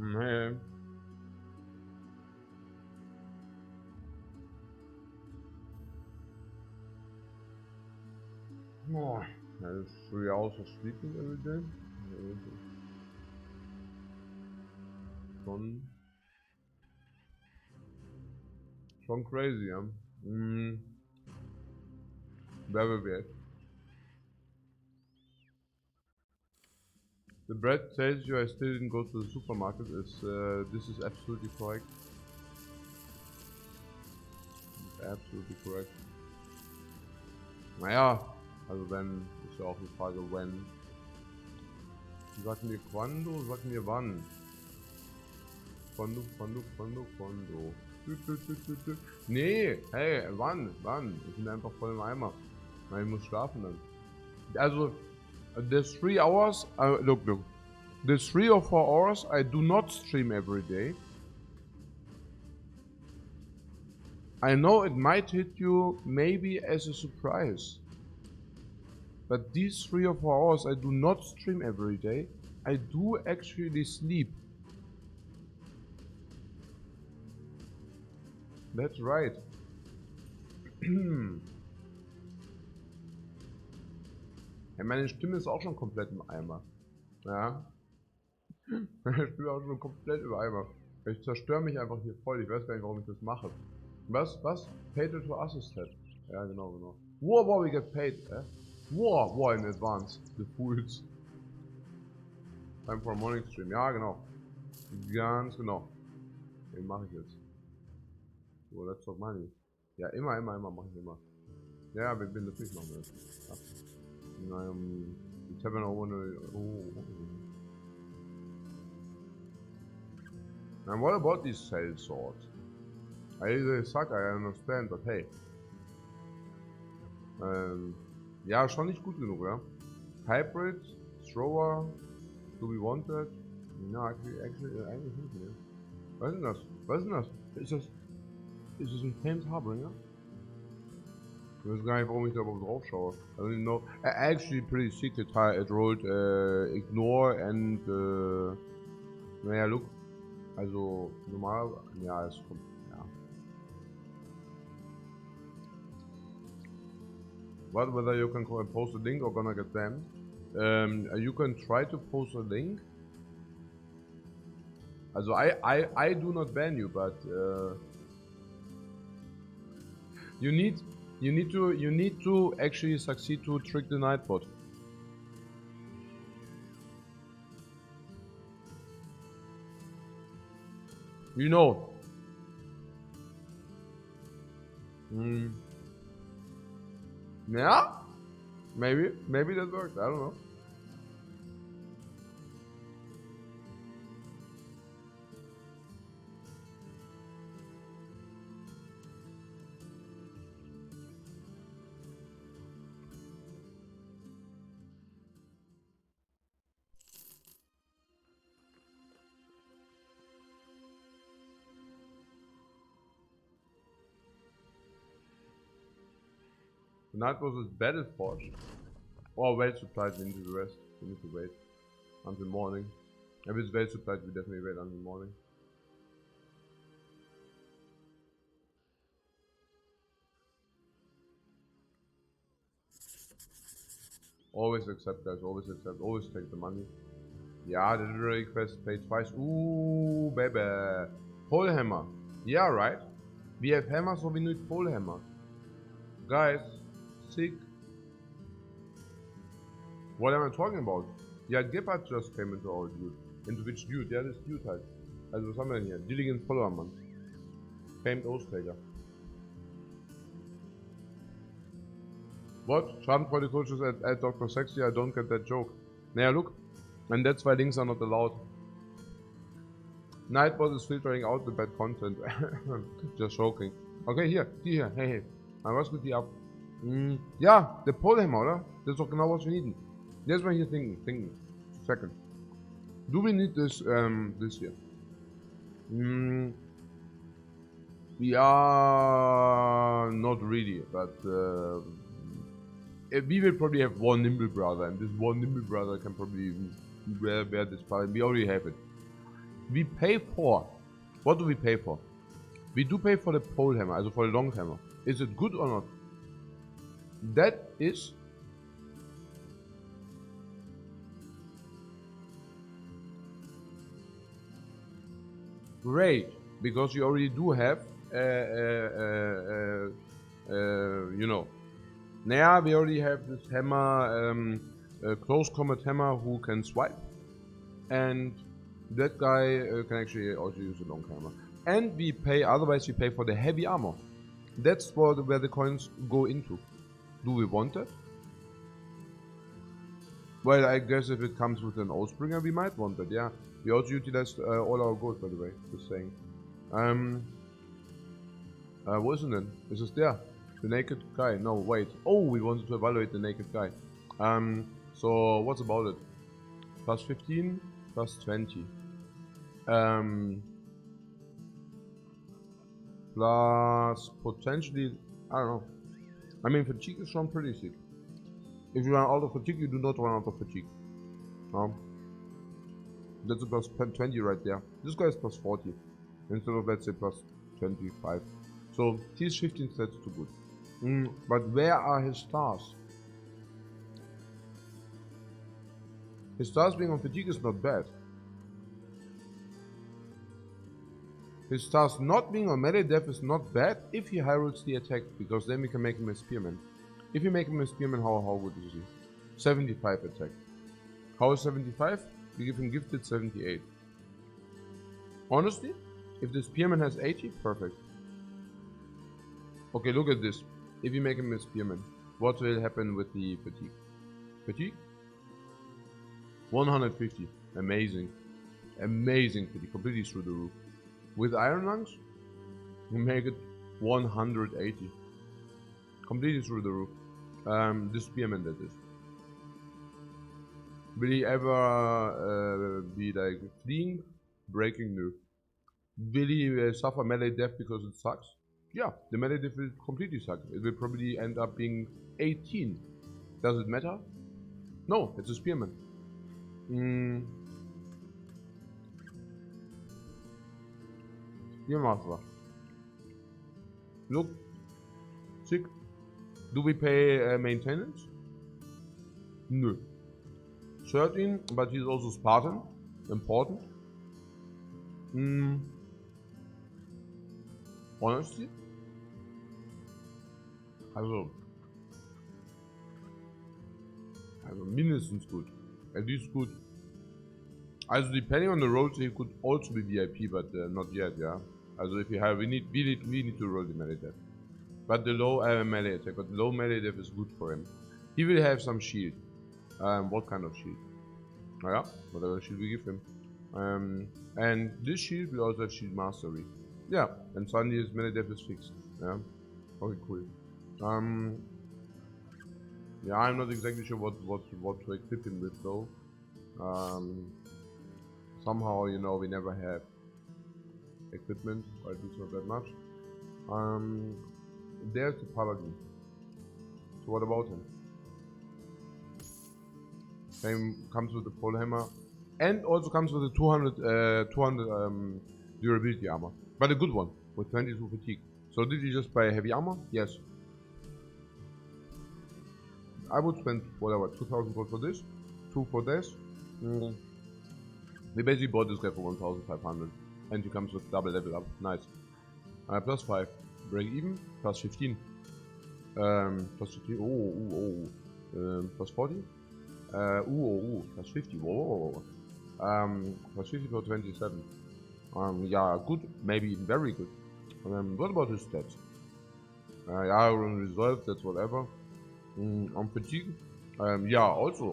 Nee. Oh, that is 3 hours of sleeping every day. Schon crazy, ja. Very weird. The bread tells you I still didn't go to the supermarket. This is absolutely correct. Absolutely correct. Naja, also wenn, ist ja auch die Frage, when. Sagen wir quando, sagen wir wann. Quando. Nee, hey, wann? Ich bin einfach voll im Eimer. Ich muss schlafen dann. Also, there's 3 hours, look. There's 3 or 4 hours I do not stream every day. I know it might hit you maybe as a surprise. But these 3 or 4 hours I do not stream every day. I do actually sleep. That's right. Ja, meine Stimme ist auch schon komplett im Eimer. Ja. Meine Stimme ist auch schon komplett im Eimer. Ich zerstöre mich einfach hier voll. Ich weiß gar nicht, warum ich das mache. Was? Paid to assistant. Ja, genau. Wow, we get paid. Wow, in advance. The fools. Time for a morning stream. Ja, genau. Ganz genau. Den mache ich jetzt. So, let's talk money. Ja, immer mache ich immer. Ja, wir bin natürlich machen wir das. Ich habe ja noch eine. And what about these sales swords? They suck, I understand, but hey. Ja, schon nicht gut genug, ja. Hybrid, Thrower, Do We Want That? No, eigentlich nicht mehr. Was ist denn das? Ist das ein Famed Harbinger? Ich weiß gar nicht, warum ich da überhaupt drauf schaue. I don't know. Actually, pretty secret. It rolled Ignore and naja, look. Also normal, ja, es kommt, ja. Whether you can post a link or gonna get banned. You can try to post a link. Also I do not ban you, but you need to actually succeed to trick the Nightbot. You know. Yeah? Maybe that worked, I don't know. The night was as bad as forged. Or well supplied, we need to rest. We need to wait until morning. If it's well supplied, we definitely wait until morning. Always accept, guys, always accept, always take the money. Yeah, delivery request paid twice. Ooh, baby. Pole hammer. Yeah, right. We have hammer, so we need pole hammer. Guys, sick. What am I talking about? Ja, Gebhardt just came into our dude. Into which dude? Ja, das Dude halt. Also was haben wir denn hier? Diligent Follower, Mann. Famed Oathtaker. What? Schadenfreude coaches at Dr. Sexy? I don't get that joke. Naja, look. And that's why links are not allowed. Nightbot is filtering out the bad content. Just joking. Okay, hier, die hier. Hey. Was geht die ab? Ja, der Polehammer, oder? Das ist doch genau, was wir needen. Jetzt mal hier thinken. Second. Do we need this here? Yeah, not really, but we will probably have one nimble brother, and this one nimble brother can probably wear this part. We already have it. We pay for. What do we pay for? We do pay for the pole hammer, also for the long hammer. Is it good or not? That is great, because you already do have, you know, yeah, we already have this hammer, close combat hammer who can swipe, and that guy can actually also use a long hammer. And we pay, otherwise we pay for the heavy armor. That's where the coins go into. Do we want that? Well, I guess if it comes with an Oathbringer, we might want that, yeah. We also utilized all our gold, by the way, just saying. What is it then? Is this there? The naked guy? No, wait. Oh, we wanted to evaluate the naked guy. So what's about it? Plus 15, plus 20. Plus potentially, I don't know. I mean, fatigue is shown pretty sick. If you run out of fatigue, you do not run out of fatigue. That's a plus 20 right there. This guy is plus 40 instead of, let's say, plus 25. So he's 15 stats too good. But where are his stars? His stars being on fatigue is not bad. His stars not being on melee def is not bad if he high rolls the attack, because then we can make him a spearman. If you make him a spearman, how good is he? 75 attack. How is 75? We give him gifted 78. Honestly, if the spearman has 80, perfect. Okay, look at this. If you make him a spearman, what will happen with the fatigue? Fatigue? 150. Amazing. Amazing fatigue. Completely through the roof. With iron lungs, we make it 180. Completely through the roof. The spearman, that is. Will he ever be like fleeing? Breaking? No. Will he suffer melee death because it sucks? Yeah, the melee death will completely suck. It will probably end up being 18. Does it matter? No, it's a spearman. Spearmaster. Look. Sick. Do we pay maintenance? No. 13, but he's also Spartan. Important. Honestly? Also mindestens gut. At least gut. Also depending on the roles, he could also be VIP, but not yet, yeah. Also if you have, we need to roll the melee death. But the low melee attack, but the low melee death is good for him. He will have some shield. What kind of shield? Yeah, whatever shield we give him. And this shield will also have shield mastery. Yeah, and suddenly his melee death is fixed. Yeah. Okay, cool. Yeah, I'm not exactly sure what to equip him with though. Somehow, you know, we never have equipment, or at least not that much. There's the paladin. So what about him? Same comes with the pole hammer, and also comes with a 200 durability armor, but a good one with 22 fatigue. So did you just buy heavy armor? Yes. I would spend whatever 2,000 gold for this, 2 for this. We basically bought this guy for 1,500, and he comes with double level up. Nice. Plus 5, break even. Plus 15. Plus 15. Plus 40. Plus 50. Whoa. Plus 50 for 27. Yeah, good. Maybe even very good. What about his stats? Yeah, resolve. That's whatever. On fatigue. Yeah, also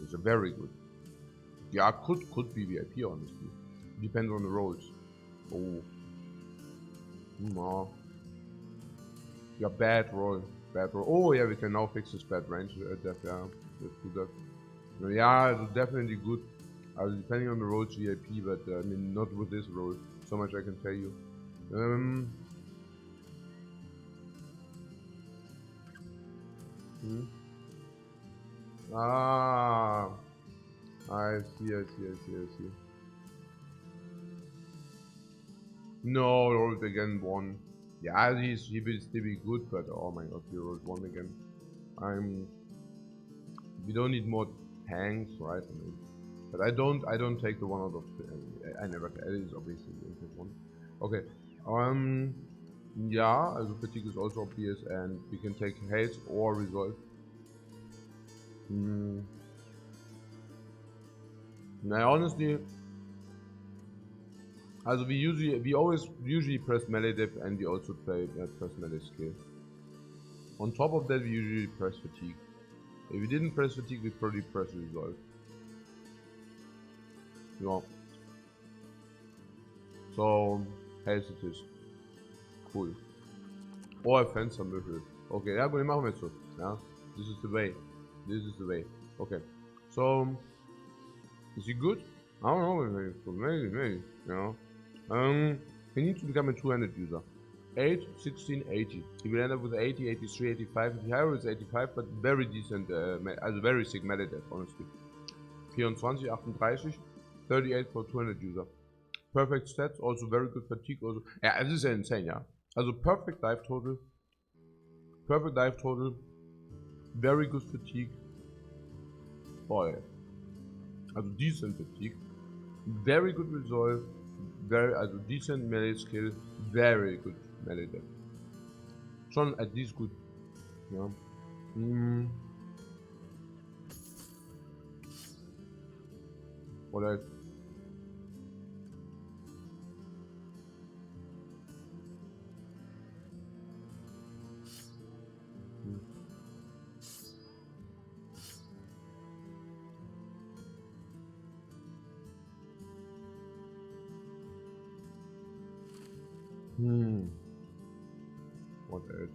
it's a very good. Yeah, could be VIP, honestly. Depends on the roles. Oh. No. Yeah, bad roll. Oh yeah, we can now fix this bad range death, yeah. Let's do that. Yeah, it's definitely good. Depending on the roles VIP, but I mean not with this role. So much I can tell you. I see. No, rolled again 1. Yeah, he will still be good, but oh my god, he rolled 1 again. We don't need more tanks, right? I mean, but I don't take the one out of I never, it is obviously the impact one. Okay, yeah, also fatigue is also obvious, and we can take haste or resolve. Now honestly, also we always usually press melee dip, and we also press melee skill. On top of that, we usually press fatigue. If we didn't press fatigue, we probably press resolve. Ja. So, haste it is. Cool. Or Fenstermöbel. Okay, ja gut, den machen wir jetzt so. Ja. This is the way. This is the way. Okay. So, is he good? I don't know, maybe, you know. He needs to become a two-handed user. 8, 16, 80. He will end up with 80, 83, 85. The higher is 85, but very decent, also very sick melee death, honestly. 24, 38, 38 for 200 user. Perfect stats, also very good fatigue. Also, yeah, this is insane, yeah. Also perfect dive total, very good fatigue. Oh yeah. Also decent fatigue, very good resolve, also decent melee skill, very good melee death. Schon at least good. Ja. Oder what else?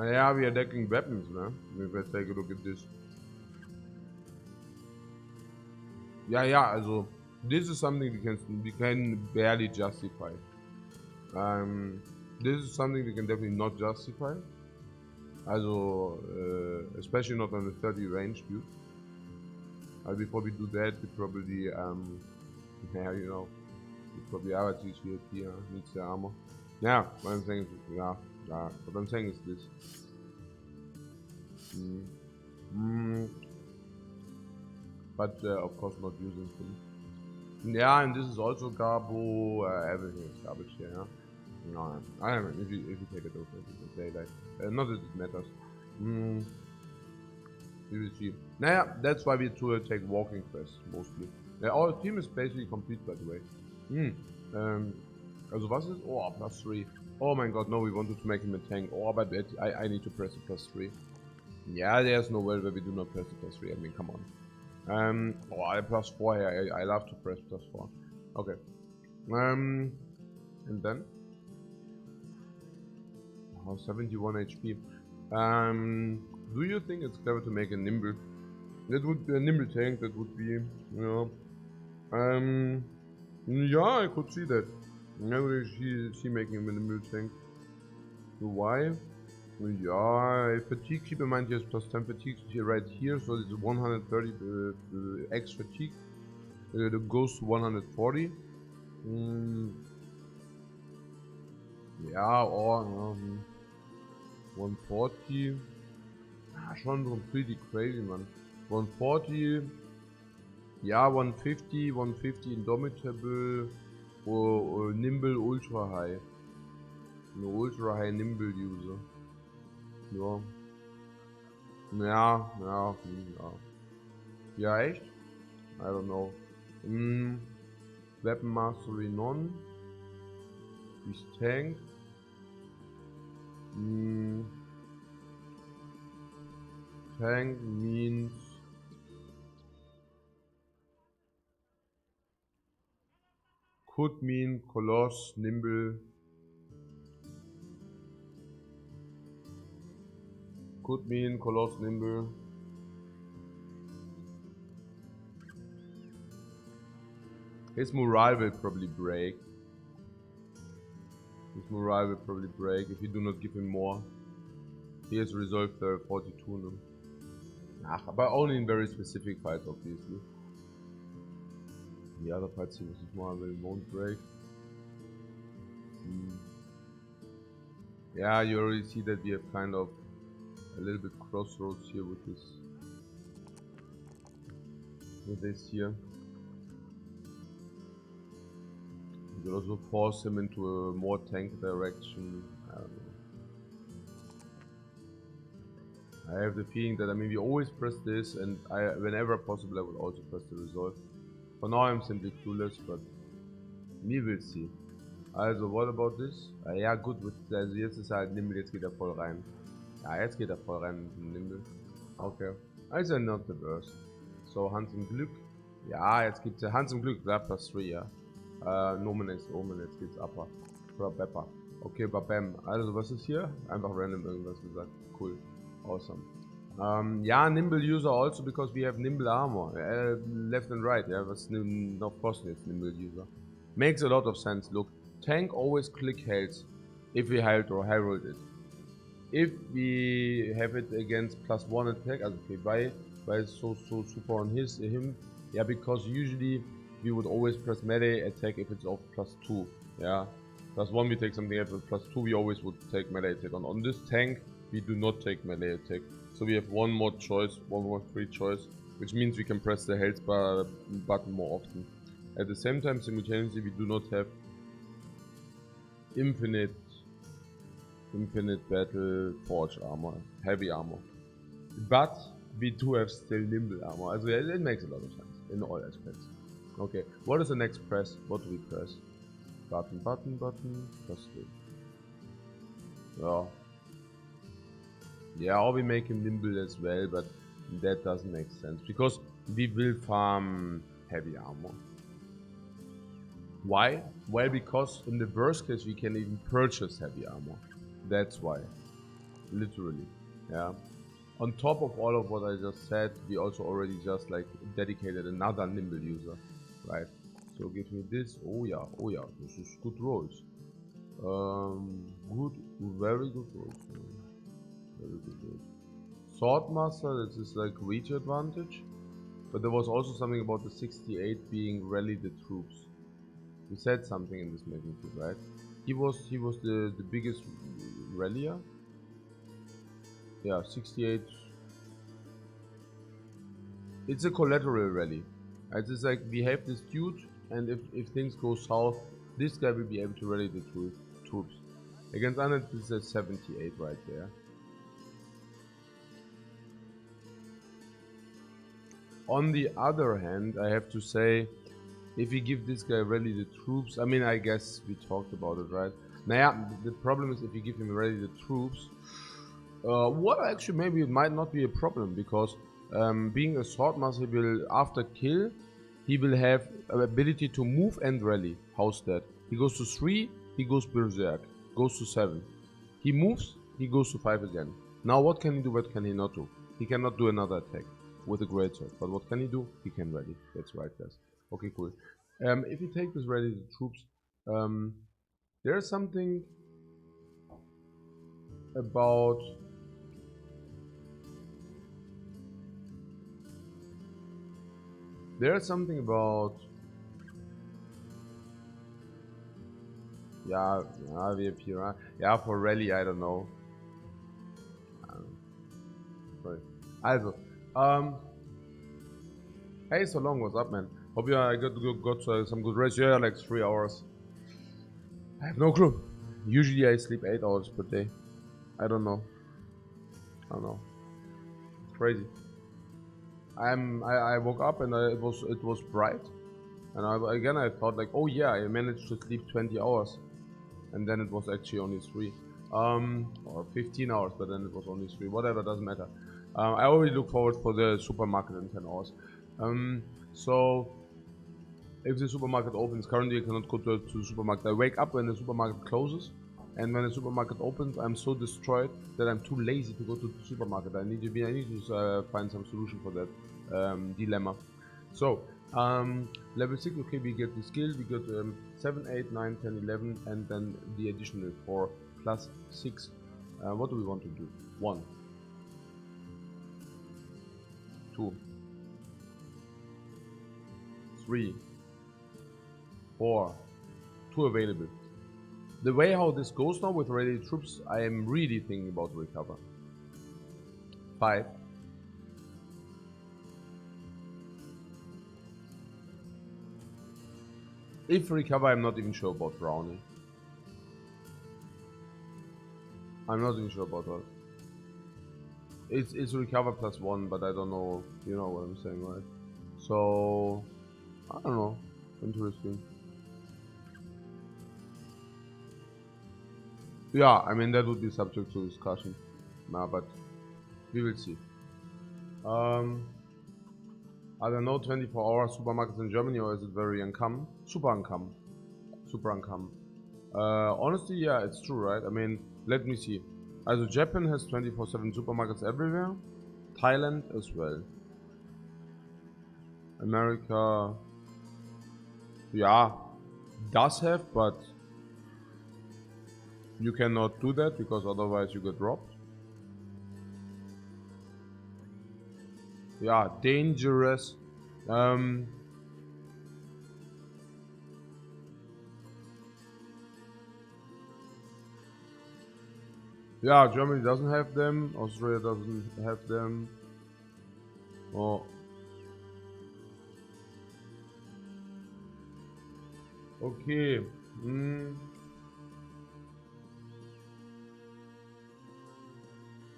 Yeah, we are decking weapons, man. Let's take a look at this. Yeah, also this is something we can barely justify. This is something we can definitely not justify. Also, especially not on the 30 range view. Before we do that, we probably, yeah, you know, we probably RT's here needs the armor. Yeah, what I'm saying is, yeah, what I'm saying is this. But of course not using them. Yeah, and this is also garbo, everything is garbage here, yeah. No, I don't know, if you take it over, you can say that. Not that it matters. We will see. Naja, that's why we take walking quests mostly. Yeah, our team is basically complete, by the way. Also was ist? Oh, +3. Oh my god, no, we wanted to make him a tank. Oh, but I need to press the +3. Yeah, there's no way where we do not press the +3. I mean, come on. Oh, I +4 here. I love to press +4. Okay. And then? Oh, 71 HP. Do you think it's clever to make a nimble? That would be a nimble tank, that would be, you know. Yeah, I could see that. Maybe she making him a nimble tank. Why? Yeah, fatigue, keep in mind he has +10 fatigue here right here, so it's 130 X fatigue. That goes to 140. Yeah, or 140. Schon so pretty crazy, man. 140. Yeah, 150, 150 indomitable, or nimble ultra high. No ultra high nimble user. Ja. Ja. Ja, echt? I don't know. Weapon mastery none. He's tank. Tank means could mean Coloss, Nimble. Could mean Coloss, Nimble. His morale will probably break. Morale will probably break if you do not give him more. He has resolved 42 now. But only in very specific fights, obviously. The other fights he versus Morale won't break. Yeah, you already see that we have kind of a little bit crossroads here with this. Here. You will also force him into a more tank direction. I don't know. I have the feeling that we always press this, and whenever possible I would also press the resolve. For now I'm simply clueless, but we will see. Also, what about this? Ja gut, also jetzt ist halt Nimble, jetzt geht er voll rein. Ja, jetzt geht er voll rein mit dem Nimble. Okay. Also not the worst. So, Hans im Glück. Ja, jetzt gibt's ja Hans im Glück, da plus 3, ja. Nomen ist Omen, jetzt geht's Upper. Oder Bepper. Okay, Babam. Also, was ist hier? Einfach random irgendwas gesagt. Cool. Awesome. Yeah, nimble user also because we have nimble armor. Left and right, yeah. But of course it's nimble user. Makes a lot of sense. Look, tank always click health if we held or herald it. If we have it against +1 attack, also okay, why is so super on him? Yeah, because usually we would always press melee attack if it's of +2. Yeah, +1 we take something else, but +2 we always would take melee attack. On this tank we do not take melee attack, so we have one more free choice, which means we can press the health bar button more often. At the same time, simultaneously, we do not have infinite battle forge armor, heavy armor, but we do have still nimble armor. Also it makes a lot of sense in all aspects. Okay, what is the next press? What do we press? Button, plus 3. Yeah, or we make him nimble as well, but that doesn't make sense because we will farm heavy armor. Why? Well, because in the worst case we can even purchase heavy armor. That's why. Literally. Yeah. On top of all of what I just said, we also already just like dedicated another nimble user. Right. So give me this. Oh yeah, this is good rolls. Very good rolls. Very good rolls. Swordmaster, this is like reach advantage. But there was also something about the 68 being rally the troops. We said something in this magnitude, right? He was the biggest rallier. Yeah, 68. It's a collateral rally. It's just like we have this dude, and if things go south, this guy will be able to rally the troops. Against Anand, this is a 78 right there. On the other hand, I have to say, if we give this guy rally the troops, I guess we talked about it, right? Naja, the problem is if you give him rally the troops, what actually maybe it might not be a problem, because being a swordmaster, he will, after kill, he will have an ability to move and rally. How's that? He goes to 3, he goes berserk, goes to 7. He moves, he goes to 5 again. Now what can he do, what can he not do? He cannot do another attack with a greatsword, but what can he do? He can rally. That's right, guys. Okay, cool. If you take this rally the troops, there's something about yeah, VIP, yeah, for rally, I don't know. Sorry. Also, hey, so long, what's up, man? Hope you got some good rest. Yeah, like 3 hours. I have no clue. Usually I sleep 8 hours per day. I don't know. It's crazy. I woke up and it was bright, and I thought like, oh yeah, I managed to sleep 20 hours, and then it was actually only 3, or 15 hours, but then it was only 3. Whatever, doesn't matter. I always look forward for the supermarket in 10 hours. So if the supermarket opens, currently I cannot go to the supermarket. I wake up when the supermarket closes, and when the supermarket opens, I'm so destroyed that I'm too lazy to go to the supermarket. I need to find some solution for that dilemma. So Level 6, okay, we get the skill, we get 7, 8, 9, 10, 11, and then the additional 4 plus 6. What do we want to do? 1, 2, 3, 4, 2 available. The way how this goes now with ready troops, I am really thinking about recover. 5. If recover, I'm not even sure about Brownie. I'm not even sure about that. It's recover plus 1, but I don't know, you know what I'm saying, right? So, I don't know. Interesting. Yeah, I mean, that would be subject to discussion. Nah, but we will see. I don't know, 24-hour supermarkets in Germany, or is it very uncommon? Super uncommon. Super uncommon. Honestly, yeah, it's true, right? I mean, let me see. Also, Japan has 24/7 supermarkets everywhere. Thailand as well. America, yeah, does have, but you cannot do that because otherwise you get robbed. Yeah, dangerous. Yeah, Germany doesn't have them. Australia doesn't have them. Oh, okay.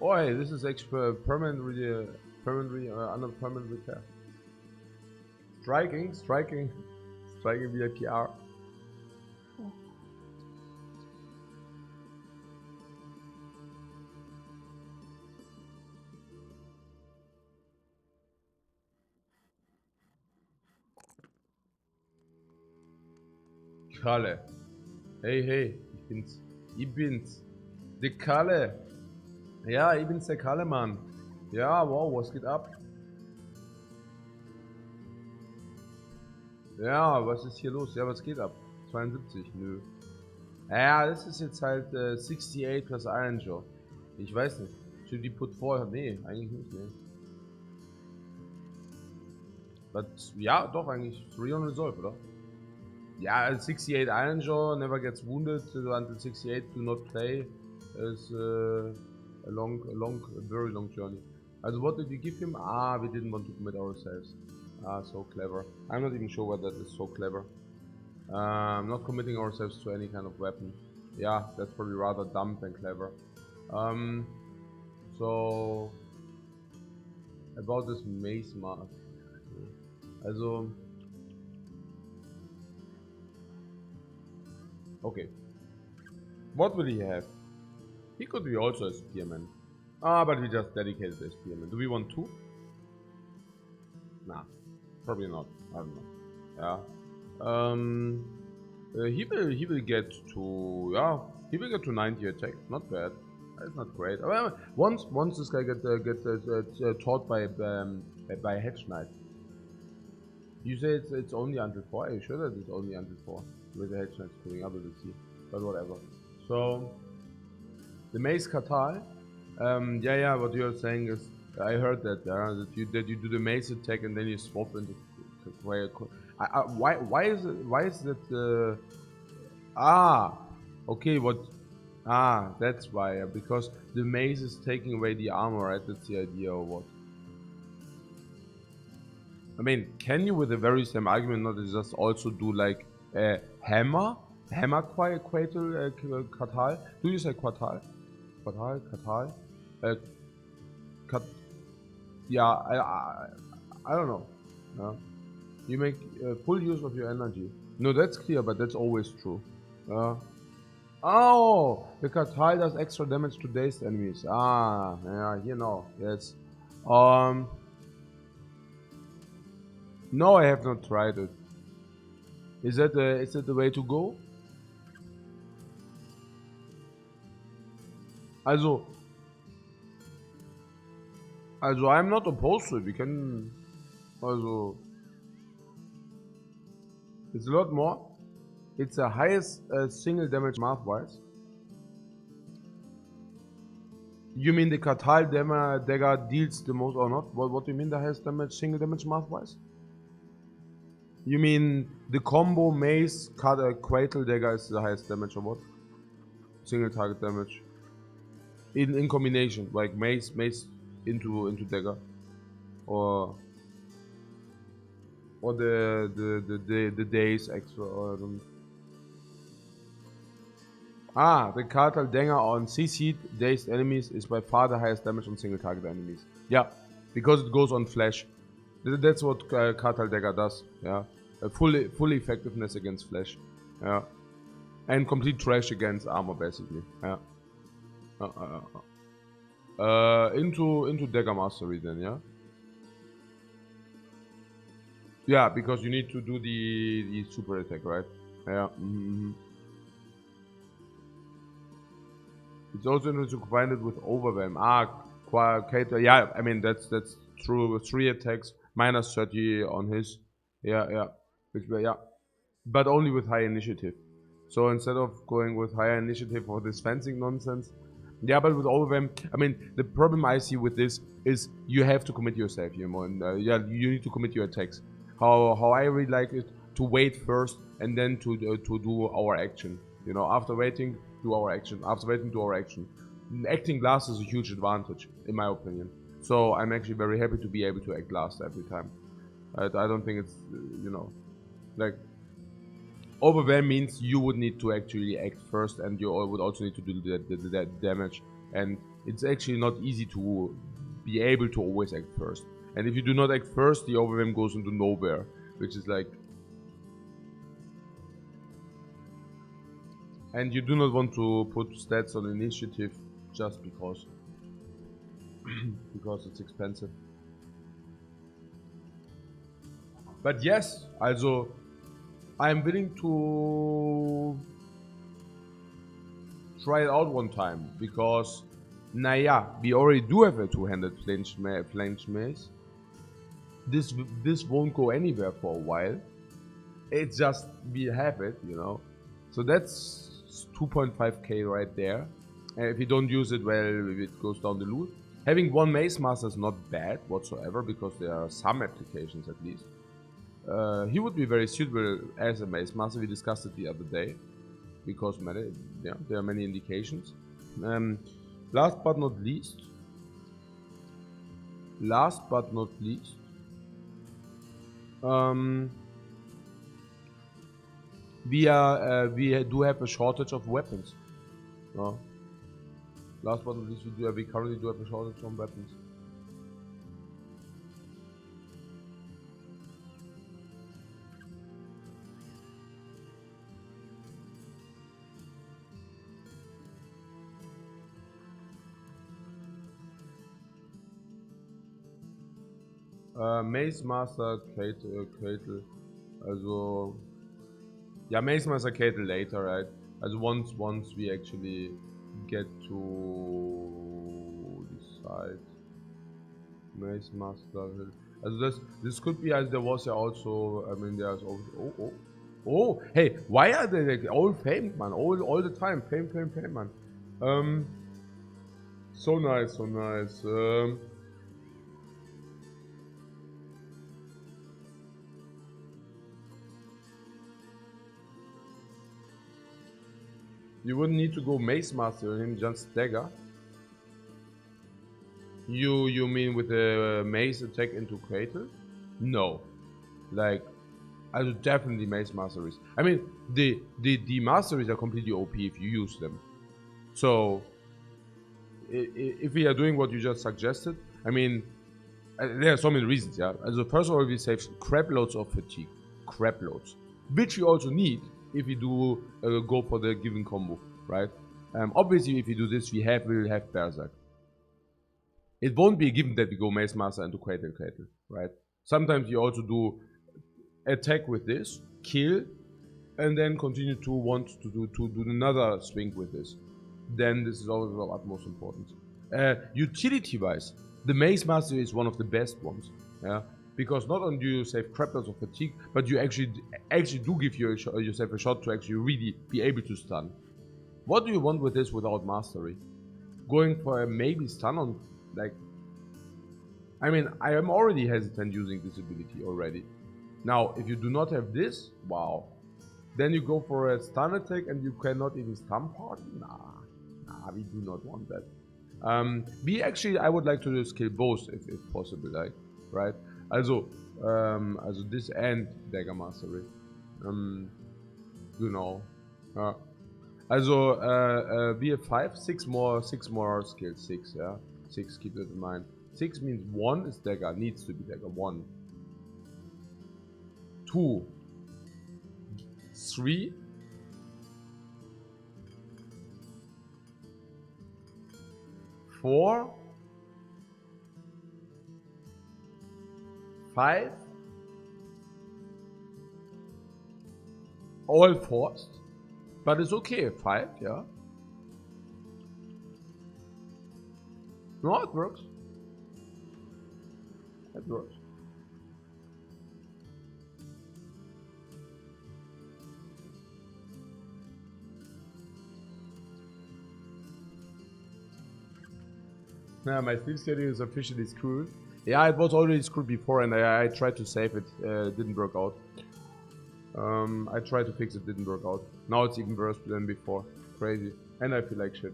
Oh, hey, this is actually permanently under permanent repair. Striking via PR. Kalle. Hey, hey, ich bin's. Ich bin's. Der Kalle. Ja, ich bin's der Kalle, Mann. Ja, wow, was geht ab? Ja, was ist hier los? Ja, was geht ab? 72, nö. Ja, das ist jetzt halt 68 plus Iron Jaw. Ich weiß nicht. Should die put 4? Nee, eigentlich nicht, nee. But, ja, doch, eigentlich 3 on resolve, oder? Ja, 68 Iron Jaw, never gets wounded until 68, do not play. Is a very long journey. Also, what did we give him? Ah, we didn't want to commit ourselves. Ah, so clever. I'm not even sure why that is so clever. Not committing ourselves to any kind of weapon. Yeah, that's probably rather dumb than clever. So about this mace mask. Also, okay. What will he have? He could be also a spearman. Ah, but we just dedicated a spearman. Do we want 2? Nah, probably not. I don't know. Yeah. He will get to he will get to 90 attack. Not bad. That's not great. Well, once this guy gets taught by Hedge Knight. You say it's only until 4. Are you sure that it's only until 4? With the Hedge Knight coming up, we will see. But whatever. So the Mace Katal. Yeah. What you're saying is, I heard that. That you do the Mace attack and then you swap into why is it okay, that's why, because the mace is taking away the armor, right? That's the idea, or what? I mean, can you with the very same argument not just also do like a hammer quatal katal? Do you say quatal? Katal? Yeah, I don't know. Yeah. You make full use of your energy. No, that's clear, but that's always true. Oh, the Katai does extra damage to dazed enemies. Ah, yeah, you know, yes. No, I have not tried it. Is that the way to go? Also, I'm not opposed to it. We can, also, It's a lot more. It's the highest single damage math-wise. You mean the Katal dagger deals the most or not? What do you mean the highest damage, single damage math-wise? You mean the combo mace Quatel dagger is the highest damage or what? Single target damage. In combination, like mace into dagger. Or the days extra or the Kartal Dagger on CC'd dazed enemies is by far the highest damage on single target enemies. Yeah, because it goes on flash. That's what Kartal Dagger does. Yeah, a full effectiveness against flash. Yeah, and complete trash against armor basically. Yeah. Into Dagger Mastery then, yeah. Yeah, because you need to do the super attack, right? Yeah. It's also interesting to combine it with Overwhelm. Yeah, I mean that's true. 3 attacks, minus 30 on his. Yeah. Yeah. But only with high initiative. So instead of going with higher initiative for this fencing nonsense. Yeah, but with Overwhelm, I mean, the problem I see with this is you have to commit yourself, you know, and yeah, you need to commit your attacks. How I really like it, to wait first and then to do our action. You know, after waiting, do our action. After waiting, do our action. Acting last is a huge advantage, in my opinion. So I'm actually very happy to be able to act last every time. I don't think it's, you know, like, Overwhelm means you would need to actually act first, and you would also need to do the damage. And it's actually not easy to be able to always act first. And if you do not act first, the Overwhelm goes into nowhere, which is like... And you do not want to put stats on initiative just because. Because it's expensive. But yes, also, I'm willing to try it out one time, because, naja, we already do have a two-handed flange mace. This won't go anywhere for a while. It's just, we have it, you know. So that's 2.5k right there. And if you don't use it, well, it goes down the loot. Having one Mace Master is not bad whatsoever, because there are some applications at least. He would be very suitable as a Mace Master. We discussed it the other day, because there are many indications. Last but not least, we do have a shortage of weapons. Last but not least, we currently do have a shortage of weapons. Mace Master, Katel, also... Yeah, Mace Master, Katel later, right? Also once we actually get to decide. Mace Master... Also this could be, as there was ja also, I mean, there's also... Oh, hey, why are they like all famed, man? All the time, fame, man. So nice. You wouldn't need to go Mace Master him, just Dagger. You mean with the Mace attack into Crater? No. Like, I would definitely Mace Masteries. I mean, the Masteries are completely OP if you use them. So, if we are doing what you just suggested, I mean, there are so many reasons, yeah. Also, first of all, we save crap loads of fatigue. Crap loads. Which you also need if you do go for the given combo, right? Obviously, if you do this, we'll have Berserk. It won't be a given that we go Mace Master into Cradle, right? Sometimes you also do attack with this, kill, and then continue to want to do another swing with this. Then this is always of utmost importance. Utility-wise, the Mace Master is one of the best ones. Yeah, Because not only do you save crap loads of fatigue, but you actually do give yourself a shot to actually really be able to stun. What do you want with this without mastery? Going for a maybe stun on, like... I mean, I am already hesitant using this ability already. Now, if you do not have this, wow. Then you go for a stun attack and you cannot even stun party? Nah, we do not want that. I would like to skill both if possible, like, right? Also this and Dagger Mastery. Genau. Also, we have 5, 6 more skills. 6, yeah? 6, keep that in mind. 6 means 1 is Dagger, needs to be Dagger. 1. 2. 3. 4. 5. All forced. But it's okay, 5, yeah. No, it works. It works. Yeah, my sleep schedule is officially screwed. Yeah, it was already screwed before and I tried to save it, didn't work out. I tried to fix it, didn't work out. Now it's even worse than before. Crazy. And I feel like shit.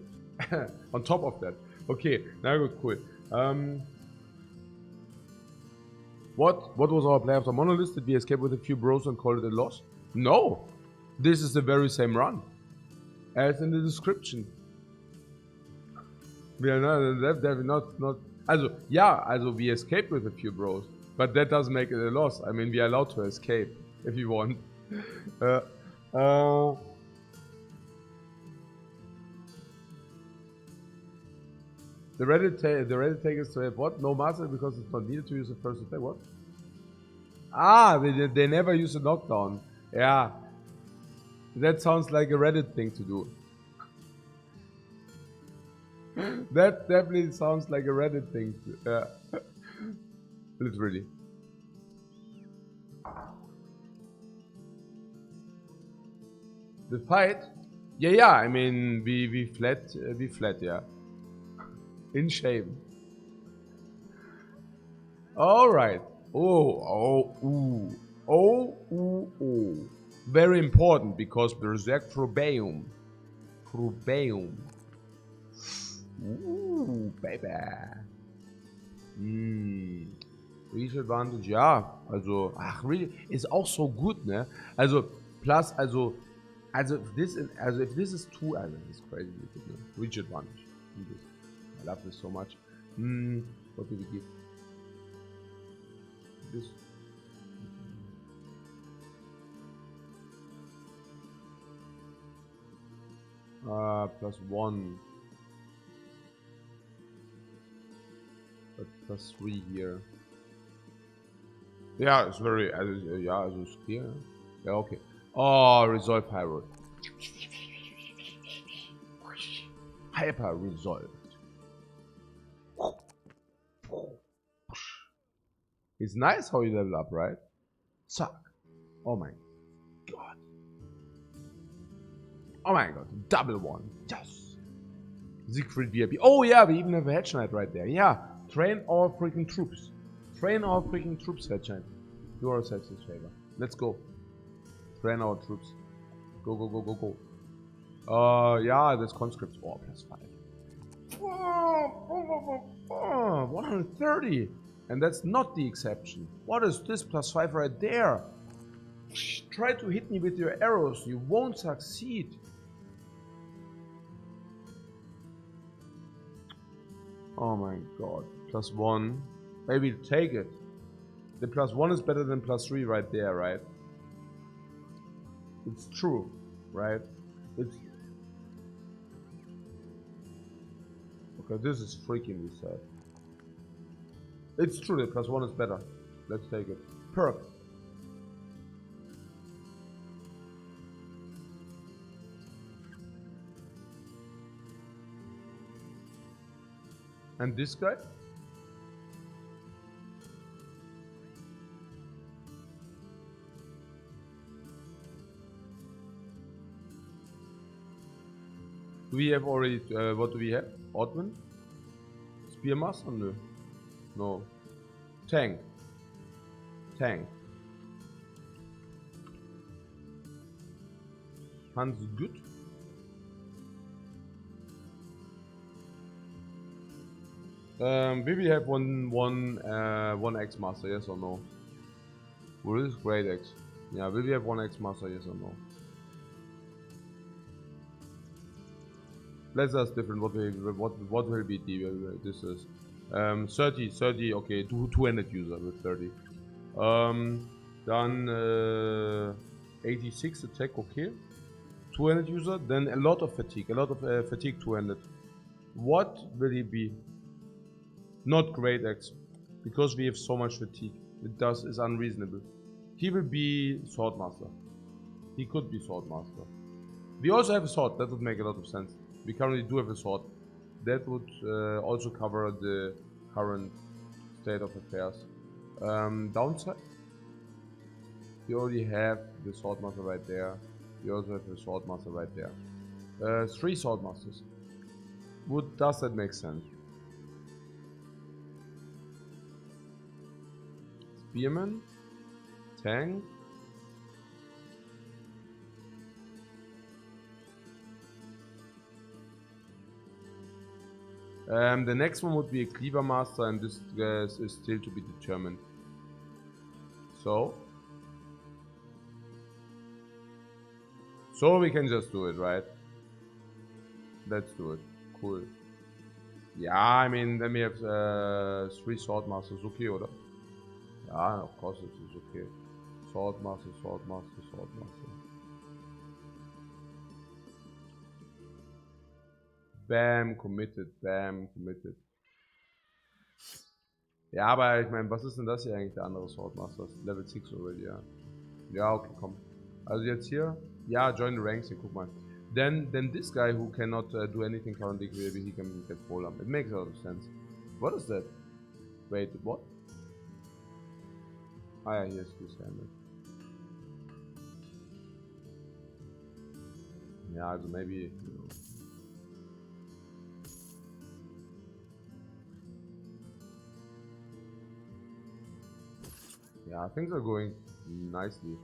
On top of that. Okay, now good, cool. What was our play after Monolith? Did we escape with a few bros and call it a loss? No! This is the very same run. As in the description. We are not... Also, we escaped with a few bros. But that doesn't make it a loss. I mean, we are allowed to escape. If you want. The Reddit take is to have what? No master because it's not needed to use the first attack. What? Ah, they never use a knockdown. Yeah. That sounds like a Reddit thing to do. That definitely sounds like a Reddit thing. Yeah. Literally. The fight? Yeah. I mean, we fled, yeah. In shame. All right. Oh. Very important because Berserk Probeum. Ooh, baby. Reach Advantage, ja. Also, really, ist auch so gut, ne? Also, plus, if this is 2, it's crazy. Reach Advantage. I love this so much. What do we give? This. +1. But +3 here. Yeah, it's very, yeah, it's clear. Yeah, okay. Oh, resolve Hyrule. Hyper resolved. It's nice how you level up, right? Suck. Oh my god. Oh my god. Double 1. Yes. Siegfried VIP. Oh yeah, we even have a Hedge Knight right there. Yeah. Train our freaking troops. Train our freaking troops, Hedge Knight. Do ourselves this favor. Let's go. Train our troops. Go. Yeah, there's conscripts. Oh, +5. 130. And that's not the exception. What is this +5 right there? Try to hit me with your arrows. You won't succeed. Oh my god. +1. Maybe take it. The +1 is better than +3 right there, right? It's true, right? It's... Okay, this is freaking sad. It's true, the +1 is better. Let's take it. Perk. And this guy? Do we have already, what do we have? Oddman? Spearmaster? No. No. Tank. Tank. Hans is good. We will have one X master, yes or no? What is great X? Yeah, will we have one X master, yes or no? Let's ask different. What will be the this is 30 okay, two-handed user with 30. Then 86 attack, okay. Two-handed user, then a lot of fatigue, fatigue two-handed. What will he be? Not great X, because we have so much fatigue. Is unreasonable. He will be Swordmaster. He could be Swordmaster. We also have a sword. That would make a lot of sense. We currently do have a sword. That would also cover the current state of affairs. Downside. We already have the Swordmaster right there. We also have the Swordmaster right there. 3 Swordmasters. Does that make sense? Spearman, Tank. The next one would be a Cleaver Master, and this is still to be determined. So we can just do it, right? Let's do it. Cool. Yeah, I mean, then we have 3 Swordmasters, okay, oder? Yeah, of course it is okay. Swordmaster, Swordmaster, Swordmaster. Bam, committed, bam, committed. Ja, aber ich meine, was ist denn das hier eigentlich, der andere Swordmaster? Level 6 already, ja. Ja, okay, komm. Also jetzt hier, ja, join the ranks hier, guck mal. Then this guy who cannot do anything currently, maybe he can get full up. It makes a lot of sense. What is that? Wait, what? Ah ja, hier ist die Standard. Ja, also maybe, you know. Yeah, things are going nicely.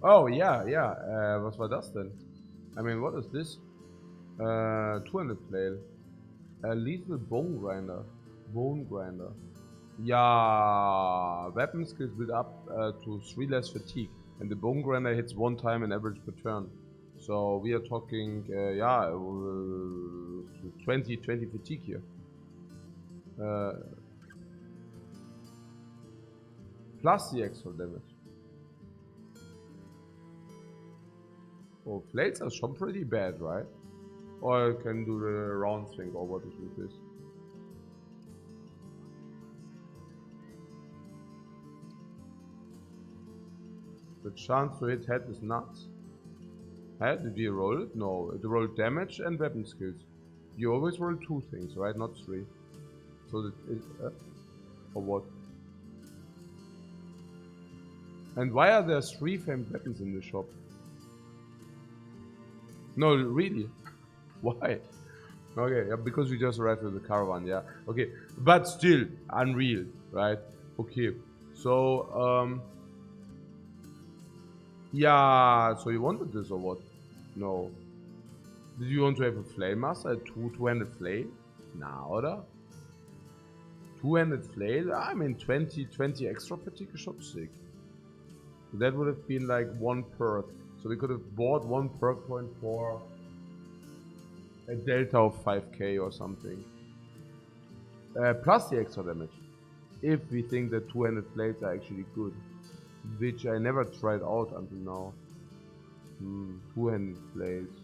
Oh, yeah, yeah. Was war das denn? I mean, what is this? 200 flail. A lethal bone grinder. Bone grinder. Yeah, weapon skills build up to 3 less fatigue. And the bone grinder hits 1 time in average per turn. So we are talking, yeah, 20 fatigue here. Plus the extra damage. Oh, flails are schon pretty bad, right? Or I can do the round swing, or what is with this? The chance to hit head is nuts. Head? Did you roll it? No, it rolled damage and weapon skills. You always roll 2 things, right? Not 3. So that is, or what? And why are there 3 famed weapons in the shop? No, really? Why? Okay, yeah, because we just arrived with the caravan, yeah. Okay, but still, unreal, right? Okay, so, yeah, so you wanted this or what? No. Did you want to have a flame master? A two-handed flail? Nah, oder? Two-handed flail? I mean, 20 extra fatigue is schon sick. So that would have been like 1 perk. So we could have bought 1 perk point for a delta of 5k or something. Plus the extra damage. If we think that two-handed blades are actually good. Which I never tried out until now. Two-handed blades.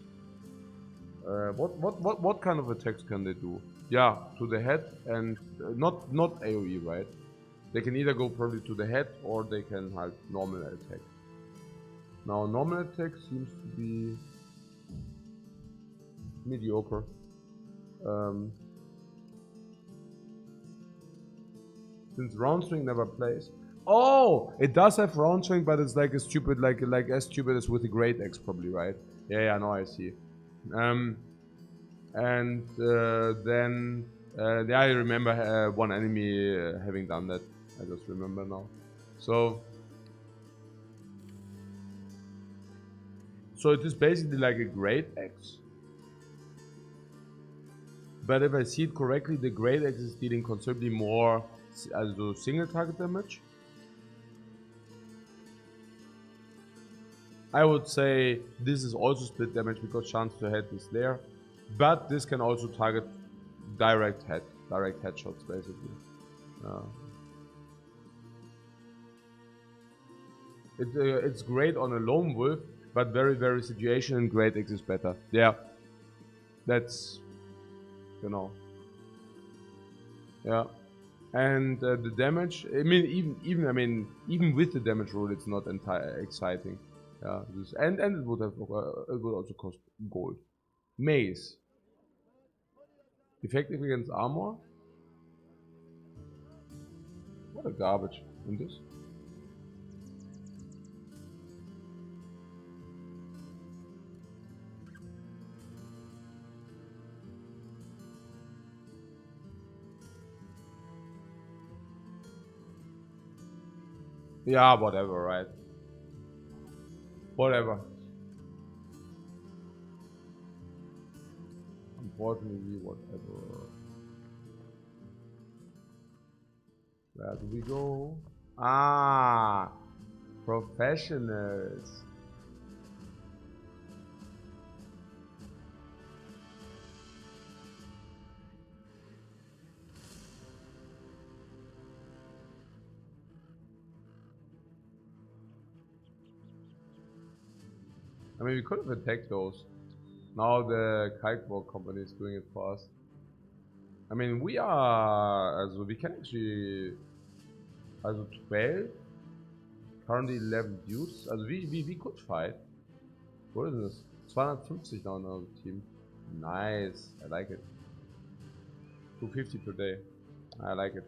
What kind of attacks can they do? Yeah, to the head and not AoE, right? They can either go probably to the head or they can have normal attack. Now normal attack seems to be mediocre. Since round swing never plays, Oh, it does have round swing, but it's like a stupid, like as stupid as with the Great Axe, probably, right? Yeah, yeah, no, I see. And then, yeah, I remember one enemy having done that. I just remember now. So it is basically like a Great Axe. But if I see it correctly, the Great Axe is dealing considerably more single target damage. I would say this is also split damage because chance to hit is there. But this can also target direct headshots basically. It's great on a lone wolf, but very situation and Great Axe is better. Yeah, that's, you know, yeah. And the damage, I mean, even with the damage rule, it's not entirely exciting. Yeah, and it would have it would also cost gold. Mace, effective against armor. What a garbage in this. Yeah, whatever, right? Whatever. Unfortunately, whatever. Where do we go? Ah, professionals. I mean, we could have attacked those. Now the Kalkborg company is doing it for us. I mean, we are, also we can actually, also 12, currently 11 dudes. Also we could fight. What is this? 250 now in our team. Nice, I like it. 250 per day. I like it.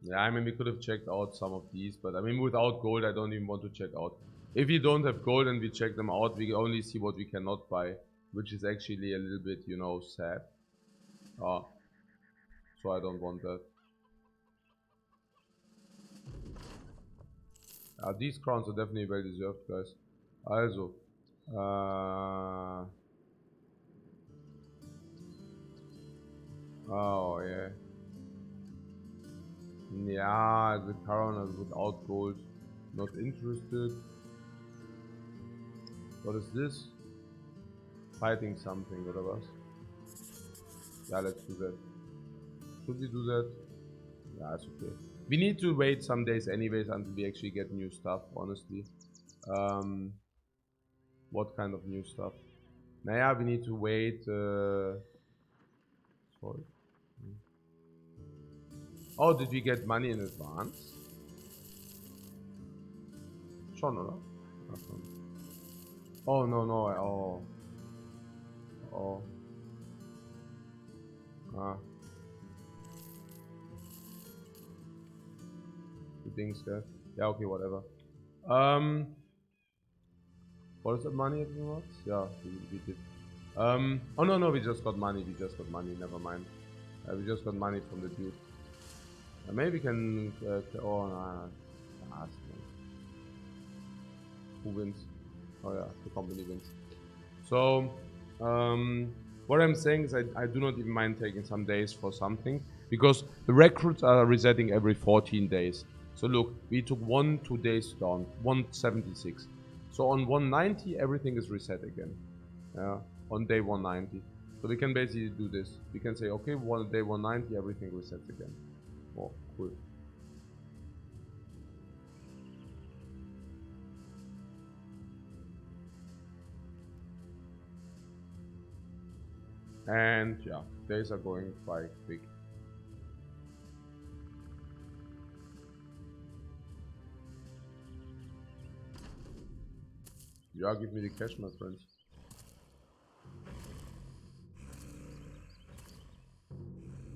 Yeah, I mean, we could have checked out some of these, but I mean, without gold, I don't even want to check out. If we don't have gold and we check them out, we only see what we cannot buy, which is actually a little bit, you know, sad. So I don't want that. These crowns are definitely well deserved, guys. Also, oh yeah. Yeah, the crown is without gold. Not interested. What is this? Fighting something, whatever. Yeah, let's do that. Should we do that? Yeah, it's okay. We need to wait some days anyways until we actually get new stuff, honestly. What kind of new stuff? Naja, we need to wait. Sorry. Oh, did we get money in advance? Schon, oder? Ach, schon. Oh, no, no. Oh. Oh. Ah. The things there. Yeah, okay, whatever. What is that money everyone? Yeah, we did. Oh no, we just got money. We just got money. Never mind. We just got money from the dude. Maybe we can. Oh, nah. Who wins? Oh yeah, the company wins. So, what I'm saying is I do not even mind taking some days for something because the recruits are resetting every 14 days. So look, we took 2 days down, 176. So on 190, everything is reset again. Yeah, on day 190. So we can basically do this. We can say, okay, day 190, everything resets again. Oh, cool. And yeah, days are going quite quick. Ja, give me the cash, my friends.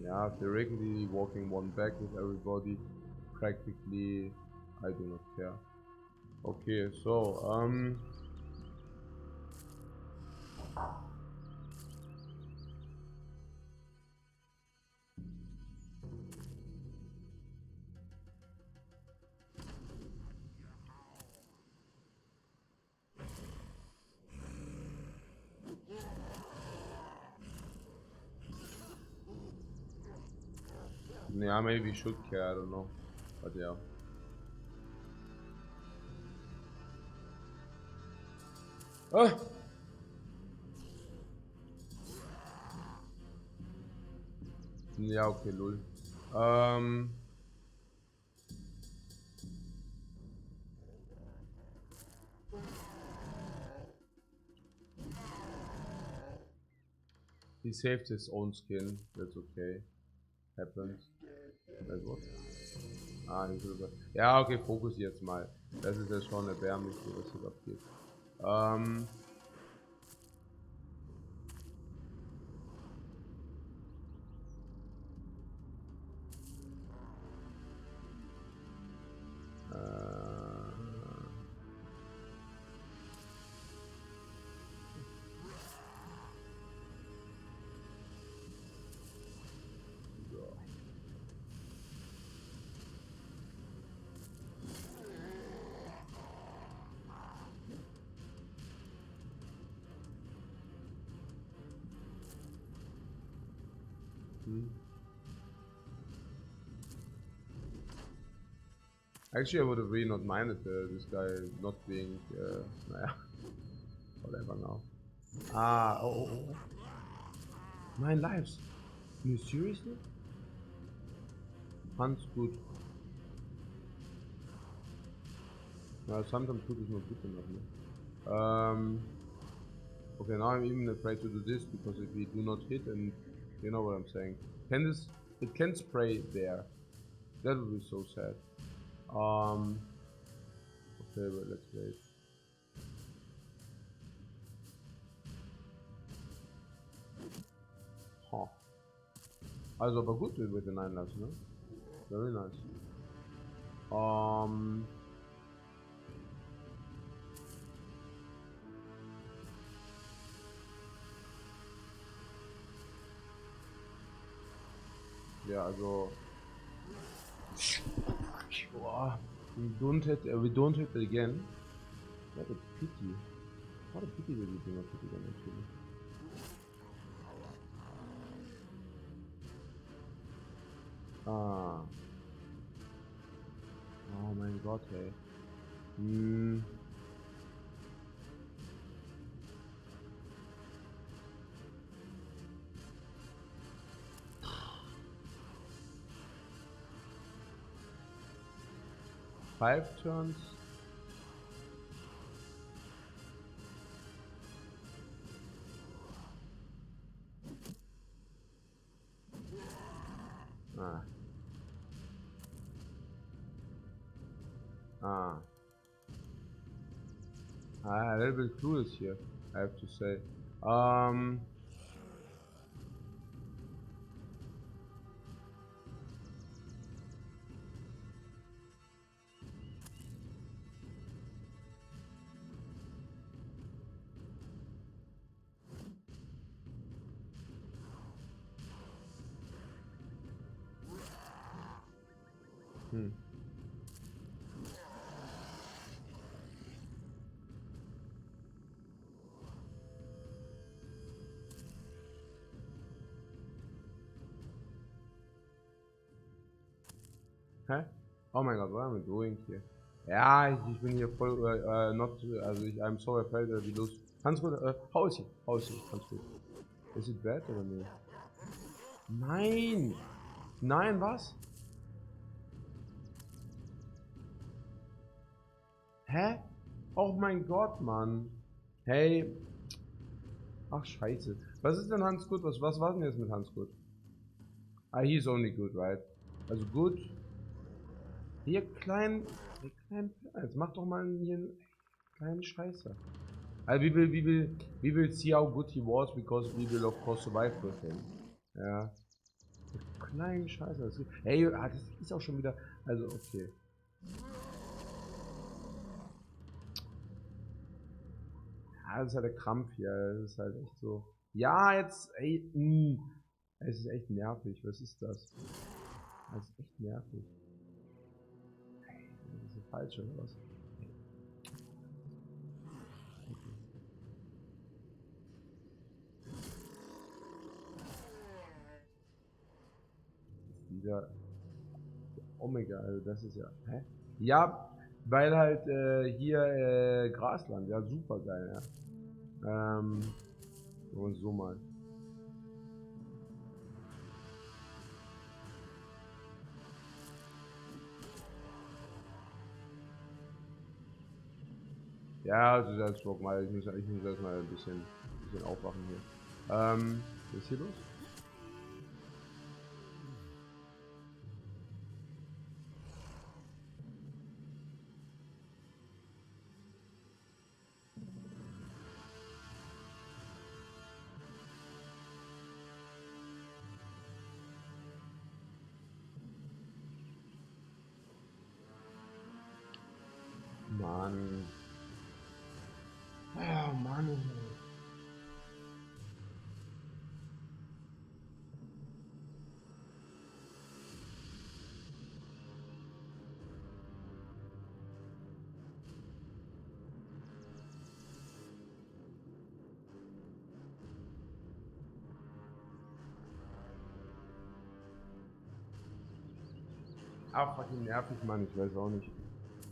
Yeah, theoretically walking one back with everybody. Practically, I do not care. Okay, so, yeah, maybe we should care, I don't know. But yeah. Ah! Ja, okay, lol. He saved his own skin, that's okay. Happens. Wait, what? Ah, nicht drüber. Ja, okay, fokus jetzt mal. Das ist ja schon erbärmlich, hier, was hier abgeht. So. Actually, I would have really not minded this guy not being, naja, whatever now. Ah, oh. 9 lives. You seriously? Hans good. No, sometimes good is not good enough. No? Okay, now I'm even afraid to do this because if we do not hit, and you know what I'm saying. Can this? It can spray there. That would be so sad. Okay, but let's wait. Huh. Also, aber gut with the 9 lives, ne? Very nice. Ja, also. Boah. We don't hit it again. What a pity. What a pity that we do not hit it again, actually. Ah. Oh mein Gott, ey. Hm. Five turns. Ah. Ah. A little bit clueless here, I have to say. Hä? Oh mein Gott, what am I doing here? Ja, ich bin hier voll, also I'm so afraid that we lose. Hans gut, how is he? Hans gut. Is it bad oder nicht? Nein! Nein, was? Hä? Oh mein Gott, Mann. Hey. Ach, scheiße. Was ist denn Hans gut? Was war denn jetzt mit Hans gut? Ah, he's only good, right? Also gut. Hier klein. Jetzt mach doch mal hier einen kleinen Scheiße. we will see how good he was, because we will of course survive with him. Ja. Kleinen Scheiße. Hey, das ist auch schon wieder. Also, okay. Ja, das ist halt der Krampf hier. Das ist halt echt so. Ja, jetzt, ey, es ist echt nervig. Was ist das? Das ist echt nervig. Hey, das ist so falsch oder was? Dieser Omega, also das ist ja. Hä? Ja, weil halt hier Grasland, ja, super geil, ja. Und so mal. Ja, also das Rock mal. Ich muss erstmal ein bisschen aufwachen hier. Was ist hier los? Mann. Oh Mann. Ah, fucking nervig, Mann. Ich weiß auch nicht.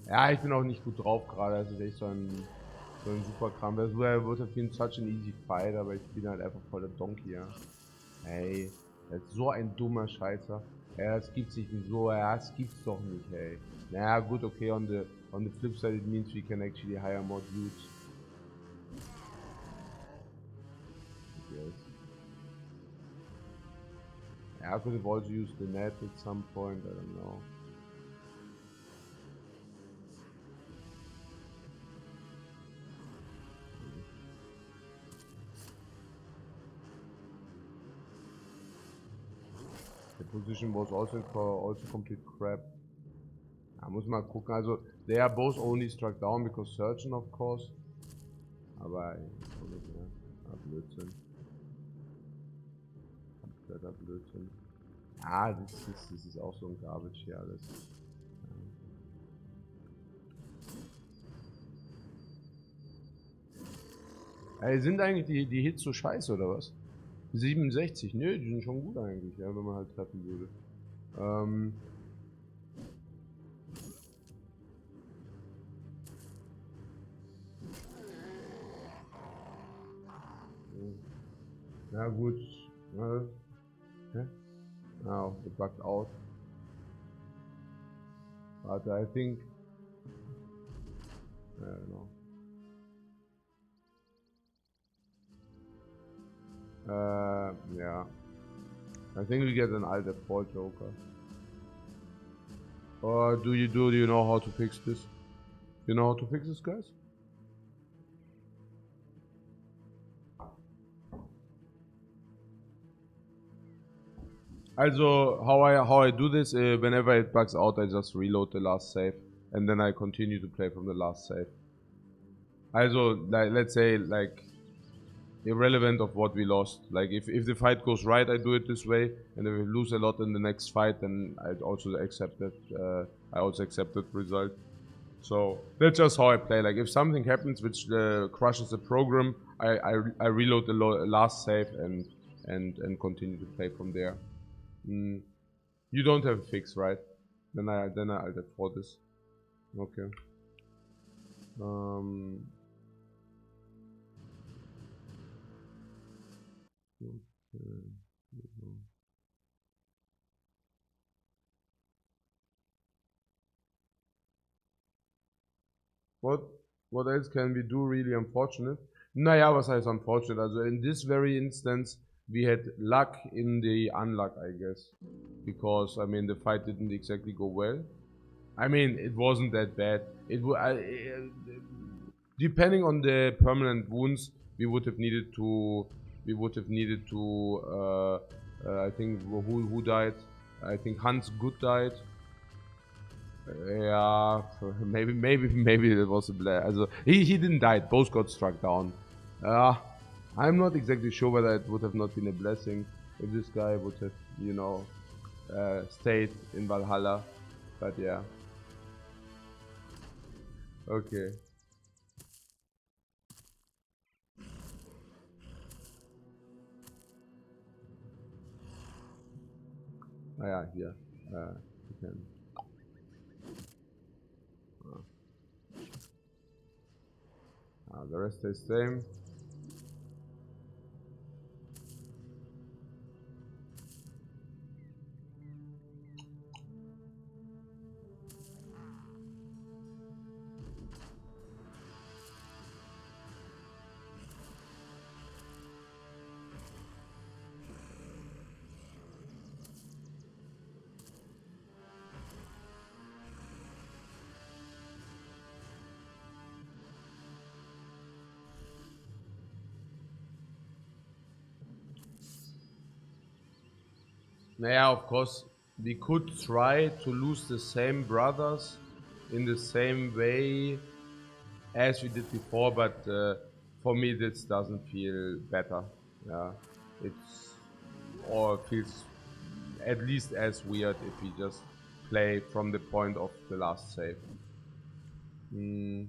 Ja, ich bin auch nicht gut drauf gerade. Das ist echt so ein super Kram. Das wird auf jeden Fall such an easy fight, aber ich bin halt einfach voll der Donkey, ja. Hey, das ist so ein dummer Scheißer. Ja, das gibt's nicht so, ja, das gibt's doch nicht, hey. Naja, gut, okay, on the flip side it means we can actually hire more dudes. Yes. Yeah, I could have also used the net at some point, I don't know. The position was also complete crap. Da muss man gucken, also they are both only struck down because surgeon of course. Aber ja, Blödsinn. Kompletter Blödsinn. Ah, das ist auch so ein Garbage hier alles. Ey, sind eigentlich die Hits so scheiße oder was? 67, nö, die sind schon gut eigentlich, ja, wenn man halt treffen würde. Ja gut. Hä? Oh, it bugged out. But I think. Ja, genau. Yeah. I think we get an alt F4 Joker. Or do you know how to fix this? You know how to fix this, guys? Also, how I do this, whenever it bugs out, I just reload the last save, and then I continue to play from the last save. Also, like, let's say, like, irrelevant of what we lost. Like, if the fight goes right, I do it this way, and if we lose a lot in the next fight, then I also accept that. I also accept that result. So that's just how I play. Like, if something happens which crushes the program, I reload the last save and continue to play from there. You don't have a fix, right? Then I'll get for this. Okay. What else can we do really unfortunate? Naja, was heißt unfortunate? Also in this very instance, we had luck in the unluck, I guess. Because, I mean, the fight didn't exactly go well. I mean, it wasn't that bad. depending on the permanent wounds, we would have needed to. I think who died? I think Hans Good died. Yeah, maybe it was a blast. Also, he didn't die. Both got struck down. I'm not exactly sure whether it would have not been a blessing if this guy would have, you know, stayed in Valhalla. But yeah. Okay. Yeah, here. You can. The rest is same. Yeah, of course, we could try to lose the same brothers in the same way as we did before, but for me this doesn't feel better. Yeah, it's or feels at least as weird if we just play from the point of the last save. Mm.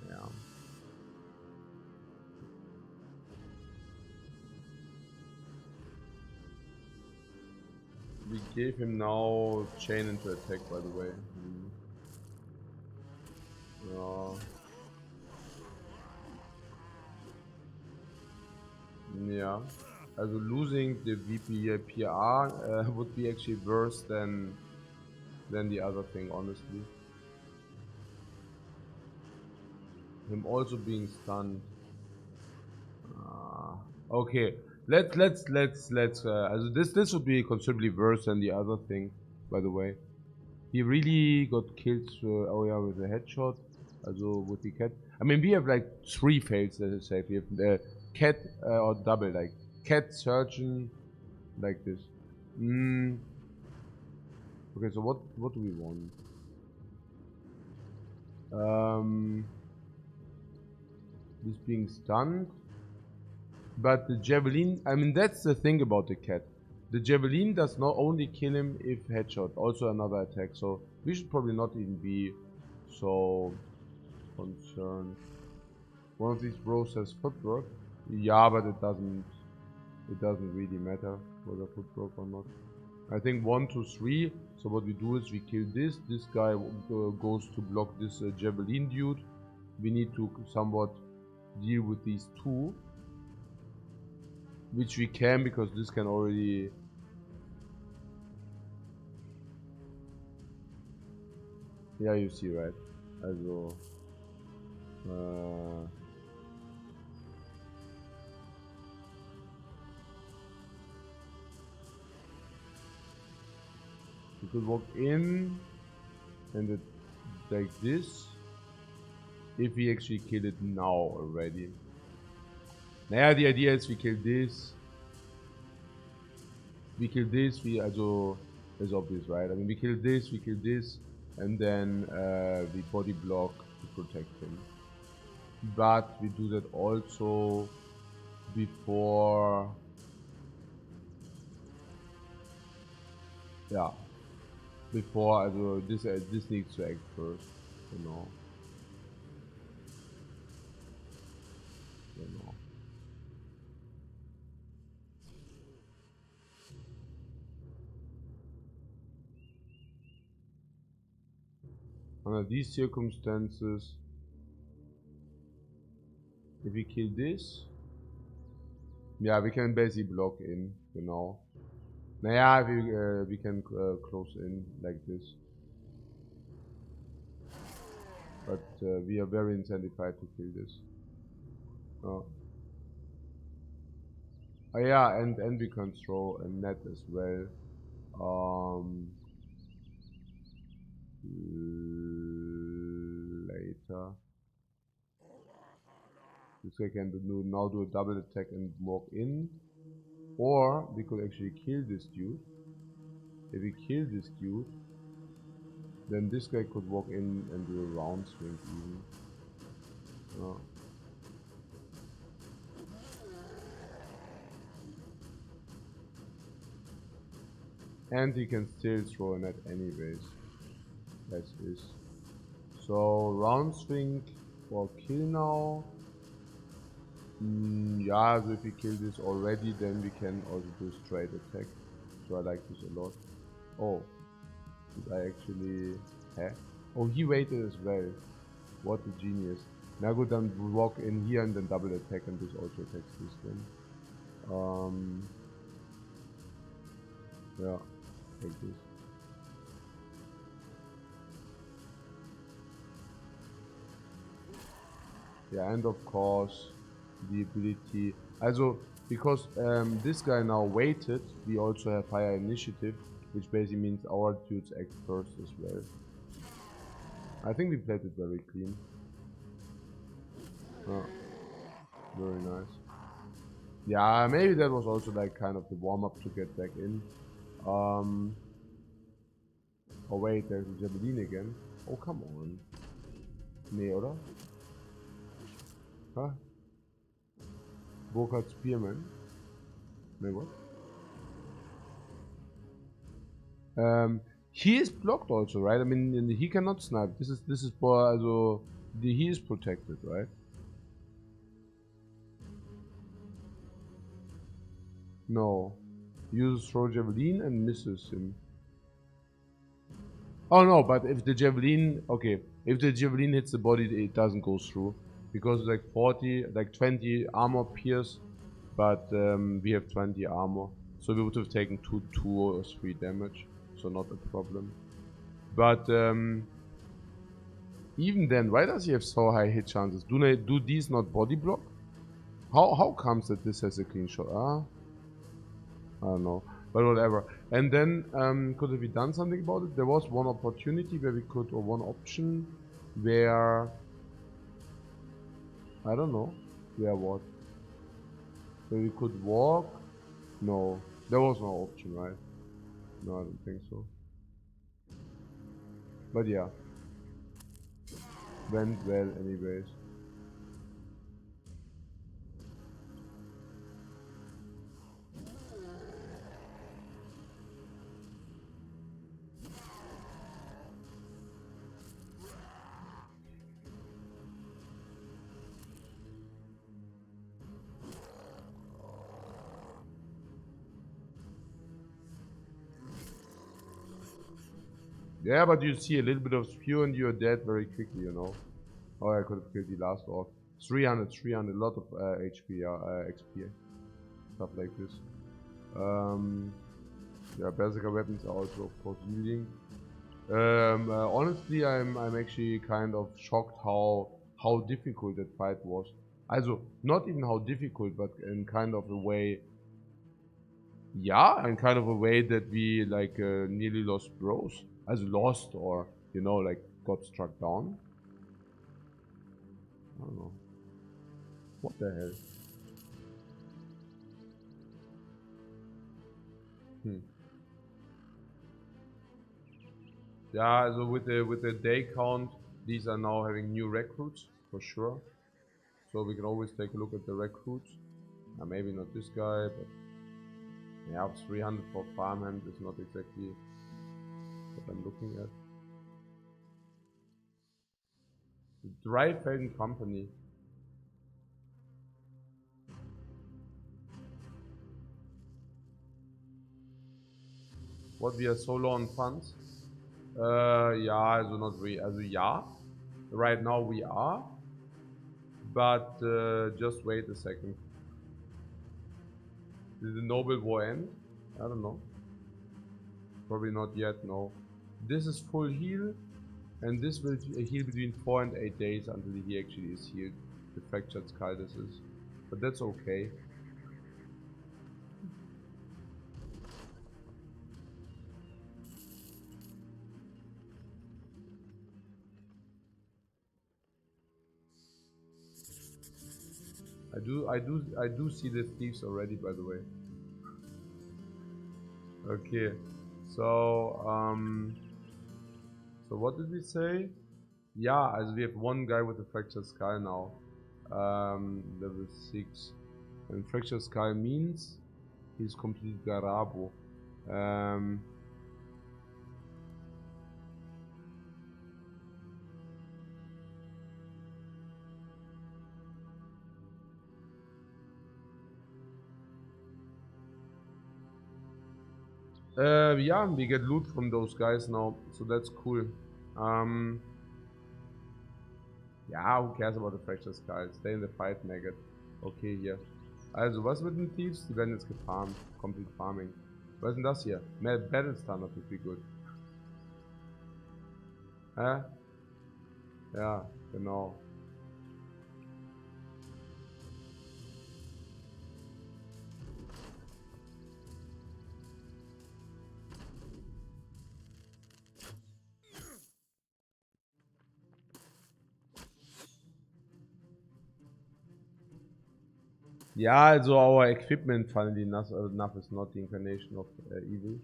Yeah. We gave him now chain into attack, by the way. Yeah. Yeah. Also losing the VPR would be actually worse than the other thing, honestly. Him also being stunned. Okay, let's. Also this would be considerably worse than the other thing, by the way. He really got killed. Oh yeah, with a headshot. Also with the cat. I mean, we have like 3 fails, let's say. We have cat or double, like cat surgeon, like this. Okay, so what do we want? This being stunned. But the javelin, I mean, that's the thing about the cat. The javelin does not only kill him if headshot, also another attack. So we should probably not even be so concerned. One of these bros has footwork. Yeah, but it doesn't really matter whether footwork or not. I think 1, 2, 3. So what we do is we kill this. This guy goes to block this javelin dude. We need to somewhat deal with these 2. Which we can, because this can already... Yeah, you see, right? Also... we could walk in and it like this. If we actually kill it now already. Naja, the idea is we kill this. Also, it's obvious, right? I mean, we kill this, and then we body block to protect him. But we do that also before... Yeah. Before, also, this needs to act first, you know. Under these circumstances, if we kill this, yeah, we can basically block in, you know. Naja, we can close in like this. But we are very incentivized to kill this. Oh. Oh yeah, and we can throw a net as well. Later. This guy can now do a double attack and walk in. Or we could actually kill this dude. If we kill this dude, then this guy could walk in and do a round swing even. Oh. And he can still throw a net anyways. As is. So round swing for kill now. Yeah, so if we kill this already, then we can also do straight attack. So I like this a lot. Oh, did I actually... Huh? Oh, he waited as well. What a genius. Now good, then we walk in here and then double attack, and this also attacks this then. Yeah, like this. Yeah, and of course the ability. Also, because this guy now waited, we also have higher initiative, which basically means our dudes act first as well. I think we played it very clean. Oh, very nice. Yeah, maybe that was also like kind of the warm-up to get back in. Oh wait, there's a Javelin again. Oh, come on. Nee, oder? Huh? Burkhard Spearman? Nee, what? He is blocked also, right? I mean, he cannot snipe. This is for, also, he is protected, right? No. Uses throw javelin and misses him. Oh no, but if the javelin, okay, if the javelin hits the body, it doesn't go through. Because it's like 40, like 20 armor pierce, but we have 20 armor. So we would have taken 2 or 3 damage, so not a problem. But even then, why does he have so high hit chances? Do these not body block? How comes that this has a clean shot? I don't know, but whatever. And then could have we done something about it? There was one opportunity where we could, or one option where, I don't know, where what? Where we could walk? No, there was no option, right? No, I don't think so. But yeah, went well anyways. Yeah, but you see a little bit of spew and you're dead very quickly, you know. Oh, I could have killed the last orc. 300, a lot of HP, XP, stuff like this. Yeah, Berserker weapons are also of course healing. Honestly, I'm actually kind of shocked how difficult that fight was. Also, not even how difficult, but in kind of a way. Yeah, in kind of a way that we like nearly lost bros. As lost, or you know, like got struck down. I don't know. What the hell? Yeah, so with the day count, these are now having new recruits for sure. So we can always take a look at the recruits. Maybe not this guy, but yeah, 300 for farmhand is not exactly what I'm looking at. The Dreifelden Company. What, we are so low on funds? Yeah, also not really. Also yeah, right now we are. But just wait a second. Did the Noble War end? I don't know. Probably not yet, no. This is full heal, and this will heal between 4 and 8 days until he actually is healed. The Fractured Skull this is. But that's okay. I do see the thieves already, by the way. Okay, so so what did we say? Yeah, as we have one guy with a fractured skull now, level 6, and fractured skull means he's complete Garabo. Yeah, we get loot from those guys now, so that's cool. Ja, who cares about the fractured skull? Stay in the fight, Maggot. Okay, hier. Also, was mit den Thieves? Die werden jetzt gefarmt. Complete Farming. Was ist denn das hier? Mehr Battlestar would be good. Hä? Ja, genau. Ja, also our equipment funnily enough is not the incarnation of evil.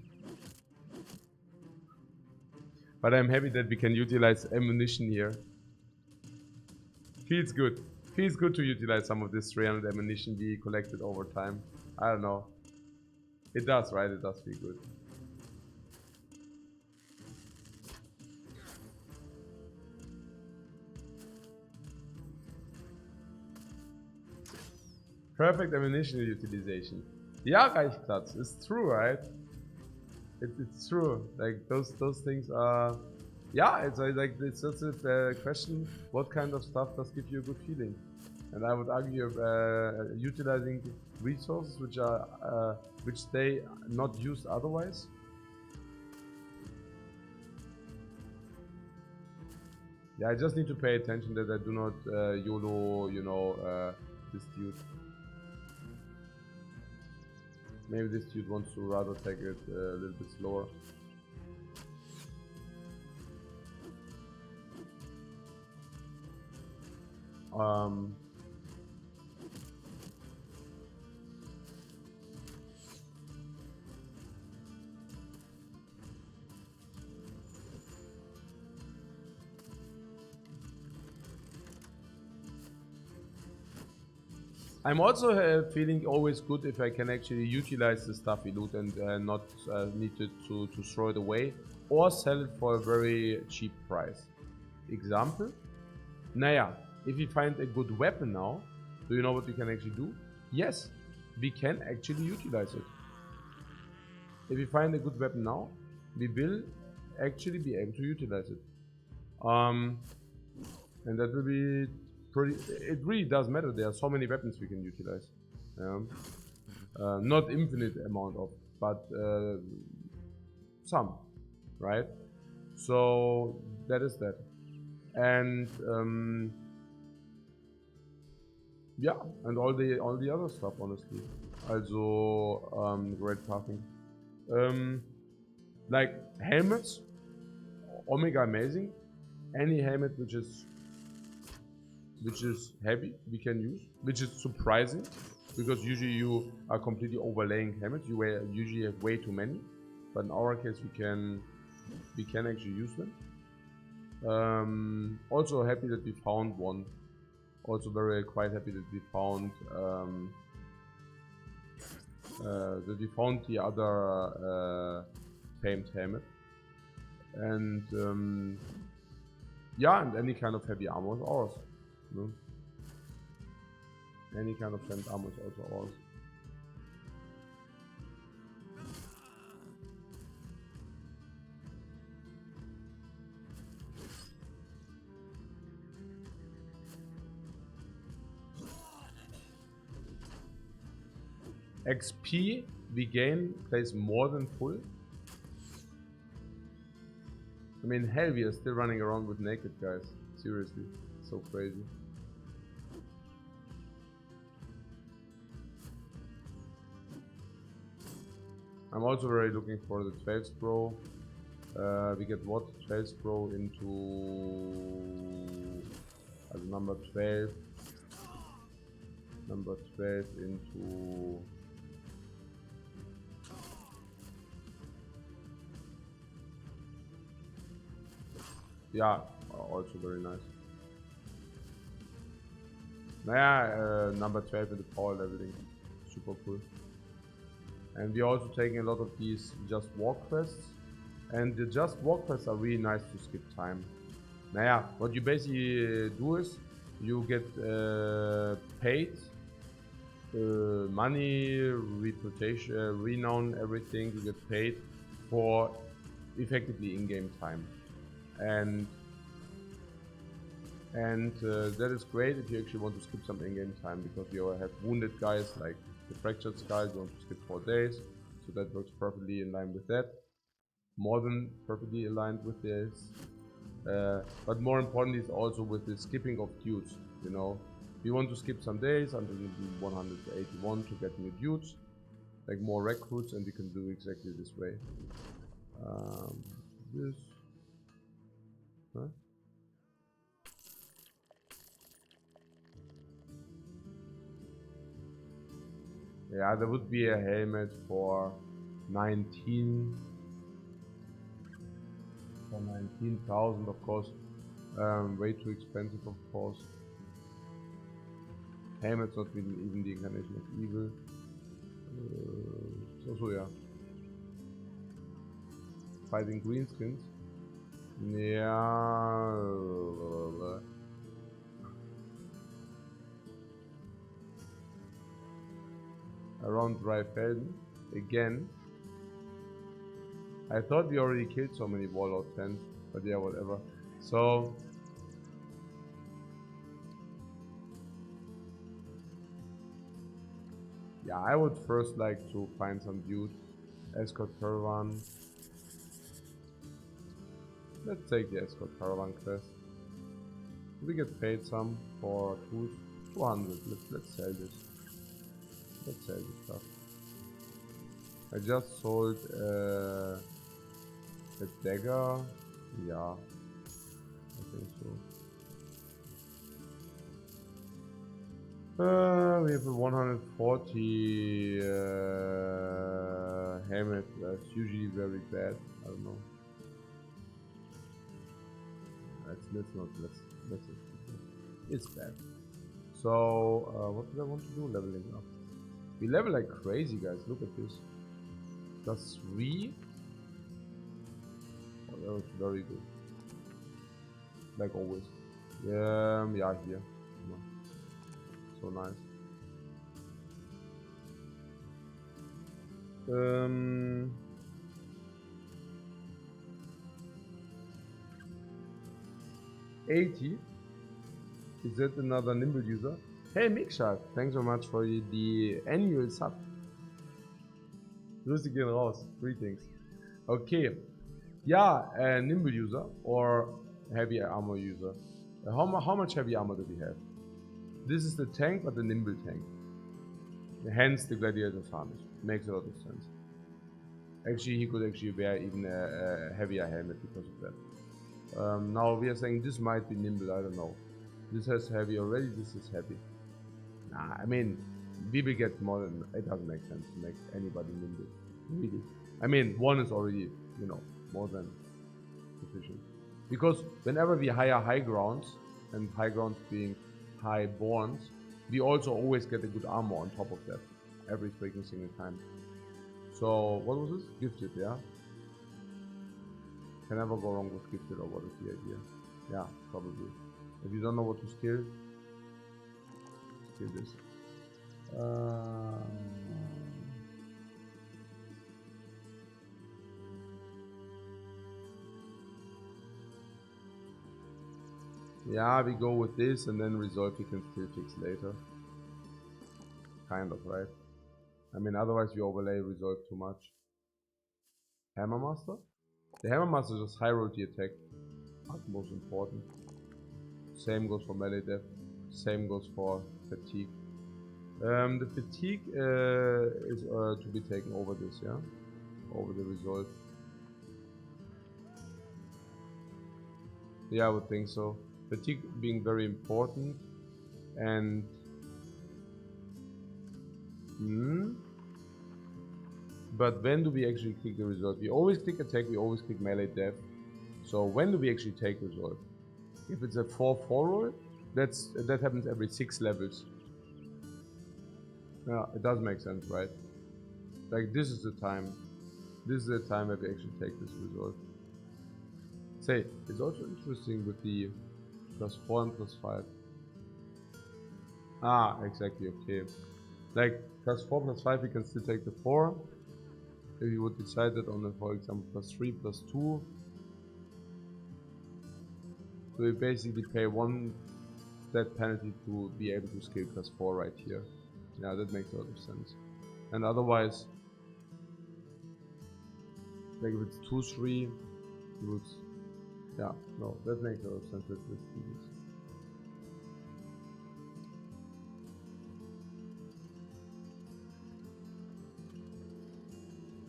But I'm happy that we can utilize ammunition here. Feels good. Feels good to utilize some of this 300 ammunition we collected over time. I don't know. It does, right? It does feel good. Perfect ammunition utilization. Yeah, Reichplatz. It's true, right? It's true. Like those things are. Yeah, it's like it's just a question. What kind of stuff does give you a good feeling? And I would argue utilizing resources which stay not used otherwise. Yeah, I just need to pay attention that I do not YOLO, you know, this dude. Maybe this dude wants to rather take it a little bit slower. I'm also feeling always good if I can actually utilize the stuff we loot and not need to throw it away or sell it for a very cheap price. Example? Naja, if we find a good weapon now, do you know what we can actually do? Yes, we can actually utilize it. If we find a good weapon now, we will actually be able to utilize it. And that will be pretty. It really does matter. There are so many weapons we can utilize. Not infinite amount of, but some, right? So that is that. And yeah, and all the other stuff, honestly. Also great pathing. Like helmets, Omega amazing. Any helmet which is heavy we can use, which is surprising because usually you are completely overlaying helmets. You usually have way too many, but in our case we can actually use them. Also happy that we found one. Also quite happy that we found the other famed helmet. And yeah, and any kind of heavy armor is ours. No? Any kind of famed armor is also ours. XP we gain plays more than full. I mean, hell, we are still running around with naked guys. Seriously, so crazy. I'm also very looking for the 12th Pro. We get what? 12th Pro into number 12. Number 12 into yeah, also very nice. Number 12 in the power leveling, super cool. And we're also taking a lot of these just walk quests, and the just walk quests are really nice to skip time. What you basically do is you get paid money, reputation, renown, everything. You get paid for effectively in-game time, and that is great if you actually want to skip some in-game time, because you have wounded guys like the fractured skull. You want to skip 4 days, so that works perfectly in line with that. More than perfectly aligned with this. But more importantly is also with the skipping of dudes, you know. We want to skip some days until 181 to get new dudes, like more recruits, and we can do exactly this way. This. Huh? Yeah, there would be a helmet for 19,000, of course. Way too expensive, of course. Helmet's not even the incarnation of evil. So yeah. Fighting greenskins. Yeah. Around Dreifelden again. I thought we already killed so many Warlord 10s, but yeah, whatever. So yeah, I would first like to find some dude. Escort caravan. Let's take the escort caravan quest. We get paid some for tools. 200. Let's sell this. Let's sell this stuff. I just sold a dagger. Yeah, I think so. We have a 140 helmet. That's usually very bad. I don't know. Let's it's bad. So what did I want to do? Leveling up. We level like crazy, guys. Look at this. Plus 3. Oh, that was very good. Like always. Yeah, here. So nice. 80. Is that another Nimble user? Hey Mikshat, thanks so much for the annual sub. Grüße gehen raus. Greetings. Okay. Yeah, a Nimble user or heavy armor user. How much heavy armor do we have? This is the tank, but the Nimble tank. Hence the Gladiator's harness. Makes a lot of sense. Actually, he could actually wear even a heavier helmet because of that. Now we are saying this might be Nimble, I don't know. This has heavy already, this is heavy. Nah, I mean, we will get more than, it doesn't make sense to make anybody Nimble. Really. I mean, one is already, you know, more than sufficient. Because whenever we hire high grounds, and high grounds being high borns, we also always get a good armor on top of that. Every freaking single time. So, what was this? Gifted, yeah? Can never go wrong with gifted, or what is the idea? Yeah, probably. If you don't know what to skill this. Yeah, we go with this, and then result we can still fix later. Kind of, right? I mean, otherwise we overlay resolve too much. Hammer Master? The Hammer Master just high roll the attack. That's most important. Same goes for melee def. Same goes for fatigue. The fatigue is to be taken over this, yeah? Over the resolve. Yeah, I would think so. Fatigue being very important. And but when do we actually click the resolve? We always click attack, we always click melee def. So when do we actually take resolve? If it's a 4-4 roll, that happens every 6 levels. Yeah, it does make sense, right? Like this is the time. This is the time where we actually take this resolve. Say, it's also interesting with the +4 and +5. Ah, exactly, okay. Like +4, +5, we can still take the 4. If you would decide that on the, for example, +3, +2. So we basically pay 1 stat penalty to be able to scale +4 right here. Yeah, that makes a lot of sense. And otherwise, like if it's 2-3, it would, yeah, no, that makes a lot of sense. Let's do this.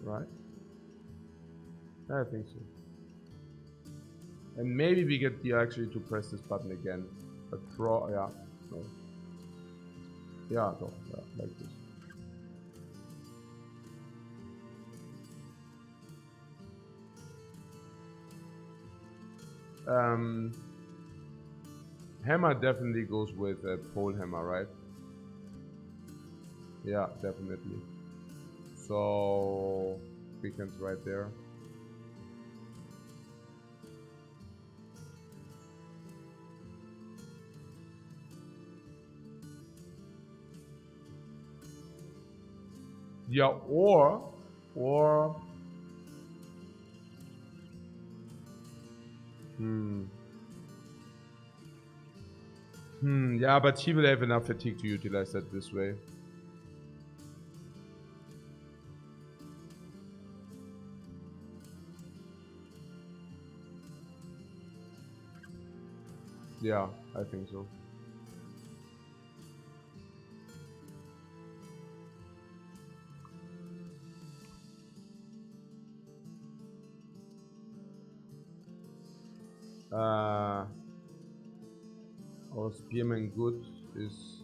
Right? I think so. And maybe we get the actually to press this button again. But yeah, no. Yeah, no, yeah, like this. Hammer definitely goes with a pole hammer, right? Yeah, definitely. So beacons right there. Yeah, or yeah, but he will have enough fatigue to utilize that this way. Yeah, I think so. Our spearman good is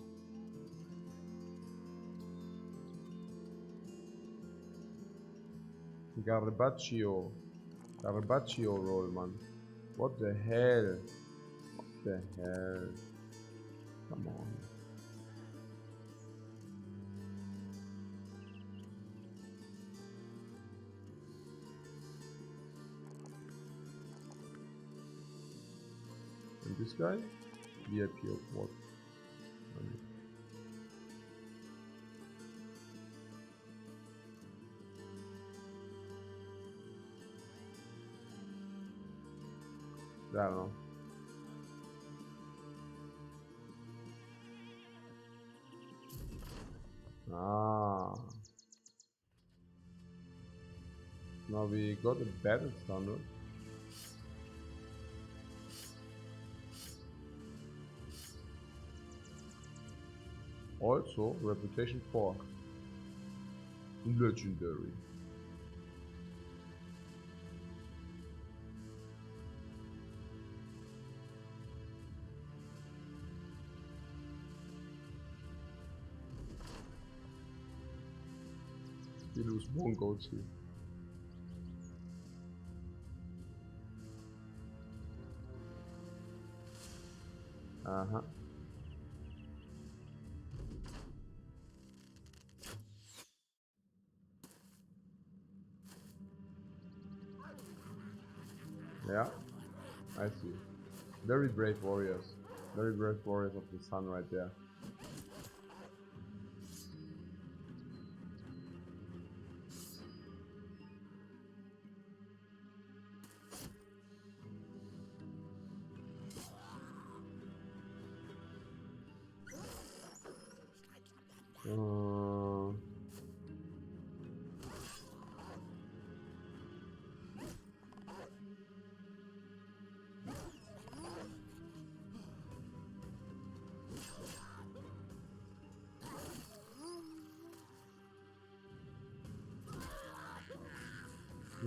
Garbaccio roll, man. What the hell? What the hell? Come on. And this guy? VIP of what? I don't know. Ah. Now we got a battle standard. Also, reputation 4. Legendary. We lose 1 gold here. Uh-huh. Yeah, I see. Very brave warriors. Very brave warriors of the sun right there.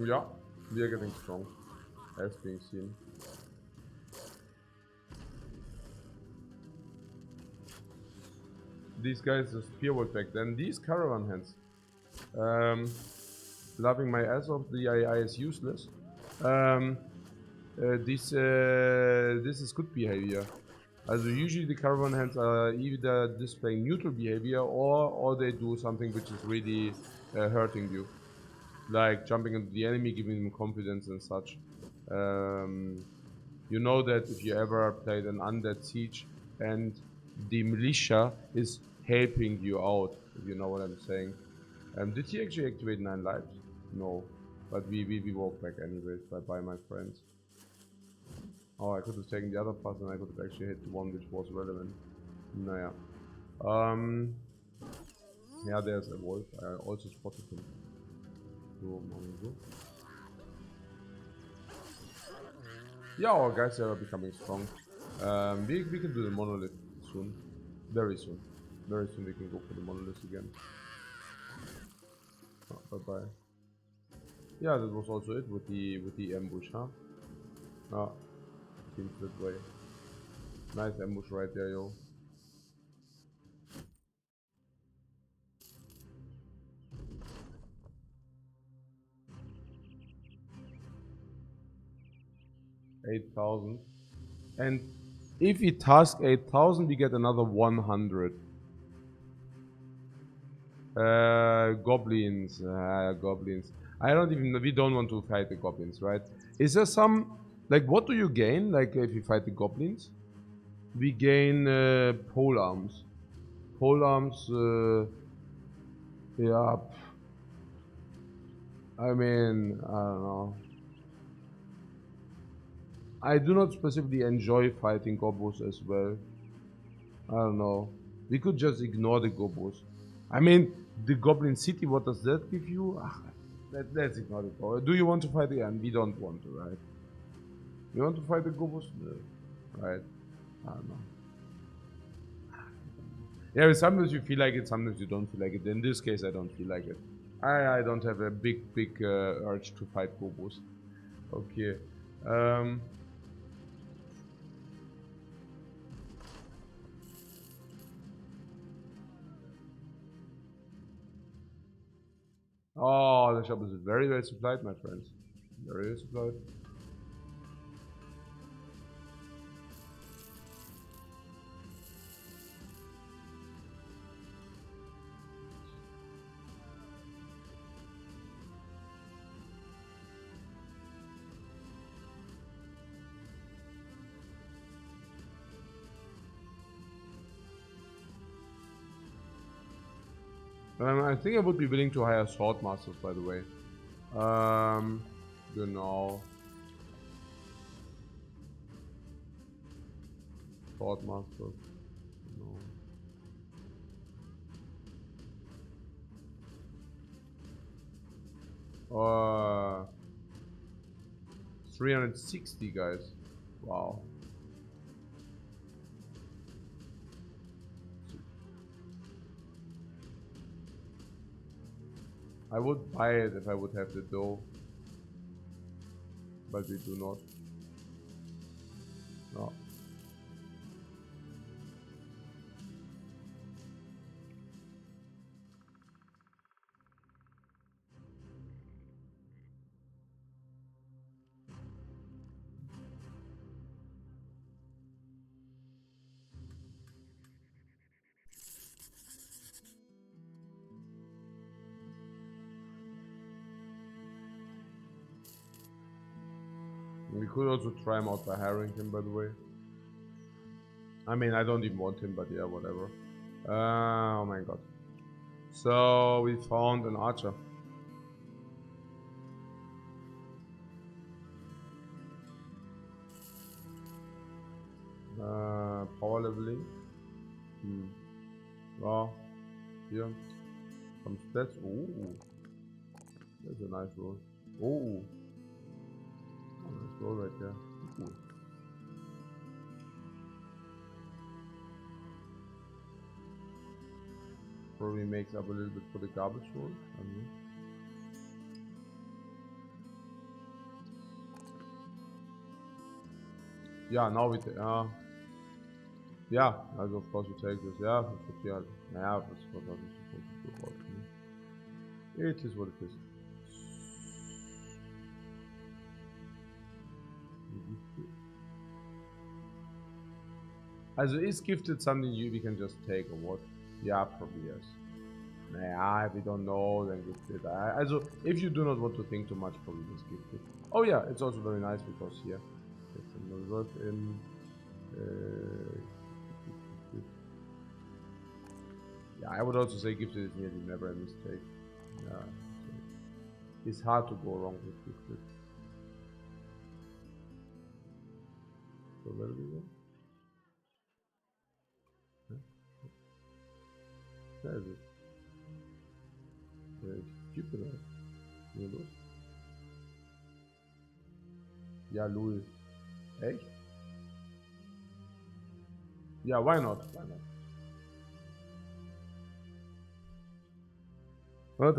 Yeah, we are getting strong, as being seen. These guys are spearwood back then. These caravan hands. Loving my ass off. The AI is useless. This is good behavior. Also usually the caravan hands are either displaying neutral behavior or they do something which is really hurting you. Like jumping into the enemy, giving them confidence and such. You know that if you ever played an undead siege and the militia is helping you out, if you know what I'm saying. Did he actually activate 9 lives? No. But we walk back anyways. Bye my friends. Oh, I could have taken the other path and I could have actually hit the one which was relevant. Naja. Yeah, there's a wolf. I also spotted him. So, machen wir so. Yeah, our guys are becoming strong. We can do the monolith soon. Very soon. Very soon we can go for the monolith again. Oh, bye bye. Yeah, that was also it with the ambush, huh? Ah, seems that way. Nice ambush right there, yo. $8,000. And if we task 8,000, we get another 100. Goblins. Goblins. I don't even. We don't want to fight the goblins, right? Is there some. Like, what do you gain? Like, if you fight the goblins? We gain pole arms. Pole arms. Yeah. I mean, I don't know. I do not specifically enjoy fighting gobos as well. I don't know. We could just ignore the gobos. I mean, the goblin city, what does that give you? Let's ignore it. Or do you want to fight again? We don't want to, right? You want to fight the gobos? No. Right? I don't know. Yeah, sometimes you feel like it, sometimes you don't feel like it. In this case, I don't feel like it. I don't have a big urge to fight gobos. Okay. Oh, the shop is very well supplied, my friends. Very well supplied. I think I would be willing to hire sword masters, by the way. Genau. Sword masters. Genau. 360 guys. Wow. I would buy it if I would have the dough. But we do not. No. We could also try him out by hiring him, by the way. I mean, I don't even want him, but yeah, whatever. Oh my god. So, we found an archer. Power leveling. Well, here. Some stats. Ooh. That's a nice roll. Ooh. Nice roll right there. Cool. Probably makes up a little bit for the garbage roll. I don't know. Ja, now we yeah, also of course we take this. Yeah, but yeah, that's what I was supposed to do about it. It is what it is. Also is gifted something we can just take or what? Yeah, probably yes. If we don't know, then gifted. Also, if you do not want to think too much, probably just gifted. Oh yeah, it's also very nice because here, it's a word in. Uh, yeah, I would also say gifted is nearly never a mistake. Yeah, so it's hard to go wrong with gifted. So where do we go? Yeah, there is it. Jupiter. Ja, los. Ja, Louis. Echt? Yeah, why not? Why not? Well,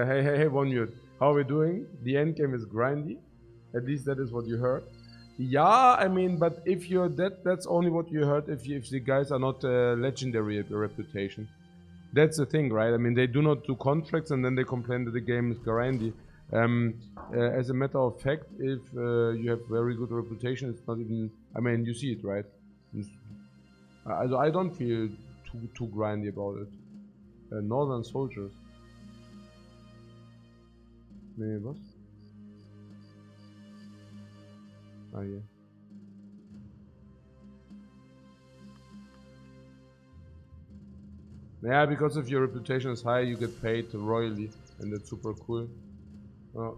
hey, 1 minute. How are we doing? The end game is grindy. At least that is what you heard. Yeah, I mean, but if you're that's only what you heard if the guys are not legendary reputation. That's the thing, right? I mean, they do not do contracts and then they complain that the game is grindy. As a matter of fact, if you have very good reputation, it's not even. I mean, you see it, right? I don't feel too grindy about it. Northern Soldiers. Nee, was? Ah, yeah. Yeah, because if your reputation is high, you get paid royally, and that's super cool. Oh.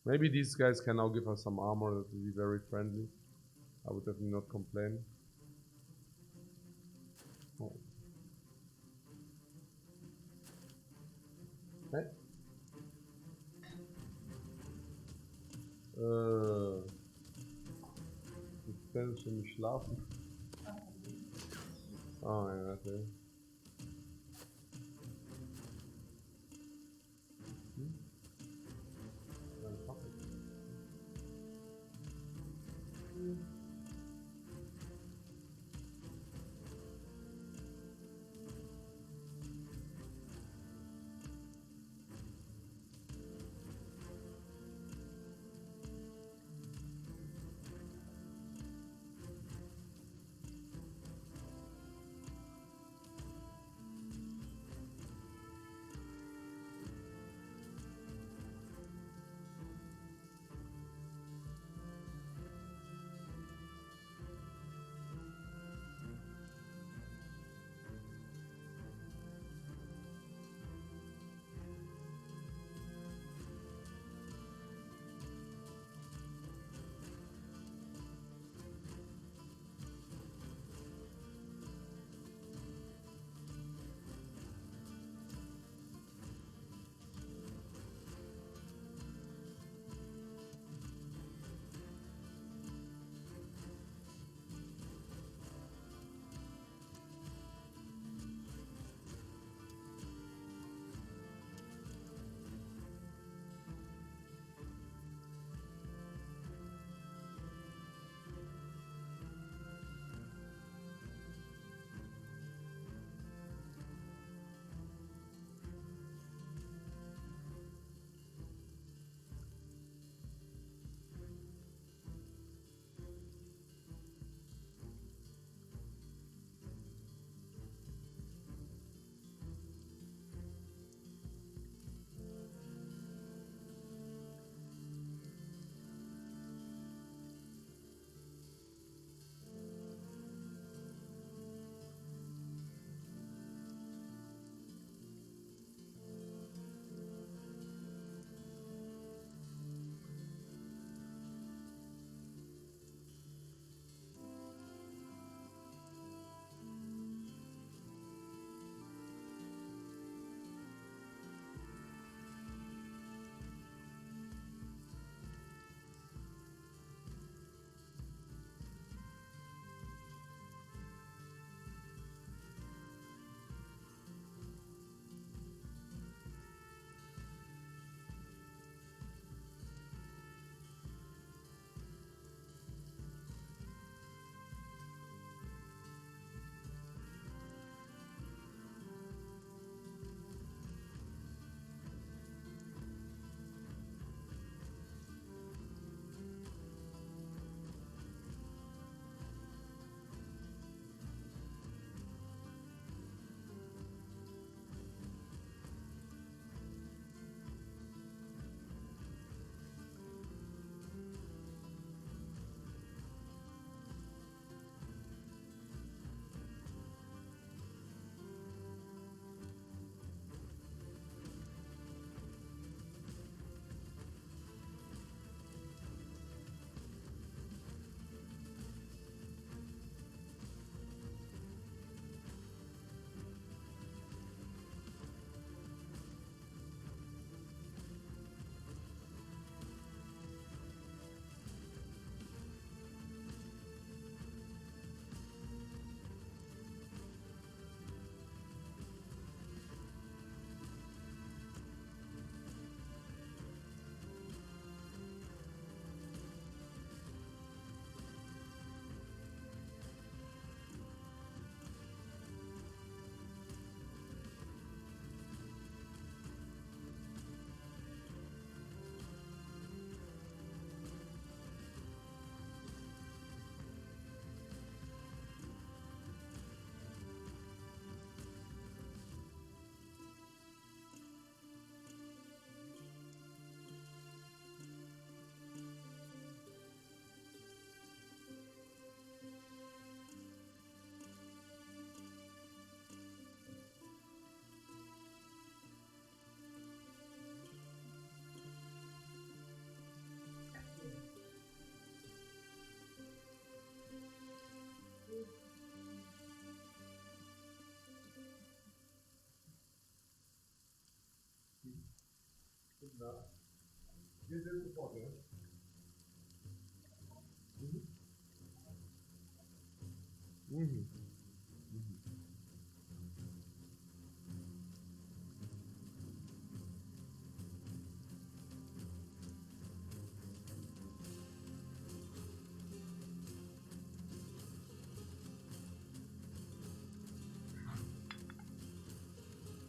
Maybe these guys can now give us some armor that will be very friendly. I would definitely not complain. Oh. Hey? Jetzt kann ich schon nicht schlafen. Ah, ja, okay. Hm? Dann mach ich.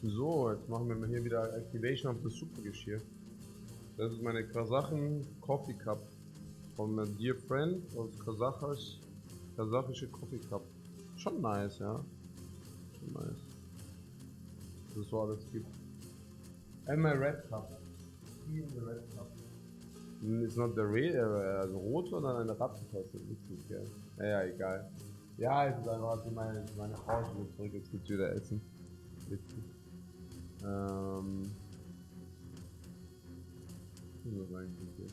So, jetzt machen wir mal hier wieder Activation of the Supergeschirr. Das ist meine Kasachen Coffee Cup von einem Dear Friend aus kasachische Coffee Cup. Schon nice, ja. Schon nice. Dass es so alles gibt. And my red cup. Here the red cup. It's not the red, also rot, sondern eine Rattentasse. Witzig, ja. Ja, egal. Ja, es ist einfach so meine Frau ist zurück, jetzt gibt's wieder Essen. Witzig. Was eigentlich hier?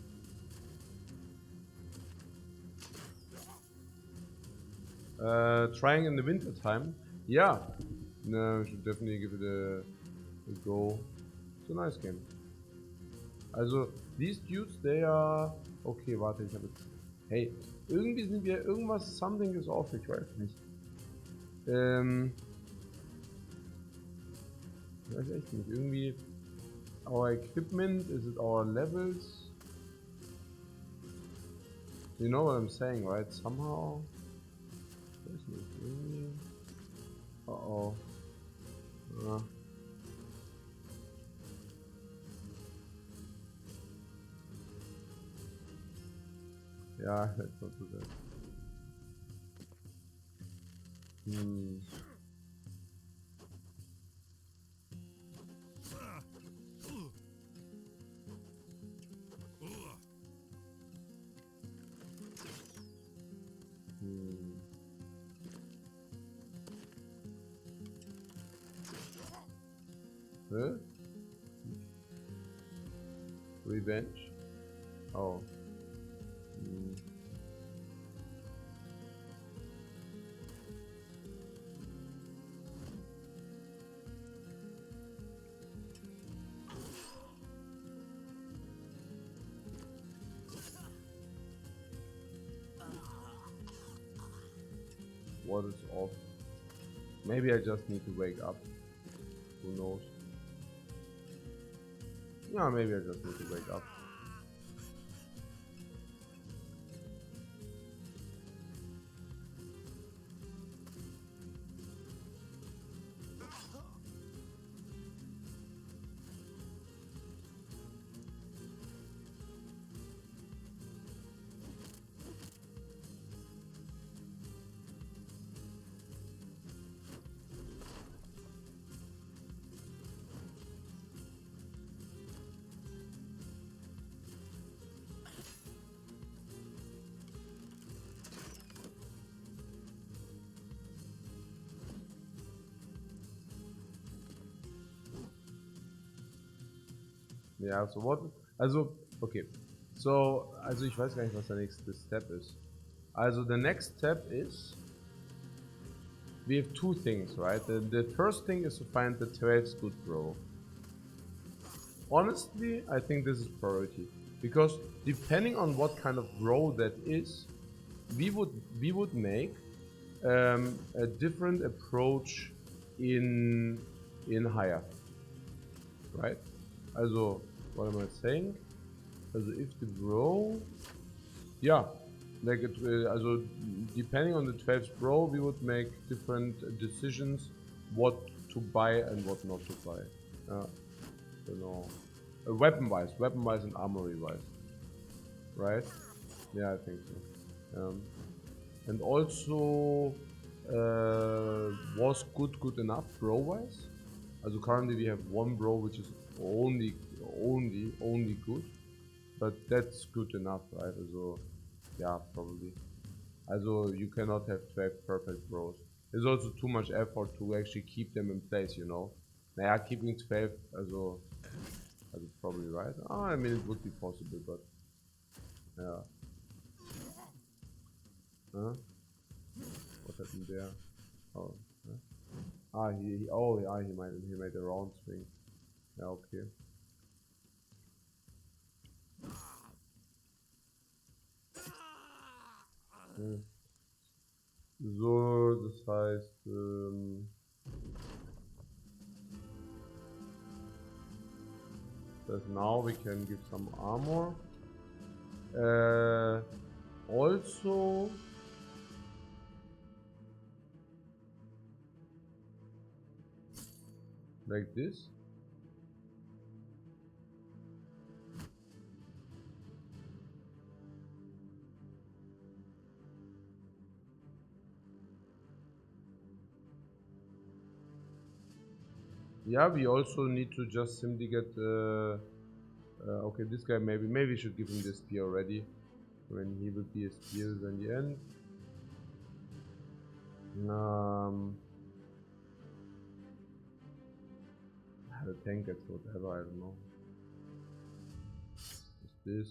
Trying in the winter time. Yeah. No, we should definitely give it a go. It's a nice game. Also, these dudes, they are... Okay, warte, ich habe jetzt... Hey, irgendwie sind wir... Irgendwas... Something is off, ich weiß nicht. Ich weiß echt nicht. Irgendwie... Our equipment, is it our levels? You know what I'm saying, right? Somehow... Ich weiß nicht, irgendwie... Uh-oh. Ja. Ja, let's not do that. Huh? Revenge? Oh. What is off? Maybe I just need to wake up. Who knows? Yeah, maybe I just need to wake up. Ja, so what? Also, okay. So, also ich weiß gar nicht, was der nächste Step ist. Also, the next step is we have two things, right? The first thing is to find the 12th good bro. Honestly, I think this is priority because depending on what kind of bro that is, we would make a different approach in higher, right? Also, what am I saying? Also, if the bro, yeah, like it, also depending on the 12th bro, we would make different decisions what to buy and what not to buy. You know, weapon-wise and armory-wise, right? Yeah, I think so. And also, was good enough bro-wise? Also currently we have one bro which is only good, but that's good enough, right? Also, yeah, probably. Also you cannot have 12 perfect bros. It's also too much effort to actually keep them in place, you know. Naja, keeping 12, also probably right. Oh, I mean it would be possible, but yeah. Huh? What happened there? Oh, huh? Ah, oh yeah, he made a round swing. Ja, okay. So, das heißt, that now we can give some armor. Also, Like this. Yeah, we also need to just simply get okay, this guy maybe we should give him this spear already. When he will be a spear in the end. The tank gets whatever, I don't know. Is this?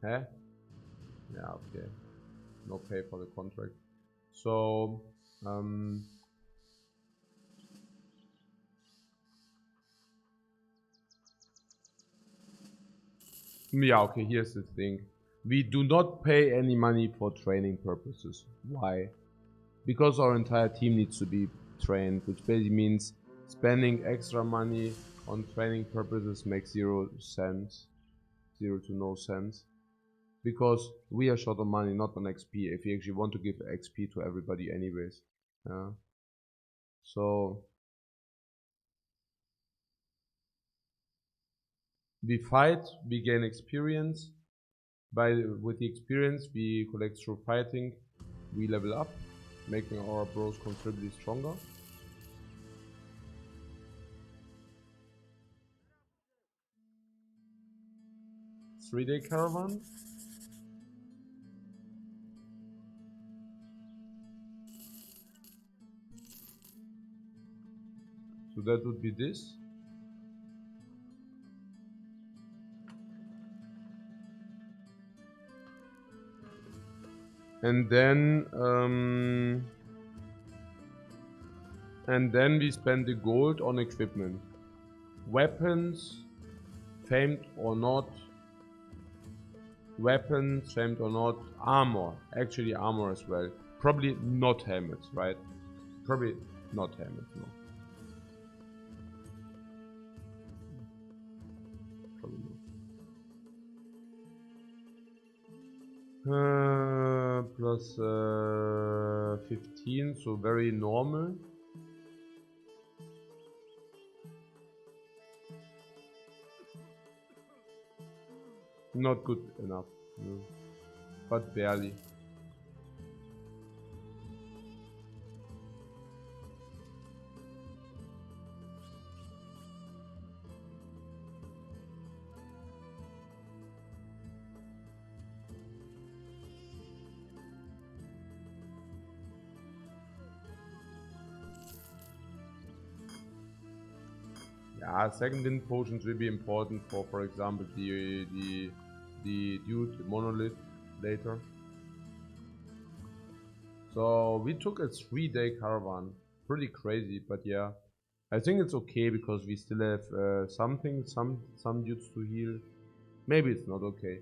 Huh? Yeah, okay. No pay for the contract. So, yeah, okay, here's the thing. We do not pay any money for training purposes. Why? Because our entire team needs to be trained, which basically means spending extra money on training purposes makes 0 cents. 0 to no sense. Because we are short on money, not on XP, if we actually want to give XP to everybody anyways. Yeah. So we fight, we gain experience. With the experience we collect through fighting, we level up, making our bros considerably stronger. Three-day caravan. So that would be this. And then we spend the gold on equipment. Weapons, famed or not. Weapons, famed or not. Armor. Actually armor as well. Probably not helmets, right? Probably not helmets, no. Probably not. Plus 15, so very normal. Not good enough, no. But barely. Yeah, second wind potions will be important for example, the dude monolith later. So we took a 3-day caravan, pretty crazy, but yeah, I think it's okay because we still have some dudes to heal. Maybe it's not okay,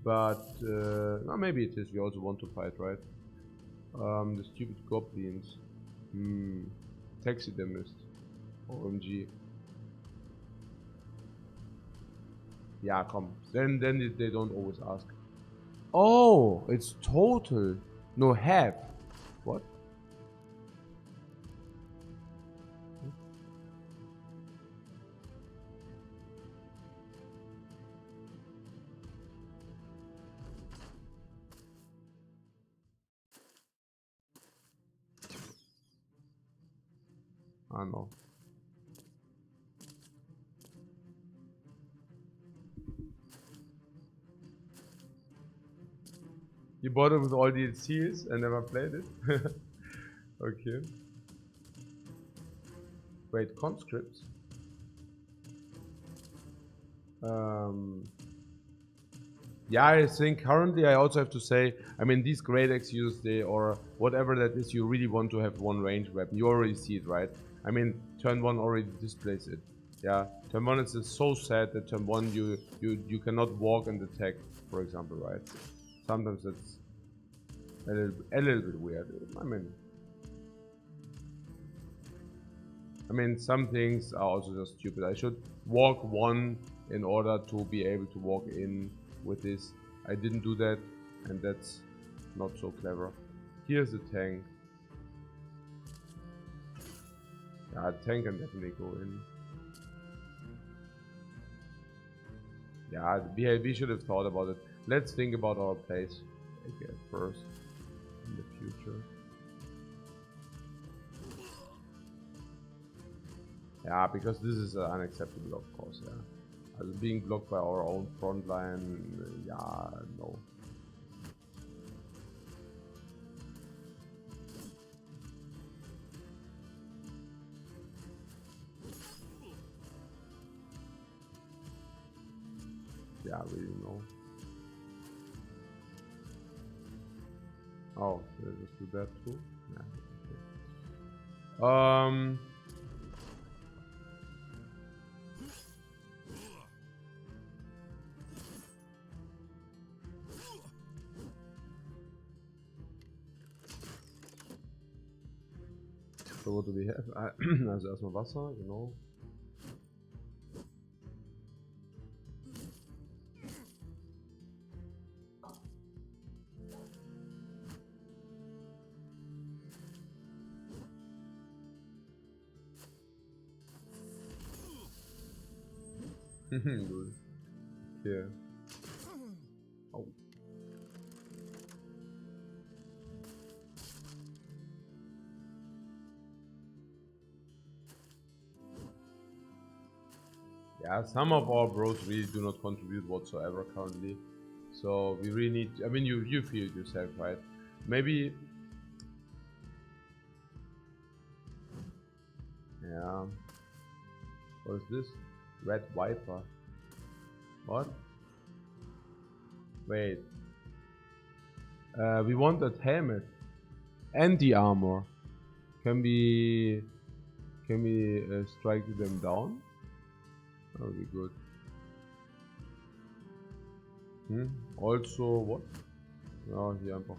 but no, maybe it is. We also want to fight, right? The stupid goblins. Taxidermist. OMG. Yeah, come. Then they don't always ask. Oh, it's total. No, half. What? I know. You bought it with all the DLCs and never played it? Okay. Wait, conscripts? Yeah, I think currently I also have to say, I mean, these great X users, or whatever that is, you really want to have one range weapon. You already see it, right? I mean, turn 1 already displays it. Yeah, turn 1 is so sad that turn 1 you cannot walk and attack, for example, right? Sometimes that's a little bit weird. I mean, some things are also just stupid. I should walk 1 in order to be able to walk in with this. I didn't do that, and that's not so clever. Here's the tank. Yeah, tank can definitely go in. Yeah, we should have thought about it. Let's think about our place again first in the future. Yeah, because this is unacceptable, of course. Yeah, as being blocked by our own front line. Yeah, no. Yeah, really no. Oh, let's just do that too. Yeah, okay. So what do we have? Also erstmal Wasser, genau. Gut. Okay. Oh. Yeah, some of our bros really do not contribute whatsoever currently. So we really need, I mean, you feel it yourself, right? Maybe, yeah. What is this? Red Viper. What? Wait. We want that helmet and the armor. Can we strike them down? That would be good. Also, what? Ja, hier einfach.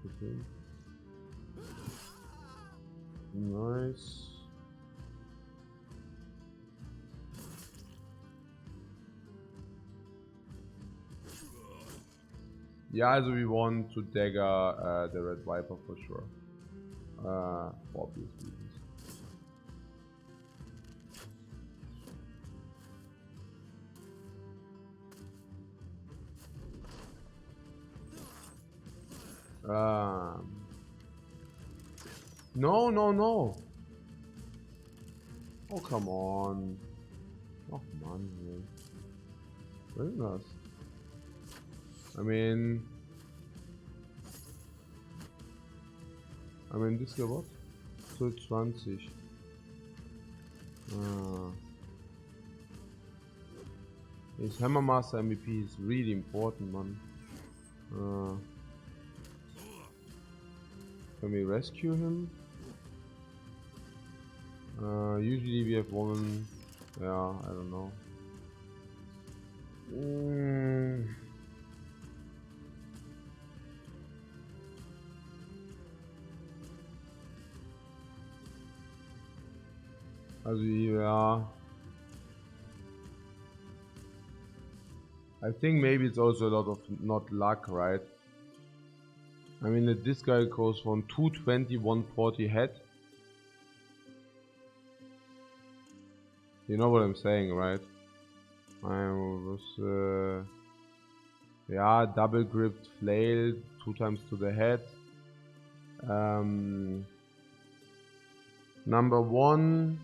Okay. Nice. Yeah, also we want to dagger the Red Viper for sure. For obvious reasons. No, no, no. Oh, come on. Oh, man. Very nice. I mean, this guy what? So 20. His Hammer Master MVP is really important, man. Can we rescue him? Usually we have one. Yeah, I don't know. Also, yeah. I think maybe it's also a lot of not luck, right? I mean, this guy goes from 220, 140 head. You know what I'm saying, right? I was, yeah, double gripped flail, 2 times to the head. Number 1,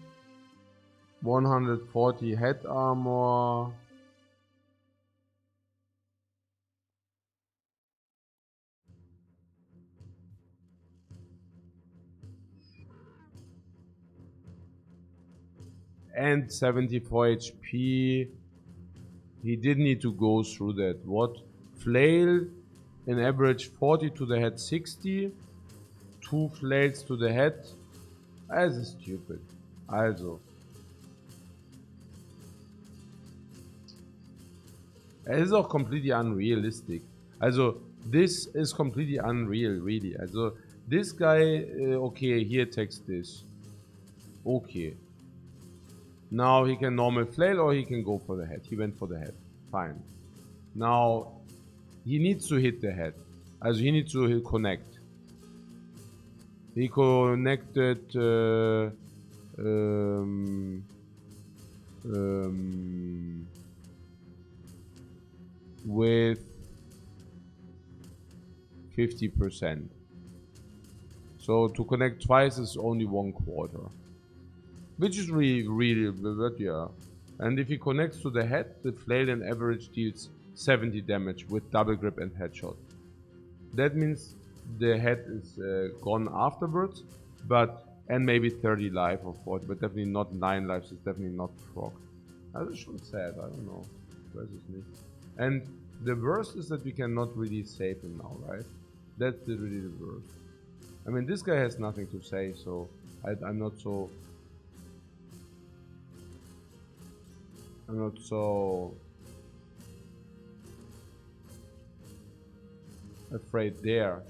140 head armor. And 74 HP. He didn't need to go through that. What? Flail, in average 40 to the head, 60. 2 flails to the head. Das ist stupid. Also. Es ist auch completely unrealistic. Also, this is completely unreal, really. Also, this guy, okay, he attacks this. Okay. Now he can normal flail or he can go for the head. He went for the head. Fine. Now, he needs to hit the head. Also he needs to connect. He connected with 50%. So to connect twice is only 1/4. Which is really, but yeah. And if he connects to the head, the flail on average deals 70 damage with double grip and headshot. That means the head is gone afterwards, and maybe 30 life or 40, but definitely not 9 lives. It's definitely not proc. Das ist schon sad, I don't know. Ich weiß es nicht. And the worst is that we cannot really save him now, right? That's really the worst. I mean, this guy has nothing to say, so I'm not so afraid there.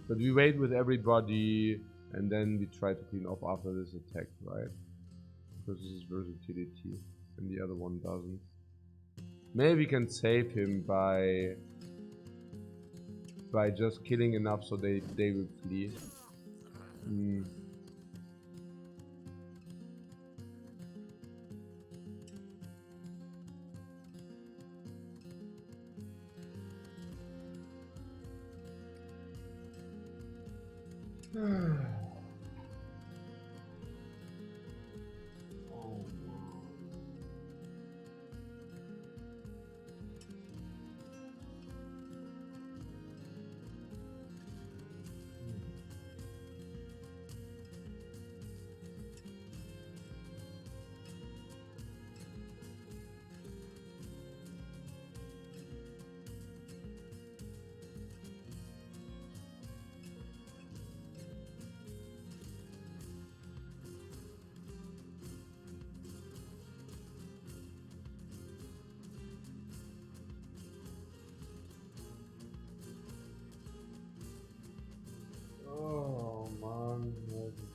But we wait with everybody and then we try to clean off after this attack, right? Because this is versatility and the other one doesn't. Maybe we can save him by just killing enough so they will flee.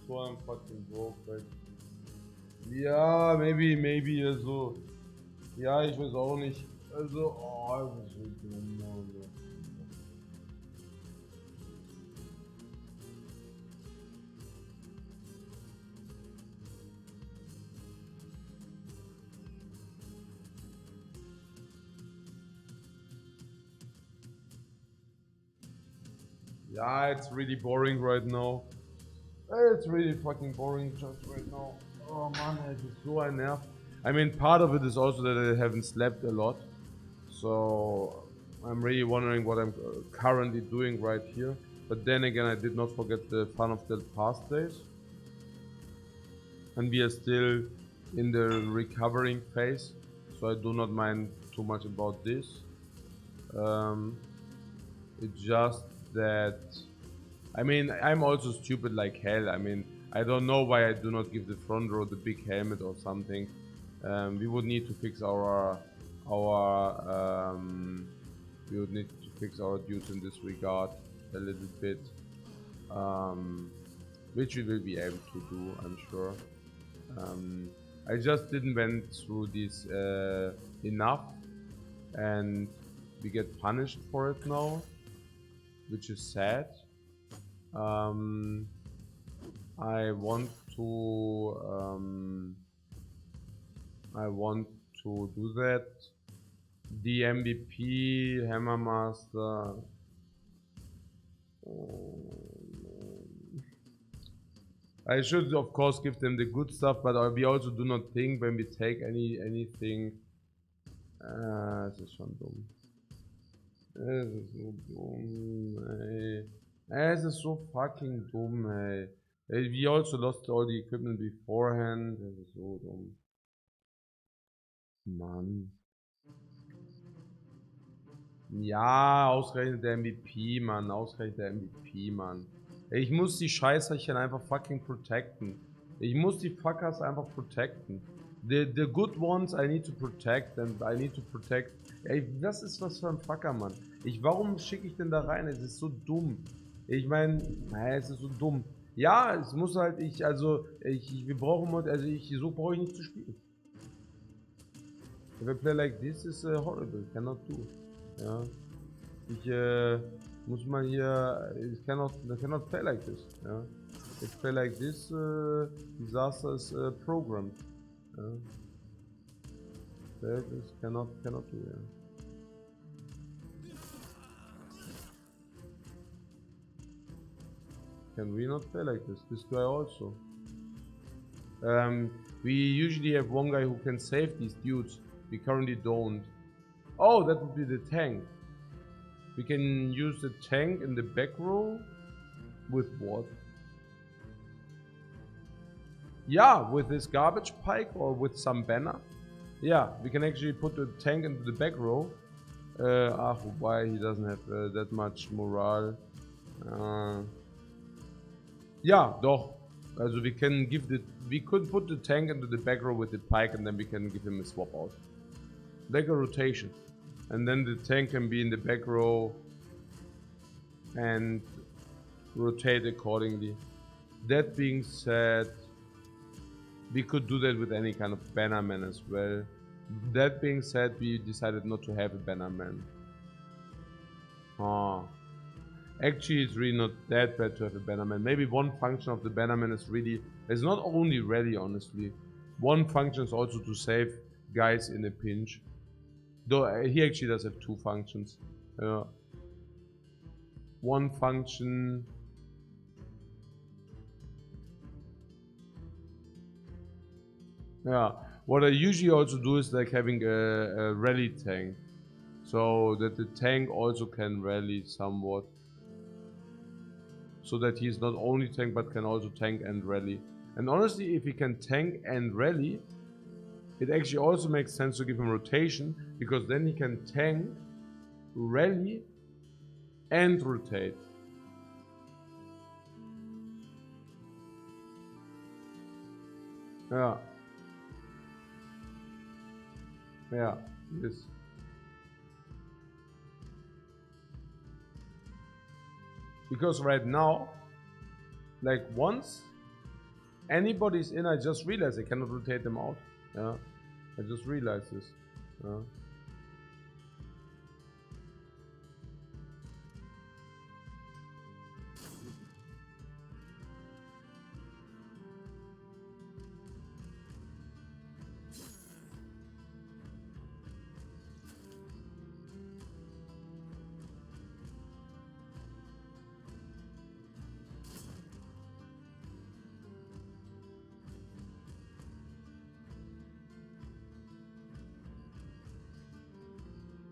So I'm fucking broke, like. Ja, maybe, also. Ja, ich weiß auch nicht. Also, oh, das ist so dumm, also. Yeah, it's really boring right now. It's really fucking boring just right now. Oh man, es ist so ein Nerv. I mean, part of it is also that I haven't slept a lot. So I'm really wondering what I'm currently doing right here. But then again, I did not forget the fun of the past days. And we are still in the recovering phase. So I do not mind too much about this. It's just that, I mean, I'm also stupid like hell. I mean, I don't know why I do not give the front row the big helmet or something. We would need to fix our dudes in this regard a little bit, which we will be able to do, I'm sure. I just didn't went through this enough, and we get punished for it now, which is sad. I want to do that. The MVP, Hammer Master. I should of course give them the good stuff, but we also do not think when we take anything. Es ist schon dumm. Es ist so dumm, ey. Es ist so fucking dumm, ey. We also lost all the equipment beforehand. Das ist so dumm. Mann. Ja, ausgerechnet der MVP, Mann. Ausgerechnet der MVP, Mann. Ich muss die Scheißerchen einfach fucking protecten. Ich muss die Fuckers einfach protecten. The good ones I need to protect and I need to protect. Ey, das ist was für ein Fucker, Mann. Warum schicke ich denn da rein? Es ist so dumm. Ich meine, es ist so dumm. Ja, es muss halt, wir brauchen, so brauche ich nicht zu spielen. If I play like this is horrible, cannot do. Ja. Ich muss mal hier. I cannot play like this. Ja. If play like this, disaster is programmed. Ja. That is cannot do. Ja. Can we not play like this? This guy also. We usually have one guy who can save these dudes. We currently don't. Oh, that would be the tank. We can use the tank in the back row. With what? Yeah, with this garbage pike or with some banner. Yeah, we can actually put the tank into the back row. Why he doesn't have that much morale. Yeah, doch. Also we could put the tank into the back row with the pike and then we can give him a swap out. Like a rotation. And then the tank can be in the back row and rotate accordingly. That being said, we could do that with any kind of bannerman as well. That being said, we decided not to have a bannerman. Actually, it's really not that bad to have a bannerman. Maybe one function of the bannerman is not only ready, honestly. One function is also to save guys in a pinch. Though he actually does have two functions. One function. Yeah, what I usually also do is like having a rally tank. So that the tank also can rally somewhat. So that he's not only tank but can also tank and rally. And honestly, if he can tank and rally, it actually also makes sense to give him rotation, because then he can tank, rally, and rotate. Yeah. Yeah, yes. Because right now, like once anybody's in, I just realized I cannot rotate them out. Yeah, I just realized this. Yeah.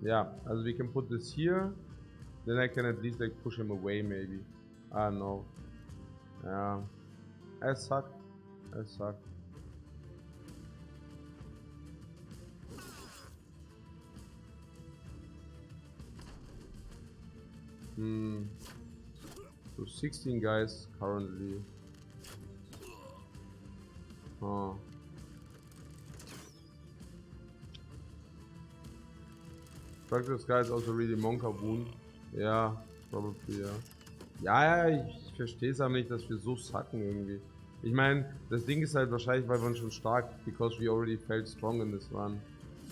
Yeah, as we can put this here, then I can at least like push him away maybe. I don't know. Yeah, I suck. I suck. So 16 guys currently. This guy is also really Monkaboon. Ja, probably, ja. Ja, ich verstehe es aber nicht, dass wir so sacken irgendwie. Ich meine, das Ding ist halt wahrscheinlich, weil wir schon stark, because we already felt strong in this run.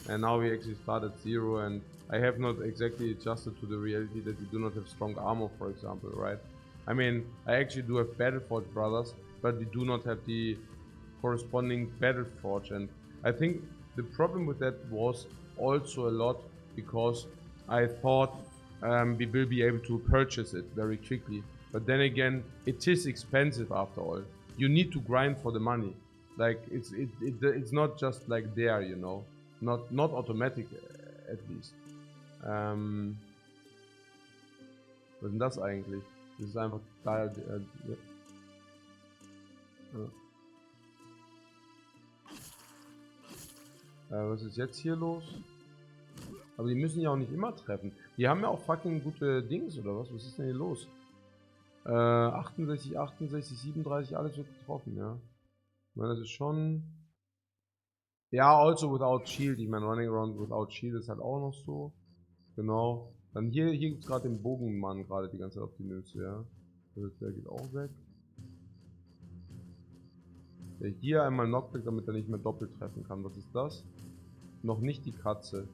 And now we actually start at 0 and I have not exactly adjusted to the reality that we do not have strong armor, for example, right? I mean, I actually do have Battleforge brothers, but we do not have the corresponding Battleforge, and I think the problem with that was also a lot because I thought we will be able to purchase it very quickly. But then again, it is expensive after all. You need to grind for the money. Like it's not just like there, you know, not automatic at least. Was ist denn das eigentlich? Das ist einfach da. Was ist jetzt hier los? Aber die müssen ja auch nicht immer treffen. Die haben ja auch fucking gute Dings, oder was? Was ist denn hier los? 68, 68, 37, alles wird getroffen, ja. Ich meine, das ist schon... Ja, also without shield. Ich meine, running around without shield ist halt auch noch so. Genau. Dann hier gibt es gerade den Bogenmann gerade die ganze Zeit auf die Nüsse, ja. Der geht auch weg. Der hier einmal Knockback, damit er nicht mehr doppelt treffen kann. Was ist das? Noch nicht die Katze.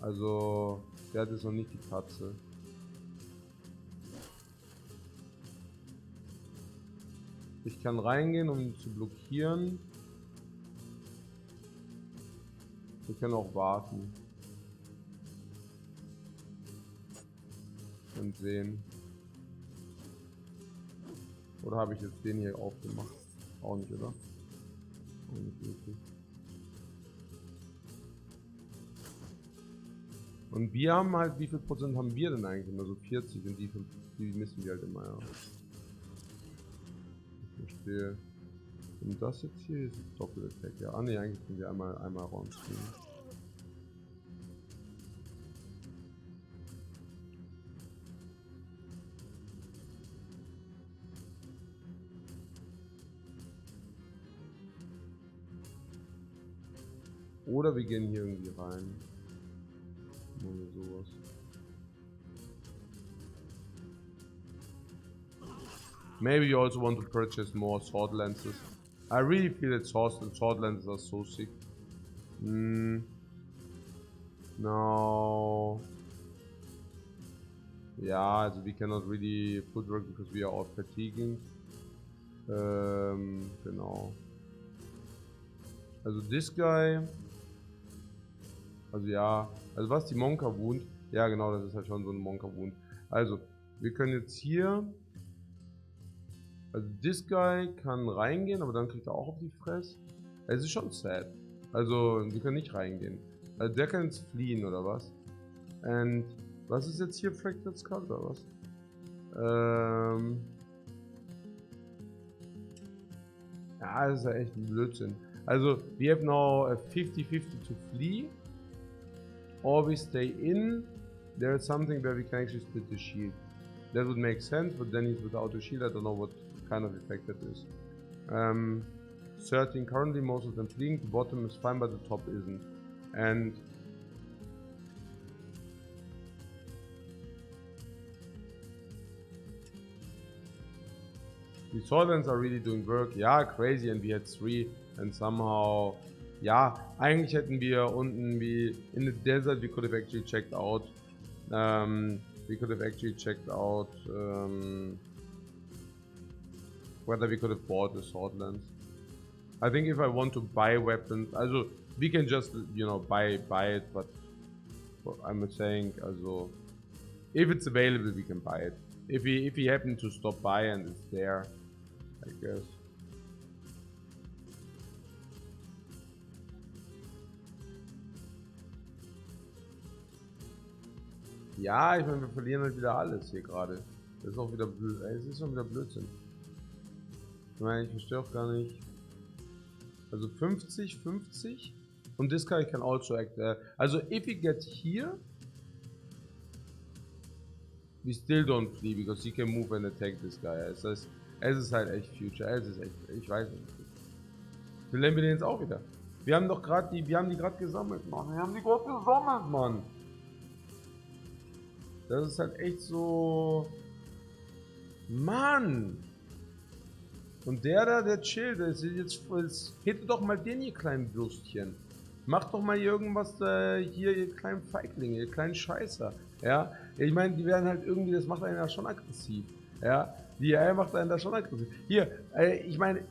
Also, der hat jetzt noch nicht die Katze. Ich kann reingehen, um ihn zu blockieren. Wir können auch warten. Und sehen. Oder habe ich jetzt den hier aufgemacht? Auch nicht, oder? Auch nicht wirklich. Und wir haben halt, wie viel Prozent haben wir denn eigentlich immer? So 40 und die missen wir halt immer, ja. Ich verstehe. Und das jetzt hier ist Doppel-Attack, ja. Ah ne, eigentlich können wir einmal rausziehen. Oder wir gehen hier irgendwie rein. Oder sowas. Maybe you also want to purchase more sword lenses. I really feel that sword lenses are so sick. No. Ja, also we cannot really footwork because we are all fatiguing. Genau. Also this guy. Also ja, also was die Monka Wound? Ja genau, das ist halt schon so ein Monka Wound. Also, wir können jetzt hier. Also this guy kann reingehen, aber dann kriegt er auch auf die Fresse. Es ist schon sad. Also, die können nicht reingehen. Also der kann jetzt fliehen oder was? Und was ist jetzt hier Fractured Skull oder was? Ja, das ist ja echt ein Blödsinn. Also, we have now a 50-50 to flee. Or we stay in. There's something where we can actually split the shield. That would make sense, but then he's without a shield. I don't know what kind of effect that is. 13 currently, most of them fleeing. The bottom is fine, but the top isn't. And the Solvents are really doing work. Ja, crazy, and we had 3 and somehow, ja, eigentlich hätten wir unten wie in the desert, we could have actually checked out. Whether we could have bought the sword lens. I think if I want to buy weapons, also we can just, you know, buy it, but I'm saying, also if it's available, we can buy it. If we happen to stop by and it's there, I guess. Ja, ich meine, wir verlieren halt wieder alles hier gerade. Das ist auch wieder blöd. Es ist schon wieder Blödsinn. Ich meine, ich verstehe auch gar nicht. Also 50, 50. Und this guy can also act. Also if we get here, we still don't flee because he can move and attack this guy. Es ist halt echt Future. Es ist echt, ich weiß nicht. Wie lernen wir den jetzt auch wieder? Wir haben doch gerade wir haben die gerade gesammelt, Mann. Wir haben die gerade gesammelt, Mann. Das ist halt echt so. Mann! Und der da, der chillt, der ist jetzt. Hätte doch mal den, ihr kleinen Würstchen. Macht doch mal irgendwas hier, ihr kleinen Feiglinge, ihr kleinen Scheißer. Ja? Ich meine, die werden halt irgendwie, das macht einen ja schon aggressiv. Ja? Die macht einen da schon aggressiv. Hier, ich meine,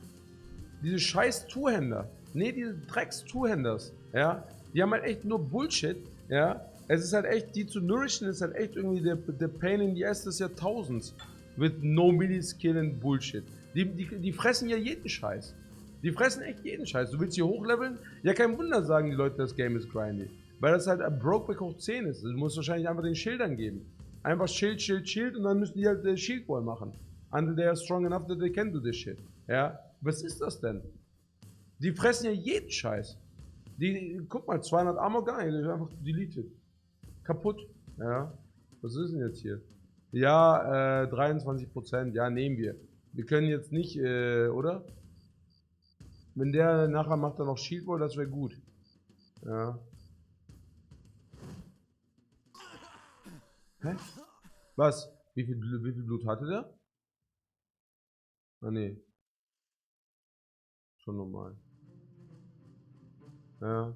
diese scheiß Two-Händer. Ne, diese Drecks-Two-Händers. Ja? Die haben halt echt nur Bullshit. Ja? Es ist halt echt, die zu nourishen ist halt echt irgendwie der Pain in the ass des Jahrtausends. With no Mini-Skill and Bullshit. Die fressen ja jeden Scheiß. Die fressen echt jeden Scheiß. Du willst hier hochleveln? Ja, kein Wunder sagen die Leute, das Game ist grindy. Weil das halt ein Brokeback hoch 10 ist. Du musst wahrscheinlich einfach den Schildern geben. Einfach Schild, Schild, Schild und dann müssen die halt Shield Wall machen. Until they are strong enough that they can do this shit. Ja? Was ist das denn? Die fressen ja jeden Scheiß. Guck mal, 200 Armor gar nicht. Einfach deleted. Kaputt. Ja. Was ist denn jetzt hier? Ja, 23%. Ja, nehmen wir. Wir können jetzt nicht, oder? Wenn der nachher macht dann noch Shield Wall, das wäre gut. Ja. Hä? Was? Wie viel Blut hatte der? Ah, nee. Schon normal. Ja.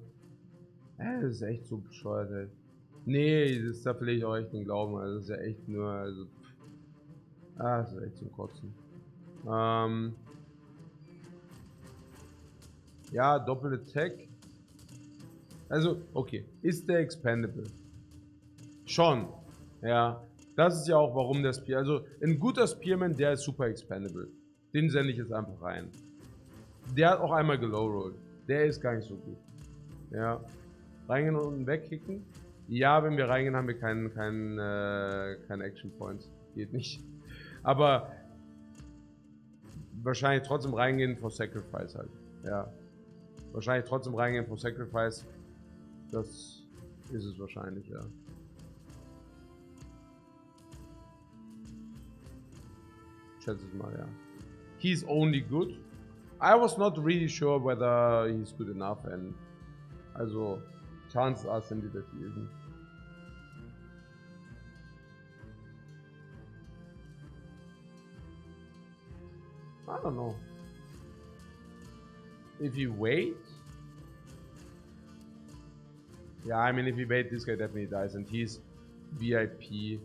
Das ist echt so bescheuert, ey. Nee, da verliere ich auch echt den Glauben. Also, das ist ja echt nur, also. Das ist echt zum Kotzen. Ja, Doppel-Attack. Also, okay. Ist der expandable? Schon. Ja. Das ist ja auch, warum der Spear... Also, ein guter Spearman, der ist super expandable. Den sende ich jetzt einfach rein. Der hat auch einmal gelow-rollt. Der ist gar nicht so gut. Ja. Reingehen und wegkicken. Ja, wenn wir reingehen, haben wir keine Action Points. Geht nicht. Aber wahrscheinlich trotzdem reingehen for Sacrifice halt. Ja. Wahrscheinlich trotzdem reingehen for Sacrifice. Das ist es wahrscheinlich, ja. Schätze ich mal, ja. He's only good. I was not really sure whether he's good enough and also chances are simply that he isn't. I don't know. If you wait, yeah, I mean if you wait, this guy definitely dies, and he's VIP,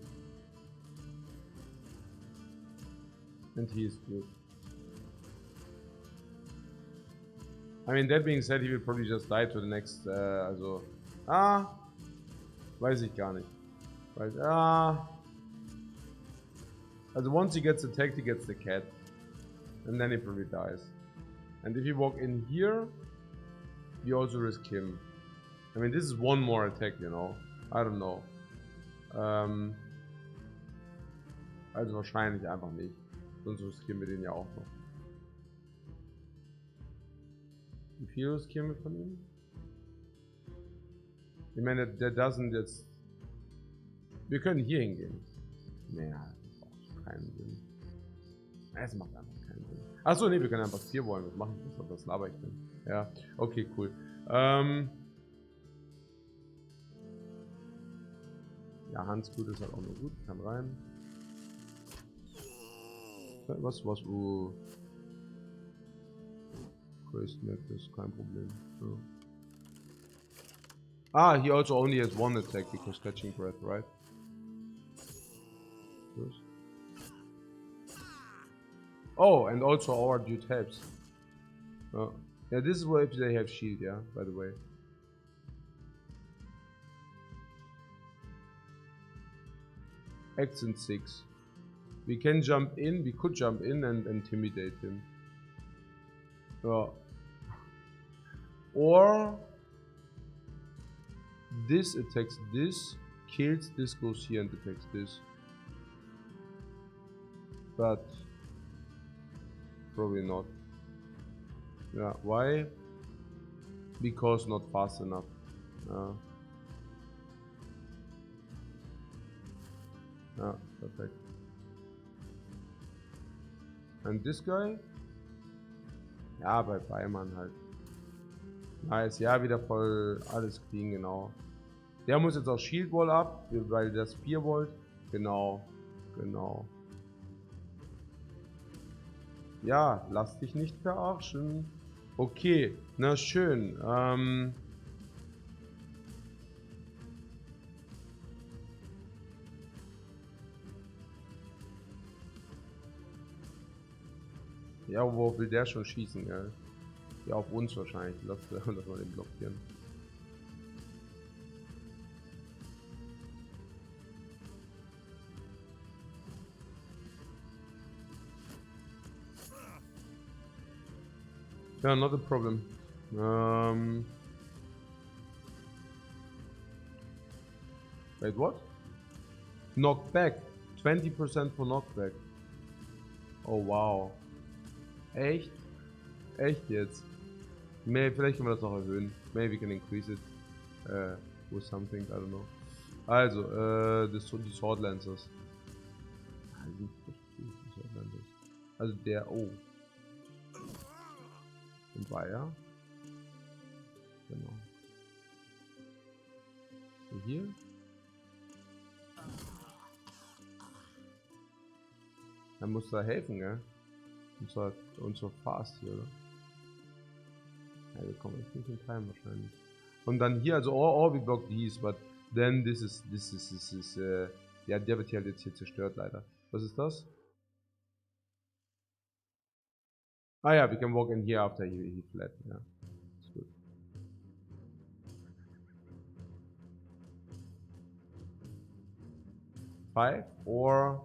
and he is good. I mean, that being said, he will probably just die to the next, also, weiß ich gar nicht. Also once he gets attacked, he gets the cat, and then he probably dies. And if you walk in here, you also risk him. I mean, this is one more attack, you know. I don't know. Also wahrscheinlich einfach nicht. Sonst riskieren wir den ja auch noch. Wie viel riskieren wir von ihm? Ich meine, der doesn't jetzt... Wir können hier hingehen. Naja, das macht keinen Sinn. Es macht einfach keinen Sinn. Achso, ne, wir können einfach hier wollen. Was machen wir? Das laber ich denn? Ja, okay, cool. Ja, Hans gut ist halt auch nur gut. Kann rein. Was? Crazy Net ist kein Problem. Ja. Ah, he also only has one attack because catching breath, right? Yes. Oh, and also our dude helps. Oh. Yeah, this is where if they have shield, yeah, by the way. Accent 6. We can jump in, we could jump in and intimidate him. Yeah. Or this attacks this, kills this, goes here and attacks this. But probably not. Yeah, why? Because not fast enough. Yeah, perfect. And this guy? Ja, bei Mann halt. Nice, ja, wieder voll alles clean, genau. Der muss jetzt auch Shield Wall ab, weil das 4 Volt. Genau, genau. Ja, lass dich nicht verarschen. Okay, na schön. Ja, wo will der schon schießen, gell? Ja, auf uns wahrscheinlich. Lass mal den blockieren. Yeah, not a problem. Wait, what? Knockback. 20% for knockback. Oh wow. Echt? Echt jetzt? Vielleicht können wir das noch erhöhen. Maybe we can increase it with something, I don't know. Also, die Sword Lancers. Also der, oh. Und Bayer. Genau. Und hier. Dann muss da helfen, gell? Und so fast hier, oder? Ja, wir kommen jetzt nicht in Time wahrscheinlich. Und dann hier, also we block these, but then this is ja, der wird hier halt jetzt hier zerstört leider. Was ist das? Ah ja, we can walk in here after he fled, ja. 5 or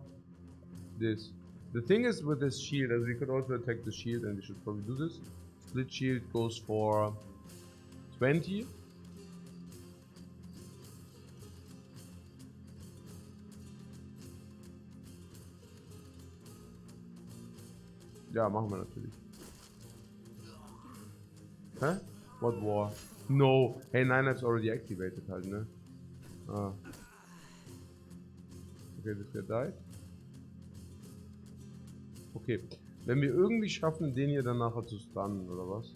this. The thing is with this shield, as we could also attack the shield, and we should probably do this. Split shield goes for 20. Ja, machen wir natürlich. Hä? What war? No. Hey, nein, that's already activated halt, ne? Ah. Okay, this guy died. Okay. Wenn wir irgendwie schaffen, den hier dann nachher zu stunnen, oder was?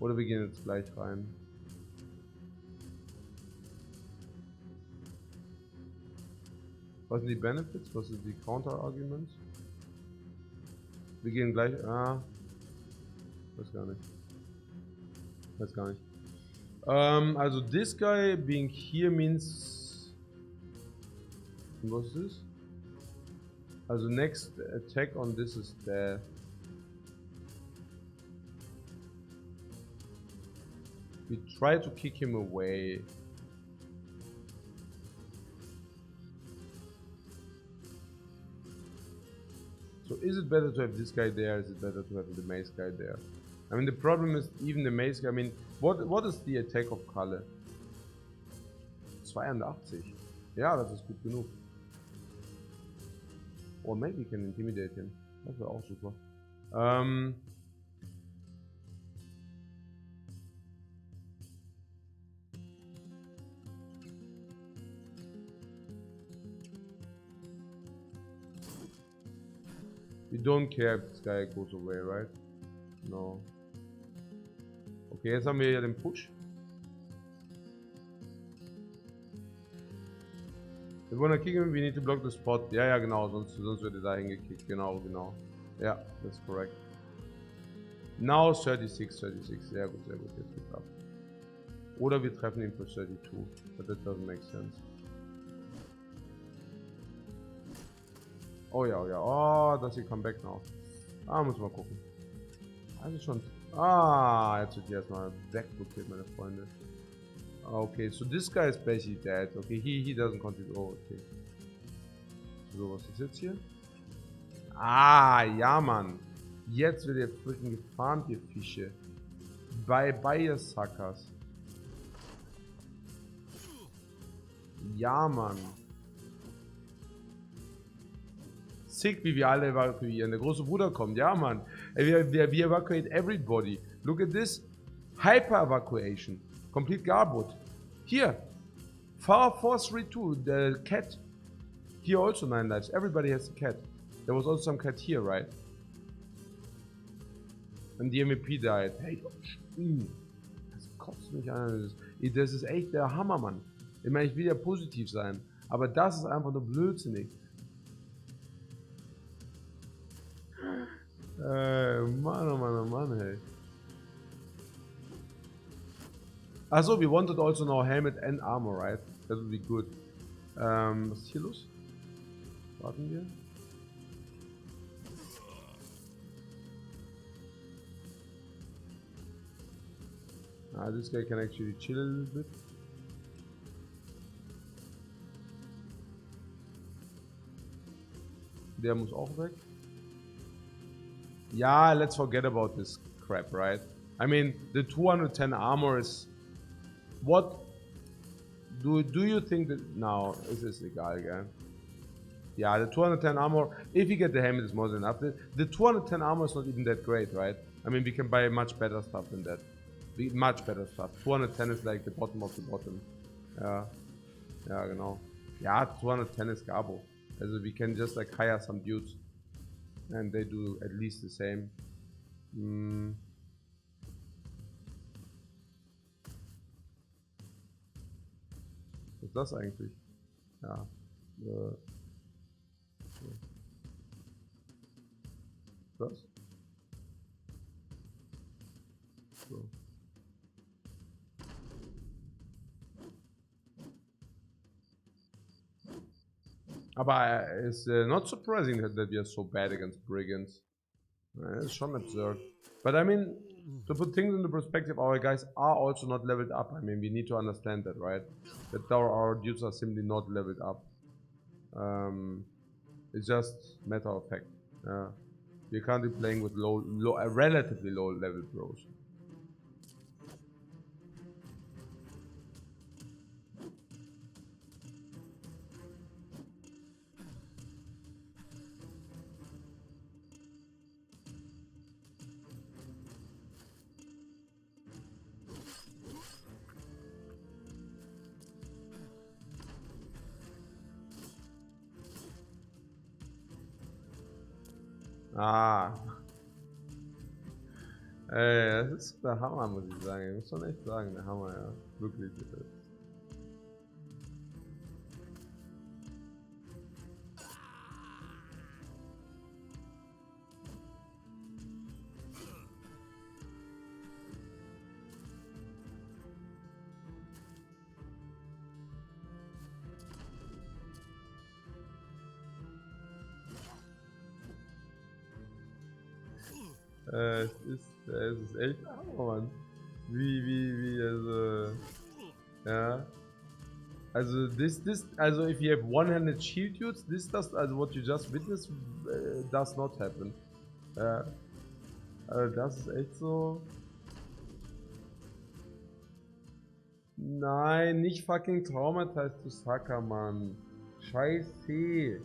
Oder wir gehen jetzt gleich rein. Was sind die Benefits? Was sind die Counter-Arguments? Wir gehen gleich... Ah. Weiß gar nicht. Weiß gar nicht. Also this guy being here means... Was ist das? Also next attack on this is death. We try to kick him away. So is it better to have this guy there? Is it better to have the mace guy there? I mean, the problem is even the mace guy. I mean, what is the attack of Kalle? 82. Ja, das ist gut genug. Or maybe we can intimidate him. Das wäre auch super. We don't care if this guy goes away, right? No. Okay, jetzt haben wir ja den Push. We wanna kick him, we need to block the spot. Ja, ja, genau, sonst wird er da hingekickt. Genau, genau. Ja, that's correct. Now 36. Sehr gut, jetzt geht's ab. Oder wir treffen ihn für 32. But that doesn't make sense. Oh ja, oh, does he come back now? Ah, muss mal gucken. Also schon. Ah, jetzt wird hier erstmal wegblockiert, meine Freunde. Okay, so this guy is basically dead. Okay, he doesn't continue. Oh, okay. So, was ist jetzt hier? Ah, ja, Mann. Jetzt wird ihr freaking gefarmt, ihr Fische. Bye, ihr Suckers. Ja, Mann. Sick, wie wir alle evakuieren. Der große Bruder kommt. Ja, Mann. Wir evacuate everybody. Look at this. Hyper evacuation. Complete Garbot. Here. Far 432. The cat. Here also 9 lives. Everybody has a cat. There was also some cat here, right? And the MVP died. Hey, das kotzt mich an. Das ist echt der Hammer, Mann. Ich meine, ich will ja positiv sein. Aber das ist einfach nur blödsinnig. Mann, oh Mann, oh Mann, hey. Also, we wanted also now helmet and armor, right? That would be good. Was ist hier los? Warten wir. This guy can actually chill a little bit. Der muss auch weg. Yeah, let's forget about this crap, right? I mean, the 210 armor is... What... Do you think that... No, es ist egal, gell? Yeah, the 210 armor, if you get the helmet, is more than enough. The 210 armor is not even that great, right? I mean, we can buy much better stuff than that. Much better stuff. 210 is like the bottom of the bottom. Ja, ja, genau. Ja, 210 is Gabo. Also, we can just like hire some dudes. And they do at least the same. Was ist das eigentlich? Ja. Das? So. Aber it's not surprising that we are so bad against brigands. It's schon absurd. But I mean, to put things into perspective, our guys are also not leveled up. I mean, we need to understand that, right? That our dudes are simply not leveled up. It's just matter of fact. You can't be playing with relatively low level bros. Ah. Ey, das ist der Hammer, muss ich sagen. Ich muss schon echt sagen, der Hammer, ja. Wirklich. Es ist echt Hammer, Mann. Also, ja. Also, also, if you have one-handed shield dudes, this does, also, what you just witnessed, does not happen. Also, das ist echt so. Nein, nicht fucking traumatized to Sucker, Mann. Scheiße.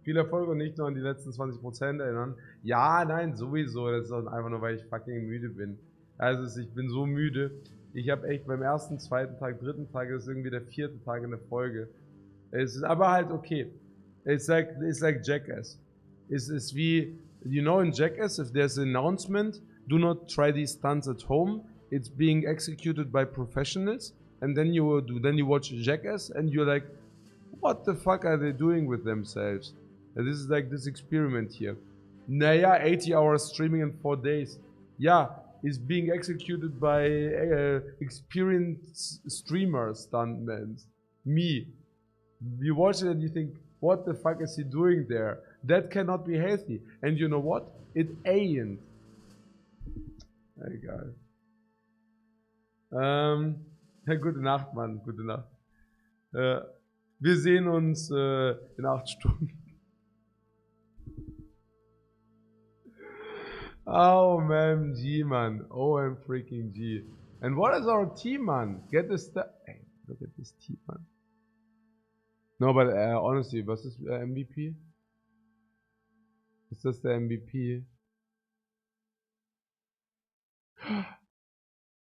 Viel Erfolg und nicht nur an die letzten 20% erinnern. Ja, nein, sowieso. Das ist einfach nur, weil ich fucking müde bin. Also ich bin so müde. Ich habe echt beim ersten, zweiten Tag, dritten Tag, das ist irgendwie der vierte Tag in der Folge. Es ist aber halt okay. It's like Jackass. Es ist wie, you know, in Jackass, if there's an announcement, do not try these stunts at home. It's being executed by professionals. And then you watch Jackass and you're like, what the fuck are they doing with themselves? And this is like this experiment here. Naja, 80 hours streaming in 4 days. Yeah, is being executed by experienced streamers, stuntmen. Me. You watch it and you think, what the fuck is he doing there? That cannot be healthy. And you know what? It ain't. Egal. Ja, gute Nacht, Mann. Gute Nacht. Wir sehen uns in 8 Stunden. OMG, man. OM freaking G. And what is our team, man? Get this stuff. Hey, look at this team, man. No, but honestly, was ist MVP? Ist das der MVP?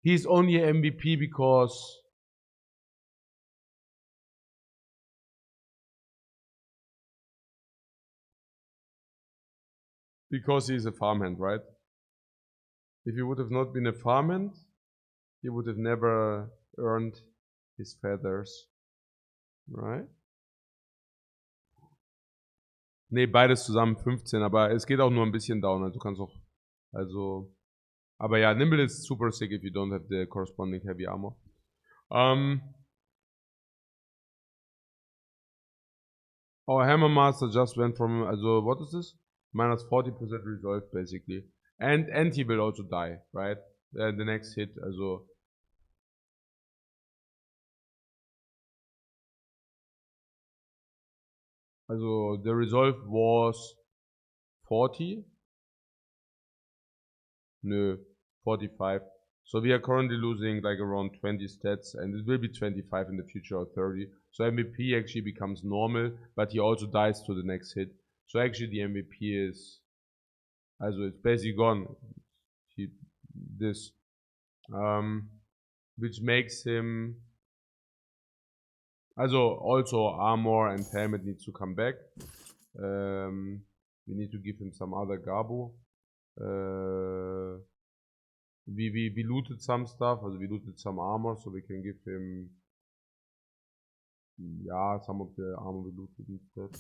He's only MVP because he's a farmhand, right? If he would have not been a farmhand, he would have never earned his feathers, right? Ne, beides zusammen 15, aber es geht auch nur ein bisschen down, also du kannst auch, also, aber ja, Nimble is super sick if you don't have the corresponding heavy armor. Our Hammer Master just went from, also, what is this? Minus 40% resolve, basically. And he will also die, right? The next hit, also. Also, the resolve was 40? No, 45. So we are currently losing like around 20 stats, and it will be 25 in the future or 30. So MVP actually becomes normal, but he also dies to the next hit. So actually the MVP is, also it's basically gone. This, which makes him, also armor and helmet needs to come back. We need to give him some other Garbo. We looted some stuff, also we looted some armor, so we can give him, yeah, some of the armor we looted instead.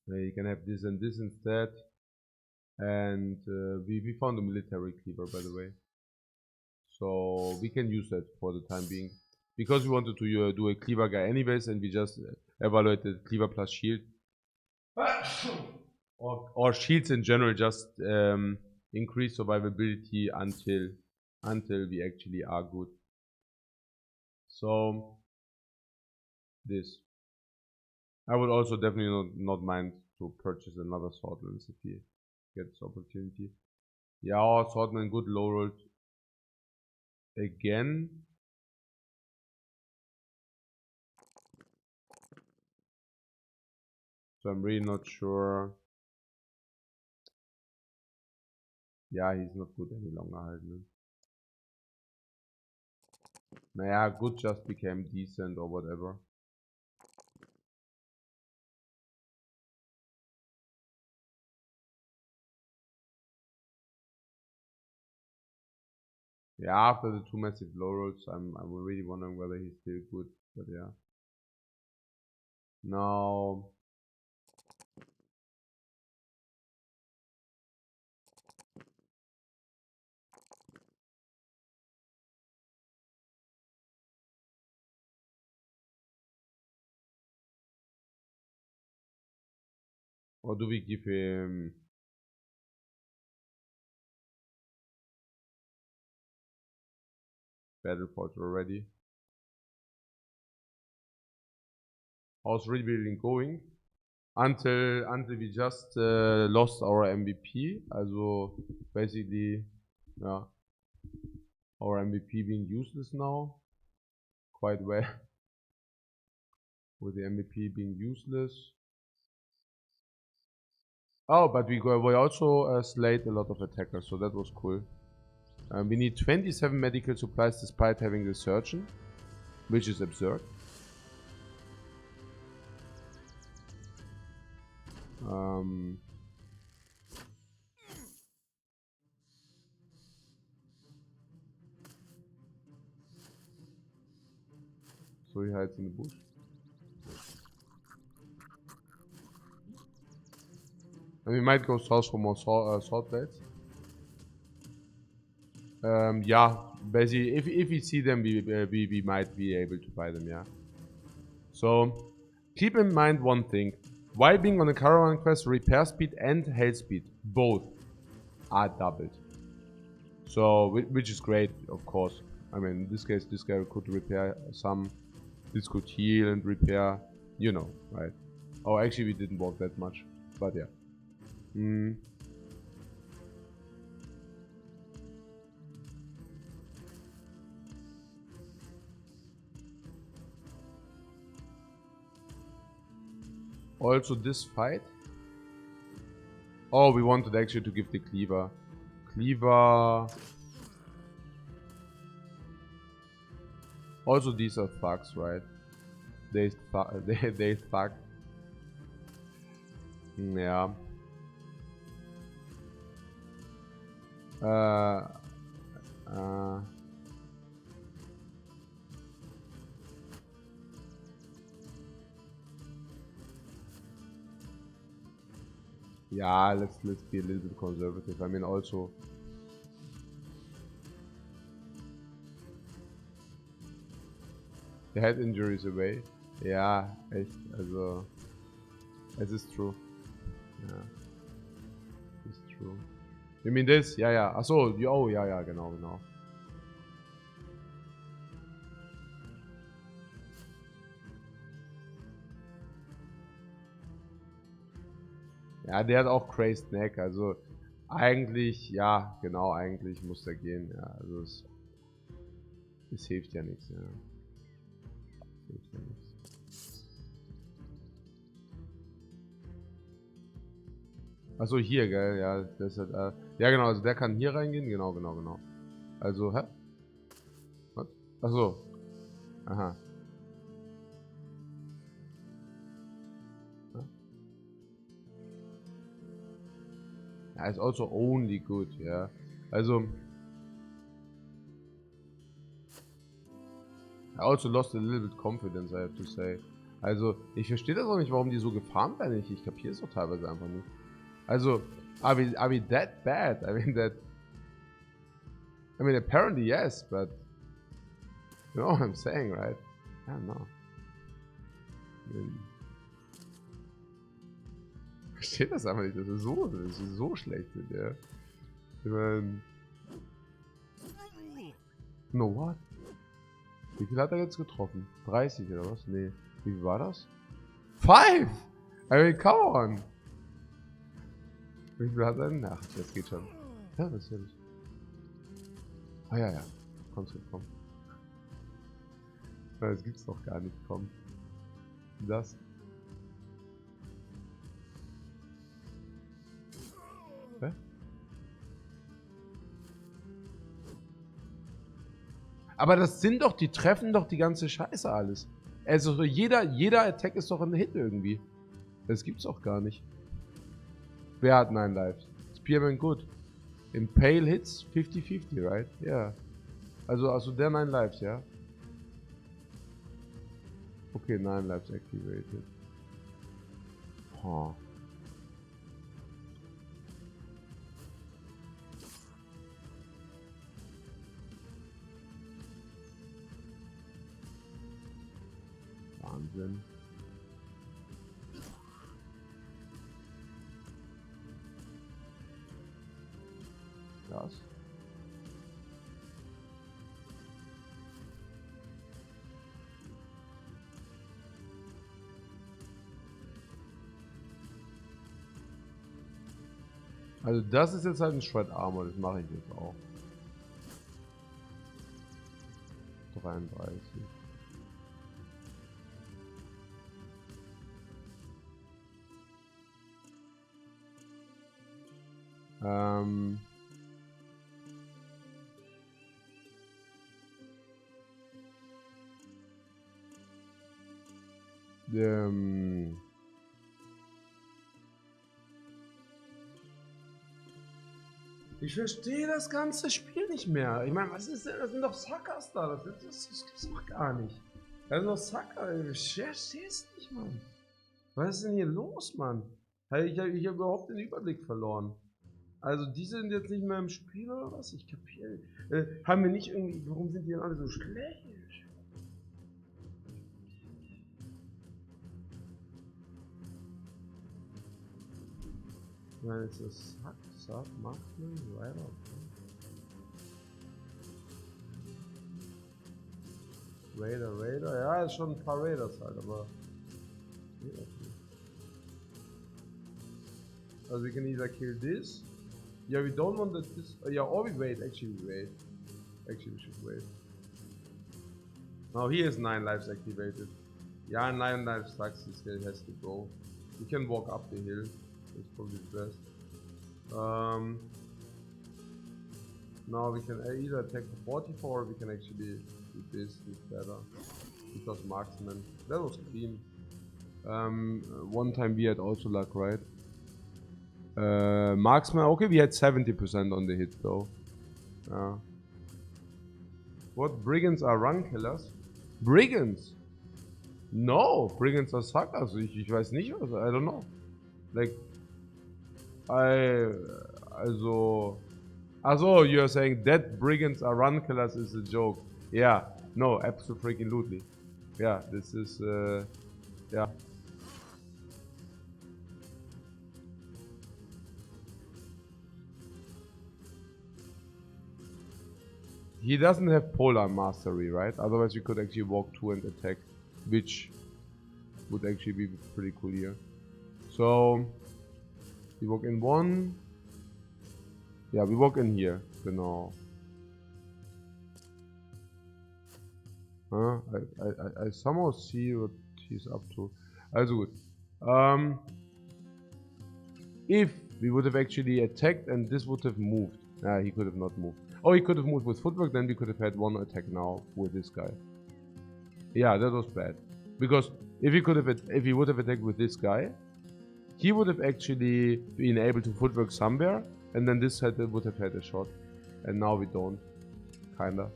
You can have this and this instead. And we found a military cleaver, by the way. So we can use that for the time being. because we wanted to do a cleaver guy anyways, and we just evaluated cleaver plus shield. or shields in general just increase survivability until we actually are good. So this. I would also definitely not mind to purchase another Swordman if we get this opportunity. Yeah, our Swordman good low rolled again. So I'm really not sure. Yeah, he's not good any longer halt, ne? Naja, good just became decent or whatever. Yeah, after the two massive low rolls, I'm really wondering whether he's still good, but yeah. Now, or do we give him Battle Forge already? How's rebuilding going? Until we just lost our MVP. Also basically, yeah, our MVP being useless now. Quite well. With the MVP being useless. Oh, but we also slayed a lot of attackers, so that was cool. We need 27 medical supplies despite having the surgeon, which is absurd. So he hides in the bush. And we might go south for more sword blades. Yeah, basically, if we see them, we might be able to buy them, yeah. So, keep in mind one thing. While being on a caravan quest, repair speed and health speed, both, are doubled. So, which is great, of course. I mean, in this case, this guy could repair some. This could heal and repair, you know, right? Oh, actually, we didn't walk that much, but yeah. Also, this fight. Oh, we wanted actually to give the cleaver. Cleaver. Also, these are thugs, right? They thug. Yeah. Yeah, let's be a little bit conservative. I mean, also. The head injuries away. Ja, echt. Also, es ist true. Ja. It's true. You mean this? Ja, ja. Achso, oh, ja, ja, genau, genau. Ja, der hat auch Crazed Neck. Also, eigentlich, ja, genau, eigentlich muss der gehen. Ja, also, es hilft ja nichts. Ja. Es hilft ja nichts. Achso, hier, gell, ja, das hat, ja genau, also der kann hier reingehen, genau, genau, genau. Also, hä? Was? Achso. Aha. Ja, it's also only good, ja. Also, I also lost a little bit confidence, I have to say. Also, ich verstehe das auch nicht, warum die so gefarmt werden. Ich kapiere es doch teilweise einfach nicht. Also, are we that bad? I mean, apparently yes, but You know what I'm saying, right? I don't know. Ich verstehe das einfach nicht, das ist so schlecht mit der. Ich mein... No, what? Wie viel hat er jetzt getroffen? 30 oder was? Nee. Wie viel war das? 5! I mean, come on! Wie viel hat er denn? Ach, das geht schon. Ja, das ist ja nicht. Ah ja, ja. Kommst du, komm. Das gibt's doch gar nicht, komm. Das. Hä? Aber das sind doch, die treffen doch die ganze Scheiße alles. Also so jeder Attack ist doch ein Hit irgendwie. Das gibt's doch gar nicht. Wer hat 9 Lives? Spearman gut. Impale Hits 50-50, right? Ja. Also der 9 Lives, ja? Okay, 9 Lives activated. Huh. Wahnsinn. Das. Also das ist jetzt halt ein Shred Armor, das mache ich jetzt auch. 33. Ich verstehe das ganze Spiel nicht mehr. Ich meine, was ist denn? Das sind doch Suckers da. Das gibt's doch gar nicht. Das sind doch Sucker. Ich verstehe es nicht, Mann. Was ist denn hier los, Mann? Ich hab überhaupt den Überblick verloren. Also die sind jetzt nicht mehr im Spiel oder was? Ich kapiere. Haben wir nicht irgendwie. Warum sind die denn alle so schlecht? Nein, ist das Sack, Marksman, Rider, okay. Raider, ja, ist schon ein paar Raiders halt, aber. Okay. Also we can either kill this. Yeah, we don't want that this. Yeah, or we wait, actually we wait. Actually we should wait. Now he has 9 lives activated. Yeah, 9 lives sucks, this guy has to go. We can walk up the hill. That's probably the best. Now we can either attack for 44 or we can actually do this better. Because marksman. That was clean. One time we had also luck, right? Marksman, okay, we had 70% on the hit though. What brigands are run killers? Brigands? No, brigands are suckers. Ich weiß nicht was, I don't know. Like, also, you're saying that brigands are run killers is a joke. Yeah, no, absolutely. Yeah, this is, yeah. He doesn't have polar mastery, right? Otherwise you could actually walk 2 and attack, which would actually be pretty cool here. So, we walk in 1. Yeah, we walk in here, genau. I somehow see what he's up to. Also gut. If we would have actually attacked and this would have moved. He could have not moved. Oh, he could have moved with footwork, then we could have had 1 attack now with this guy. Yeah, that was bad. Because if he would have attacked with this guy, he would have actually been able to footwork somewhere, and then this side would have had a shot. And now we don't. Kinda.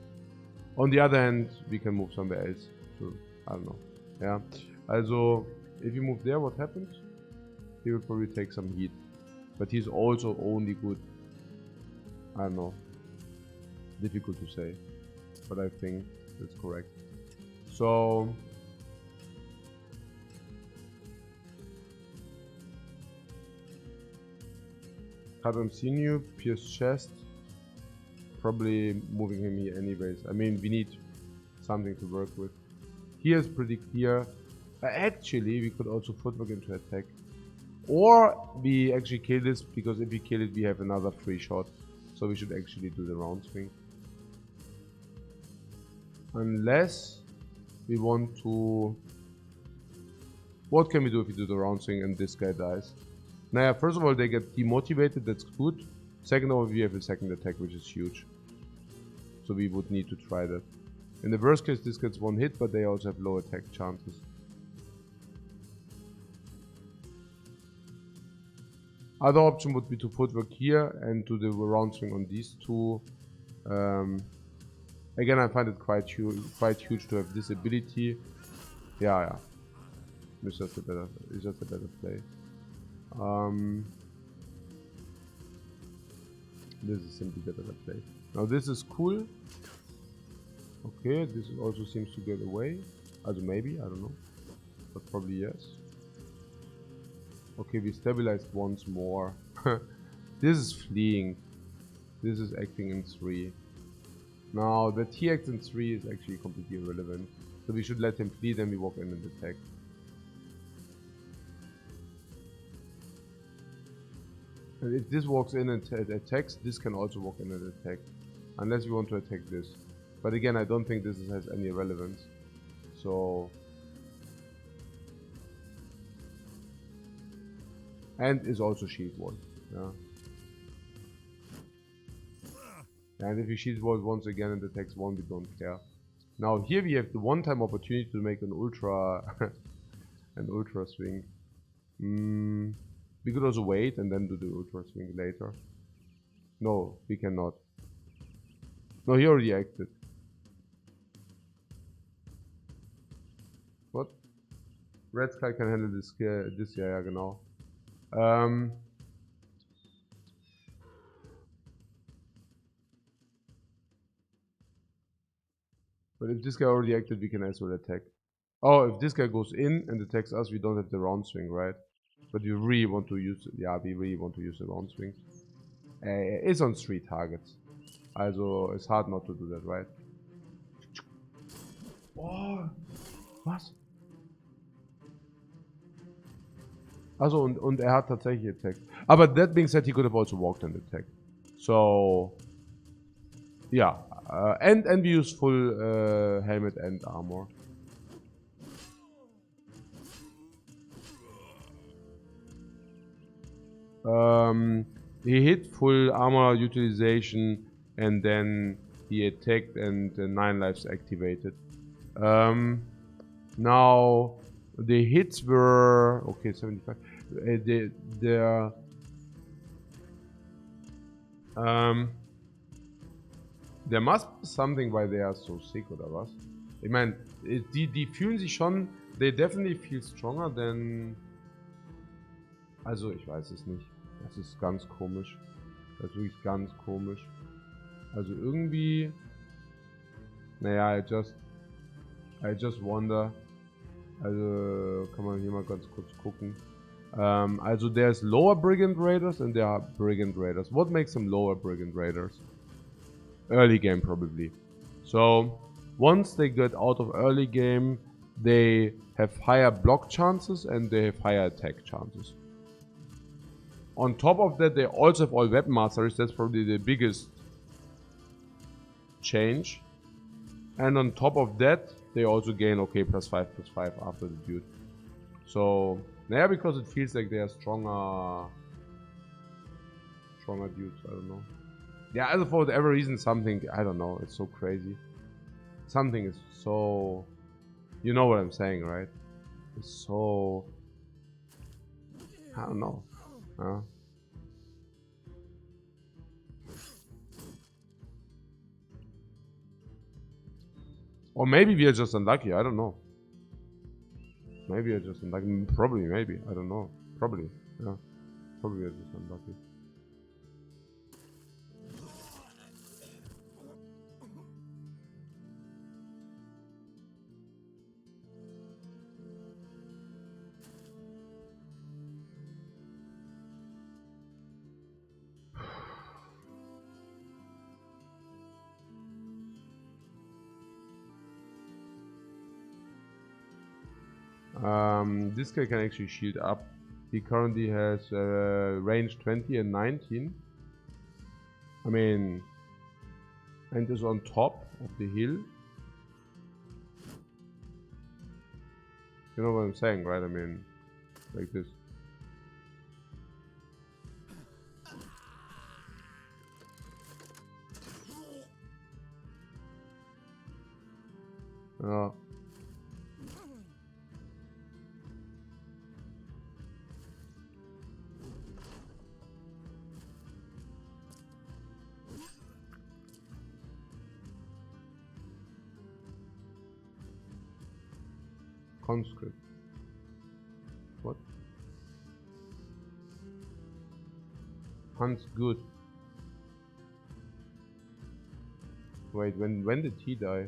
On the other hand, we can move somewhere else. So, I don't know. Yeah. Also, if you move there, what happens? He will probably take some heat. But he's also only good. I don't know. Difficult to say. But I think that's correct. So cut on sinew, pierce chest. Probably moving him here anyways. I mean, we need something to work with. Here is pretty clear. Actually, we could also footwork into attack. Or we actually kill this, because if we kill it, we have another free shot. So we should actually do the round swing. Unless we want to... What can we do if we do the round swing and this guy dies? Now, first of all, they get demotivated, that's good. Second of all, we have a second attack, which is huge. So we would need to try that. In the worst case, this gets one hit, but they also have low attack chances. Other option would be to footwork here and do the round swing on these two. Again, I find it quite huge to have this ability. Yeah. It's just a better play. This is simply the better play. Now this is cool. Okay, this also seems to get away. Also maybe, I don't know. But probably yes. Okay, we stabilized once more. This is fleeing. This is acting in 3. Now that he acts in 3 is actually completely irrelevant. So we should let him flee, then we walk in and attack. And if this walks in and attacks, this can also walk in and attack. Unless we want to attack this. But again, I don't think this has any relevance. So... And is also shield wall. Yeah. And if he shield wall once again and attacks 1, we don't care. Now here we have the one-time opportunity to make an ultra... an ultra swing. We could also wait and then do the ultra swing later. No, we cannot. No, he already acted. What? Red Sky can handle this, ja, genau. But if this guy already acted, we can as well attack. Oh, if this guy goes in and attacks us, we don't have the round swing, right? But we really want to use, yeah, we really want to use the round swing. It's on 3 targets. Also, it's hard not to do that, right? Oh, was? Also, und hat tatsächlich attacked. Aber that being said, he could have also walked and attacked. So, yeah. And we use full helmet and armor. He hit full armor utilization and then he attacked and 9 lives activated. Now the hits were okay, 75. There must be something why they are so sick oder was? Ich meine, die fühlen sich schon, they definitely feel stronger than... Also ich weiß es nicht. Das ist ganz komisch. Das ist wirklich ganz komisch. Also irgendwie... Naja, I just wonder. Also kann man hier mal ganz kurz gucken. Also there's lower Brigand Raiders and there are Brigand Raiders. What makes them lower Brigand Raiders? Early game probably. So once they get out of early game, they have higher block chances and they have higher attack chances. On top of that, they also have all weapon masteries. That's probably the biggest change. And on top of that, they also gain okay +5/+5 after the dude. So yeah, because it feels like they are stronger dudes. I don't know. Yeah, also for whatever reason, something, I don't know, it's so crazy. Something is so... You know what I'm saying, right? It's so... I don't know. Or maybe we are just unlucky, I don't know. Maybe we are just unlucky. Probably, maybe, I don't know. Probably, yeah. Probably we are just unlucky. This guy can actually shield up. He currently has range 20 and 19. I mean, and is on top of the hill. You know what I'm saying, right? I mean, like this. Conscript. What? Hunt's good. Wait, when did he die?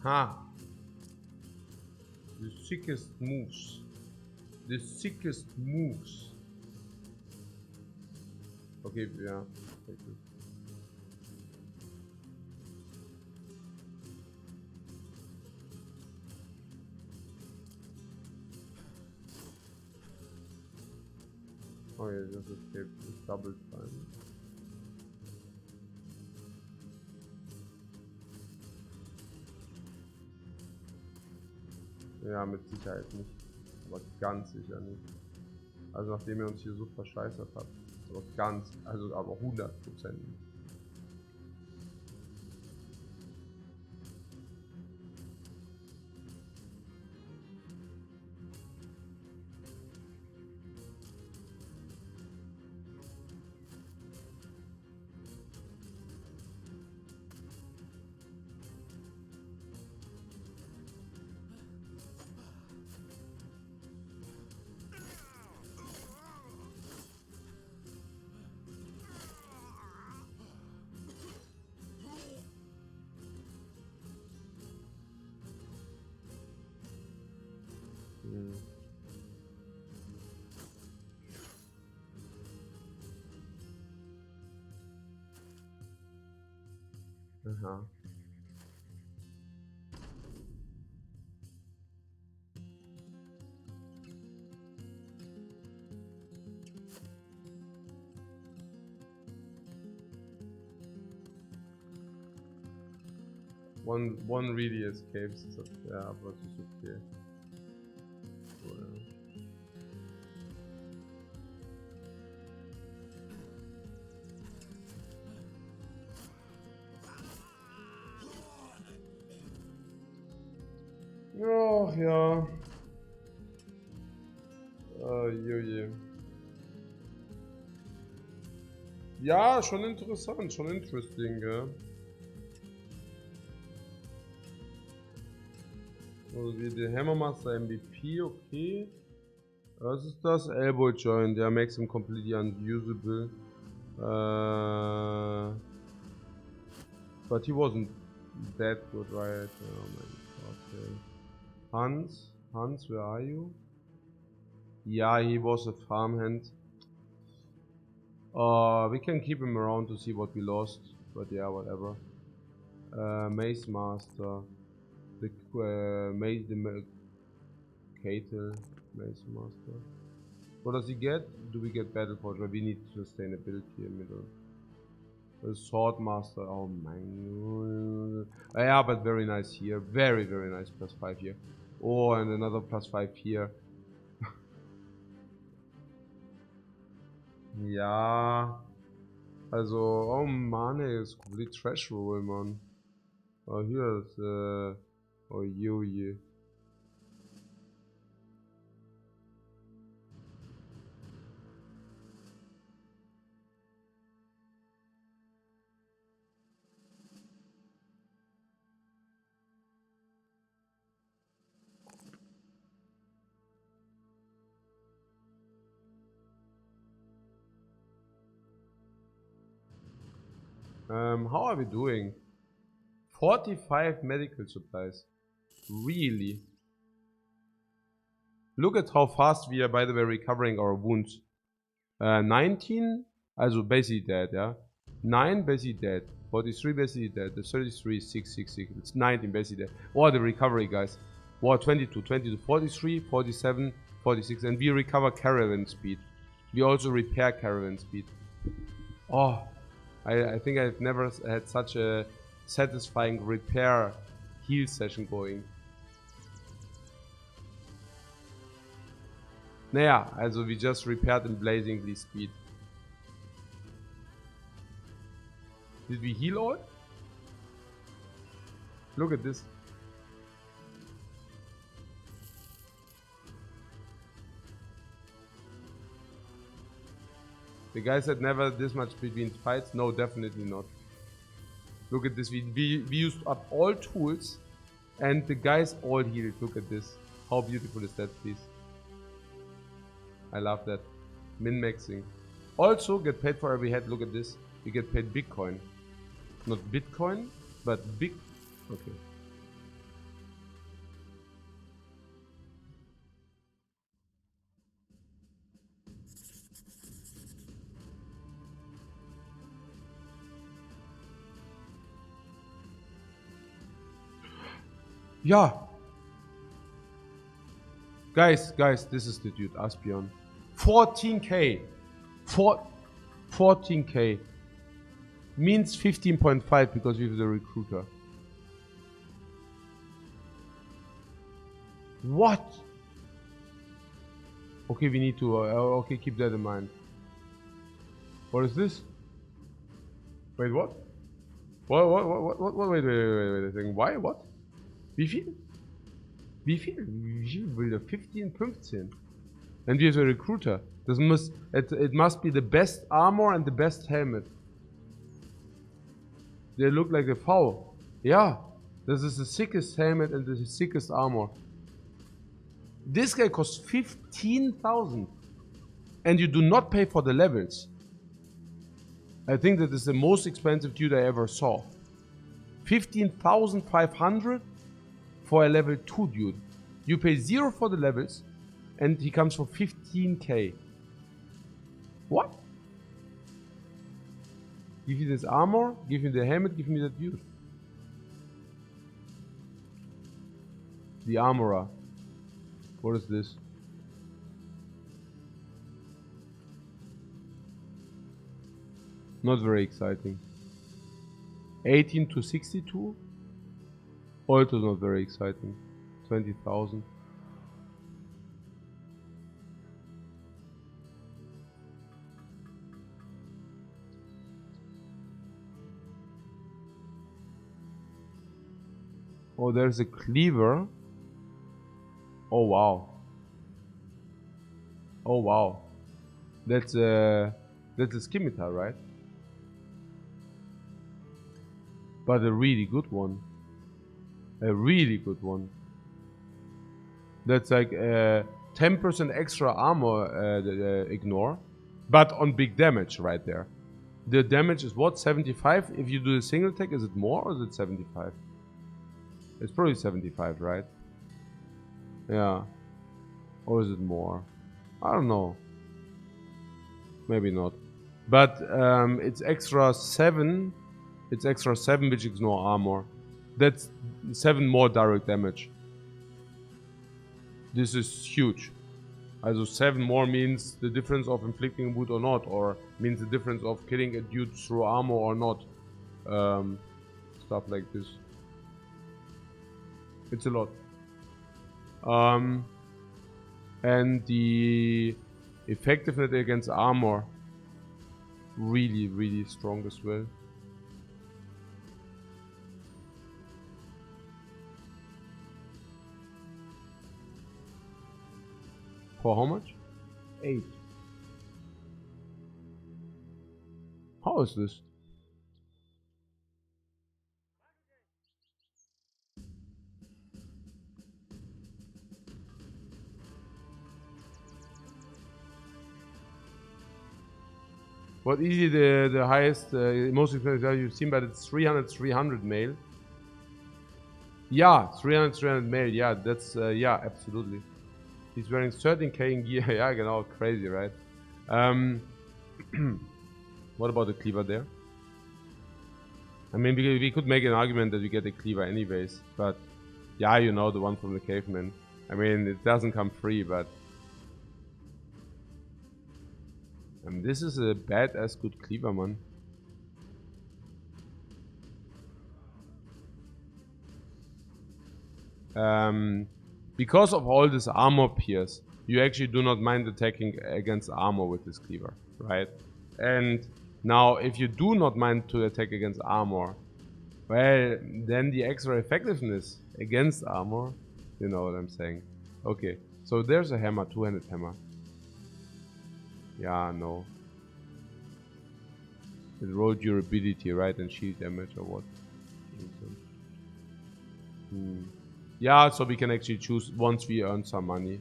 Ha! The sickest moves. The sickest moves. Okay, yeah. Take this. Oh yeah, just escape. It's double time. Ja, mit Sicherheit nicht. Aber ganz sicher nicht. Also nachdem er uns hier so verscheißert hat. Aber ganz, also aber 100%. Aha. One really escapes, so, ja, aber es ist okay. Ach ja. Je. Ja, schon interessant, schon interesting, gell? Also wie der Hammermaster MVP, okay. Was ist das? Elbow Joint, ja, makes him completely unusable. But he wasn't that good, right? Oh my god, okay. Hans, where are you? Yeah, he was a farmhand. We can keep him around to see what we lost, but yeah, whatever. Mace Master, the Catel, Mace Master. What does he get? Do we get Battle Forge? We need sustainability in middle. The Sword Master, oh my. Yeah, but very nice here. Very, very nice. +5 here. Oh, and another +5 here. Ja. Also, oh Mann, ey, ist komplett Trash Roll, Mann. Oh, hier ist, oh je. How are we doing? 45 medical supplies. Really? Look at how fast we are, by the way, recovering our wounds. 19, also basically dead, yeah? 9 basically dead. 43 basically dead. The 33, 6. It's 19 basically dead. Oh, the recovery, guys. Wow, 22, 43, 47, 46. And we recover caravan speed. We also repair caravan speed. Oh, I think I've never had such a satisfying repair heal session going. Naja, also we just repaired in blazingly speed. Did we heal all? Look at this. The guy said never this much between fights. No, definitely not. Look at this. We used up all tools and the guys all healed. Look at this. How beautiful is that, please? I love that. Min-maxing. Also get paid for every head. Look at this. We get paid Bitcoin. Not Bitcoin, but big. Okay. Yeah. Guys, this is the dude, Aspion. 14k. 14k. Means 15.5 because we have the recruiter. What? Okay, we need to, okay, keep that in mind. What is this? Wait, what? What? Wait a second. Why? What? Wie viel? Wie viel? Wie viel Bilder? 15, 15. And we have a recruiter. It must be the best armor and the best helmet. They look like a foul. Yeah. This is the sickest helmet and the sickest armor. This guy costs 15,000. And you do not pay for the levels. I think that is the most expensive dude I ever saw. 15,500 for a level 2 dude. You pay 0 for the levels and he comes for 15k. What? Give me this armor, give me the helmet, give me that dude. The armorer. What is this? Not very exciting. 18 to 62? Also not very exciting. 20,000. Oh, there's a cleaver. Oh wow. Oh wow. That's a scimitar, right? But a really good one. A really good one. That's like 10% extra armor ignore. But on big damage right there. The damage is what? 75? If you do a single attack, is it more or is it 75? It's probably 75, right? Yeah. Or is it more? I don't know. Maybe not. But it's extra 7. It's extra 7 which ignore armor. That's 7 more direct damage. This is huge. Also 7 more means the difference of inflicting a wound or not, or means the difference of killing a dude through armor or not. Stuff like this. It's a lot. And the effectiveness against armor, really, really strong as well. For how much? 8. How is this? What easy the highest, most expensive value you've seen, but it's 300 male. Yeah, 300 male. Yeah, that's yeah, absolutely. He's wearing 13k in gear. Yeah, genau, crazy, right? What about the cleaver there? I mean, we could make an argument that we get a cleaver anyways, but yeah, you know, the one from the caveman. I mean, it doesn't come free, but this is a badass good cleaver, man. Because of all this armor pierce, you actually do not mind attacking against armor with this cleaver, right? And now, if you do not mind to attack against armor, well, then the extra effectiveness against armor, you know what I'm saying. Okay, so there's a hammer, two-handed hammer. Yeah, no. It rolled durability, right, and shield damage or what? Yeah, so we can actually choose once we earn some money.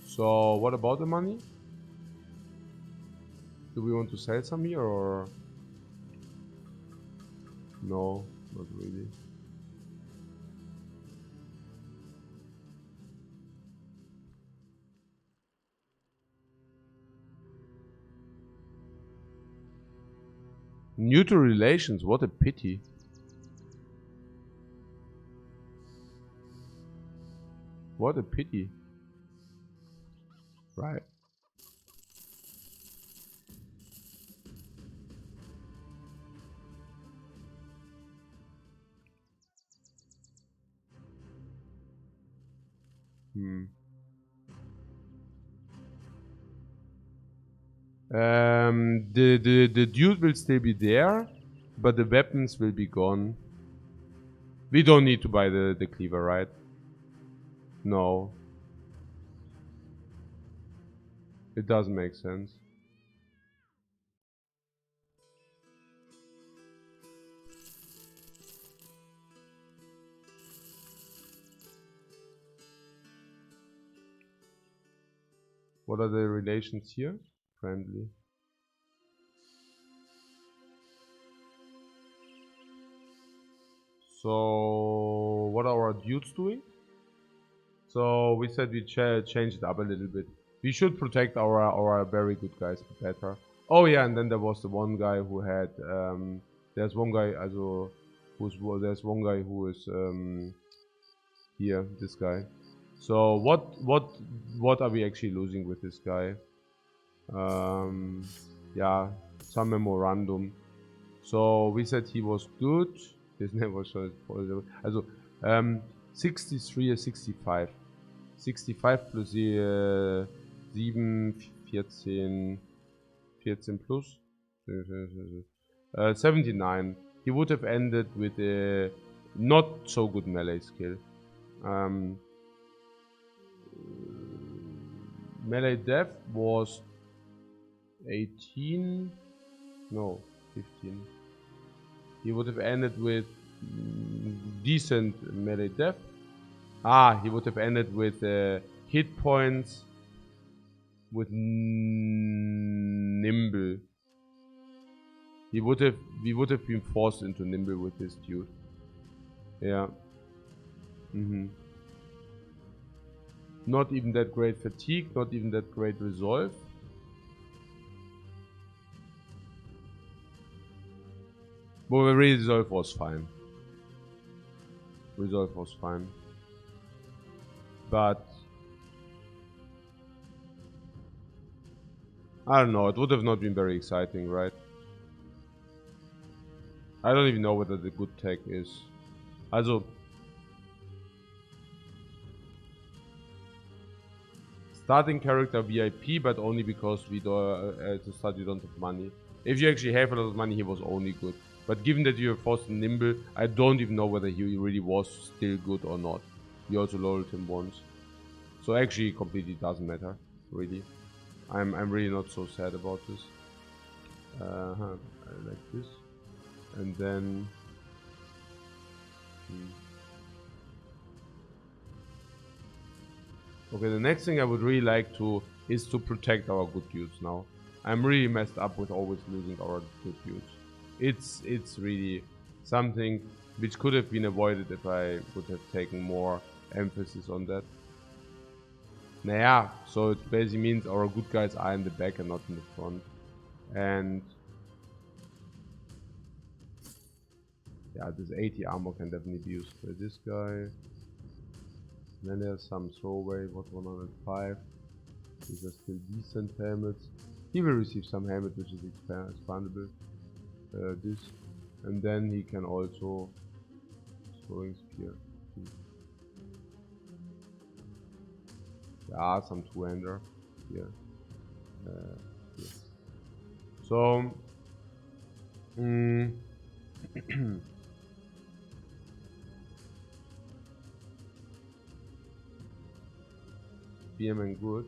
So what about the money? Do we want to sell some here or? No, not really. Neutral relations, what a pity. What a pity. Right. The dude will still be there, but the weapons will be gone. We don't need to buy the cleaver, right? No. It doesn't make sense. What are the relations here? Friendly. So, what are our dudes doing? So, we said we changed it up a little bit. We should protect our very good guys better. Oh yeah, and then there was the one guy who had, there's one guy, also, there's one guy who is, here, this guy. So, what are we actually losing with this guy? Yeah, some memorandum. So we said he was good. His name was schon also 63 or 65. 65 plus 7, 14, 14 plus 79. He would have ended with a not so good melee skill. melee depth was 18, no, 15. He would have ended with decent melee depth. He would have ended with hit points with nimble. We would have been forced into nimble with this dude. Yeah. Not even that great fatigue, not even that great resolve. But resolve was fine. Resolve was fine. But I don't know, it would have not been very exciting, right? I don't even know whether the good tech is. Also, starting character VIP, but only because we don't, to start you don't have money. If you actually have a lot of money, he was only good. But given that you have forced nimble, I don't even know whether he really was still good or not. We also lowered him once. So actually completely doesn't matter, really. I'm really not so sad about this. Like this. And then okay, the next thing I would really like to is to protect our good dudes now. I'm really messed up with always losing our good dudes. It's really something which could have been avoided if I would have taken more emphasis on that. Naja, so it basically means our good guys are in the back and not in the front. And yeah, this 80 armor can definitely be used by this guy. And then there's some throwaway, what 105. These are still decent helmets. He will receive some helmet which is expandable. This. And then he can also throwing spear. Yeah, some two-hander here. Here. So Spearman good.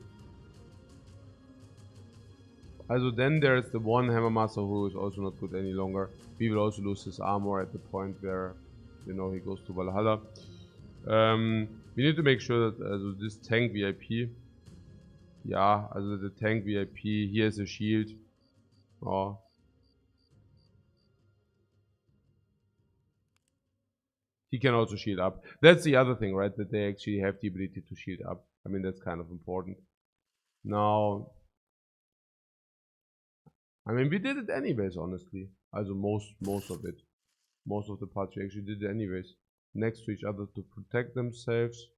Also then there's the one Hammer Master who is also not good any longer. We will also lose his armor at the point where, you know, he goes to Valhalla. We need to make sure that this tank VIP, yeah, also the tank VIP, he has a shield. Oh. He can also shield up. That's the other thing, right? That they actually have the ability to shield up. I mean, that's kind of important. Now, I mean, we did it anyways, honestly. Also most of it. Most of the parts we actually did it anyways. Next to each other to protect themselves.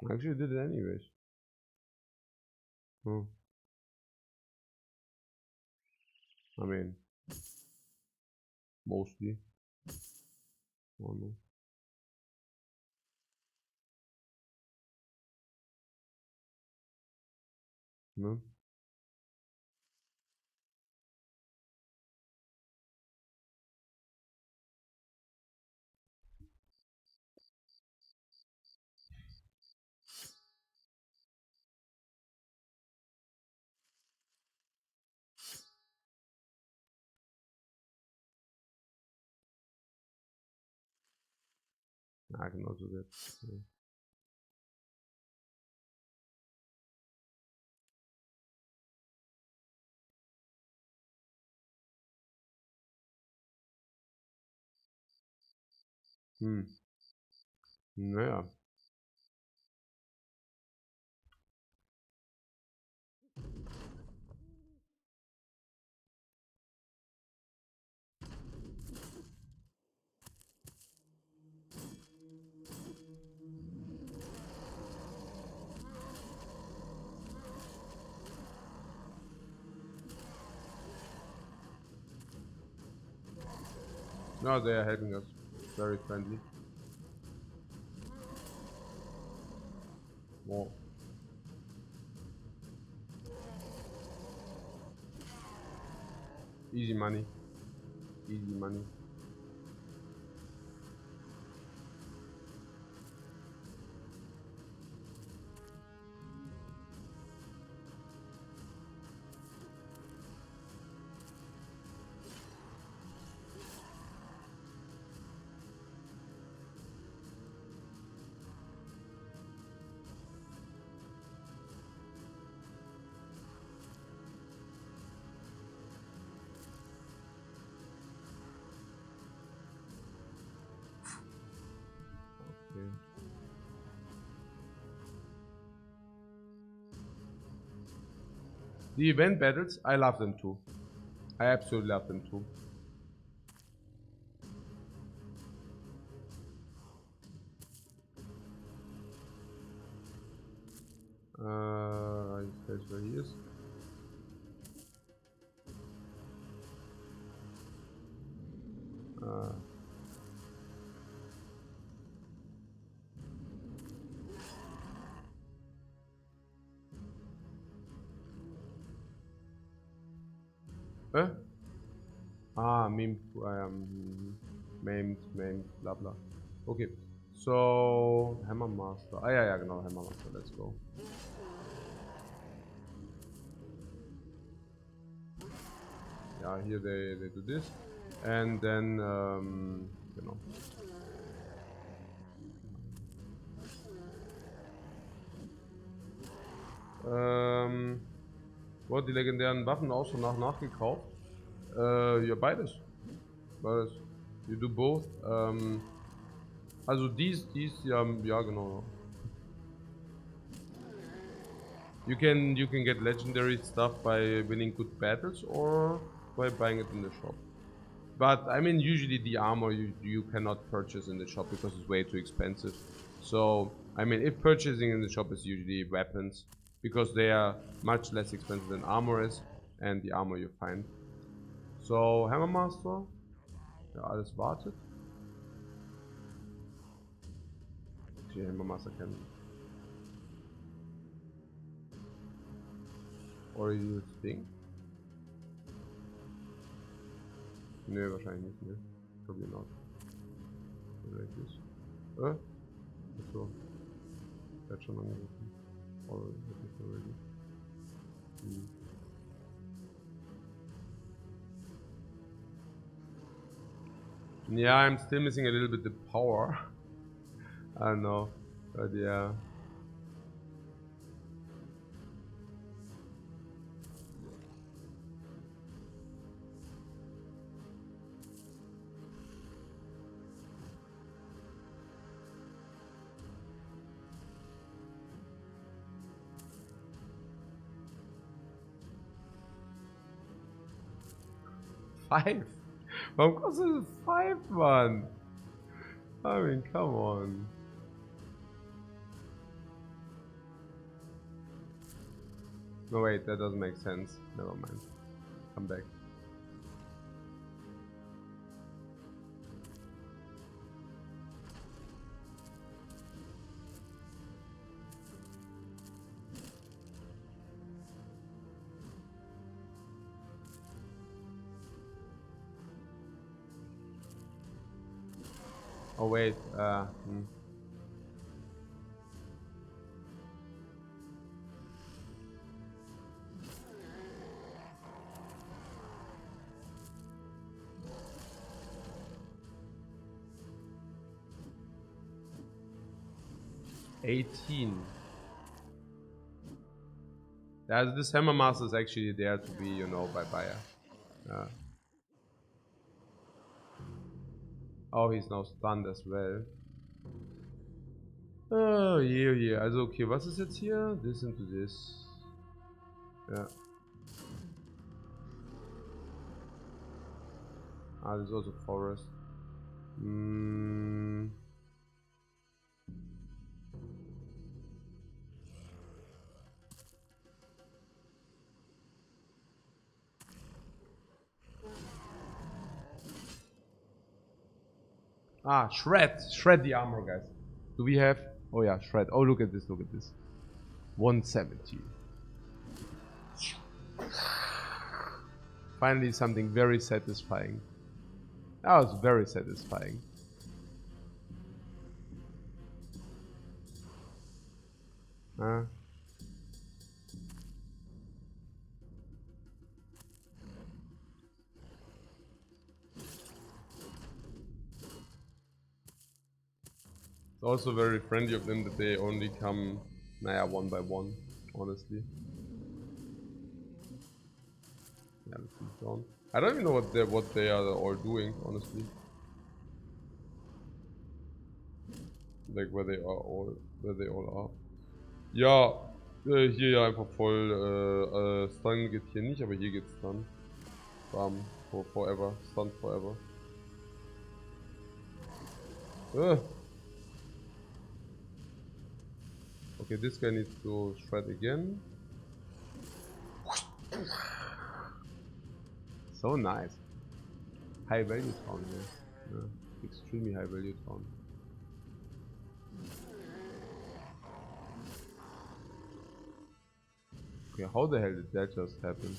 I actually did it anyways. Hmm. I mean, mostly. Oh no. No? I can also get. Yeah. Naja. No, they are helping us. Very friendly. More. Easy money. Easy money. The event battles, I love them too. I absolutely love them too. That's where he is. Meme, maimed, blah blah. Okay, so Hammer Master. Ja, genau, Hammer Master, let's go. Yeah, here they do this. And then, genau. Wurde die legendären Waffen auch so nachgekauft? Ja, beides. Beides. You do both. Also dies, ja, genau. You can get legendary stuff by winning good battles or by buying it in the shop. But I mean, usually the armor you cannot purchase in the shop because it's way too expensive. So I mean, if purchasing in the shop is usually weapons because they are much less expensive than armor is, and the armor you find. So Hammer Master, ja, alles wartet. Okay, Hammer Master kann. Or you think? Ne, wahrscheinlich nicht, ne? Probably not. Like this. Achso. Der hat schon angerufen. Already. Yeah, I'm still missing a little bit the power. I don't know, but yeah. Five? Warum kostet es 5, Mann? I mean, come on. No, wait, that doesn't make sense. Never mind. Come back. Oh wait, 18. Yeah, this Hammer Master is actually there to be, you know, by buyer. Oh, he's now stunned as well. Oh, yeah. Also, okay, was ist jetzt hier? This into this. Ja. This is also forest. Shred the armor, guys. Do we have? Oh yeah, shred. Oh, look at this. 170. Finally, something very satisfying. That was very satisfying. It's also very friendly of them that they only come, one by one, honestly. Yeah, let's move down. I don't even know what they are all doing, honestly. Like where they all are. Yeah, Hier ja einfach voll, Stun geht hier nicht, aber hier geht's dann. Bam, forever, Stun forever. Okay, this guy needs to shred again. So nice. High value town here. Yeah, extremely high value town. Okay, how the hell did that just happen?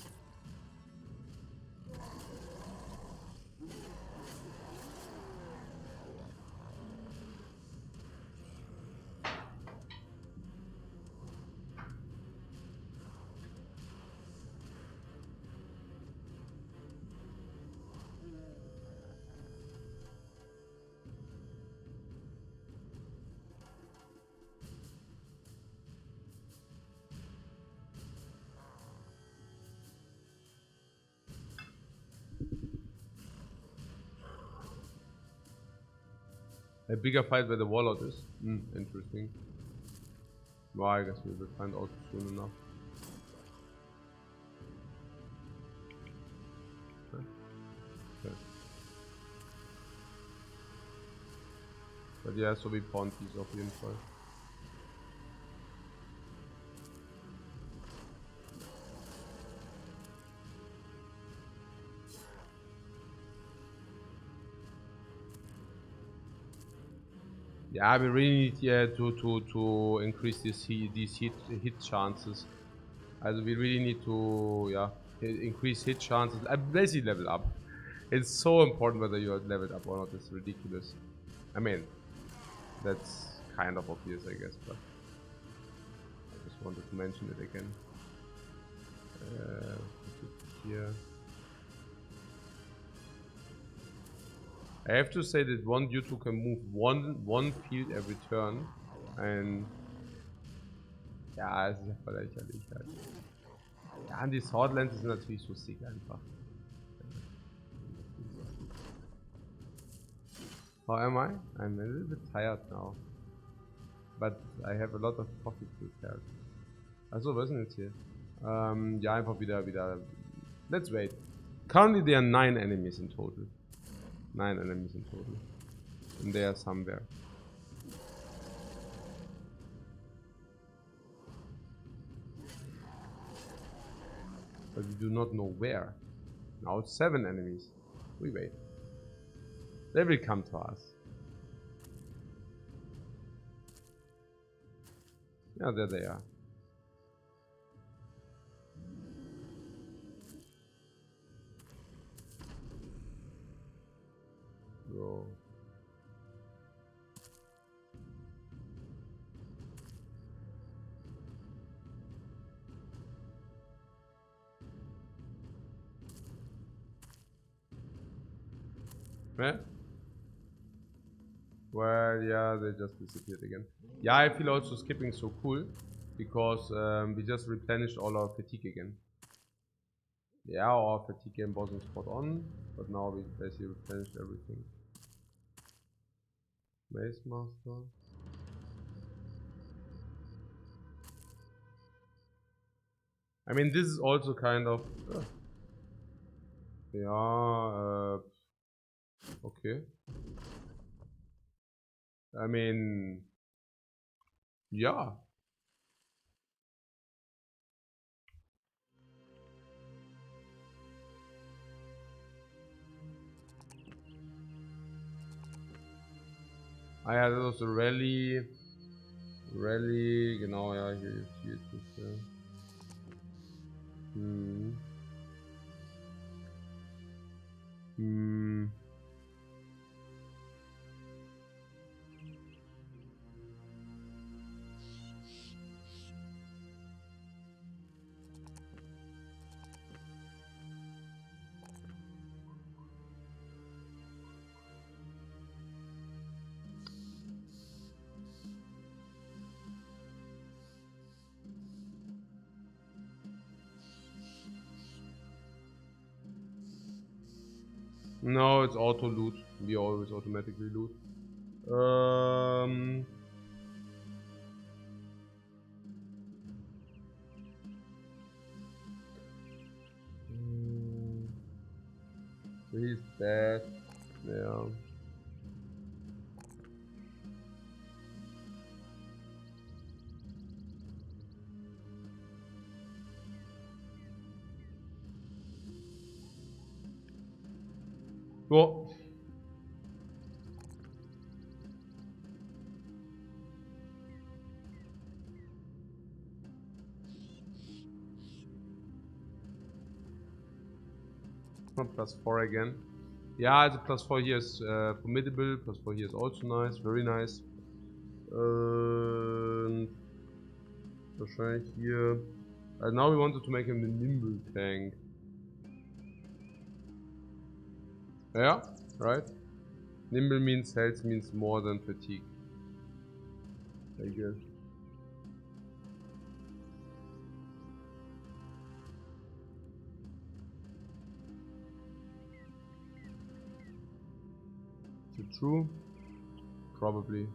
A bigger fight where the warlord is? Interesting. Well, I guess we will find out soon enough. Okay. But yeah, so wie pawn piece auf jeden Fall. Yeah, we really need to increase these hit chances. Also we really need to increase hit chances. Basically level up. It's so important whether you are leveled up or not. It's ridiculous. I mean, that's kind of obvious, I guess, but I just wanted to mention it again. Here. I have to say that one U2 can move one field every turn, and ja, es ist ja voll lächerlich halt. Ja, und die Swordlands sind natürlich so sick einfach. How am I? I'm a little bit tired now. But I have a lot of coffee prepared. Achso, was ist denn jetzt hier? Ja, einfach wieder. Let's wait. Currently there are 9 enemies in total. 9 enemies in total. And they are somewhere. But we do not know where. Now it's 7 enemies. We wait. They will come to us. Yeah, there they are. So. Yeah? Well, yeah, they just disappeared again. Yeah, I feel also skipping so cool because we just replenished all our fatigue again. Yeah, our fatigue game wasn't spot on, but now we basically replenished everything. Maze Master. I mean, this is also kind of okay. I mean, yeah. I had also Rally, genau, ja, hier ist es, ja. No, it's auto loot. We always automatically loot. He's dead. Yeah. Well, +4 again. Yeah, the +4 here is formidable. +4 here is also nice, very nice. Wahrscheinlich hier. Now we wanted to make him the nimble tank. Yeah, right? Nimble means health means more than fatigue, I guess. Is it true? Probably.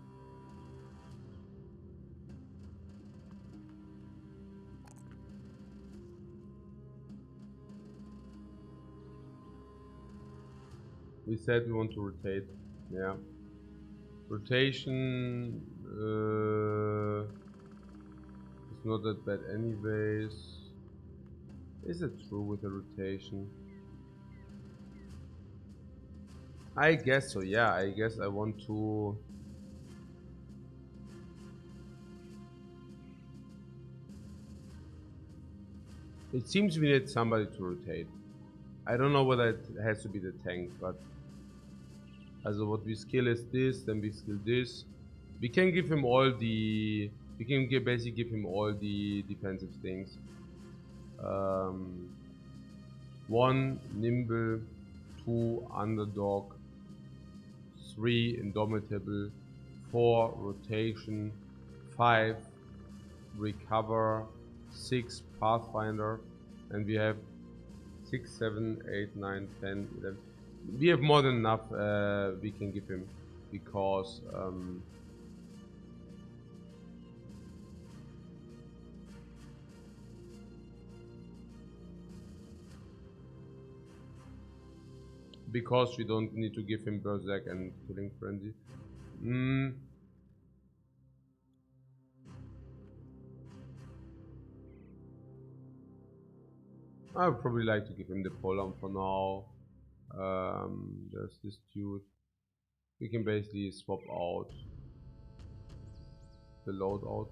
We said we want to rotate. Yeah. Rotation is not that bad anyways. Is it true with the rotation? I guess so, yeah. I guess I want to... It seems we need somebody to rotate. I don't know whether it has to be the tank, but... Also what we skill is this, then we skill this. We can give him all the... We can basically give him all the defensive things. 1 nimble, 2 underdog, 3 indomitable, 4 rotation, 5 recover, 6 pathfinder, and we have 6, 7, 8, 9, 10, 11. We have more than enough we can give him because we don't need to give him berserk and killing frenzy. I would probably like to give him the polearm for now. There's this dude. We can basically swap out the loadout.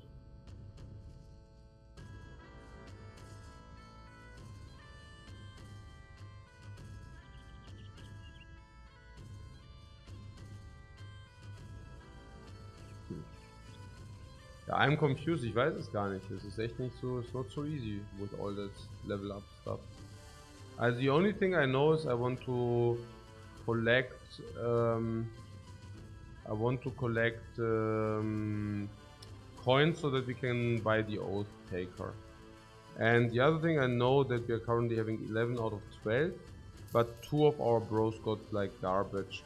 Ja, I'm confused, ich weiß es gar nicht. Es ist echt nicht so, it's not so easy with all that level up stuff. The only thing I know is I want to collect coins so that we can buy the Oath Taker. And the other thing I know that we are currently having 11 out of 12, but 2 of our bros got like garbage.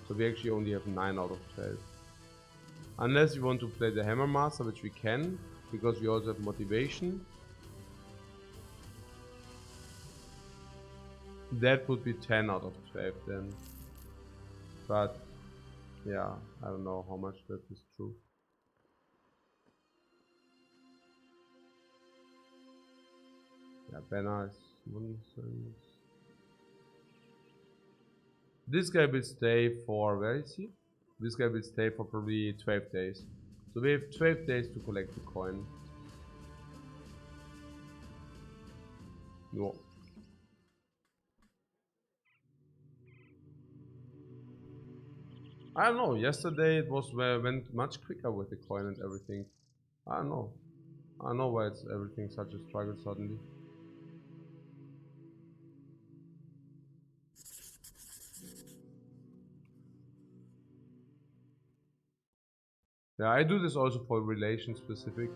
So we actually only have 9 out of 12. Unless you want to play the Hammer Master, which we can, because we also have motivation. That would be 10 out of 12 then. But yeah, I don't know how much that is true. Yeah, banner is 1 cent. This guy will stay for, where is he? This guy will stay for probably 12 days. So we have 12 days to collect the coin. No. I don't know, yesterday it went much quicker with the coin and everything. I don't know. I don't know why it's everything such a struggle suddenly. Yeah, I do this also for relation specific.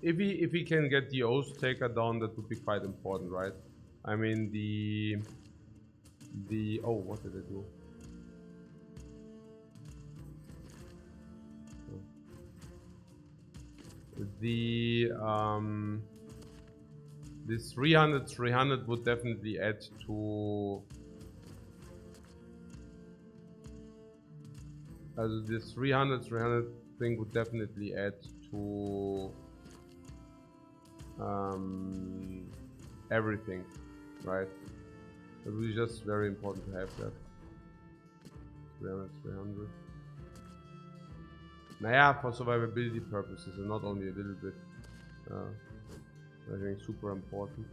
if we can get the Oath Taker down, that would be quite important, right? I mean the oh, what did I do? This 300 would definitely add to this 300 thing would definitely add to everything, right? It would be just very important to have that. 300. Naja, for survivability purposes and not only a little bit. I think super important.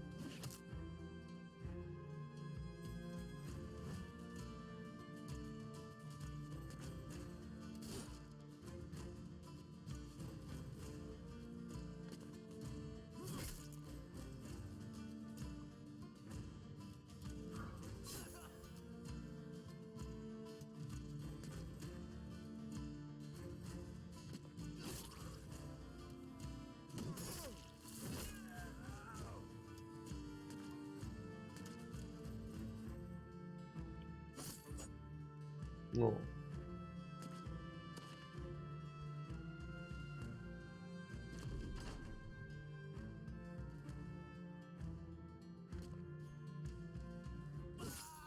No.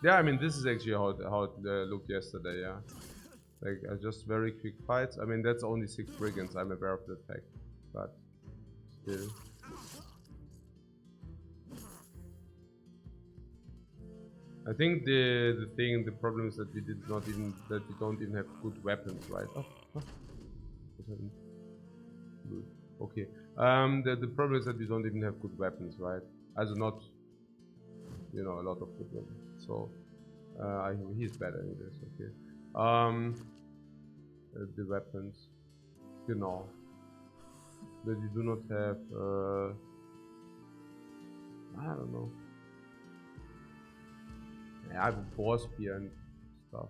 Yeah, I mean, this is actually how it looked yesterday, yeah. Like, just very quick fights. I mean, that's only 6 brigands, I'm aware of the fact, but still. I think the problem is that we don't even have good weapons, right? Oh, what happened? Okay. The problem is that we don't even have good weapons, right? Also not, you know, a lot of good weapons. So, he's better in this. Okay. The weapons, genau. That you do not have. I don't know. I have a boar spear and stuff.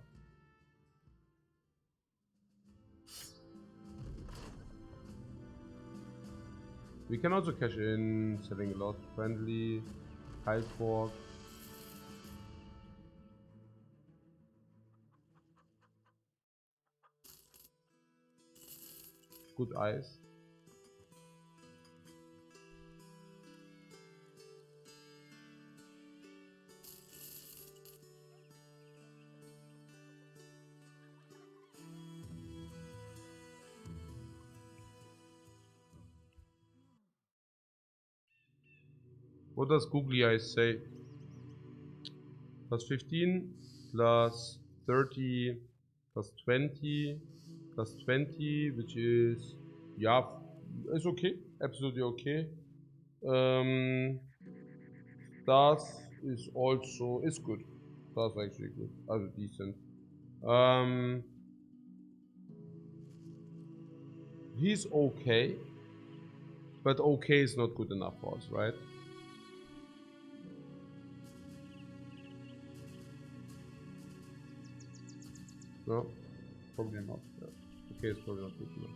We can also cash in, selling a lot, friendly, high pork. Good eyes. What does googly eyes say? Plus 15, plus 30, plus 20, plus 20, which is, yeah, it's okay, absolutely okay. Stars is also, is good. Stars actually good, also decent. He's okay, but okay is not good enough for us, right? No, probably not. Yeah. Okay, it's probably not good enough.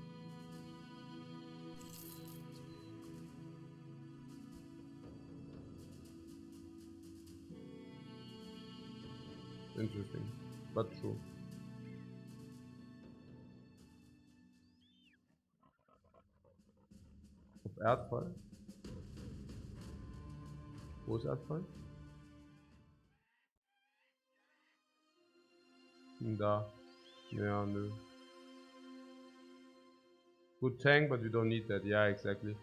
Interesting, but true. Auf Erdfall? Wo ist Erdfall? Da. Ja, nö. Good tank, but we don't need that. Yeah, exactly.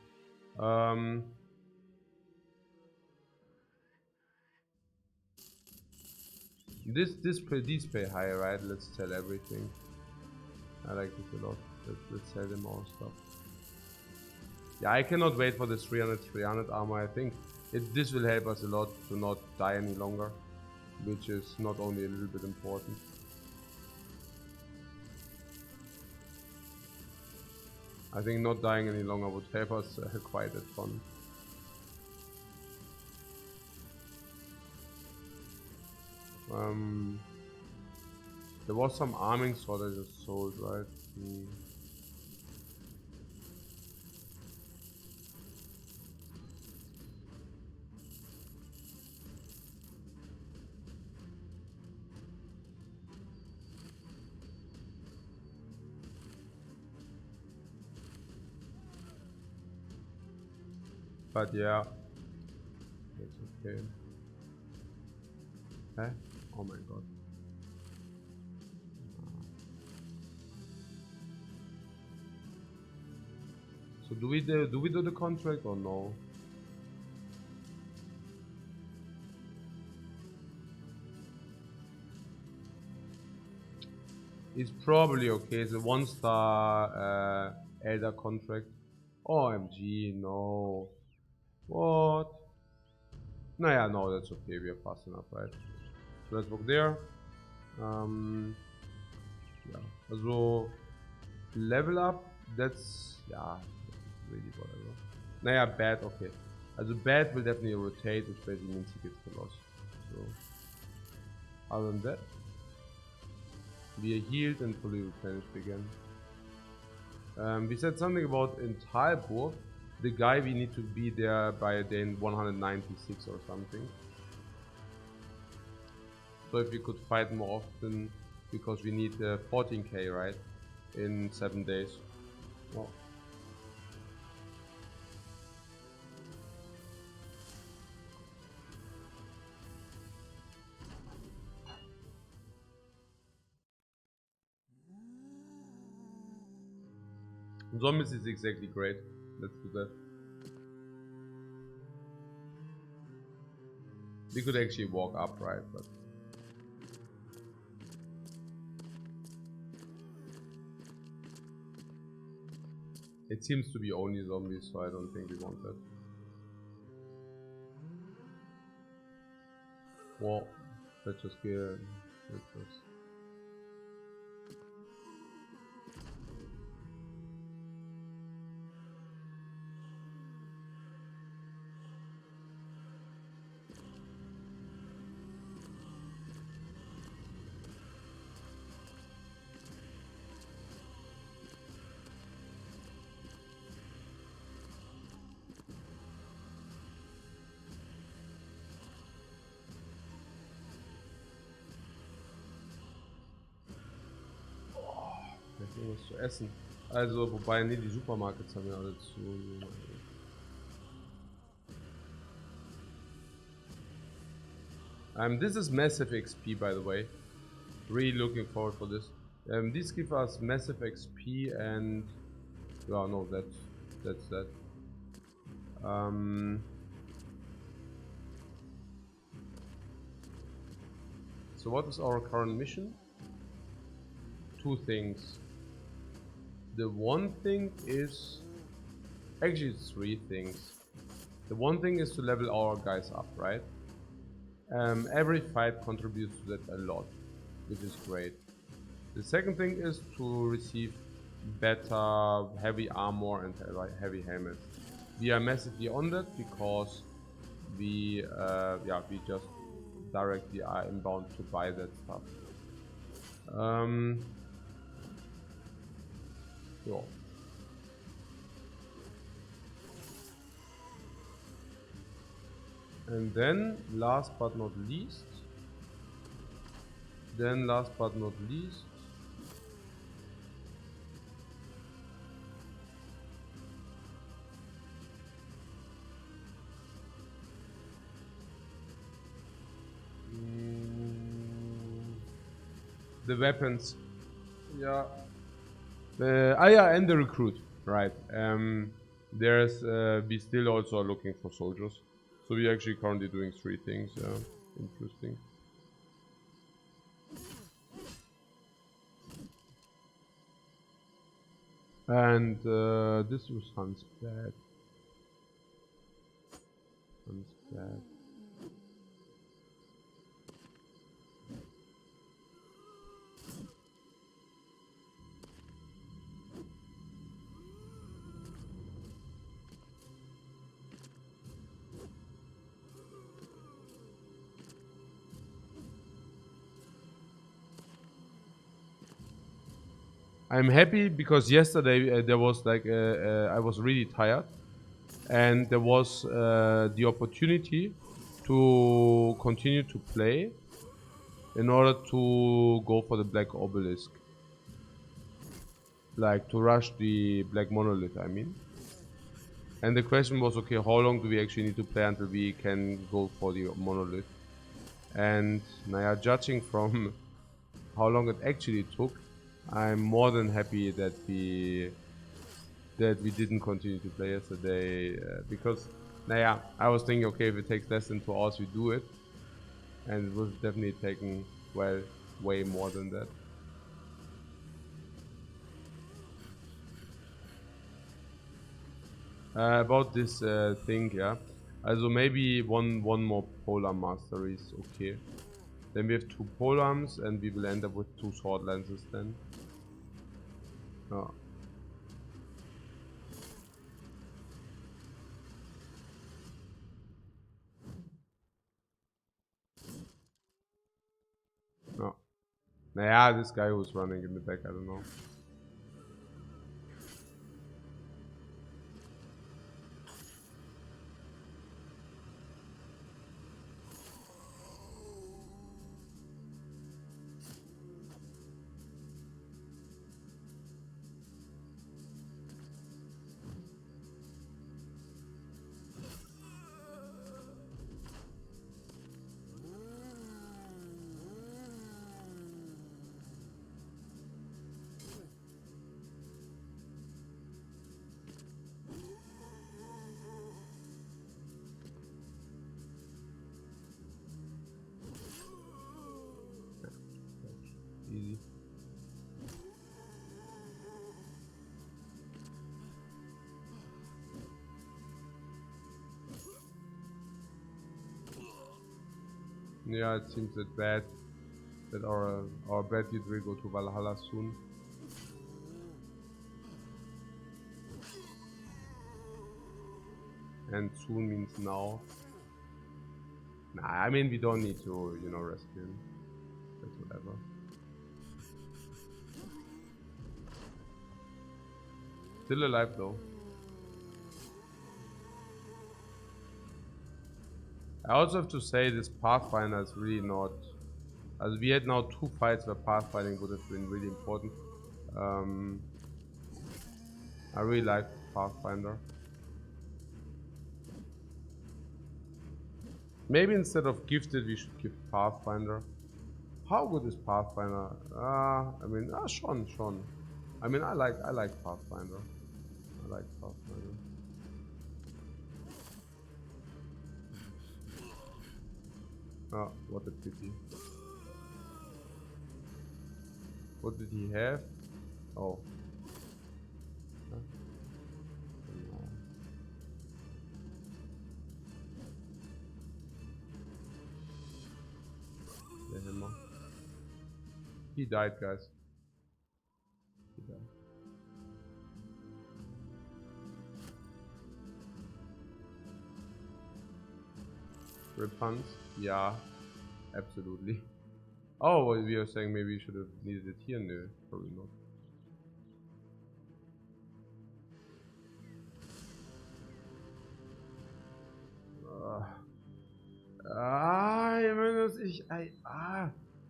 These pay high, right? Let's sell everything. I like this a lot. Let's sell them all stuff. Yeah, I cannot wait for this 300 armor. I think this will help us a lot to not die any longer, which is not only a little bit important. I think not dying any longer would help us quite a ton. There was some arming sword I just sold, right? but yeah, it's okay. Huh? Oh my god. So do we do the contract or no? It's probably okay. It's a 1-star Elder contract. OMG, no. What? Naja, no, that's okay. We are fast enough, right? So let's walk there. Ja, also Level Up, that's, ja, that's really whatever. Naja, Bad, okay. Also Bad will definitely rotate, which basically means he gets the loss. So, other than that, we are healed and fully replenished again. We said something about in Talburg, the guy we need to be there by day 196 or something. So if we could fight more often, because we need 14k, right? In 7 days. Well, zombies is exactly great. Let's do that. We could actually walk up, right? But it seems to be only zombies, so I don't think we want that. Well, let's just get. Let's just. Was zu essen. Also, wobei, nee, die Supermarkets haben ja alle zu. This is massive XP, by the way. Really looking forward for this. These give us massive XP and... Yeah, no, that's that. So what is our current mission? 2 things. The one thing is... Actually, it's 3 things. The one thing is to level our guys up, right? Every fight contributes to that a lot, which is great. The second thing is to receive better heavy armor and heavy helmets. We are massively on that because we just directly are inbound to buy that stuff. Yeah. And then last but not least, the weapons. Yeah. Yeah, and the recruit, right. There's we still also are looking for soldiers. So we're actually currently doing 3 things. Interesting. And this sounds bad. I'm happy because yesterday there was like I was really tired, and there was the opportunity to continue to play in order to go for the Black Obelisk, like to rush the Black Monolith, I mean. And the question was, okay, how long do we actually need to play until we can go for the monolith? And now, judging from how long it actually took, I'm more than happy that we didn't continue to play yesterday, because I was thinking, okay, if it takes less than 2 hours, we do it, and it was definitely taking, well, way more than that. About this thing, yeah. Also maybe one more polar master is okay. Then we have 2 polearms and we will end up with 2 sword lances then. Oh. No. Naja, this guy who's running in the back, I don't know. Easy. Yeah, it seems that our bad dude will go to Valhalla soon. And soon means now. Nah, I mean, we don't need to, you know, rescue him. That's whatever. Still alive though. I also have to say this Pathfinder is really not... As we had now 2 fights where pathfinding would have been really important. I really like Pathfinder. Maybe instead of gifted we should give Pathfinder. How good is Pathfinder? I mean, Sean. I mean, I like Pathfinder. I like Pathfinder. Oh, what a pity. What did he have? Oh. Huh? No. The hammer. He died, guys. He died. Repons? Yeah, absolutely. Oh, well, we are saying maybe we should have needed it here. No, probably not.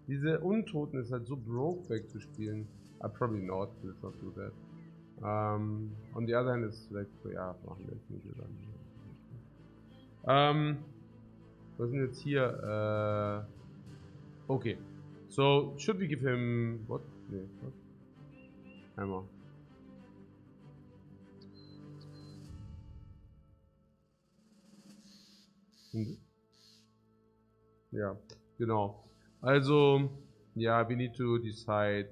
Diese Untoten ist halt so broke wegzuspielen. Probably not, let's not do that. On the other hand, it's like, ja, machen wir jetzt nicht dann. Was sind jetzt hier? Okay. So, should we give him what? Nee, what? Hammer. Ja, genau. Also, ja, we need to decide.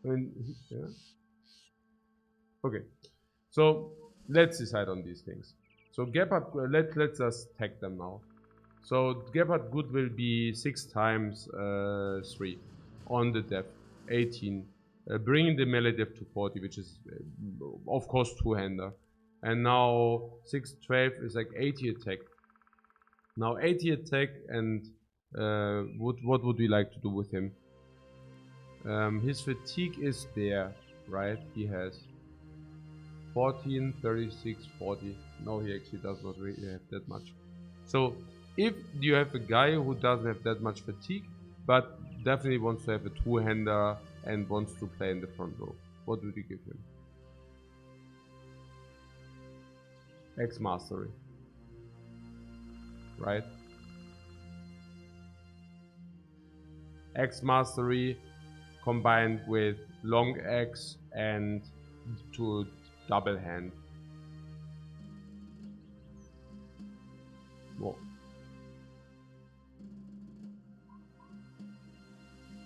I mean, yeah. Okay, so let's decide on these things. So Gebhard, let's just tag them now. So Gebhard Good will be 6 times 3 on the depth, 18. Bringing the melee depth to 40, which is of course 2-hander. And now 6, 12 is like 80 attack. Now 80 attack, and what would we like to do with him? His fatigue is there, right? He has 14, 36, 40. No, he actually does not really have that much. So if you have a guy who doesn't have that much fatigue, but definitely wants to have a two-hander and wants to play in the front row. What would you give him? X mastery, right? X mastery combined with long X and to double hand. Whoa.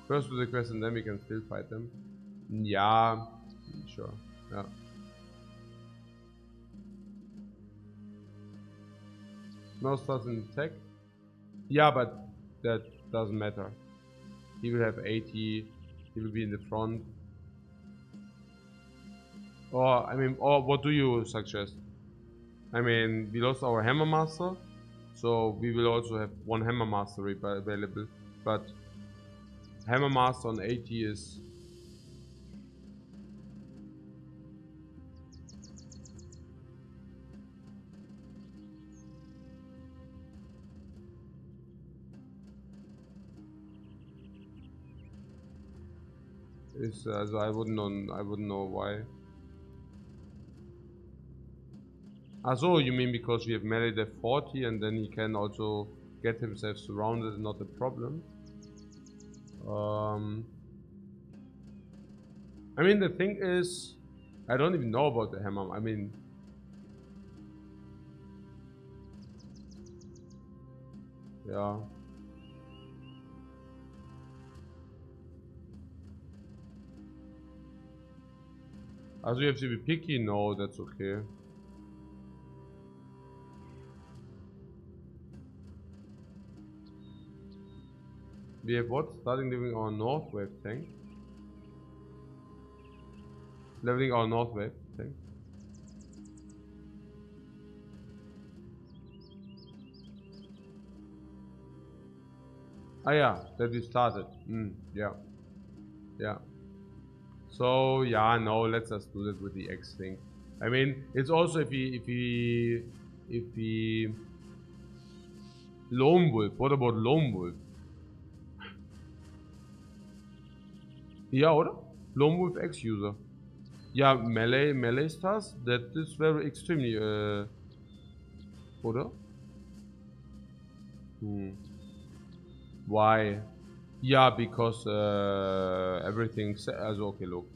First do the quest and then we can still fight them. Yeah, sure. Yeah. No stars in tech. Yeah, but that doesn't matter. He will have 80. He will be in the front. Or I mean, or what do you suggest? I mean, we lost our hammer master, so we will also have one hammer mastery available. But hammer master on 80 is. So I wouldn't know why. So you mean because we have melee def 40 and then he can also get himself surrounded, not a problem. I mean the thing is, I don't even know about the hammer. I mean, yeah. Also you have to be picky? No, that's okay. We have what? Starting living our north wave tank. Leveling our north wave tank. Ah yeah, that we started. Yeah. Yeah. So yeah, no, let's just do that with the X thing. I mean, it's also if we Lone Wolf. What about Lone Wolf? Ja, oder? Lone Wolf X User. Ja, Melee stars. That is very extremely oder? Why? Yeah, because everything. Also, okay, look.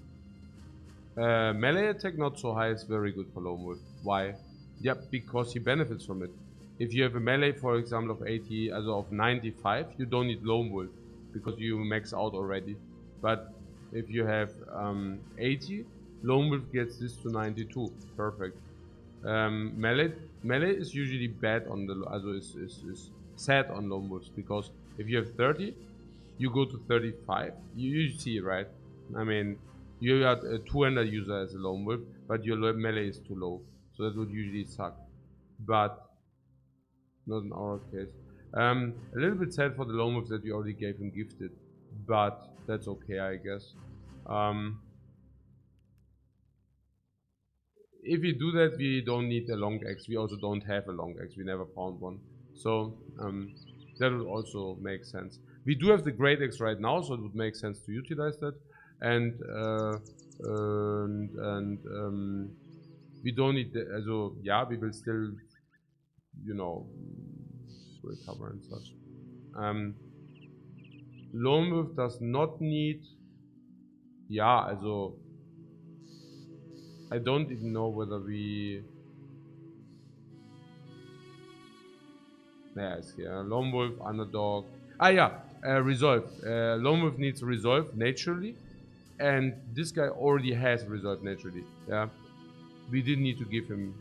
Melee attack not so high is very good for Lone Wolf. Why? Yeah, because he benefits from it. If you have a melee, for example, of 80, also of 95, you don't need Lone Wolf because you max out already. But if you have 80, Lone Wolf gets this to 92. Perfect. Melee is usually bad on the, also is sad on Lone Wolves because if you have 30, you go to 35. You see, right? I mean, you got a 200 user as a Lone Wolf, but your melee is too low, so that would usually suck. But not in our case. A little bit sad for the Lone Wolves that we already gave him gifted, but that's okay, I guess. If we do that, we don't need a long axe. We also don't have a long axe. We never found one, so that would also make sense. We do have the great axe right now, so it would make sense to utilize that. And we don't need the, so yeah, we will still, you know, recover and such. Lone Wolf does not need, yeah, also I don't even know whether we, yeah, it's here. Lone Wolf, underdog. Ah yeah, resolve. Lone Wolf needs resolve naturally, and this guy already has resolve naturally. Yeah, we didn't need to give him.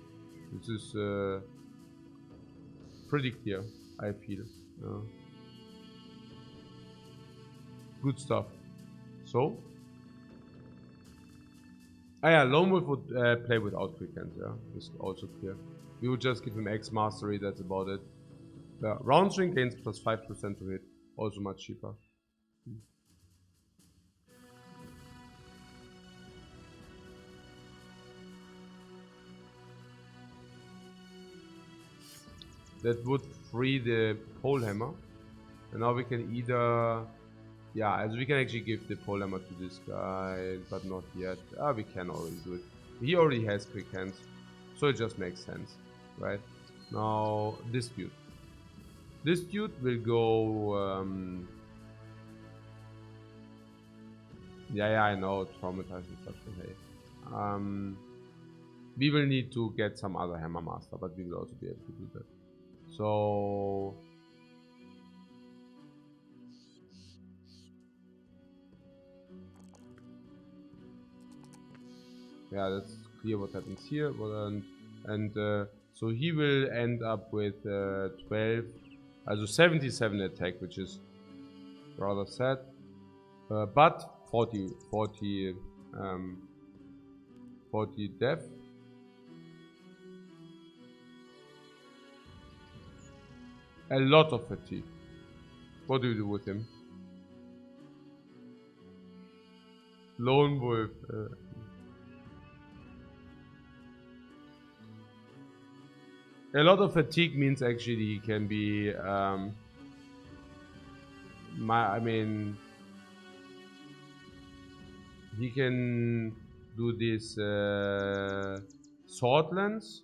This is pretty clear, I feel. Good stuff. So, ah yeah, Lone Wolf would play without quick hands. Yeah, it's also clear. We would just give him X mastery. That's about it. Yeah, round string gains plus 5% to hit. Also much cheaper. That would free the pole hammer. And now we can either Yeah, as we can actually give the polearmor to this guy, but not yet. Ah, we can already do it. He already has quick hands, so it just makes sense, right? Now, this dude. This dude will go... yeah, I know, traumatizing stuff, but hey. We will need to get some other Hammer Master, but we will also be able to do that. So... yeah, that's clear what happens here. So he will end up with 12, also 77 attack, which is rather sad. But 40 death. A lot of fatigue. What do you do with him? Lone Wolf. A lot of fatigue means actually he can be he can do this sword lance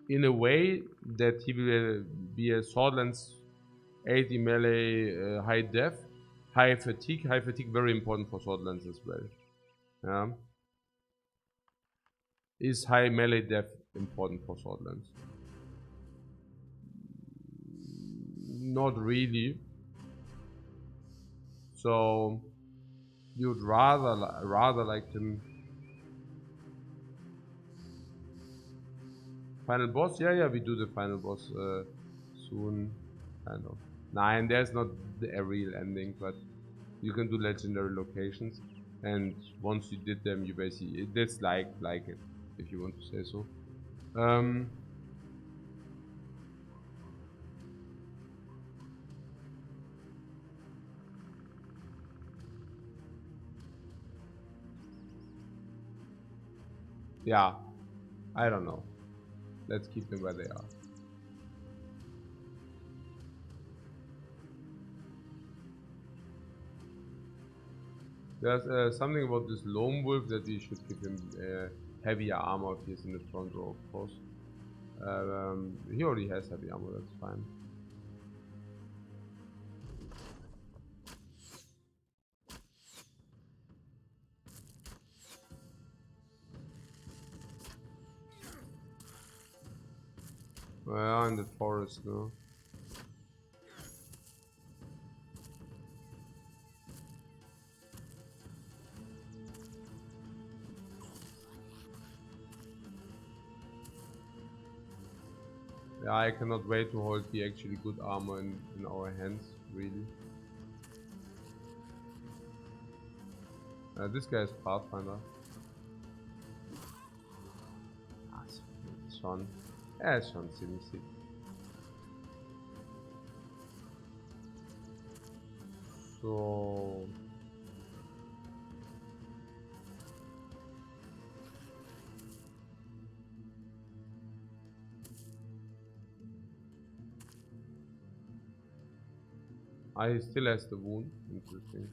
in a way that he will be a sword lance 80 melee high def, high fatigue very important for sword lance as well. Yeah. Is high melee def important for sword lance? Not really. So you'd rather like him. Final boss? Yeah, we do the final boss soon. Kind of. Nah, and there's not a real ending, but you can do legendary locations, and once you did them, you basically that's like it, if you want to say so. Yeah, I don't know. Let's keep them where they are. There's something about this lone wolf that we should give him heavier armor if he's in the front row, of course. He already has heavy armor, that's fine. Well, in the forest, no. Yeah, I cannot wait to hold the actually good armor in our hands, really. This guy is Pathfinder. Schon. Er ist schon ziemlich sick. So. He still has the wound. Interesting.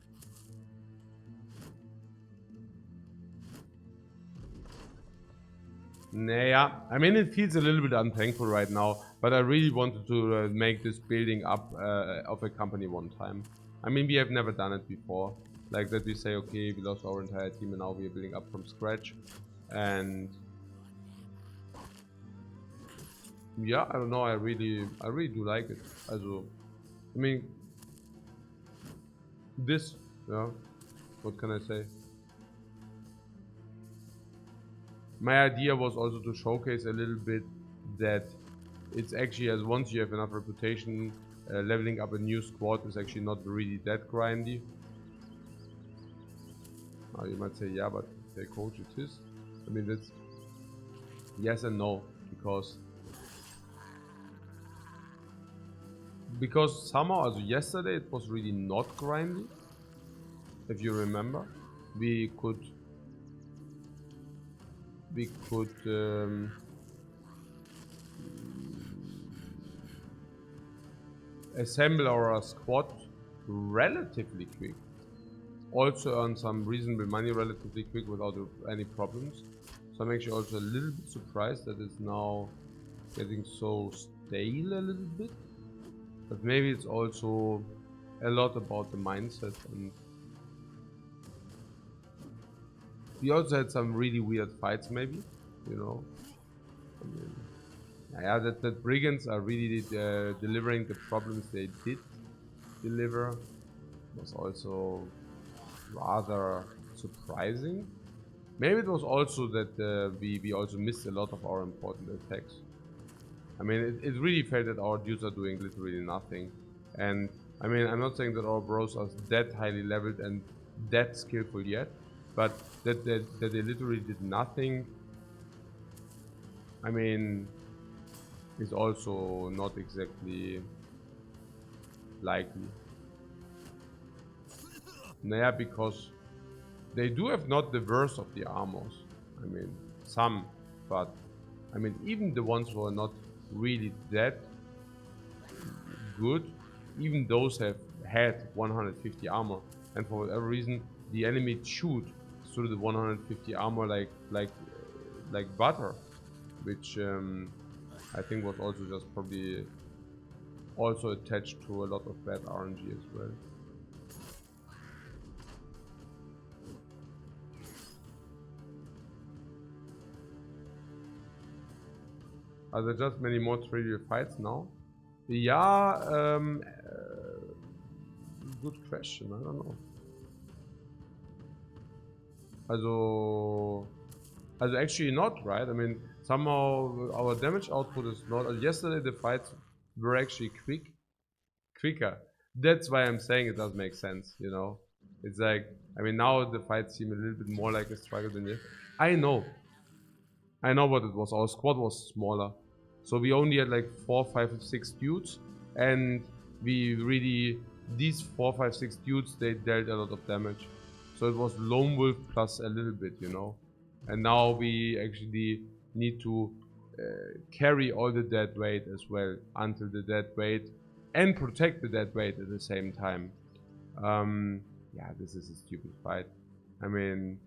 Yeah, I mean it feels a little bit unthankful right now, but I really wanted to make this building up of a company one time. I mean we have never done it before, like that we say okay we lost our entire team and now we are building up from scratch, and yeah, I don't know, I really do like it. Also, I mean this, yeah, what can I say? My idea was also to showcase a little bit that it's actually, as once you have enough reputation, leveling up a new squad is actually not really that grindy. Now you might say, yeah, but okay, coach, it is. I mean, that's yes and no, because somehow, also yesterday, it was really not grindy. If you remember, we could assemble our squad relatively quick. Also earn some reasonable money relatively quick without any problems. So I'm actually also a little bit surprised that it's now getting so stale a little bit. But maybe it's also a lot about the mindset, and we also had some really weird fights maybe, you know. I mean, yeah, that brigands are really delivering the problems they did deliver was also rather surprising. Maybe it was also that we also missed a lot of our important attacks. I mean, it really felt that our dudes are doing literally nothing. And I mean, I'm not saying that our bros are that highly leveled and that skillful yet, but that they literally did nothing, I mean, is also not exactly likely. Yeah, because they do have not the worst of the armors. I mean, some, but I mean, even the ones who are not really that good, even those have had 150 armor, and for whatever reason, the enemy chewed through the 150 armor like butter, which I think was also just probably also attached to a lot of bad RNG as well. Are there just many more trivial fights now? Yeah, good question. I don't know. Also actually not, right? I mean, somehow our damage output is not. Yesterday the fights were actually quicker. That's why I'm saying it does make sense, you know? It's like, I mean, now the fights seem a little bit more like a struggle than this. I know what it was. Our squad was smaller. So we only had like 4, 5, 6 dudes. And we really, these 4, 5, 6 dudes, they dealt a lot of damage. So it was lone wolf plus a little bit, you know. And now we actually need to carry all the dead weight as well until the dead weight and protect the dead weight at the same time. Yeah, this is a stupid fight. I mean,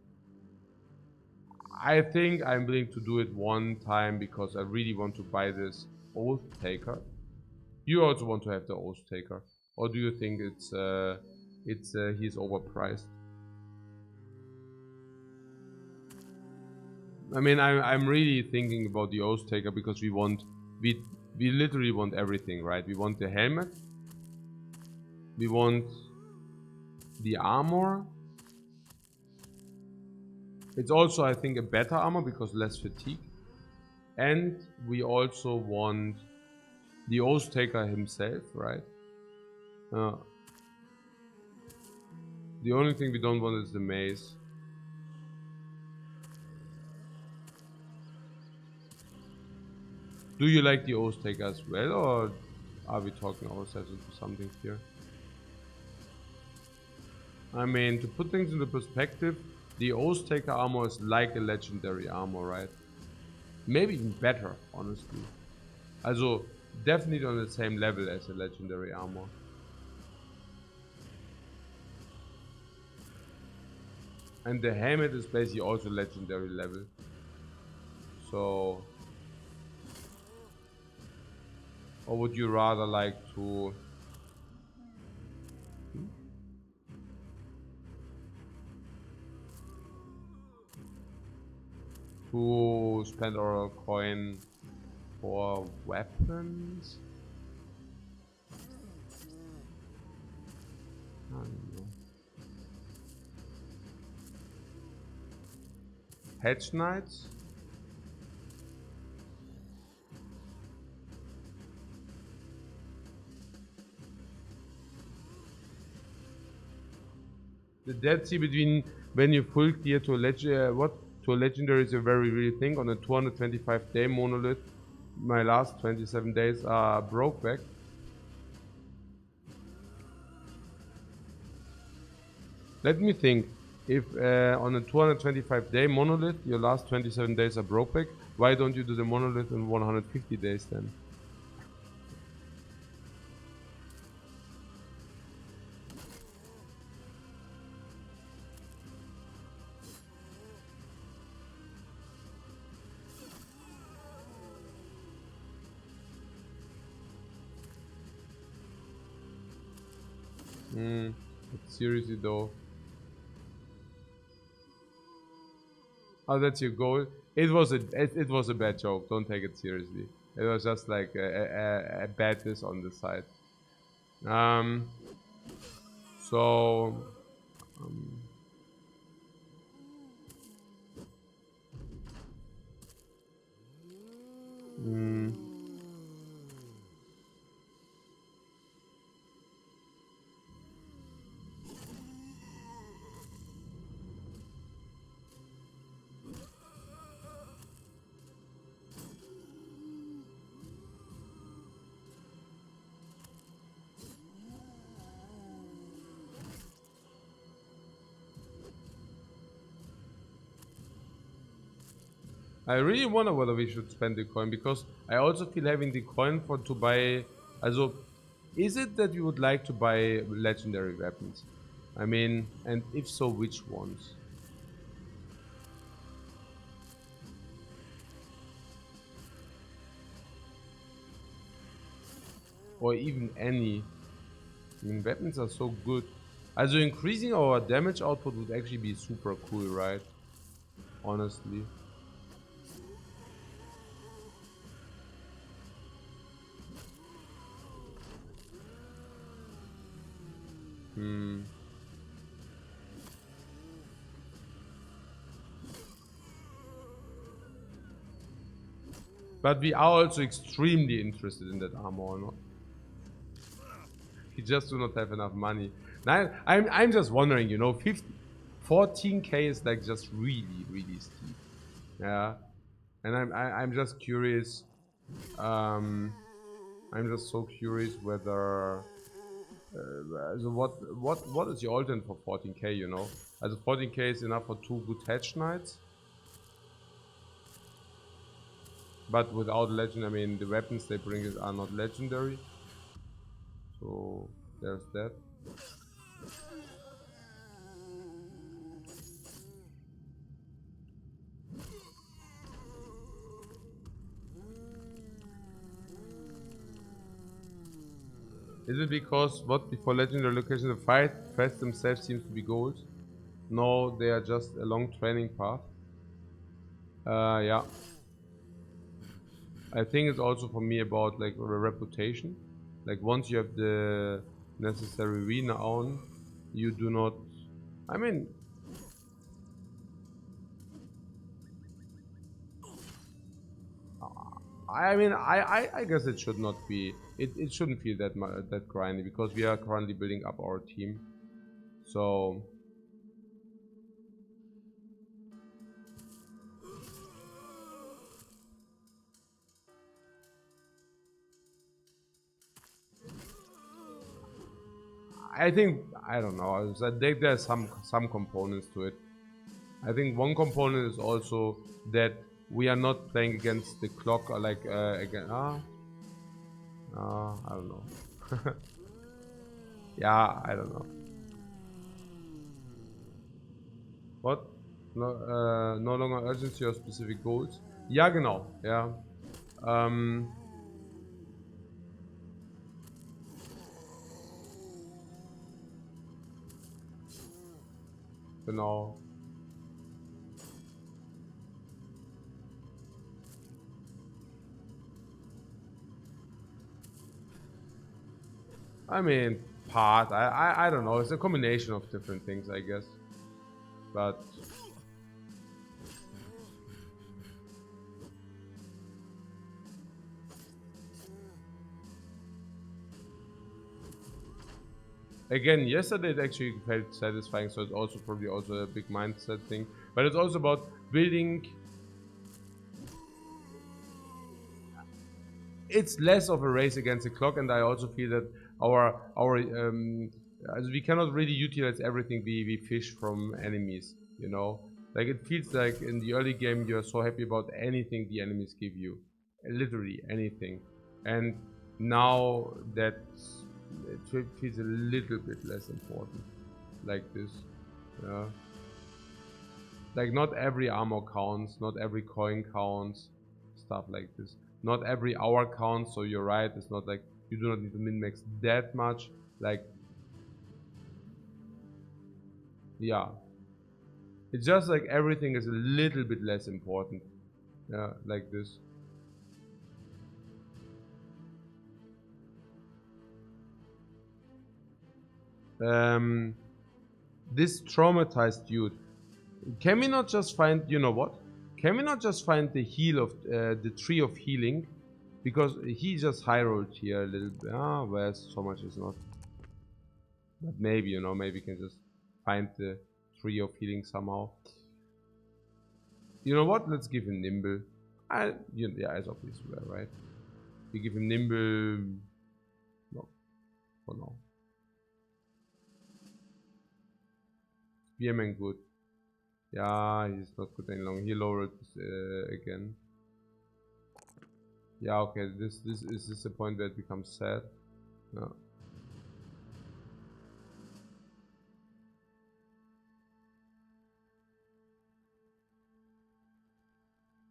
I think I'm willing to do it one time because I really want to buy this Oath Taker. You also want to have the Oath Taker, or do you think he's overpriced? I mean, I'm really thinking about the Oath Taker because we literally want everything, right? We want the helmet, we want the armor. It's also, I think, a better armor because less fatigue, and we also want the Oath Taker himself, right? The only thing we don't want is the mace. Do you like the Oath Taker as well, or are we talking ourselves into something here? I mean, to put things into perspective, the Oath Taker armor is like a legendary armor, right? Maybe even better, honestly. Also, definitely on the same level as a legendary armor. And the helmet is basically also legendary level. So... Or would you rather like to... to spend our coin for weapons? I don't know. Hedge Knights? The Dead Sea between when you full clear to a legendary is a very real thing. On a 225 day monolith, my last 27 days are broke back. Let me think. If on a 225 day monolith, your last 27 days are broke back, why don't you do the monolith in 150 days then? Seriously though. Oh, that's your goal? It was a bad joke. Don't take it seriously. It was just like a badness on the side. Um. So. Um, mm, I really wonder whether we should spend the coin because I also feel having the coin for to buy. Also, is it that you would like to buy legendary weapons? I mean, and if so, which ones? Or even any? I mean, weapons are so good. Also, increasing our damage output would actually be super cool, right? Honestly. Hmm. But we are also extremely interested in that armor, or not? We just do not have enough money. Now, I'm just wondering, you know, 14K is like just really, really steep. Yeah. And I'm just curious. Um, I'm just so curious whether so what is your alternate for 14K? You know, as 14K is enough for 2 good hedge knights, but without legend, I mean the weapons they bring are not legendary. So there's that. Is it because what before legendary location the fight quests themselves seems to be gold? No, they are just a long training path. Yeah. I think it's also for me about like a reputation. Like once you have the necessary renown, you do not. I mean, I guess it should not be. It shouldn't feel that grindy because we are currently building up our team. So I think I don't know. I think there's some components to it. I think one component is also that we are not playing against the clock or like again. I don't know. Yeah, I don't know. What? No, no longer urgency or specific goals. Ja, genau. Ja. Ähm, genau. I mean, part. I don't know. It's a combination of different things, I guess. But again, yesterday it actually felt satisfying. So it's also probably also a big mindset thing. But it's also about building. It's less of a race against the clock, and I also feel that our as we cannot really utilize everything we fish from enemies. You know, like it feels like in the early game you're so happy about anything the enemies give you, literally anything, and now that it feels a little bit less important, like this. Yeah. Like not every armor counts, not every coin counts, stuff like this. Not every hour counts, so you're right, it's not like you do not need to min-max that much. Like Yeah. It's just like everything is a little bit less important. Yeah, like this. This traumatized dude. Can we not just find, you know what? Can we not just find the the tree of healing? Because he just high rolled here a little bit. Ah, well, so much is not. But maybe, you know, maybe we can just find the tree of healing somehow. You know what? Let's give him nimble. Yeah, it's obvious, right? We give him nimble. No, for now. Spearman good. Yeah, he's not good any longer. He lowered again. Yeah, okay. This is the point where it becomes sad. Yeah.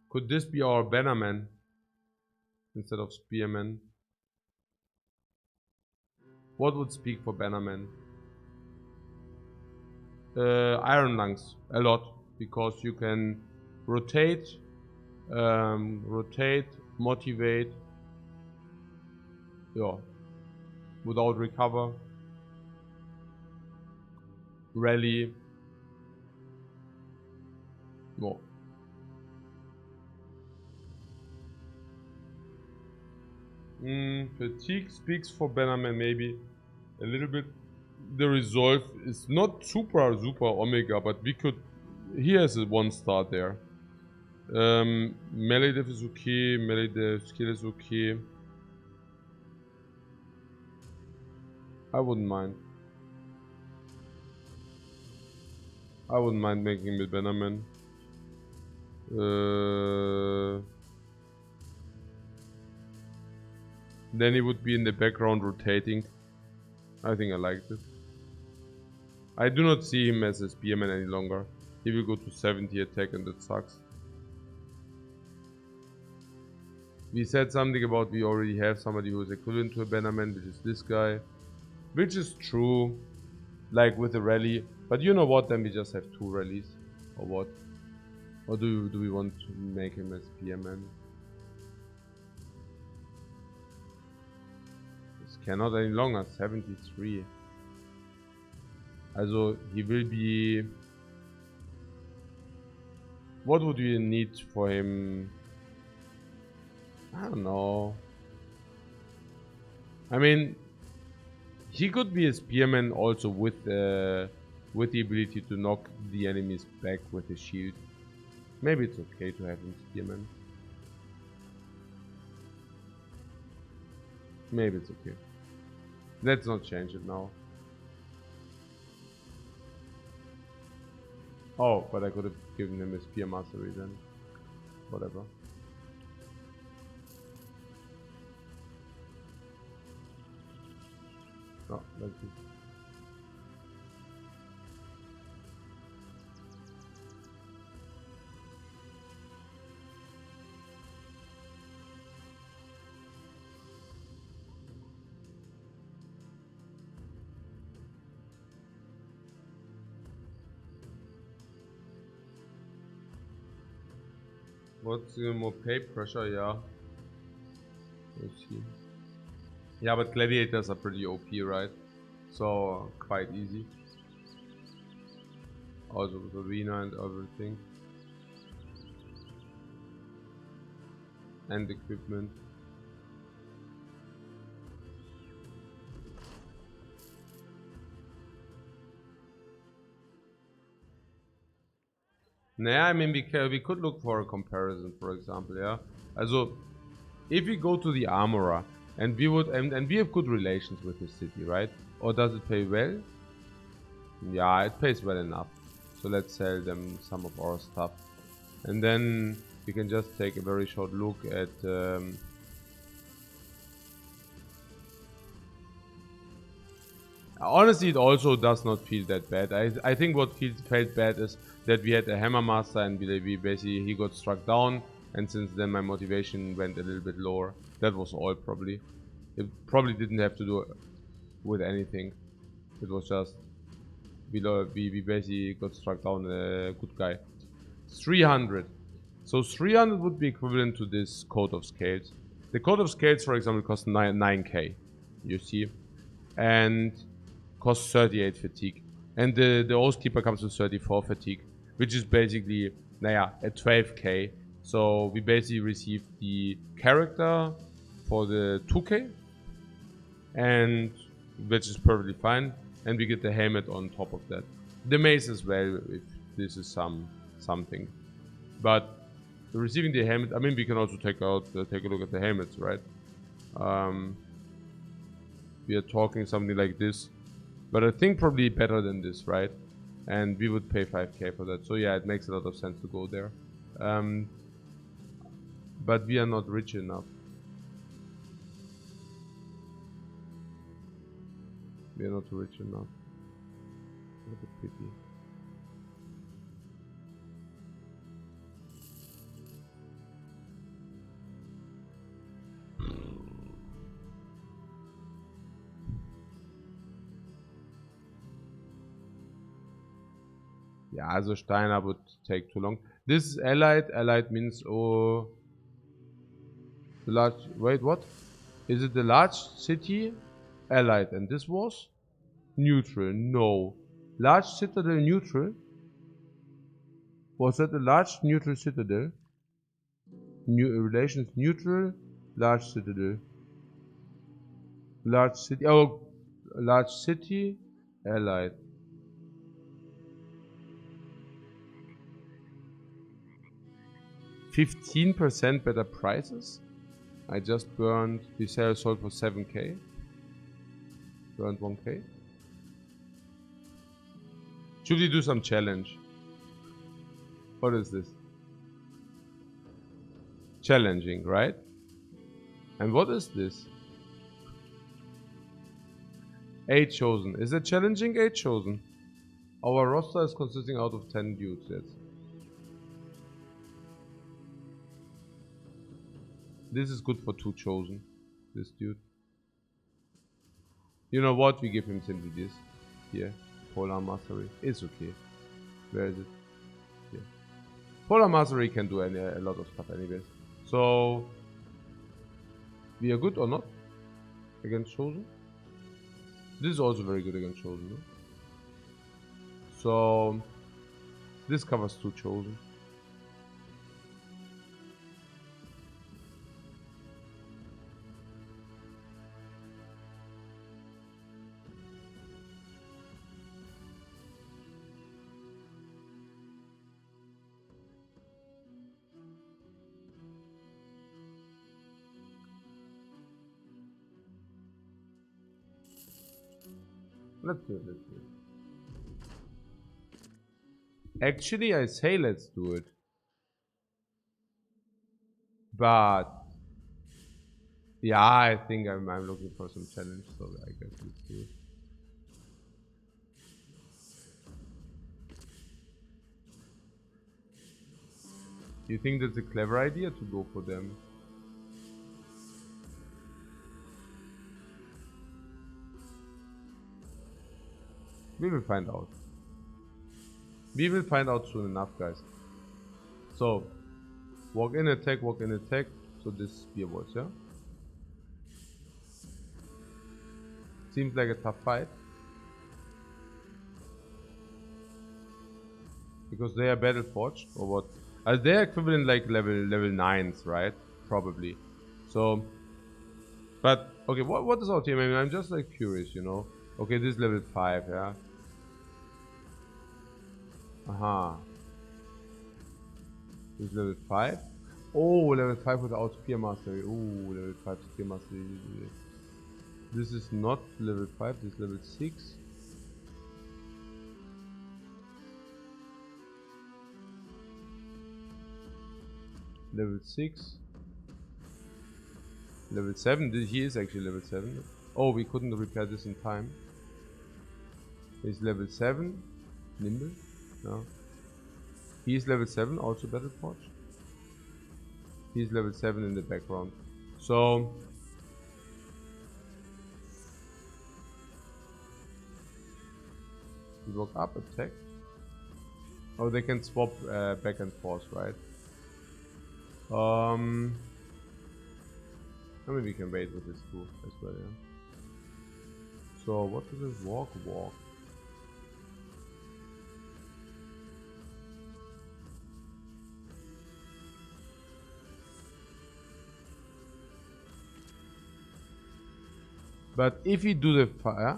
Could this be our bannerman instead of spearman? What would speak for bannerman? Iron lungs a lot, because you can rotate, motivate, yeah, without recover, rally, no. Fatigue speaks for bannerman maybe a little bit. The resolve is not super omega, but we could. He has a 1-star there. Melee def is okay, melee def skill is okay. I wouldn't mind. I wouldn't mind making him with bannerman. Then he would be in the background rotating. I think I like this. I do not see him as a spearman any longer. He will go to 70 attack and that sucks. We said something about we already have somebody who is equivalent to a bannerman, which is this guy. Which is true, like with the rally. But you know what, then we just have 2 rallies. Or what? Or do we want to make him a spearman? This cannot any longer, 73. Also, he will be... What would we need for him? I don't know. I mean, he could be a spearman also with the ability to knock the enemies back with his shield. Maybe it's okay to have him spearman. Maybe it's okay. Let's not change it now. Oh, but I could have given him a spear mastery then. Whatever. Oh, let's see. What's more pay pressure? Yeah. Let's see. Yeah, but gladiators are pretty OP, right? So quite easy. Also with arena and everything. And equipment. Nah, I mean we could look for a comparison, for example, yeah. Also, if we go to the armorer and we would and we have good relations with the city, right? Or does it pay well? Yeah, it pays well enough. So let's sell them some of our stuff, and then we can just take a very short look at. Honestly, it also does not feel that bad. I think what felt bad is that we had a hammer master and we basically he got struck down, and since then my motivation went a little bit lower. That was all probably. It probably didn't have to do with anything. It was just we basically got struck down a good guy. 300. So 300 would be equivalent to this Coat of Scales. The Coat of Scales, for example, costs 9k, you see, and costs 38 fatigue. And the Oath Keeper comes with 34 fatigue, which is basically, at 12k. So we basically receive the character for the 2k, and which is perfectly fine, and we get the helmet on top of that. The mace as well, if this is something. But receiving the helmet, I mean, we can also take a look at the helmets, right? We are talking something like this, but I think probably better than this, right? And we would pay 5k for that. So yeah, it makes a lot of sense to go there. But we are not rich enough. We are not rich enough. What a pity. Yeah, also Steiner would take too long. This is allied. Allied means, oh, the large. Wait, what? Is it the large city? Allied, and this was neutral. No, large citadel neutral. Was that a large neutral citadel? Relations neutral, large citadel. Large city. Oh, large city, allied. 15% better prices. I just burned the sale sold for 7k. Burned 1k. Should we do some challenge? What is this? Challenging, right? And what is this? 8 chosen. Is it challenging? 8 chosen. Our roster is consisting out of 10 dudes, yes. This is good for 2 chosen. This dude. You know what? We give him simply this. Here. Polar Mastery. It's okay. Where is it? Here. Polar Mastery can do a lot of stuff anyways. So we are good or not? Against chosen? This is also very good against chosen, no? So this covers 2 chosen. Let's do it, let's do it. Actually, I say let's do it. But yeah, I think I'm looking for some challenge, so I guess let's do it. You think that's a clever idea to go for them? We will find out. We will find out soon enough, guys. So, walk in, attack, walk in, attack. So this spear was, yeah? Seems like a tough fight. Because they are battle forged, or what? They're equivalent like level 9s, right? Probably. So, but okay, what is our team? I mean, I'm just like curious, you know. Okay, this is level 5, yeah. Aha. This is level 5. Oh, level 5 without spear mastery. Oh, level 5 spear mastery. This is not level 5, this is level 6. Level 6. Level 7. He is actually level 7. Oh, we couldn't repair this in time. He's level 7. Nimble. No. He is level 7, also battle forge. He's level 7 in the background. So You walk up, attack. Oh, they can swap back and forth, right? Maybe we can wait with this too as well, yeah. So what is this? Walk. But if you do the fire,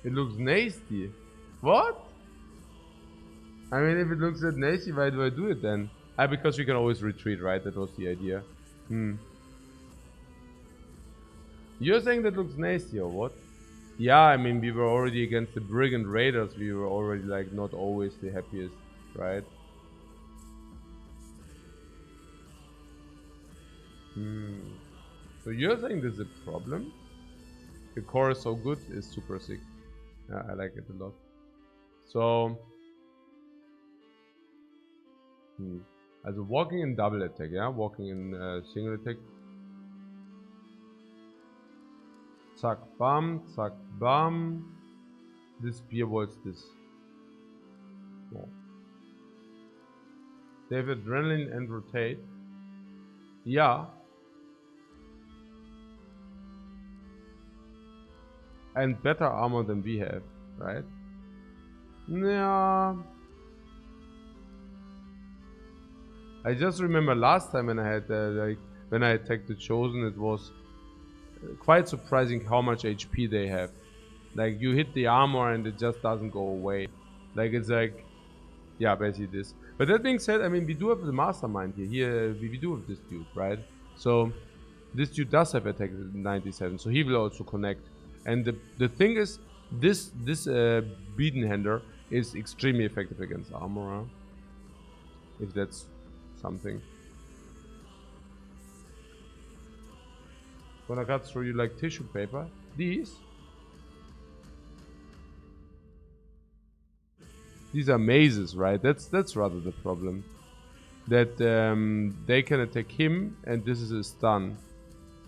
it looks nasty. What? I mean, if it looks that nasty, why do I do it then? Because we can always retreat, right? That was the idea. You're saying that looks nasty or what? Yeah, I mean, we were already against the Brigand Raiders. We were already like not always the happiest, right? So you're saying this is a problem? The core is so good, it's super sick. Yeah, I like it a lot. So, also walking in double attack, yeah? Walking in single attack. Zack, bam, zack, bam. This spear was this. Oh. They have adrenaline and rotate. Yeah. And better armor than we have, right? Yeah. I just remember last time when I had when I attacked the Chosen, it was quite surprising how much HP they have. Like you hit the armor and it just doesn't go away. Like it's like, yeah, basically this. But that being said, I mean, we do have the mastermind here. We do have this dude, right? So this dude does have attack 97, so he will also connect. And the thing is, this Beatenhander is extremely effective against armor. If that's something. Gonna cut through you like tissue paper. These are mazes, right? That's rather the problem. That they can attack him and this is a stun.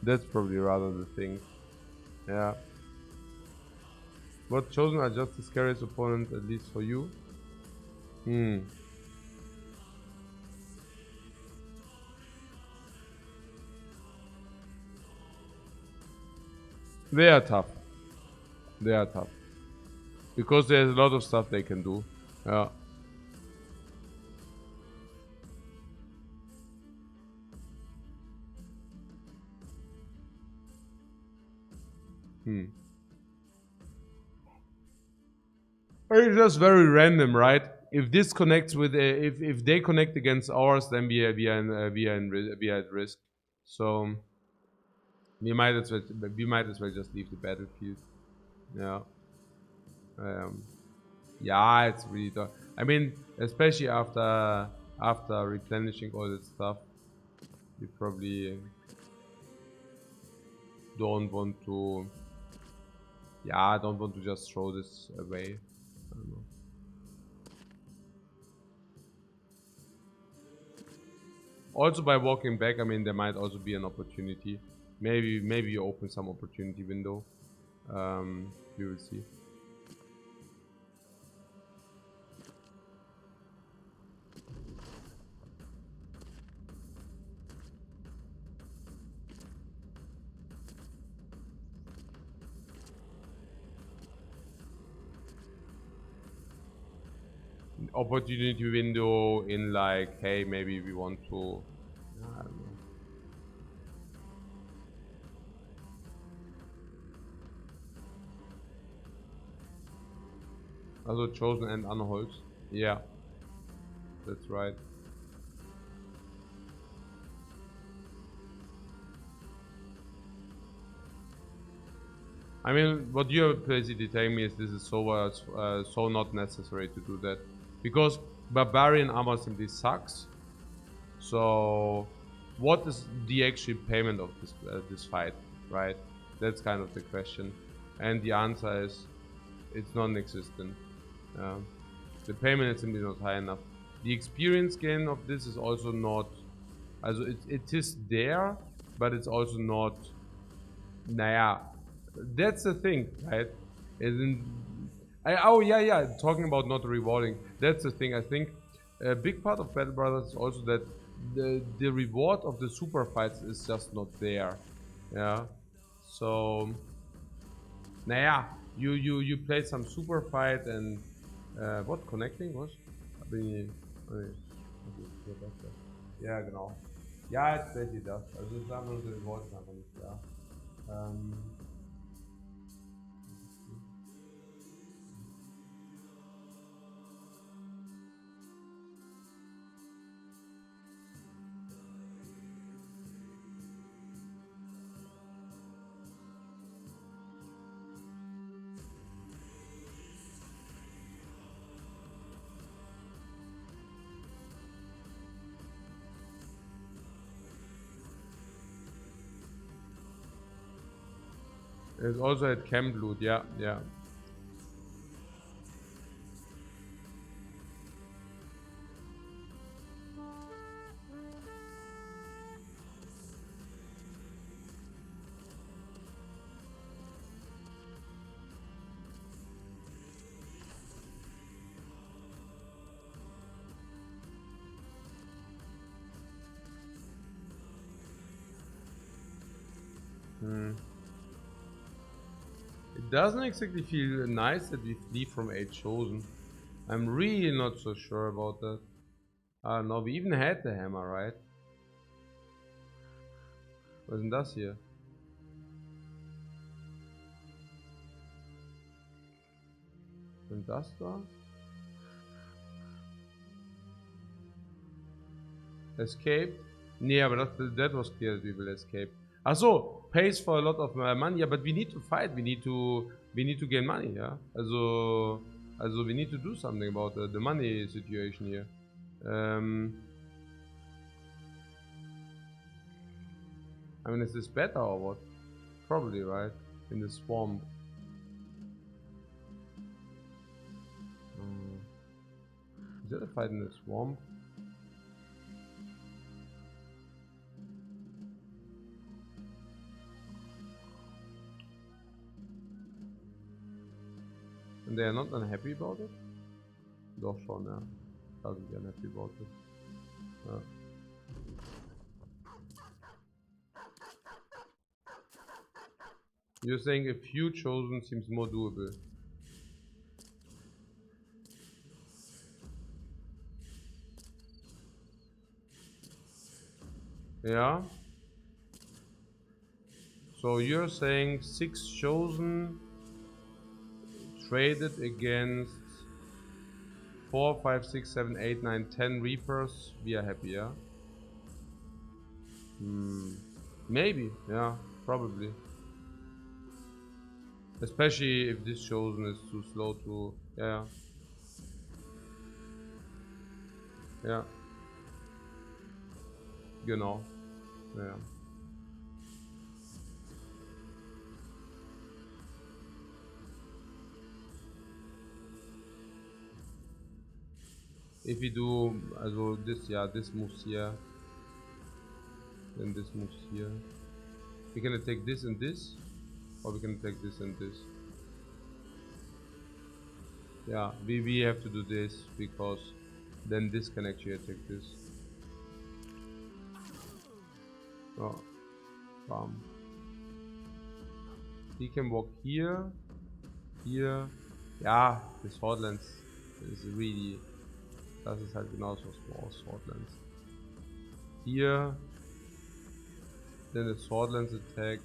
That's probably rather the thing. Yeah. What Chosen are just the scariest opponent, at least for you? They are tough. They are tough. Because there's a lot of stuff they can do. Yeah. It's just very random, right? If this connects with if they connect against ours, then we are at risk. So we might as well just leave the battlefield. Yeah. Yeah, it's really tough. I mean, especially after replenishing all that stuff, you probably don't want to. Yeah, I don't want to just throw this away. I don't know. Also, by walking back, I mean there might also be an opportunity. Maybe you open some opportunity window. We will see. Opportunity window in like, hey, maybe we want to. I don't know. Also Chosen and Unholz. Yeah, that's right. I mean, what you're basically telling me is this is so not necessary to do that, because barbarian armor simply sucks. So, what is the actual payment of this fight, right? That's kind of the question, and the answer is it's non-existent. The payment is simply not high enough. The experience gain of this is also not, also it is there, but it's also not. Naja, that's the thing, right? Oh yeah, talking about not rewarding. That's the thing. I think a big part of Battle Brothers is also that the reward of the super fights is just not there. Yeah. So, naja, you play some super fight and what connecting was? Ja, genau. Ja, jetzt seht ihr das. Also es ist einfach nur, das Wort ist einfach nicht da. It's also at Camp Loot, yeah. It doesn't exactly feel nice that we flee from 8 Chosen. I'm really not so sure about that. No, we even had the hammer, right? Was ist denn das hier? Und das da? Escape? Nee, aber that was clear that we will escape. Achso, pays for a lot of money. Yeah, but we need to fight. We need to gain money. Yeah. Also we need to do something about the money situation here. I mean, is this better or what? Probably, right? In the swamp. Is that a fight in the swamp? And they are not unhappy about it? Doch schon, ja. Doesn't be unhappy about it. Ja. You're saying a few chosen seems more doable. Yeah. So you're saying 6 chosen traded against 4, 5, 6, 7, 8, 9, 10 Reapers. We are happy, yeah? Maybe, yeah, probably. Especially if this chosen is too slow to, yeah. Yeah. Genau. Yeah. If we do, also this, yeah, this moves here. Then this moves here. We can attack this and this, or we can attack this and this. Yeah, we have to do this because then this can actually attack this. Oh, he can walk here, here. Ja, the Swordlands is really. Das ist halt genauso small Swordlands. Here, then the Swordlands attack,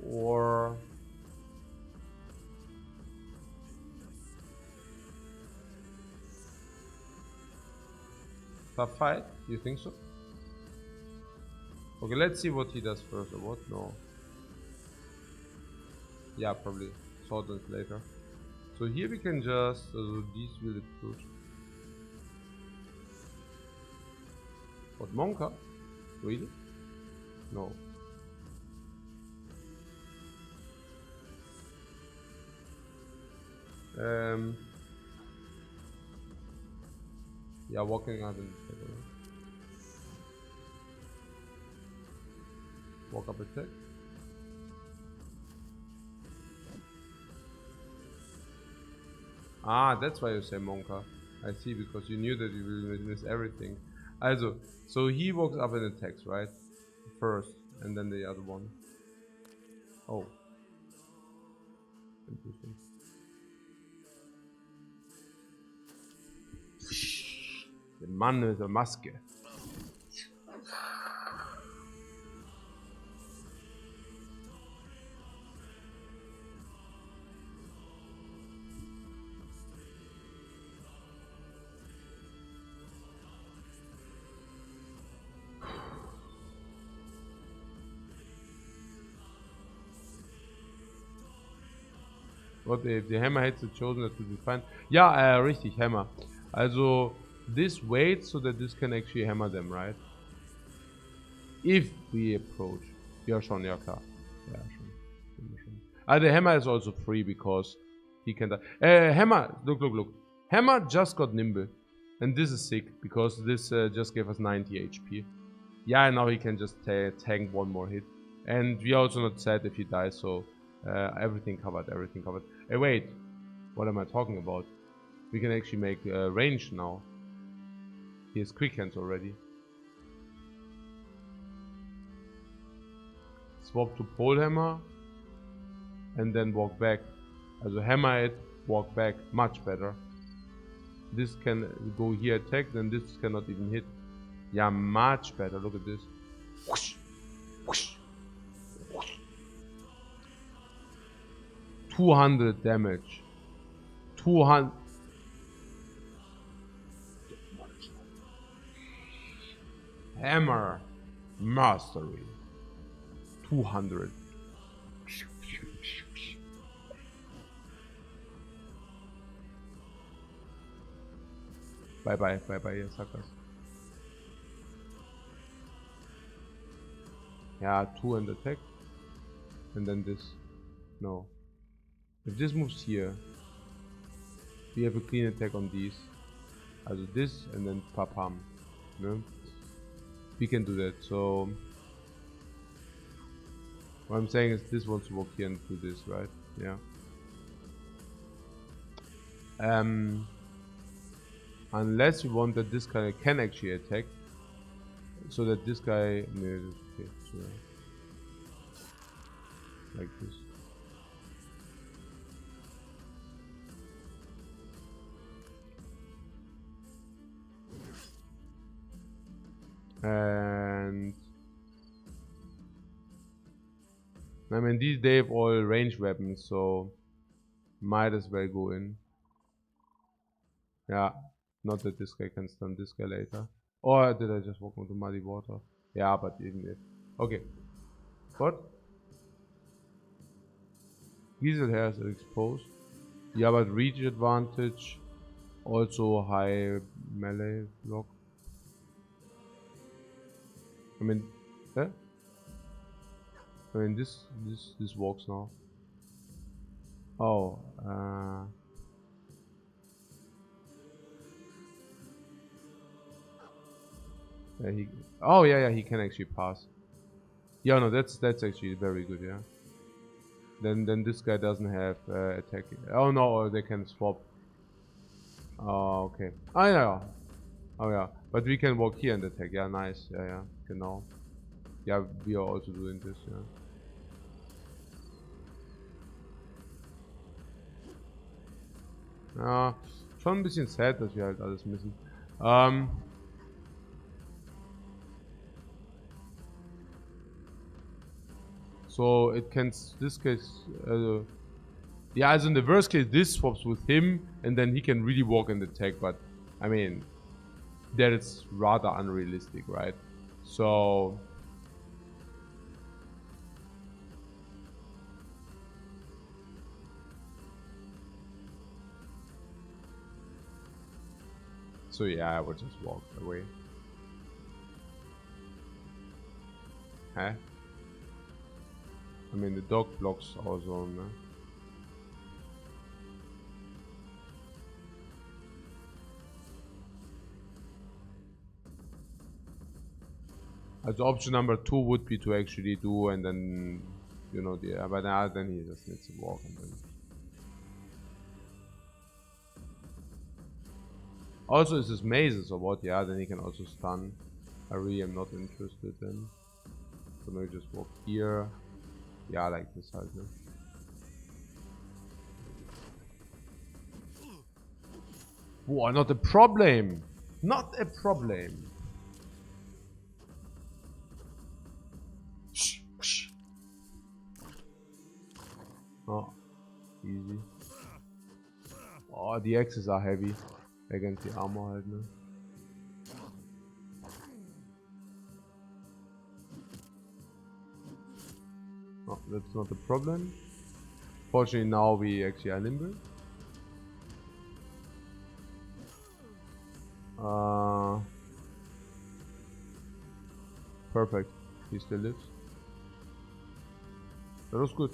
or tough fight. You think so? Okay, let's see what he does first. Or what? No. Yeah, probably. Sort it later. So here we can just, these will push. What, Monka? Really? No. Yeah, walking out in the table. Walk up attack. Ah, that's why you say Monka. I see, because you knew that you will miss everything. Also, so he walks up and attacks, right? First, and then the other one. Oh. Interesting. Der Mann mit der Maske. What if the hammer hits the chosen, that will be fine. Ja, richtig, Hammer. Also, this waits so that this can actually hammer them, right? If we approach. Ja, schon, ja klar. Ja, schon. The hammer is also free because he can die. Hammer, look. Hammer just got nimble. And this is sick, because this just gave us 90 HP. Yeah, now he can just tank one more hit. And we are also not sad if he dies, so everything covered. Hey, wait. What am I talking about? We can actually make range now. He has quick hands already. Swap to pole hammer. And then walk back. Also hammer it, walk back. Much better. This can go here attack, then this cannot even hit. Yeah, much better. Look at this. Whoosh, whoosh, whoosh. 200 damage. 200. Hammer. Mastery. 200. Bye bye, ihr suckers. Yeah, 2 and attack. And then this. No. If this moves here, we have a clean attack on these. Also this and then papam. No? We can do that. So what I'm saying is this wants to walk here and do this, right? Yeah. Unless you want that this guy can actually attack, so that this guy, no, okay, so like this. And I mean, these they have all range weapons, so might as well go in. Yeah, not that this guy can stun this guy later. Or did I just walk into muddy water? Yeah, but even if. Okay. What? Diesel hairs are exposed. Yeah, but reach advantage. Also high melee block. I mean, eh? I mean this walks now. Oh, yeah, he can actually pass. Yeah, no, that's actually very good, yeah. Then this guy doesn't have attack. Oh no, they can swap. Oh, okay. Oh yeah. Oh yeah. But we can walk here and attack. Yeah, nice. Yeah, genau. Yeah, we are also doing this, yeah. Ja, schon ein bisschen sad, dass wir halt alles missen. So it can, this case, yeah, also in the worst case, this swaps with him, and then he can really walk and attack, but, I mean, that is rather unrealistic, right? So... So yeah, I will just walk away. Huh? I mean, the dog blocks our zone, ne? As option number 2 would be to actually do and then, you know, but then he just needs to walk and then. Also, is this mazes or what? Yeah, then he can also stun. I really am not interested in. So maybe just walk here. Yeah, like this halt, ne? Boah, not a problem! Not a problem! Oh, easy. Oh, die axes are heavy. Against the armor halt, ne? Oh, that's not a problem. Fortunately now we actually are nimble. Perfect. He still lives. That was good.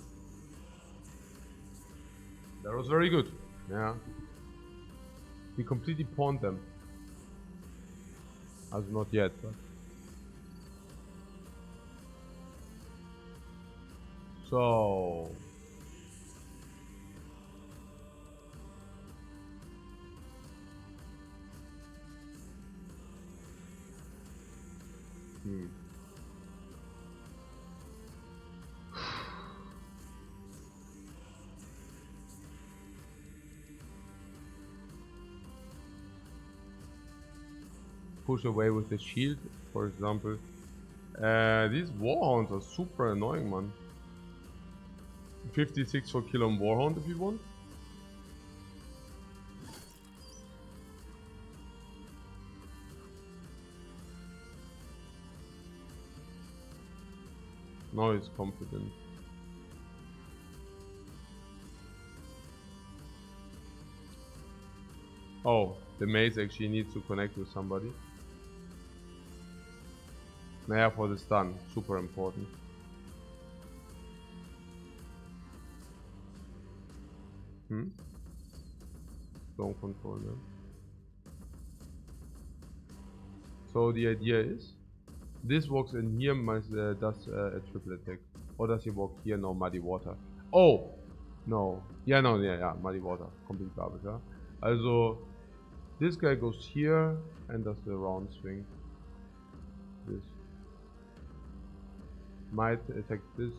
That was very good. Yeah. We completely pawned them. As not yet, but. So. Push away with the shield, for example. These warhounds are super annoying, man. 56 for kill on warhound if you want. Now he's confident. Oh, the mace actually needs to connect with somebody. Naja, for the stun, super important. Zone control, ne? So the idea is, this walks in here, does a triple attack. Or does he walk here? No, muddy water. Oh! No. Yeah, no, yeah, muddy water. Complete garbage, yeah? Also, this guy goes here and does the round swing. This. Might attack this.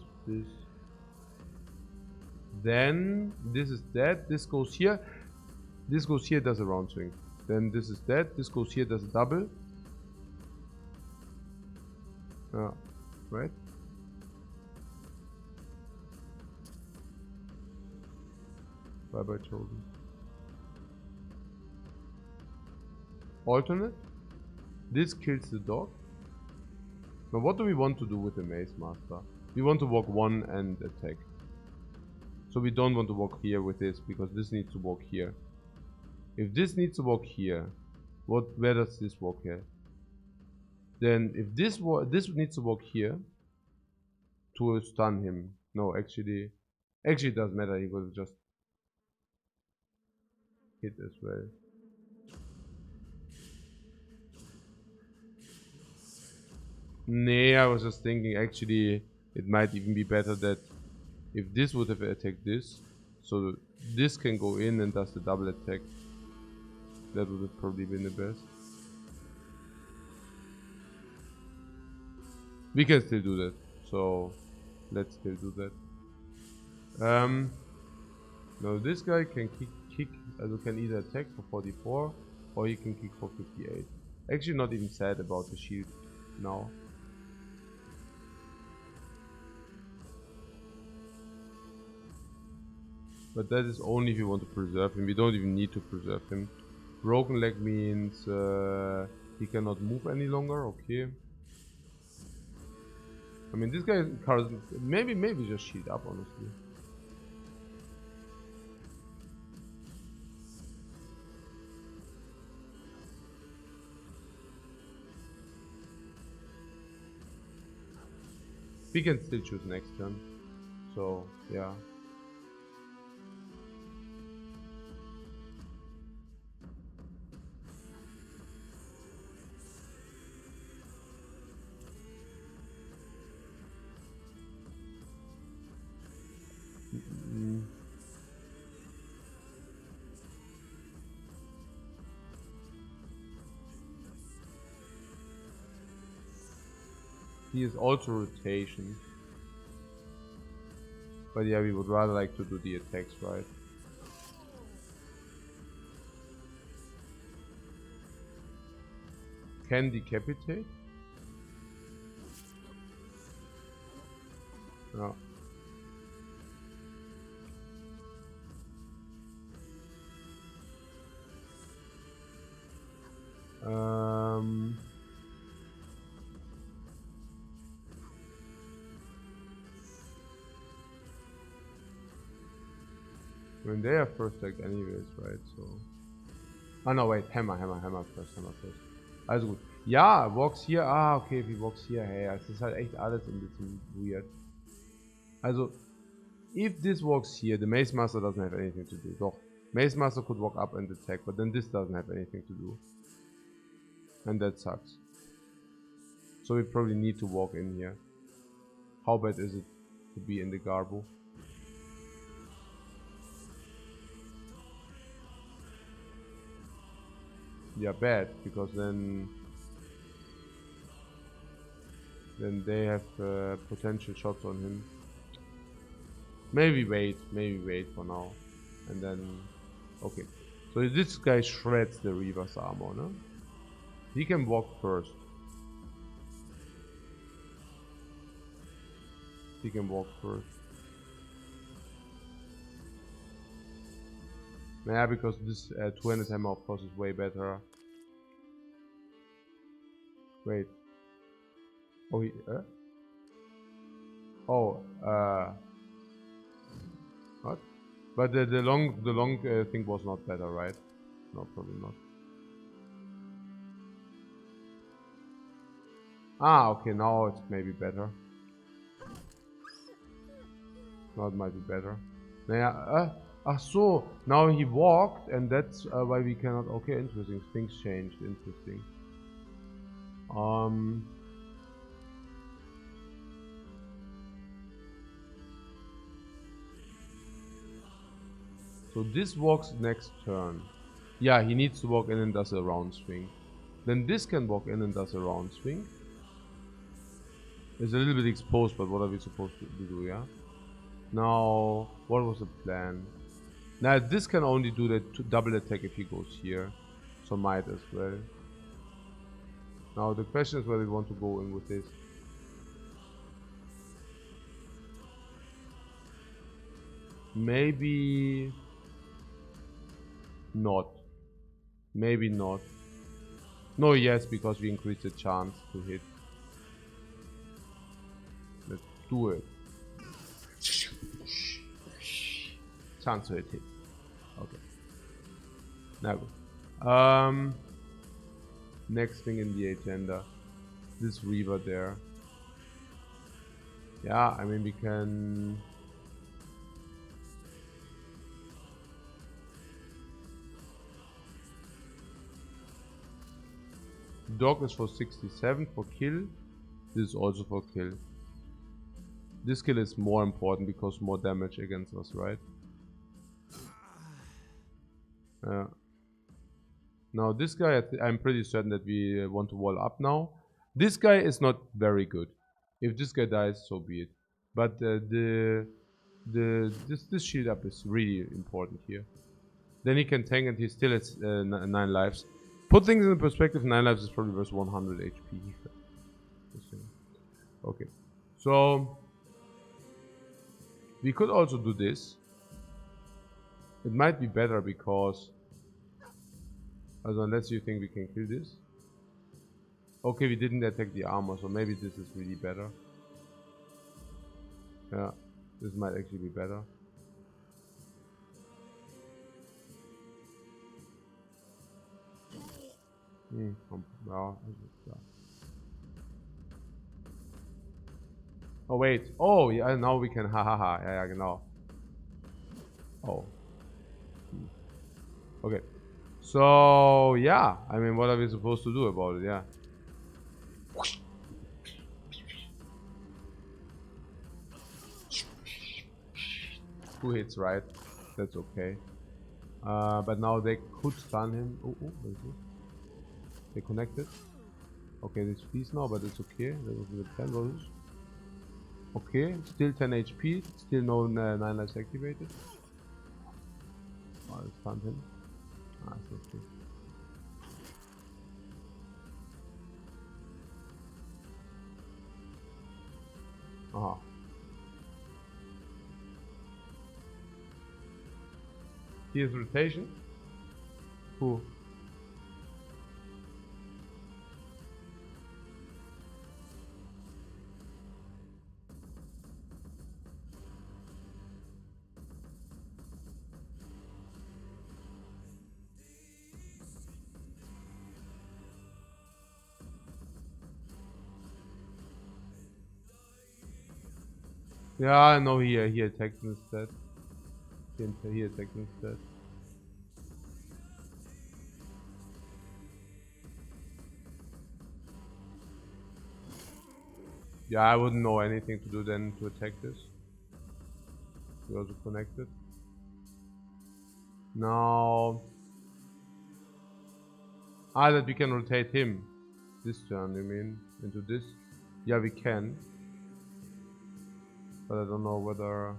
Then, this is dead. This goes here. This goes here, does a round swing. Then this is dead. This goes here, does a double. Right? Bye bye, chosen. Alternate. This kills the dog. Now, what do we want to do with the Mace Master? We want to walk one and attack. So we don't want to walk here with this, because this needs to walk here. If this needs to walk here, where does this walk here? Then if this needs to walk here to stun him. No, actually it doesn't matter. He will just hit as well. Nah, I was just thinking actually it might even be better that if this would have attacked this, so this can go in and does the double attack. That would have probably been the best. We can still do that, so let's still do that. Now this guy can kick, also can either attack for 44 or he can kick for 58. Actually not even sad about the shield now. But that is only if you want to preserve him. We don't even need to preserve him. Broken leg means he cannot move any longer. Okay. I mean, this guy maybe just shield up, honestly. We can still choose next turn. So, yeah. He is also rotation. But yeah, we would rather like to do the attacks, right? Can decapitate? No. I mean, they have first attack anyways, right? So. Oh no, wait, hammer first. Also gut. Ja, walks hier. Ah, okay, wie walks hier. Hey, es ist halt echt alles ein bisschen weird. Also, if this walks here, the Mace Master doesn't have anything to do. Doch, Mace Master could walk up and attack, but then this doesn't have anything to do. And that sucks. So we probably need to walk in here. How bad is it to be in the Garbo? Yeah, bad, because then they have potential shots on him. Maybe wait for now. And then, okay. So this guy shreds the Reaver's armor, no? He can walk first. He can walk first. Yeah, because this two-handed hammer of course is way better. Wait. Oh, what? But the long thing was not better, right? No, probably not. Ah, okay, now it's maybe better. Now it might be better. Naja, ach so, now he walked and that's why we cannot, okay, interesting, things changed, interesting. So this walks next turn. Yeah, he needs to walk in and does a round swing. Then this can walk in and does a round swing. It's a little bit exposed, but what are we supposed to do, yeah? Now, what was the plan? Now, this can only do the double attack if he goes here. So might as well. Now, the question is where we want to go in with this. Maybe not. Maybe not. No, yes, because we increase the chance to hit. Let's do it. Chance to hit. Okay. Now good. Next thing in the agenda. This Reaver there. Yeah, I mean we can. Dog is for 67 for kill. This is also for kill. This kill is more important because more damage against us, right? Now this guy, I'm pretty certain that we want to wall up now. This guy is not very good. If this guy dies, so be it. But this shield up is really important here. Then he can tank and he still has 9 lives. Put things in perspective, 9 lives is probably worth 100 HP. Okay, so we could also do this. It might be better because, unless you think we can kill this. Okay, we didn't attack the armor, so maybe this is really better. Yeah, this might actually be better. Ja, Oh wait. Oh yeah, now we can. Ha ha ha. Ja, genau. Oh. Okay. So yeah, I mean, what are we supposed to do about it? Yeah. 2 hits, right? That's okay. But now they could stun him. Oh, what is this? They connected. Okay, this freeze now, but it's okay. That was the plan, was it? Okay, still 10 HP, still no 9 lives activated. Oh, I stunned him. Ah, it's okay. Aha. Here's rotation. Who? Yeah, I know he attacked instead. He attacked instead. Yeah, I wouldn't know anything to do then to attack this. We also connected. Now... Ah, that we can rotate him. This turn, you mean? Into this? Yeah, we can. But I don't know whether...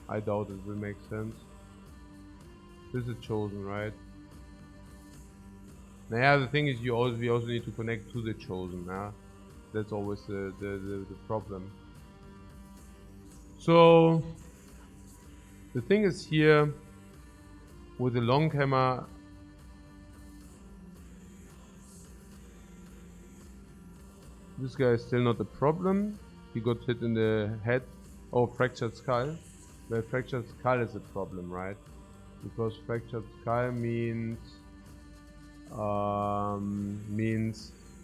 I doubt it will make sense. This is chosen, right? Now, yeah, the thing is, we also need to connect to the chosen, yeah? That's always the problem. So, the thing is here, with the long hammer, this guy is still not a problem. He got hit in the head. Oh, fractured skull. Well, fractured skull is a problem, right? Because fractured skull means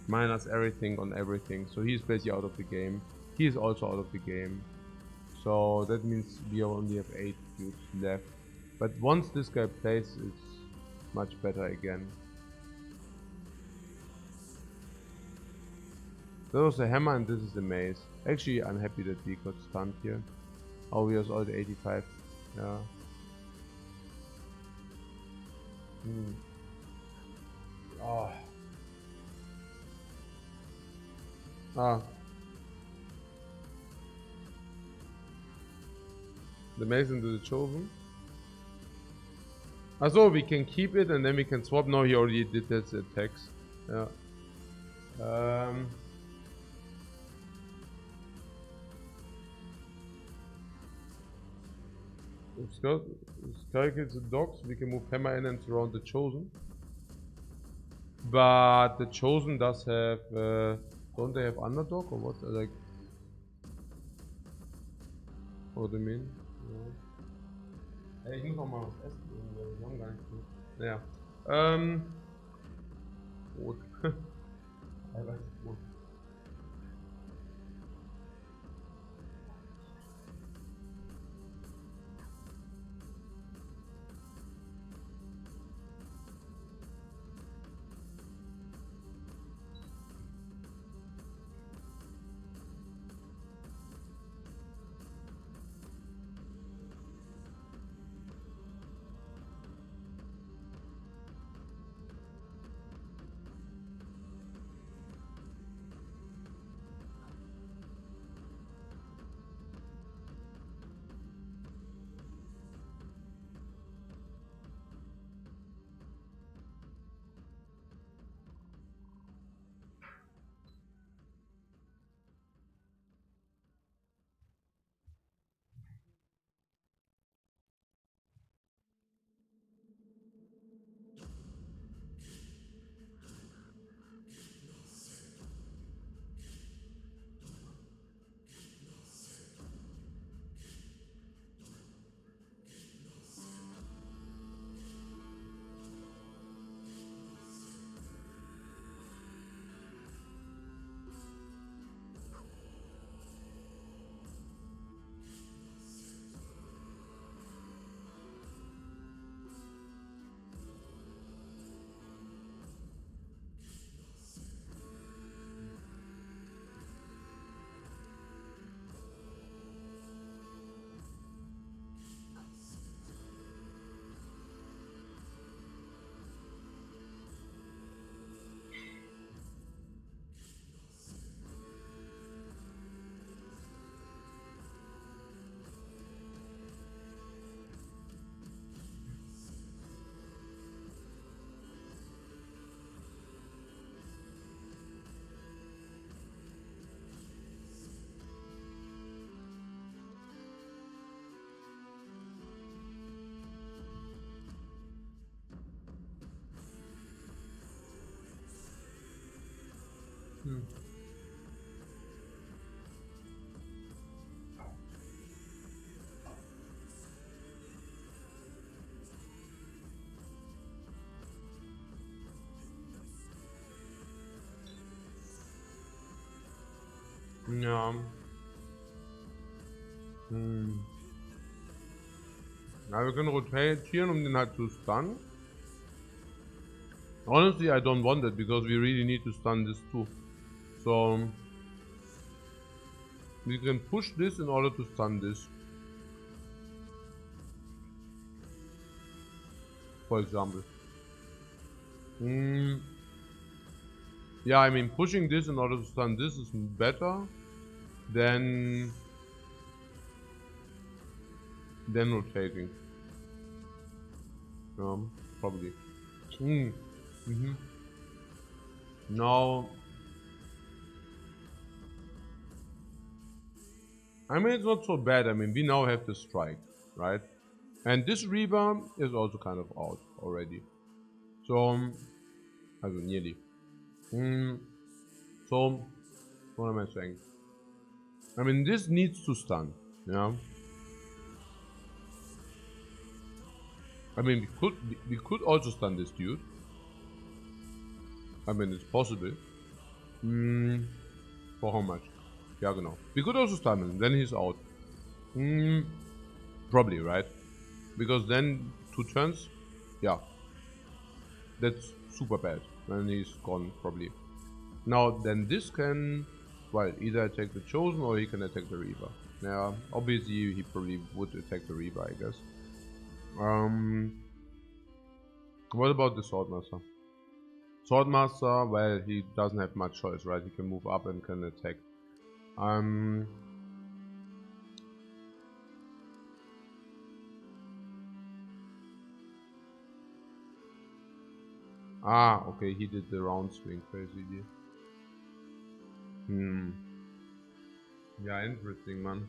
minus everything on everything. So he's basically out of the game. He is also out of the game. So that means we only have 8 cubes left. But once this guy plays, it's much better again. That was the hammer and this is the mace. Actually, I'm happy that we got stunned here. Oh, we are all at 85. Yeah. Oh. Ah. The mace into the chosen. So we can keep it and then we can swap. No, he already did that attacks. Yeah. Sky kills the dogs, we can move hammer in and surround the chosen. But the chosen does have don't they have underdog or what? Like, what do you mean? Ja. Ich muss auch mal was essen, wir haben gar nichts mehr. Naja. Brot. Brot. Ja. Ja, wir können rotieren, um den halt zu stunnen. Honestly, I don't want it because we really need to stun this too. So we can push this in order to stun this. For example. Yeah, I mean pushing this in order to stun this is better than rotating. Probably. Now, I mean it's not so bad. I mean we now have the strike, right? And this Reaver is also kind of out already. So, also nearly. So, what am I saying? I mean this needs to stun, yeah. I mean we could also stun this dude. I mean it's possible. For how much? Yeah, genau. We could also stun him, then he's out. Probably, right? Because then 2 turns, yeah. That's super bad. Then he's gone, probably. Now, then this can, well, either attack the Chosen or he can attack the Reaver. Yeah, obviously he probably would attack the Reaver, I guess. What about the Swordmaster? Swordmaster, well, he doesn't have much choice, right? He can move up and can attack. Ah, okay, he did the round swing, basically. Yeah, interesting, man.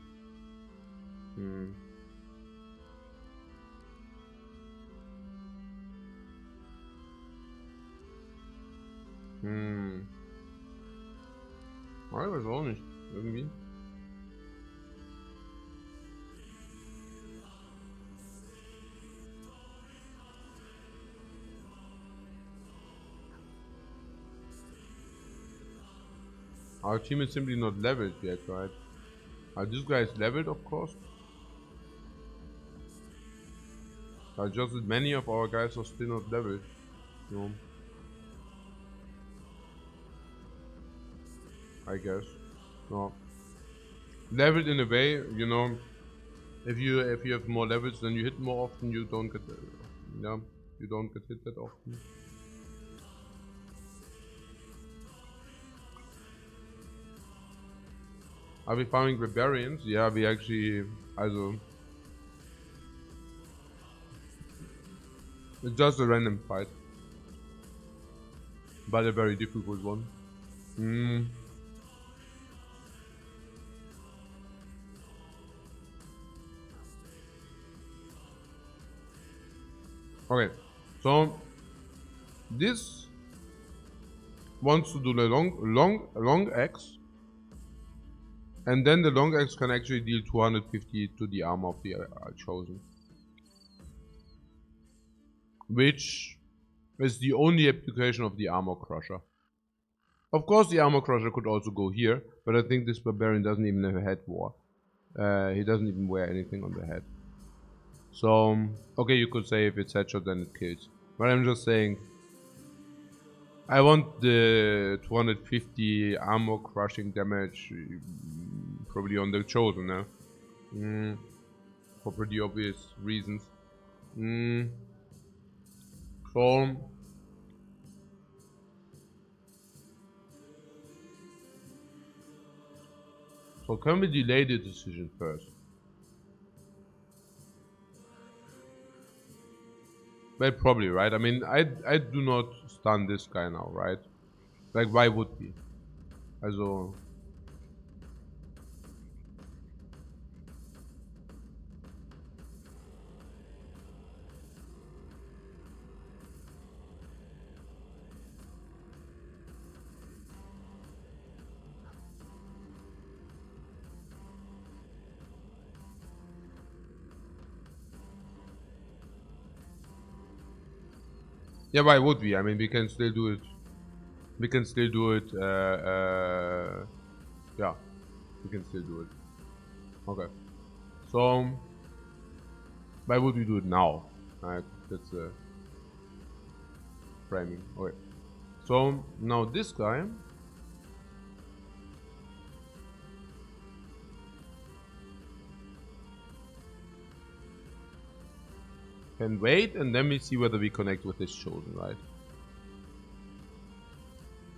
Ich weiß auch nicht, irgendwie. Our team is simply not leveled yet, right? This guy is leveled, of course. Just that many of our guys are still not leveled. So, I guess. No. Leveled in a way, you know. If you have more levels, then you hit more often. You don't get, you don't get hit that often. Are we farming barbarians? Yeah, we actually, also, it's just a random fight, but a very difficult one. Okay, so this wants to do the long axe, and then the long axe can actually deal 250 to the armor of the Chosen, which is the only application of the armor crusher. Of course, the armor crusher could also go here, but I think this barbarian doesn't even have a head war. He doesn't even wear anything on the head. So, okay, you could say if it's headshot, then it kills. But I'm just saying, I want the 250 armor crushing damage probably on the Chosen, yeah? For pretty obvious reasons. So can we delay the decision first? Well, probably, right? I mean, I do not stun this guy now, right? Like, why would we? Also, Yeah, why would we? I mean, we can still do it. We can still do it. Yeah, we can still do it. Okay. So, why would we do it now? Right, that's the framing. Okay. So now this guy can wait, and then we see whether we connect with this chosen, right?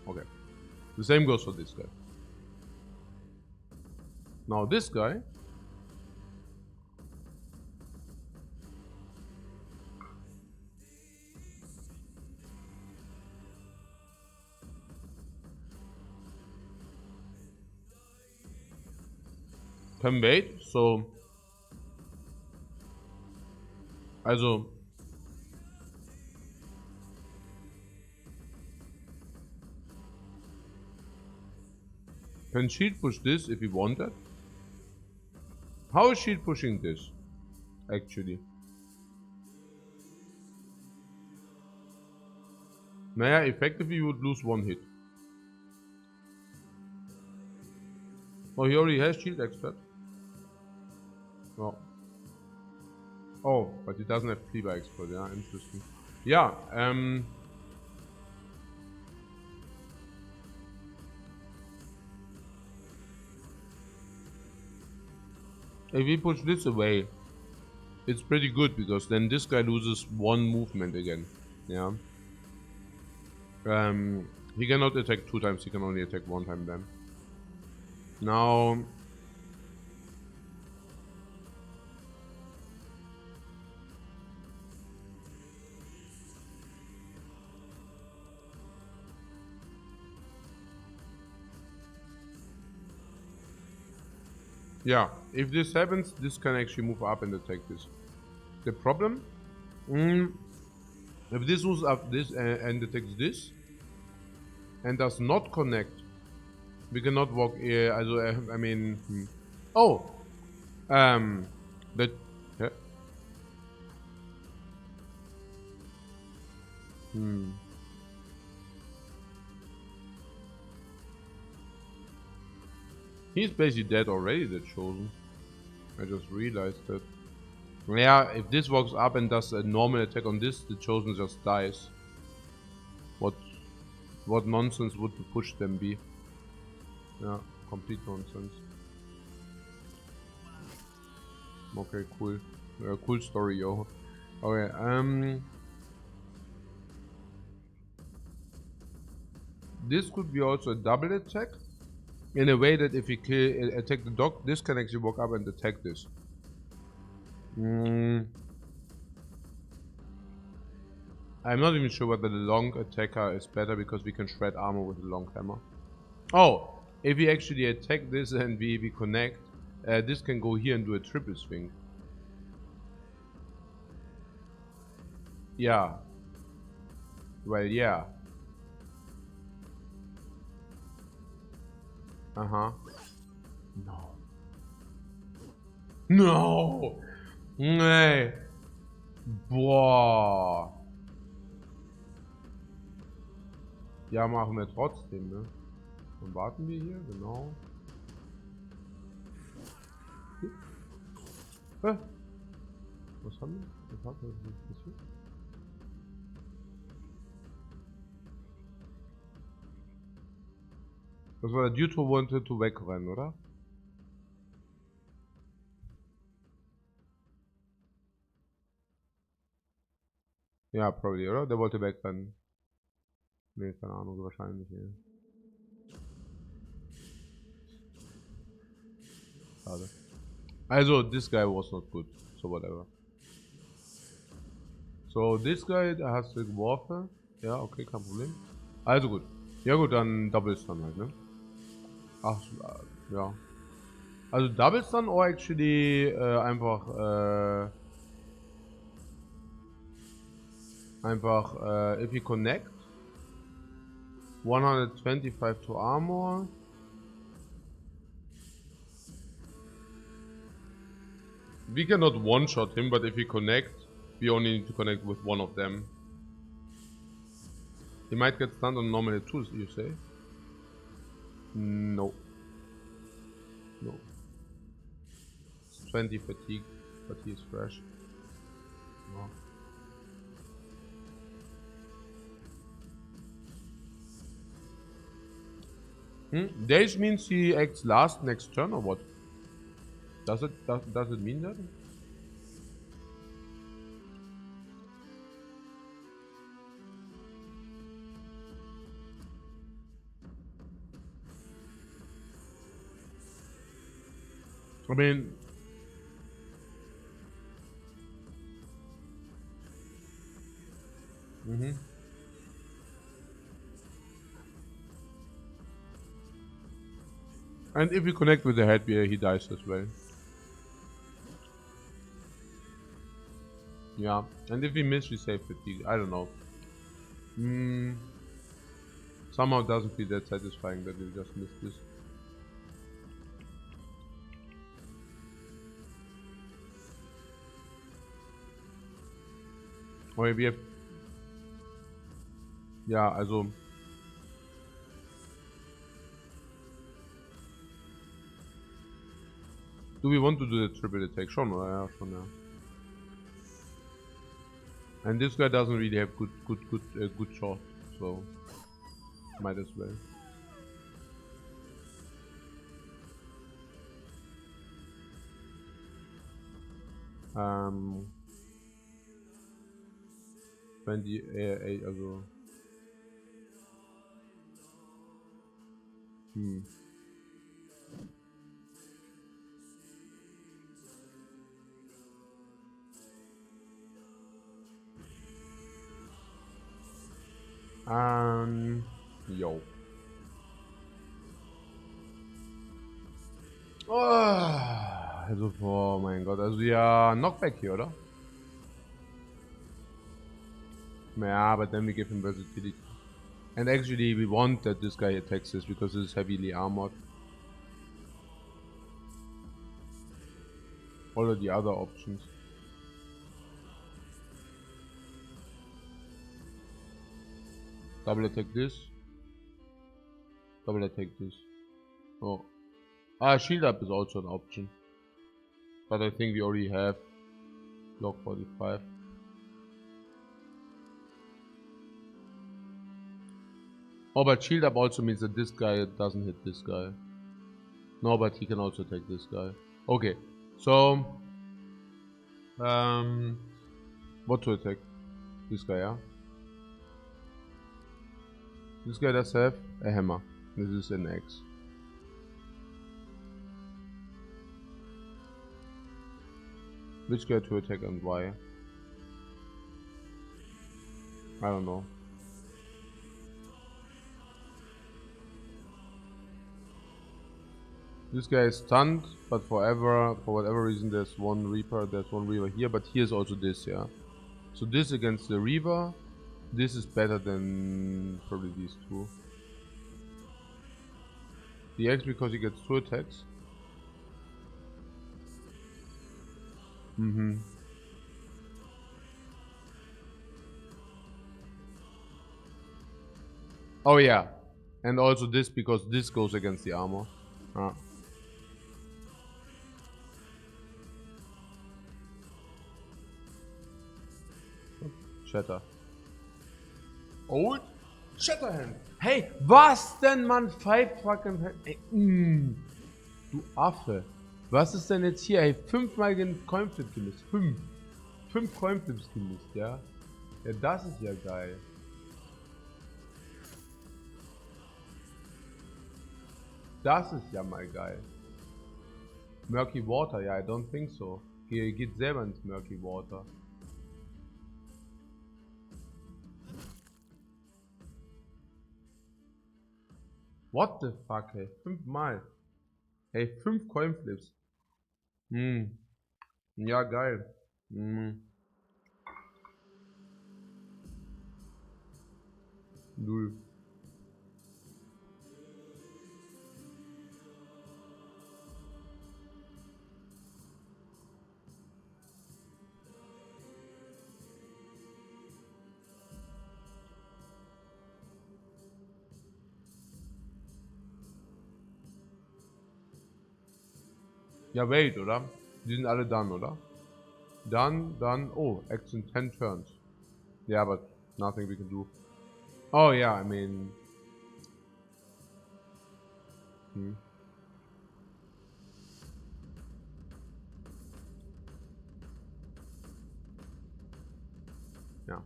Okay. The same goes for this guy. Now this guy can wait, so also can shield push this if he wanted. How is shield pushing this actually? Naja, effectively you would lose one hit. Oh, he already has shield expert. Oh. Oh, but he doesn't have cleaver expert, yeah, interesting. Yeah, if we push this away, it's pretty good because then this guy loses one movement again. Yeah. He cannot attack 2 times, he can only attack 1 time then. Now yeah, if this happens, this can actually move up and attack this. The problem, if this moves up this and attacks this and does not connect, we cannot walk. Also, I mean, oh, that. Yeah. He's basically dead already, the chosen. I just realized that. Yeah, if this walks up and does a normal attack on this, the chosen just dies. What nonsense would the push them be? Yeah, complete nonsense. Okay, cool. Cool story, yo. Okay, this could be also a double attack. In a way that if we attack the dog, this can actually walk up and attack this. I'm not even sure whether the long attacker is better because we can shred armor with the long hammer. Oh, if we actually attack this and we connect, this can go here and do a triple swing. Yeah. Well, yeah. Uh-huh. No. No! Nee. Boah. Ja, machen wir trotzdem, ne? Dann warten wir hier, genau. Hä? Was haben wir? Was hat das passiert? Das war der Dude who wanted to wegrennen, oder? Ja, probably, oder? Der wollte wegrennen. Ne, keine Ahnung, wahrscheinlich, ja. Schade. Also, this guy was not good, so whatever. So, this guy, der hast du geworfen. Ja, okay, kein Problem. Also gut. Ja gut, dann Double Stun halt, ne? Ach, ja. Also Double Stun or actually einfach if you connect 125 to armor. We cannot one-shot him, but if we connect, we only need to connect with one of them. He might get stunned on normal too, you say? No. No. It's 20 fatigue, but he is fresh. No. Days means he acts last next turn or what? Does it mean that? I mean, and if you connect with the headgear, he dies as well. Yeah, and if we miss, we save fatigue. I don't know. Somehow it doesn't feel that satisfying that we just missed this. Or we have... Ja, also... Do we want to do the triple attack? Schon, oder? Ja, schon, ja. And this guy doesn't really have good shot, so... Might as well. Um... 28, also... Yo. Oh, also, oh mein Gott, also ja, Knockback hier, oder? Yeah, but then we give him versatility. And actually, we want that this guy attacks this because it's heavily armored. All of the other options. Double attack this. Double attack this. Oh. Ah, shield up is also an option. But I think we already have block 45. Oh, but shield up also means that this guy doesn't hit this guy. No, but he can also attack this guy. Okay, so... what to attack? This guy, yeah? This guy does have a hammer. This is an axe. Which guy to attack and why? I don't know. This guy is stunned, but for whatever reason there's one Reaper here, but here's also this, yeah. So this against the Reaver, this is better than probably these two. The X because he gets 2 attacks. Oh yeah, and also this because this goes against the armor. Shatter. Old Shatterhand. Hey, was denn, Mann? 5 fucking... Ey, du Affe. Was ist denn jetzt hier? Ey, 5-mal den Coinflip gemisst. 5 Coinflips gemisst, ja? Ja, das ist ja geil. Das ist ja mal geil. Murky Water, ja, I don't think so. Geht selber ins Murky Water. What the fuck, ey? 5-mal. Ey, 5 Coinflips. Ja, geil. Null. Ja, wait, oder? Die sind alle done, oder? Done. Oh, action 10 turns. Yeah, but nothing we can do. Oh, yeah, I mean... Yeah.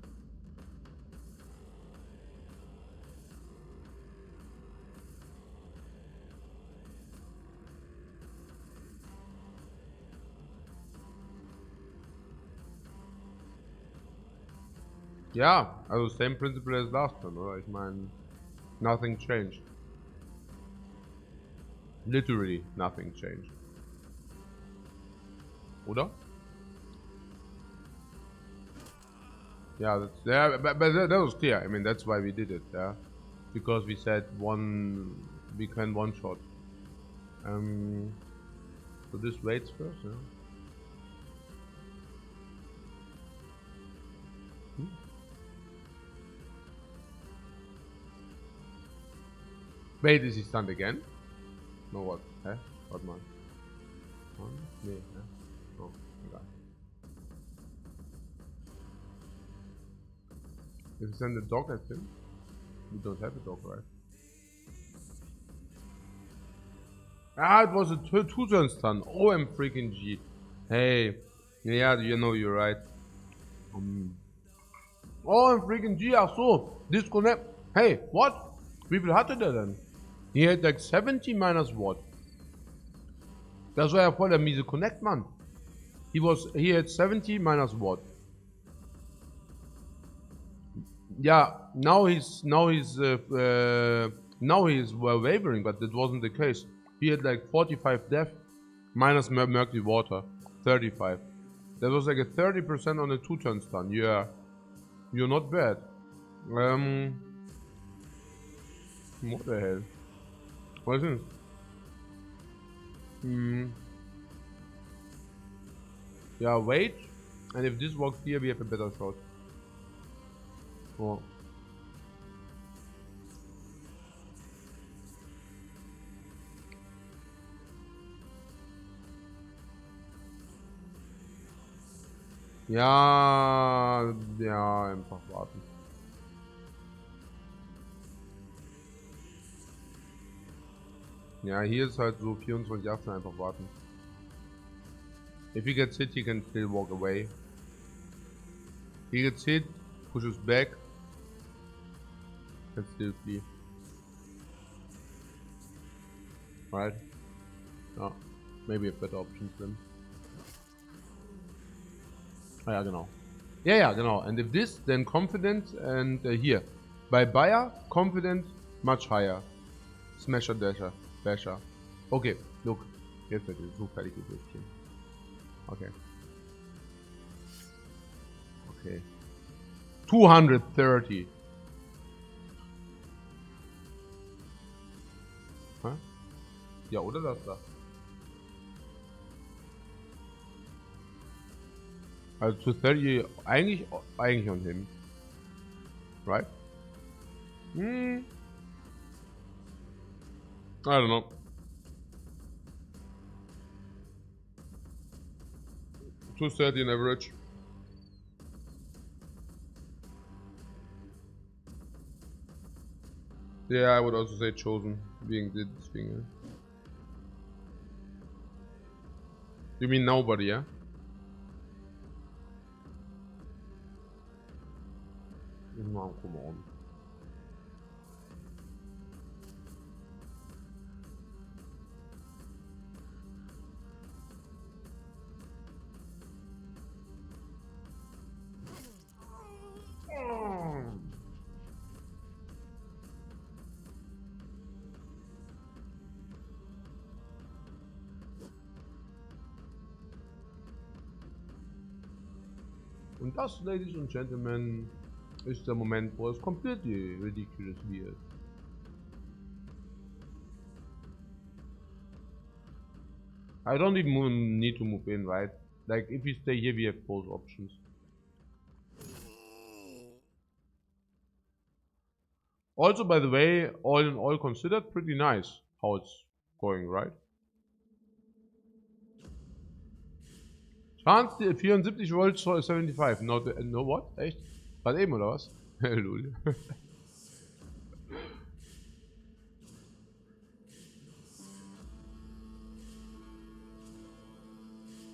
Ja, also same principle as last time, oder? Ich meine, nothing changed. Literally nothing changed. Oder? Yeah, that's, yeah, but that was clear. I mean, that's why we did it, yeah. Because we said we can one shot. So this waits first, yeah. Wait, is he stunned again? No, what? Hä? Warte mal. Nee, hä? Oh, egal. If you send a dog at him, we don't have a dog, right? Ah, it was a two-turn stun. OM freaking G. Hey. Yeah, you know you're right. OM freaking G, ach so. Disconnect. Hey, what? Wie viel hatte der denn? He had like 70 minus what? Das war ja voll der miese Connect, Mann. He had 70 minus what? Yeah, now he's wavering, but that wasn't the case. He had like 45 death minus murky water, 35. That was like a 30% on a two-turn stun. Yeah, you're not bad. What the hell? What is this? Yeah, wait. And if this works here, we have a better shot. Oh. Ja, einfach warten. Ja, hier ist halt so 24/18 einfach warten. If he gets hit, he can still walk away. He gets hit, pushes back, can still flee. Right? Ja, maybe a better option then. Ah ja, genau. Ja, genau. And if this, then confident and here. Bei Bayer, confident, much higher. Smasher, Dasher, Basher. Okay, look. Jetzt wird es so fertig gedrückt. Okay. Okay. 230. Hä? Ja, oder das da? Also 230 eigentlich on him. Right? I don't know. 230 in average. Yeah, I would also say chosen being this thing. Yeah? You mean nobody, yeah? No, come on. Und das, Ladies and Gentlemen, ist der Moment, wo es completely ridiculous wird. I don't even need to move in, right? Like, if we stay here, we have both options. Also, by the way, all in all considered, pretty nice how it's going, right? Chance 74 Volt 75. No what? Echt? Gerade eben oder was? Lul.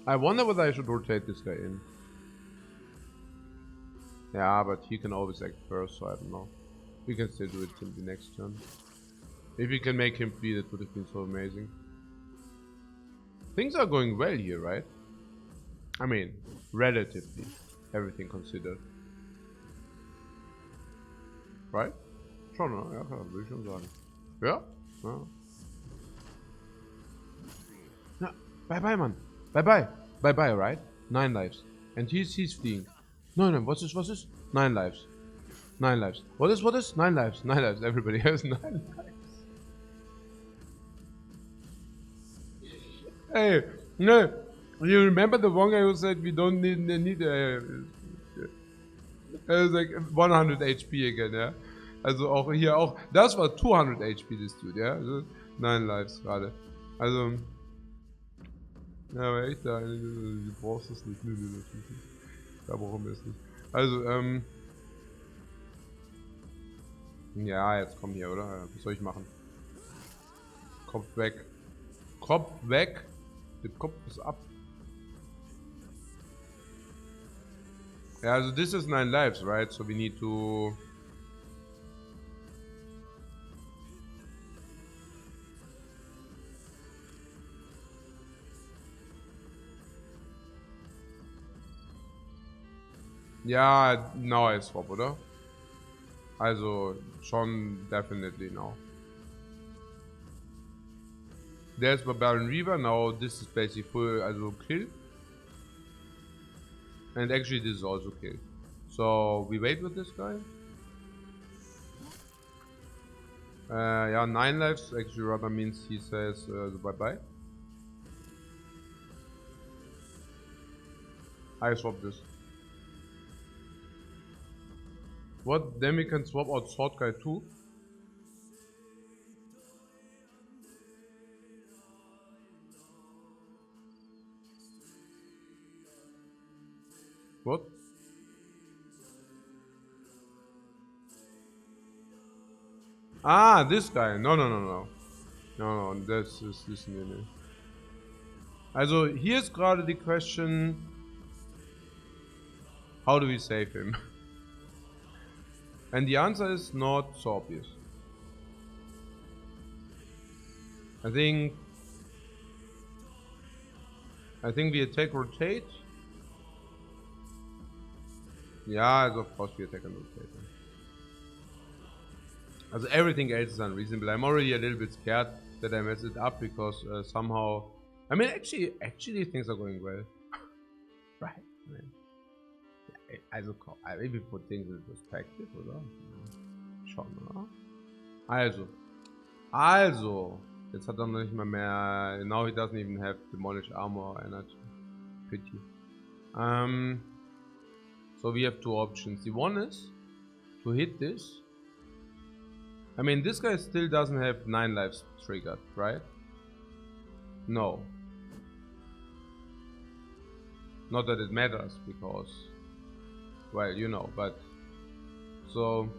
I wonder whether I should rotate this guy in. Yeah, but he can always act first, so I don't know. We can still do it till the next turn. If we can make him flee, that would have been so amazing. Things are going well here, right? I mean, relatively, everything considered. Right? Schon, ne? Ja, würde ich schon sagen. Ja? Ja. Na, bye bye, Mann. Bye bye. Bye bye, right? 9 lives. And he's fleeing. No, what is? 9 lives. 9 lives. What is? 9 lives. 9 lives. Everybody has 9 lives. Hey, no. You remember the one guy who said we don't need it was like 100 HP again, ja? Also auch hier auch, das war 200 HP, das Dude, ja? Also 9 Lives gerade. Also, ja, aber echt, du brauchst das nicht, nö, da brauchen wir es nicht. Also, ja, jetzt komm hier, oder? Was soll ich machen? Kopf weg. Kopf weg! Der Kopf ist ab. Yeah, so this is 9 lives, right? So we need to... Ja, now I swap, oder? Also, schon definitely now. There's Barbarian Reaver, now this is basically full, also kill. And actually this is also kill. So, we wait with this guy. Yeah, 9 lives actually rather means he says bye-bye. I swap this. What? Then we can swap out Sword Guy too. What? Ah, this guy. No, this is this. Nee. Also, hier ist gerade die question, how do we save him? And the answer is not so obvious. I think we attack rotate. Yeah, of course we attack and rotate. Also everything else is unreasonable. I'm already a little bit scared that I mess it up because somehow, I mean, actually things are going well. Right. I mean, also maybe put things in perspective, oder? Schon, oder? Also, jetzt hat er noch nicht mal mehr. Now he doesn't even have demolish armor energy. Pity. So we have 2 options. The one is to hit this. I mean, this guy still doesn't have 9 lives triggered, right? No. Not that it matters, because, well, you know, but, so,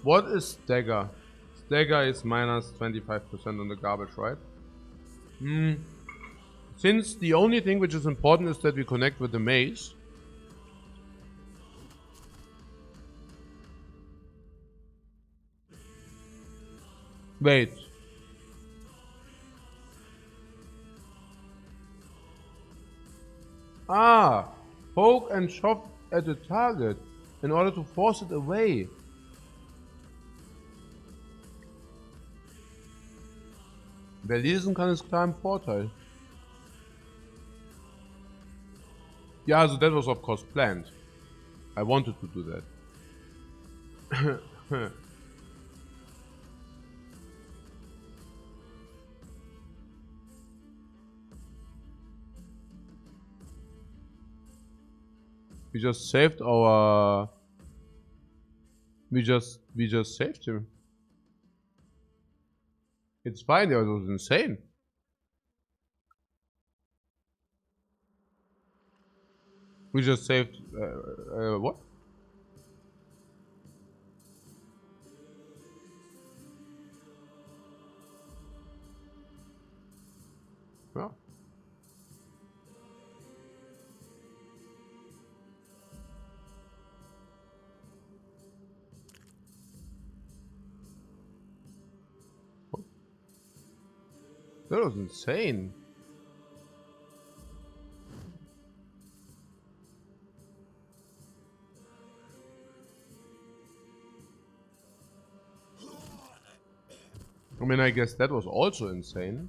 what is stagger? Stagger is minus 25% on the garbage, right? Since the only thing which is important is that we connect with the maze. Wait. Ah, poke and chop at the target in order to force it away. Wer lesen kann, ist klar im Vorteil. Yeah, so that was of course planned. I wanted to do that. We just saved our... We just saved him. It's fine, it was insane. We just saved... what? Yeah. That was insane. I mean, I guess that was also insane.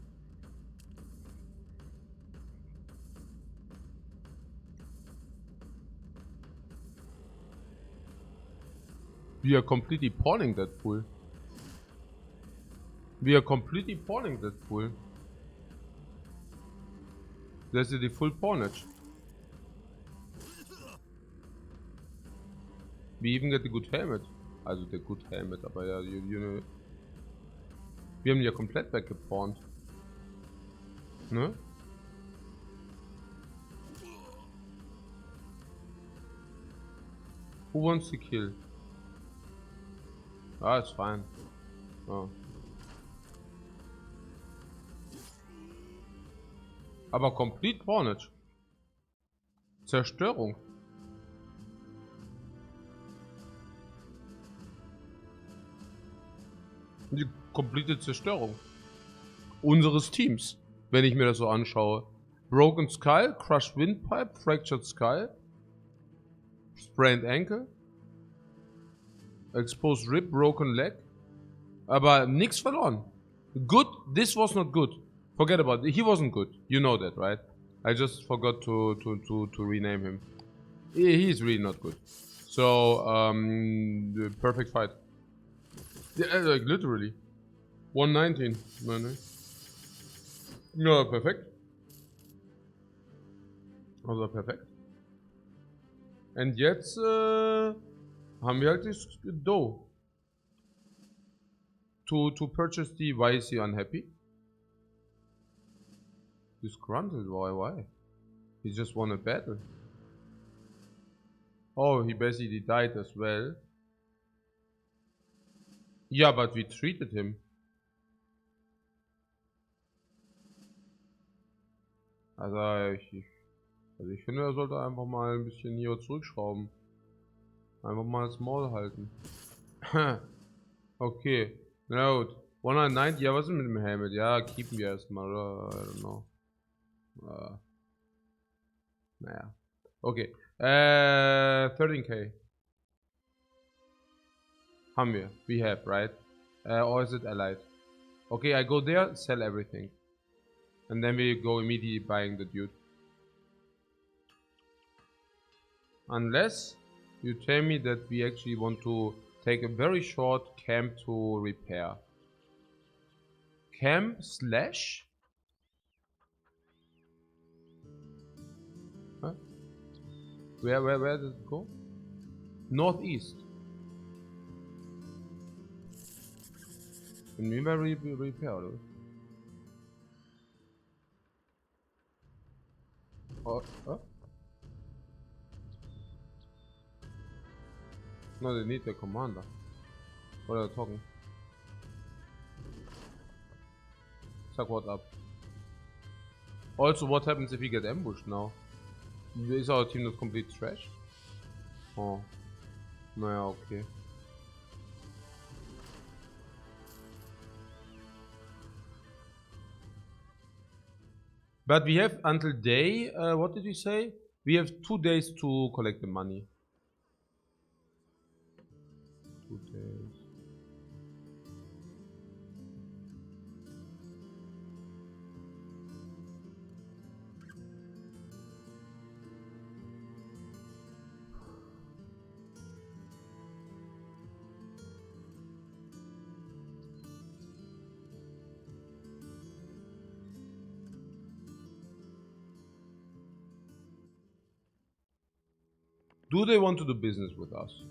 We are completely pawning that fool. We are completely pawning that fool. That's the full pawnage. We even get the good helmet. Also der good helmet, aber ja, you know. Wir haben die ja komplett weggepawnt. Ne? Who wants to kill? Ah, it's fine. Oh. Aber complete pawnage. Zerstörung. Die komplette Zerstörung unseres Teams, wenn ich mir das so anschaue. Broken Skull, Crushed Windpipe, Fractured Skull, Sprained Ankle, Exposed Rib, Broken Leg. Aber nix verloren. Good, this was not good. Forget about it. He wasn't good. You know that, right? I just forgot to rename him. He's really not good. So, the perfect fight. Yeah, like literally. 119. Ja, perfekt. Also perfekt. Und jetzt haben wir halt das Dough. To purchase the... Why is he unhappy? Disgruntled, why? He just won a battle. Oh, he basically died as well. Yeah, but we treated him. Also ich finde, er sollte einfach mal ein bisschen hier zurückschrauben. Einfach mal das Maul halten. Okay. Na gut. 190, ja, was ist mit dem Helmet? Ja, keepen wir erstmal, oder? I don't know. Naja. Okay. 13k. Haben wir. We have, right? Or is it allied? Okay, I go there, sell everything. And then we go immediately buying the dude. Unless you tell me that we actually want to take a very short camp to repair. Camp slash? Huh? Where does it go? Northeast. Can we repair? Oh, huh? No, they need the commander. What are they talking? Suck what up. Also, what happens if we get ambushed now? Is our team not complete trash? Oh. Naja, okay. But we have until day, what did you say? We have 2 days to collect the money. 2 days. Do they want to do business with us?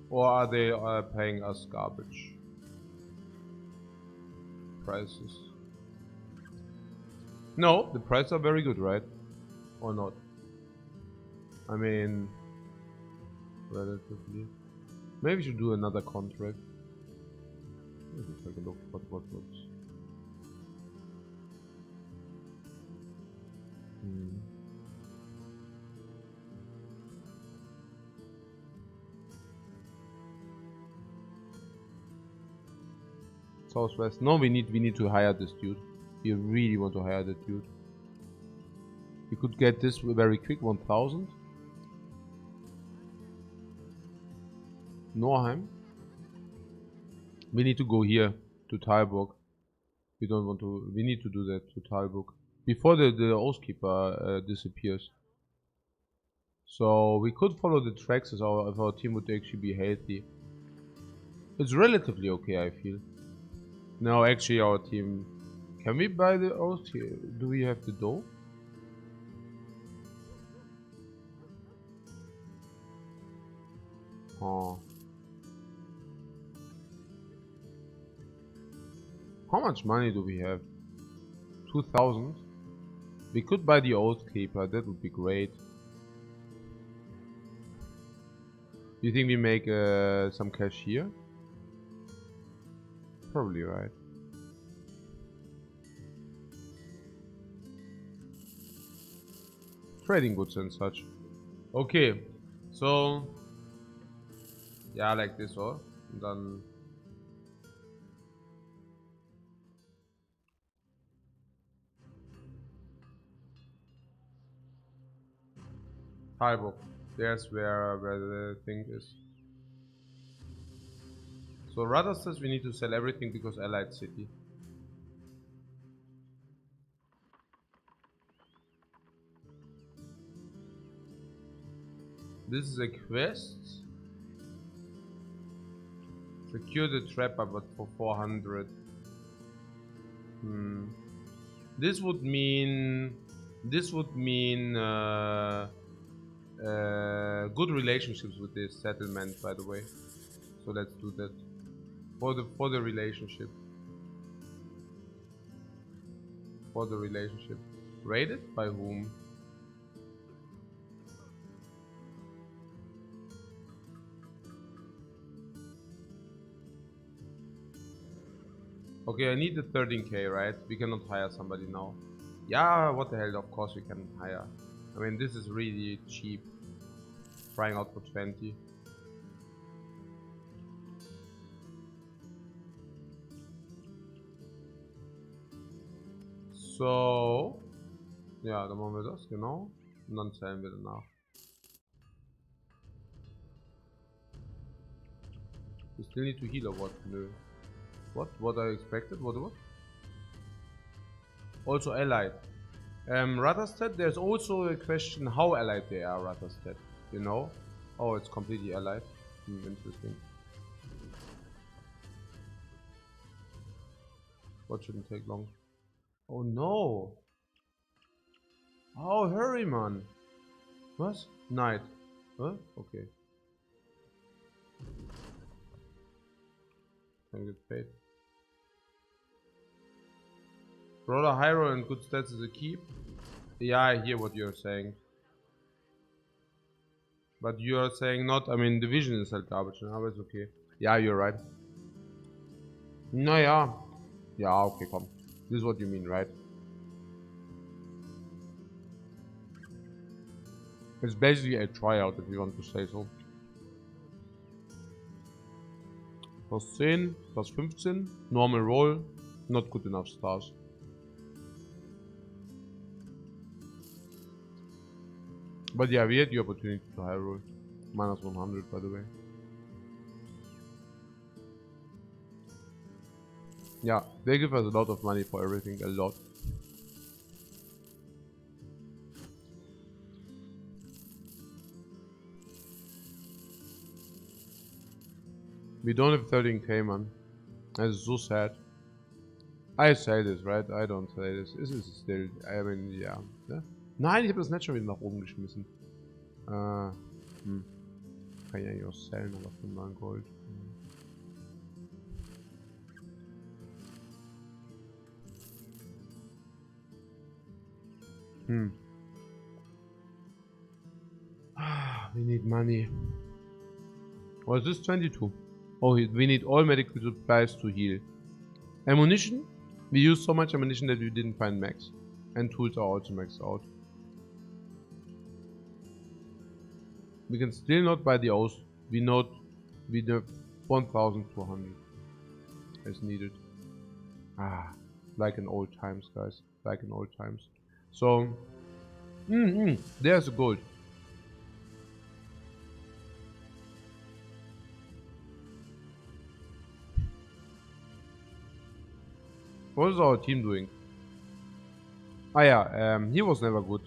Or are they paying us garbage? Prices. No, the prices are very good, right? Or not? I mean, relatively. Maybe we should do another contract. Let's take a look what looks. Southwest. No, we need to hire this dude. We really want to hire that dude. We could get this very quick, 1000. Norheim. We need to go here to Talburg. We don't want to. We need to do that to Talburg before the Oathkeeper disappears. So we could follow the tracks if our team would actually be healthy. It's relatively okay, I feel. No, actually our team... Can we buy the Oath here? Do we have the dough? Oh. How much money do we have? 2000? We could buy the Oathkeeper, that would be great. Do you think we make some cash here? Probably right. Trading goods and such. Okay, so yeah, like this, or then Freiburg. There's where the thing is. So Rudder says we need to sell everything because Allied City. This is a quest. Secure the trapper, but for 400. This would mean good relationships with this settlement, by the way. So let's do that for the relationship. For the relationship, rated by whom? Okay, I need the 13k, right? We cannot hire somebody now. Yeah, what the hell, of course we can hire. I mean, this is really cheap. Trying out for 20. So, ja, dann machen wir das, genau. Und dann zählen wir danach. We still need to heal or what? No. What I expected? What? Also allied. Rutherstead, there's also a question how allied they are, Rutherstead. You know? Oh, it's completely allied. Interesting. What shouldn't take long? Oh no! Oh, hurry, man! What? Knight. Huh? Okay. Can get paid. Brawler hero and good stats is a keep. Yeah, I hear what you're saying. But you're saying not, I mean, division is halt garbage, aber it's okay. Yeah, you're right. Naja. Ja, okay, komm. This is what you mean, right? It's basically a tryout, if you want to say so. Plus 10, plus 15, normal roll, not good enough stars. But yeah, we had the opportunity to high roll. Minus 100, by the way. Yeah, they give us a lot of money for everything, a lot. We don't have 13k, man. That's so sad. I say this, right? I don't say this. Is it still, I mean, yeah. Nein, ich habe das Netz schon wieder nach oben geschmissen. Kann ich eigentlich auch sellen, aber für 9 Gold. We need money. Oh, is this 22? Oh, we need all medical supplies to heal. Ammunition? We use so much ammunition that we didn't find max. And tools are also maxed out. We can still not buy the oath. We the 1200 as needed. Like in old times, guys. Like in old times. So, there's the gold. What is our team doing? He was never good.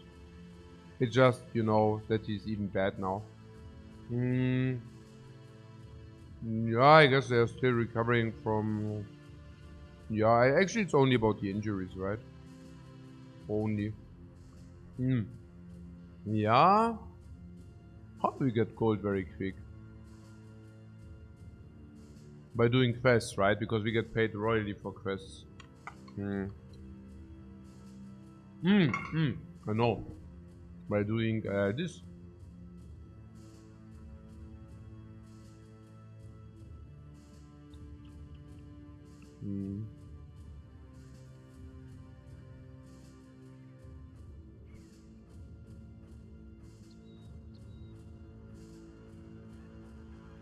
It's just, you know, that he's even bad now. Yeah, I guess they're still recovering from... Yeah, actually it's only about the injuries, right? Only. Yeah. How do we get gold very quick? By doing quests, right? Because we get paid royally for quests. I know. By doing this.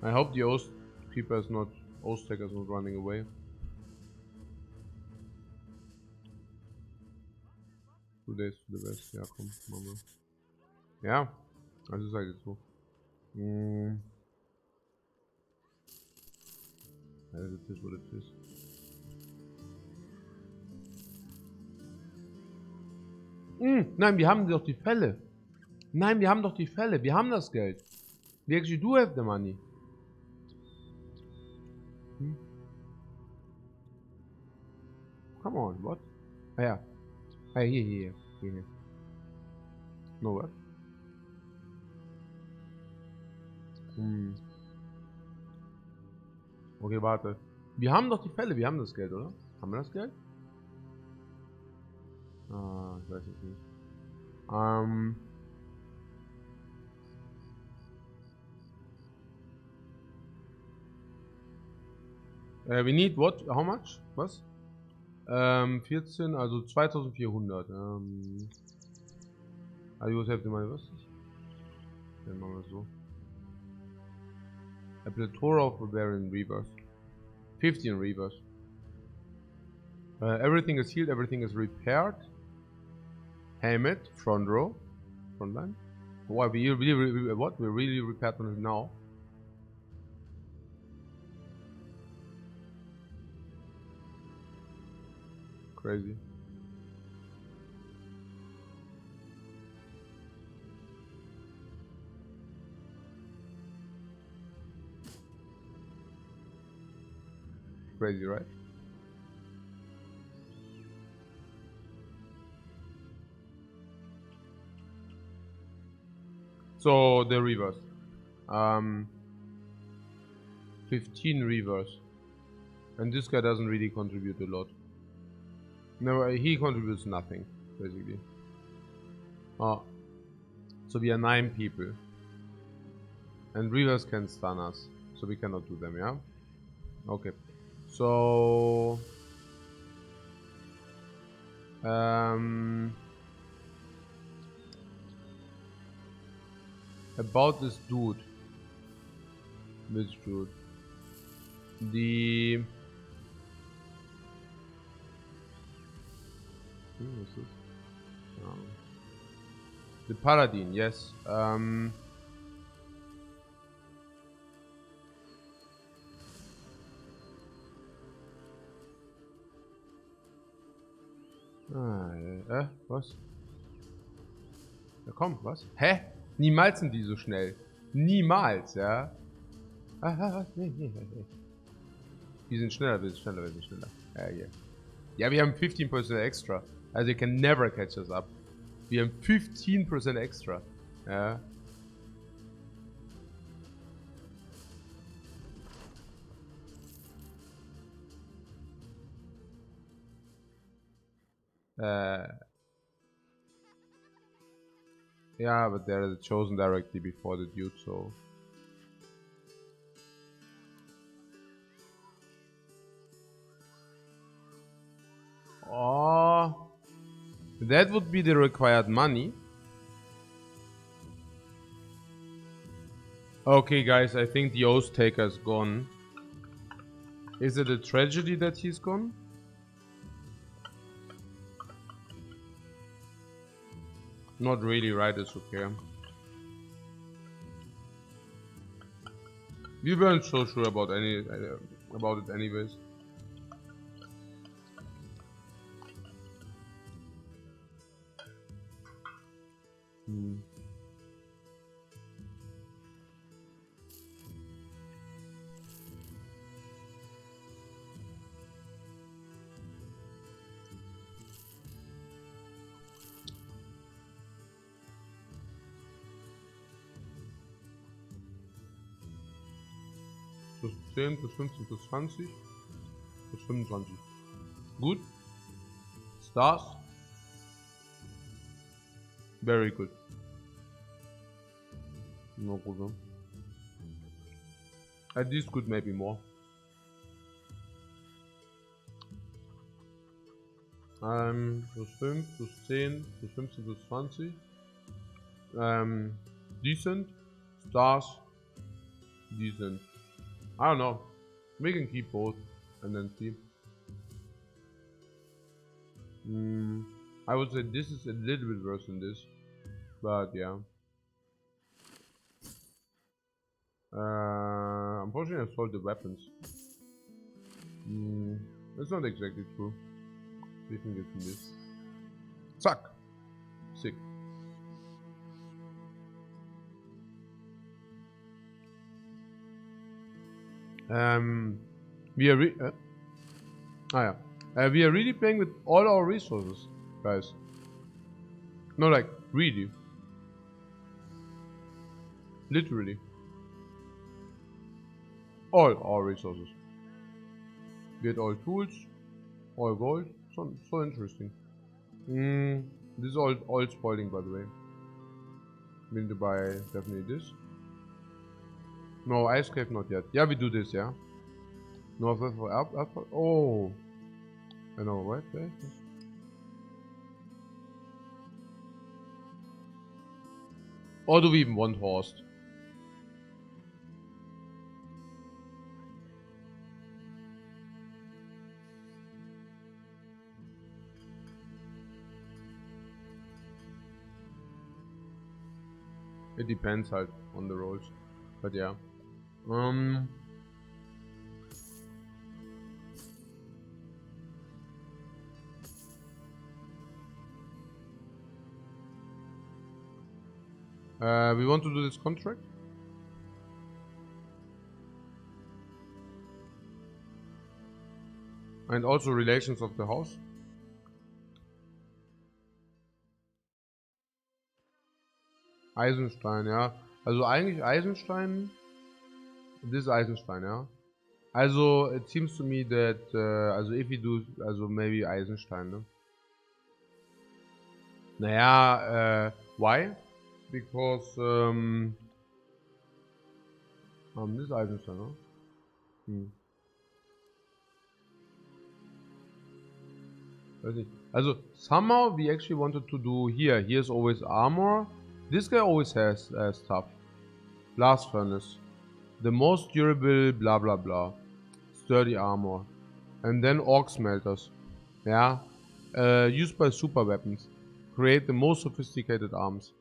I hope the Oath Keeper is not, Oath Taker is not running away. Two days to the west, ja komm, machen wir. Ja, das ist halt jetzt so. Das ist what it is. Nein, wir haben doch die Fälle. Nein, wir haben doch die Fälle. Wir haben das Geld. We actually do have the money. Come on, what? Ah ja. Hier. No, what? Okay, warte. Wir haben doch die Fälle, wir haben das Geld, oder? Haben wir das Geld? Ich weiß jetzt nicht. We need what? How much? Was? 14, also 2400. You have the money, was? Dann machen wir so. A plethora of barbarian reavers. 15 reavers. Everything is healed, everything is repaired. Helmet, front row. Frontline. Why? We really, what? We really repaired on it now. Crazy. Crazy, right? So the reavers. 15 reavers. And this guy doesn't really contribute a lot. No, he contributes nothing, basically. So we are 9 people. And reavers can stun us. So we cannot do them, yeah? Okay. So... about this dude. Which dude? The... What's this? The Paladin, yes. Was? Ja komm, was? Hä? Niemals sind die so schnell. Niemals, ja? Nee. Die sind schneller, wir sind schneller. Ja, wir haben 15% extra. Also you can never catch us up. Wir haben 15% extra. Ja. Yeah, but they're chosen directly before the dude, so. Oh, that would be the required money. Okay, guys, I think the oath taker's gone. Is it a tragedy that he's gone? Not really, right? It's okay. We weren't so sure about about it anyways. Hmm. Plus 10, plus 15, plus 20, plus 25. Good. Stars. Very good. No problem. At least good, maybe more. Plus 5, plus 10, plus 15, plus 20. Decent. Stars. Decent. I don't know. We can keep both and then see. I would say this is a little bit worse than this. But yeah. Unfortunately I sold the weapons. That's not exactly true. We can get from this. Suck! Sick. We are we are really playing with all our resources, guys. No, like, really. Literally. All our resources. Get all tools, all gold. So interesting. This is all spoiling, by the way. We need to buy definitely this. No, ice cave not yet. Yeah, we do this, yeah. No, up. Oh, I know, right there. Or do we even want horse? It depends halt on the rolls, but yeah. We want to do this contract. And also relations of the house. Eisenstein, ja. Also eigentlich Eisenstein. This Eisenstein, ja. Also it seems to me that also if we do, also maybe Eisenstein, ne? Naja, why? Because this Eisenstein, ne? Weiß nicht. Also somehow we actually wanted to do here. Here's always armor. This guy always has stuff. Blast furnace. The most durable blah blah blah. Sturdy armor. And then orc smelters. Yeah. Used by super weapons. Create the most sophisticated arms.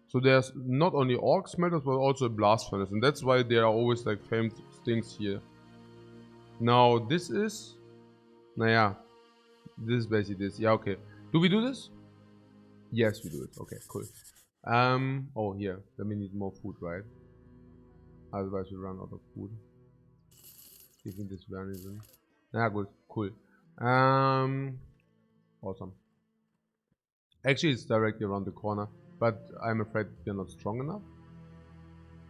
So there's not only orc smelters but also a blast furnace. And that's why there are always like famed things here. Now this is... Naja. This is basically this. Yeah, okay. Do we do this? Yes, we do it. Okay, cool. Oh, here. Then we need more food, right? Otherwise we run out of food. Giving this reason. Yeah, good. Cool. Awesome. Actually, it's directly around the corner, but I'm afraid we're not strong enough.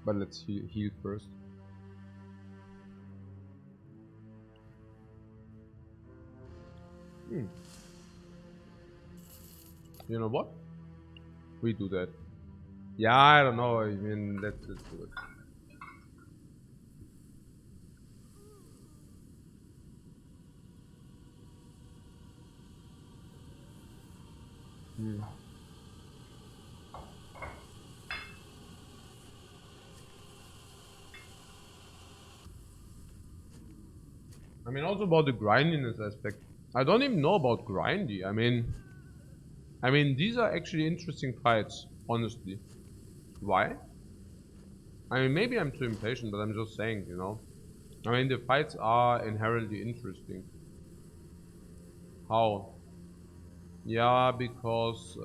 But let's heal first. You know what? We do that. Yeah, I don't know. I mean, let's do it. Hmm. I mean, also about the grindiness aspect. I don't even know about grindy. I mean, these are actually interesting fights, honestly. Why? I mean, maybe I'm too impatient, but I'm just saying, you know. I mean, the fights are inherently interesting. How? Yeah, because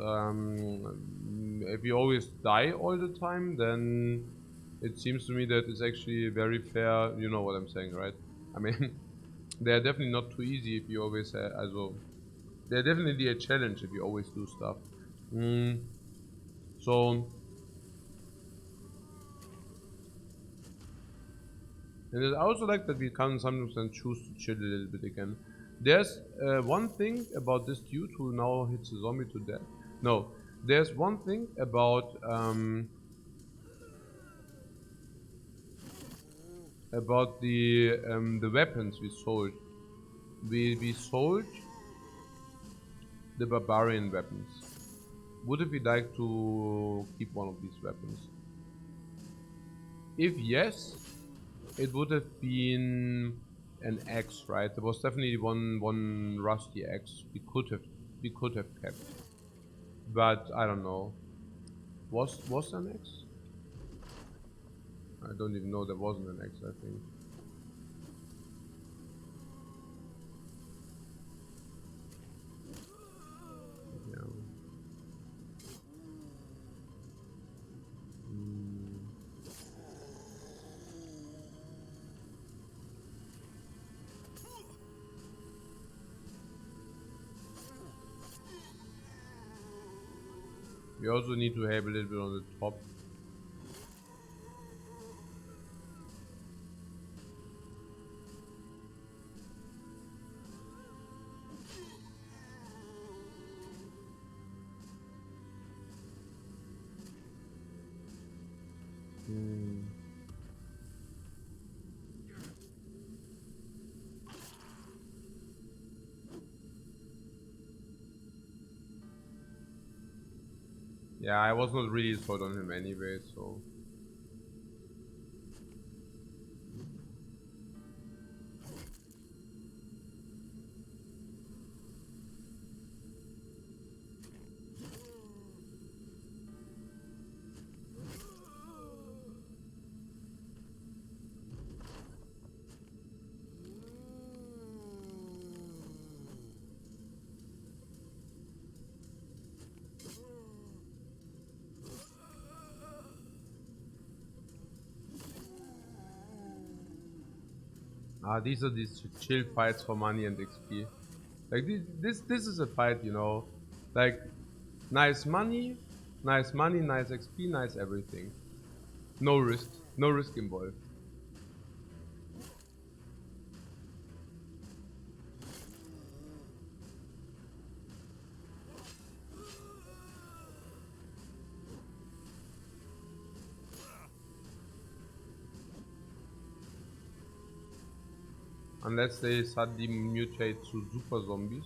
if you always die all the time, then it seems to me that it's actually very fair. You know what I'm saying, right? I mean, they're definitely not too easy if you always, also, they're definitely a challenge if you always do stuff. Mm, so, and I also like that we can sometimes then choose to chill a little bit again. There's one thing about this dude who now hits a zombie to death. No, there's one thing about the weapons we sold. We sold the barbarian weapons. Would if we like to keep one of these weapons? If yes, it would have been an axe, right? There was definitely one rusty axe we could have kept, but I don't know. Was there an axe? I don't even know there wasn't an axe. I think. Yeah. Mm. We also need to have a little bit on the top. Hmm. Yeah, I was not really sold on him anyway, so. These are these chill fights for money and XP. Like this is a fight, you know. Like nice money, nice XP, nice everything. No risk involved. Unless they suddenly mutate to super zombies.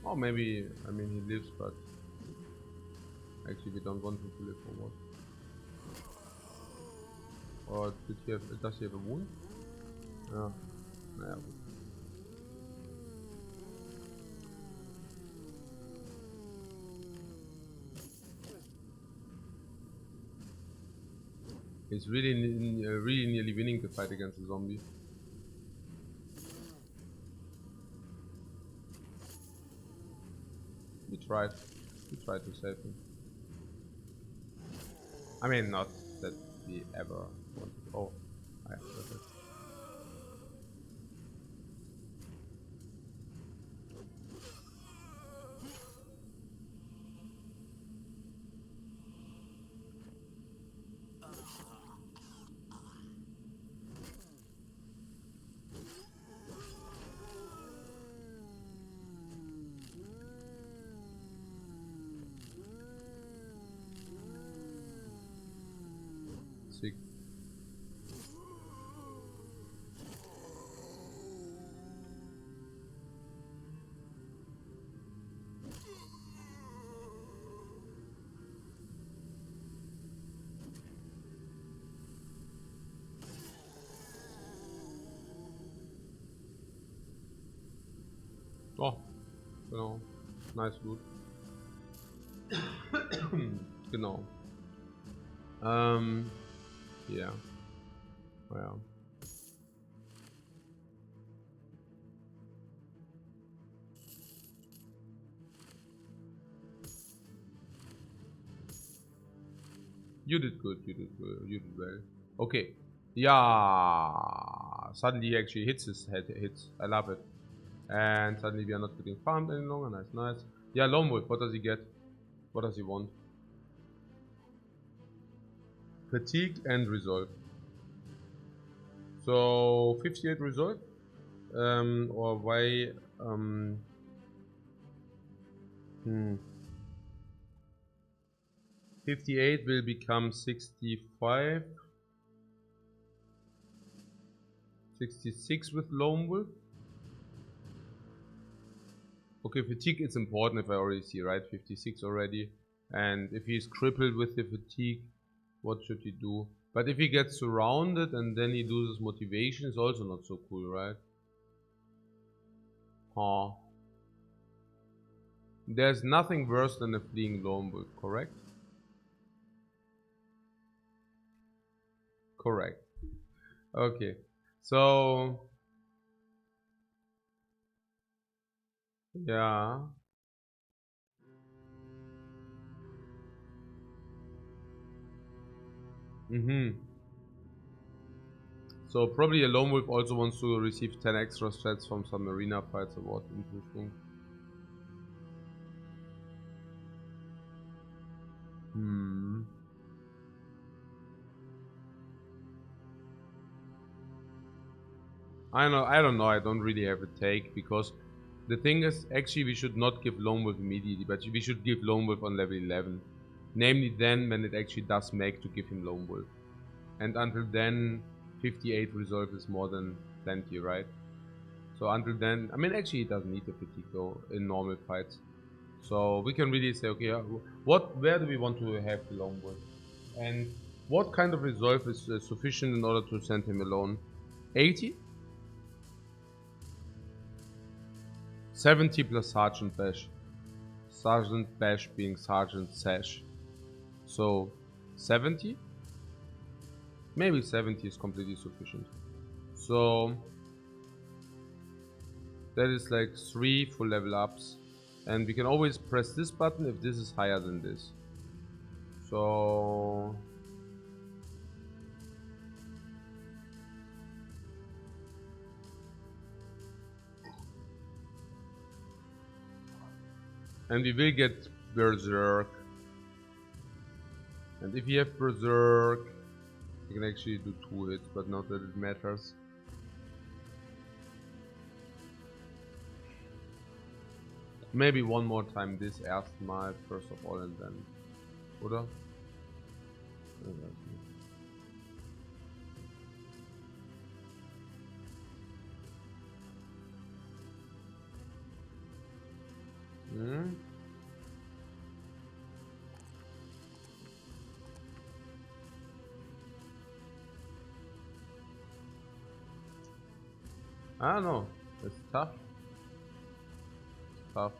Or maybe, I mean, he lives, but actually we don't want him to live or what. Or does he have a wound? Yeah. Naja, gut. He's really nearly winning the fight against the zombie. We tried. We tried to save him. I mean, not that we ever wanted. Oh, I have it. sick. Oh, genau. Nice Loot. Genau. Yeah. Oh, ja. You did good, you did good, you did well. Okay. Yeah. Suddenly he actually hits his head hits. I love it. And suddenly we are not getting farmed any longer. Nice, nice. Yeah, Lone Wolf, what does he get? What does he want? Fatigue and resolve. So 58 resolve. Or why 58 will become 65. 66 with Lone Wolf. Okay, fatigue is important if I already see, right? 56 already. And if he's crippled with the fatigue, what should he do? But if he gets surrounded and then he loses motivation, it's also not so cool, right? Huh. There's nothing worse than a fleeing Lone Wolf, correct? Correct. Okay. So... yeah. So probably a Lone Wolf also wants to receive 10 extra stats from some arena fights or what. Interesting. I don't know, I don't really have a take, because the thing is, actually we should not give Lone Wolf immediately, but we should give Lone Wolf on level 11. Namely then when it actually does make to give him Lone Wolf. And until then, 58 resolve is more than plenty, right? So until then, I mean actually he doesn't need the fatigue though in normal fights. So we can really say, okay, where do we want to have the Lone Wolf? And what kind of resolve is sufficient in order to send him alone? 80? 70 plus Sergeant Bash. Sergeant Bash being Sergeant Sash. So 70? Maybe 70 is completely sufficient. So that is like 3 full level ups. And we can always press this button if this is higher than this. So... and we will get Berserk. And if you have Berserk, you can actually do 2 hits, but not that it matters. Maybe one more time this erstmal, first of all, and then. Oder? Hm? I don't know. It's tough. It's tough.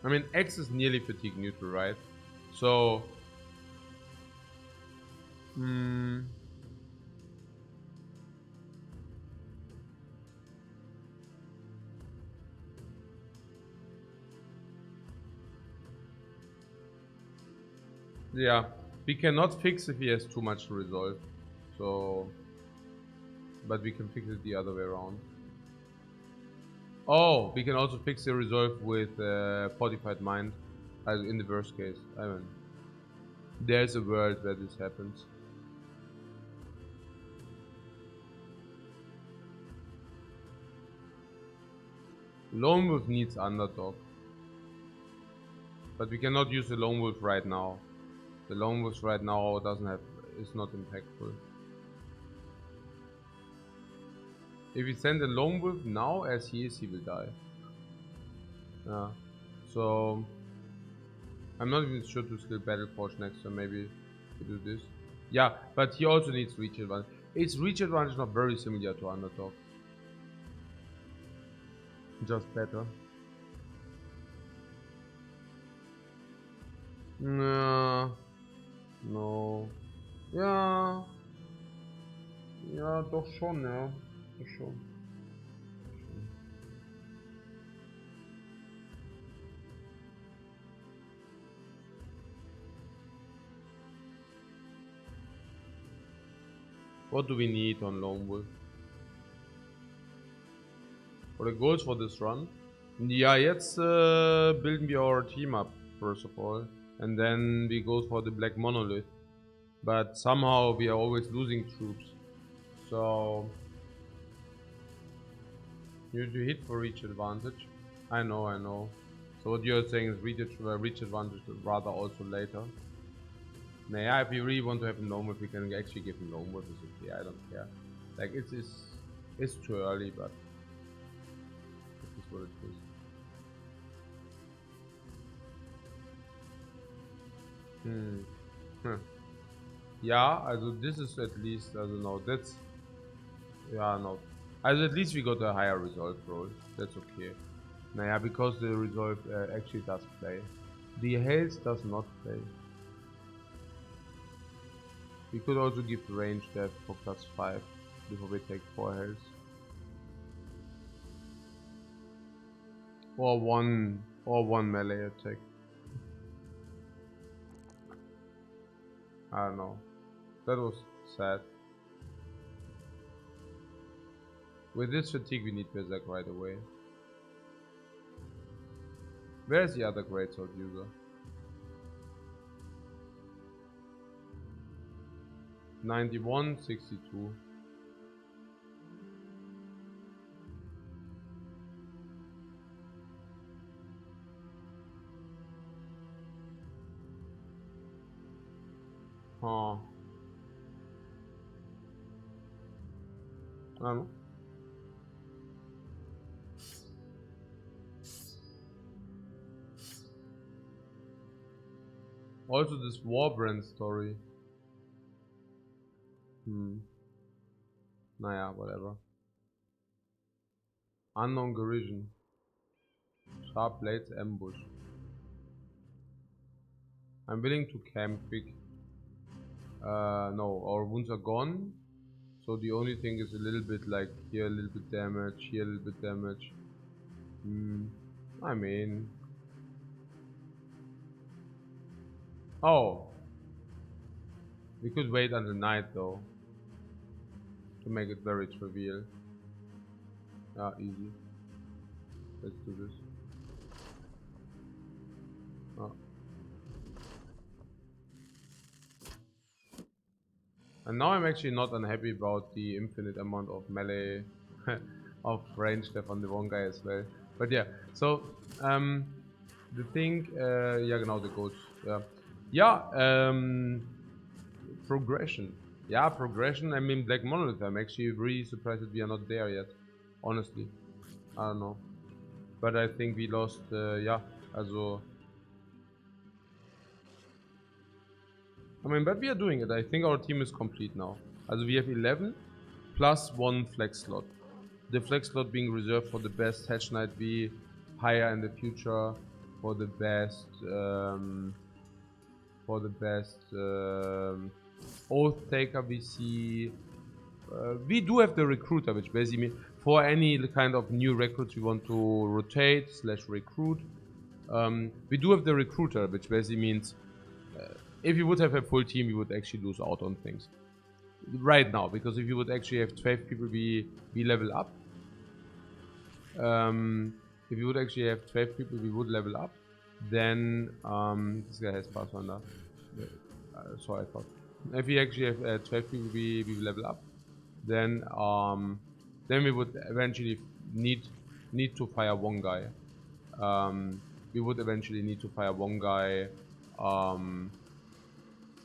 I mean, X is nearly fatigue neutral, right? So... yeah, we cannot fix if he has too much to resolve. So... but we can fix it the other way around. Oh, we can also fix the resolve with Fortified Mind. In the worst case. I mean, there's a world where this happens. Lone Wolf needs underdog. But we cannot use the Lone Wolf right now. The Lone Wolf right now is not impactful. If we send the Lone Wolf now as he is, he will die. Yeah. So I'm not even sure to skill Battle Forge next time, maybe to do this. Yeah, but he also needs reach advantage. Its reach advantage not very similar to underdog. Just better. No. No. Ja. Ja, doch schon, ja. Doch schon. What do we need on Lone Wolf? For the goals for this run? Ja, jetzt builden wir our team up, first of all. And then we go for the Black Monolith. But somehow we are always losing troops. So you need to hit for reach advantage. I know. So what you're saying is reach advantage rather also later. Nah, if you really want to have him Lone Wolf, we can actually give him Lone Wolf. It's okay, I don't care. Like it's too early, but it is what it is. Ja, also this is at least, also no, that's, yeah, no. Also at least we got a higher resolve roll, that's okay. Naja, because the resolve actually does play. The health does not play. We could also give range death for +5 before we take 4 health. Or one melee attack. I don't know. That was sad. With this fatigue we need Berserk right away. Where's the other greatsword user? 91, 62. Huh. I don't know. Also this Warbrand story. Naja, whatever. Unknown Gorision. Sharp Blades Ambush. I'm willing to camp quick. No, our wounds are gone. So the only thing is a little bit like here a little bit damage, here a little bit damage. I mean... Oh! We could wait until night though. To make it very trivial. Easy. Let's do this. And now I'm actually not unhappy about the infinite amount of melee of range stuff on the one guy as well. But yeah, so the thing, yeah, genau, the goals. Progression. Yeah, progression. I mean, Black Monolith. I'm actually really surprised that we are not there yet. Honestly, I don't know. But I think we lost. Yeah, also. I mean, but we are doing it. I think our team is complete now. Also we have 11 plus 1 flex slot. The flex slot being reserved for the best Hedge Knight V higher in the future, for the best Oath Taker we see. We do have the Recruiter, which basically means for any kind of new recruits we want to rotate / recruit. We do have the Recruiter, which basically means if you would have a full team, you would actually lose out on things. Right now, because if you would actually have 12 people, we level up. If you would actually have 12 people, we would level up. Then, this guy has Pathfinder. Sorry, I thought. If we actually have 12 people, we level up. Then we would eventually need need to fire one guy. We would eventually need to fire one guy.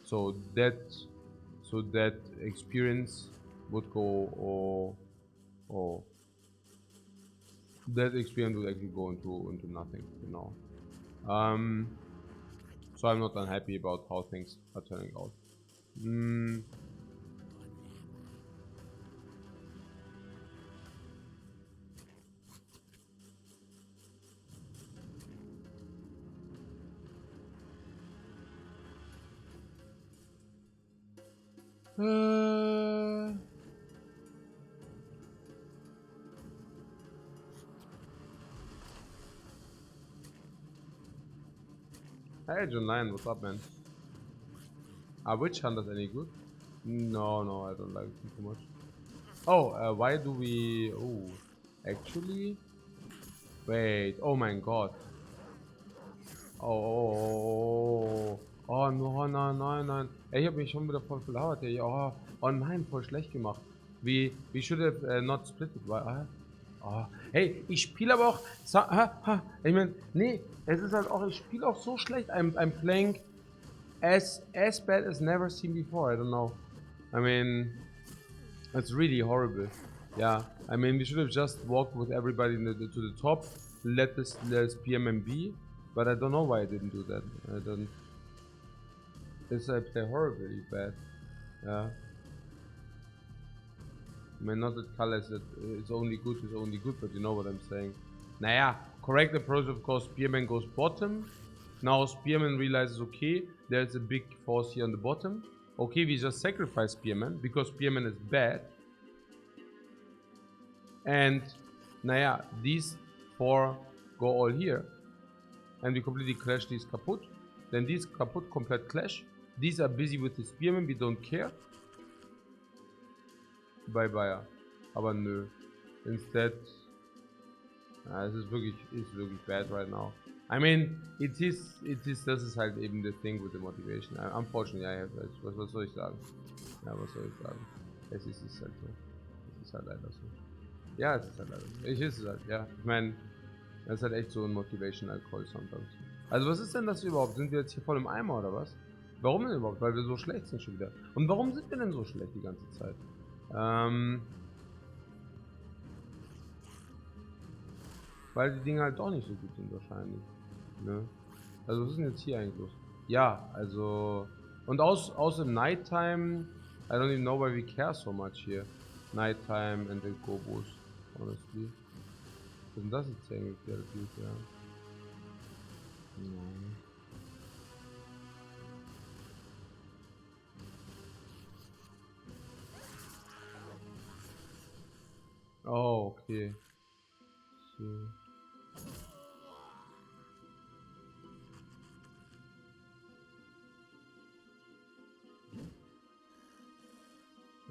So that experience would go, or that experience would actually go into nothing, you know. So I'm not unhappy about how things are turning out. Hey John Lion, what's up, man? Are witch hunters any good? No, I don't like them too much. Oh, why do we... Oh, actually... Wait, oh mein Gott. Oh, no, nein. Ey, ich hab mich schon wieder voll verlauert, ey. Oh nein, voll schlecht gemacht. We should have not split it, weil... Hey, ich spiele aber auch... Ich mein, nee, es ist halt auch... Ich spiele auch so schlecht. I'm playing as bad as never seen before. I don't know. I mean... It's really horrible. Yeah, I mean, we should have just walked with everybody to the top, let this PMM be, but I don't know why I didn't do that. I don't. I play horribly bad. Yeah. I mean, not that color is that it's only good, but you know what I'm saying. Naja, correct approach, of course. Spearman goes bottom. Now Spearman realizes, okay, there's a big force here on the bottom. Okay, we just sacrifice Spearman because Spearman is bad. And naja, these four go all here. And we completely clash these kaputt. Then these kaputt complete clash. These are busy with the Spearman, we don't care. Bye. Aber nö. Instead, es ist wirklich bad right now. I mean, it is, das ist halt eben the thing with the motivation. Unfortunately, was soll ich sagen? Ja, was soll ich sagen? Es ist halt so. Es ist halt leider so. Ja, es ist halt leider so. Es ist halt, ja. Ich meine, das ist halt echt so ein Motivational Call sometimes. Also was ist denn das überhaupt? Sind wir jetzt hier voll im Eimer oder was? Warum denn überhaupt? Weil wir so schlecht sind schon wieder. Und warum sind wir denn so schlecht die ganze Zeit? Weil die Dinge halt doch nicht so gut sind wahrscheinlich. Ne? Also was ist denn jetzt hier eigentlich los? Ja, also... Und aus im Nighttime... I don't even know why we care so much here. Nighttime and the Gobos, honestly. Was ist denn das jetzt eigentlich, der Dude, ja? Oh, okay. So.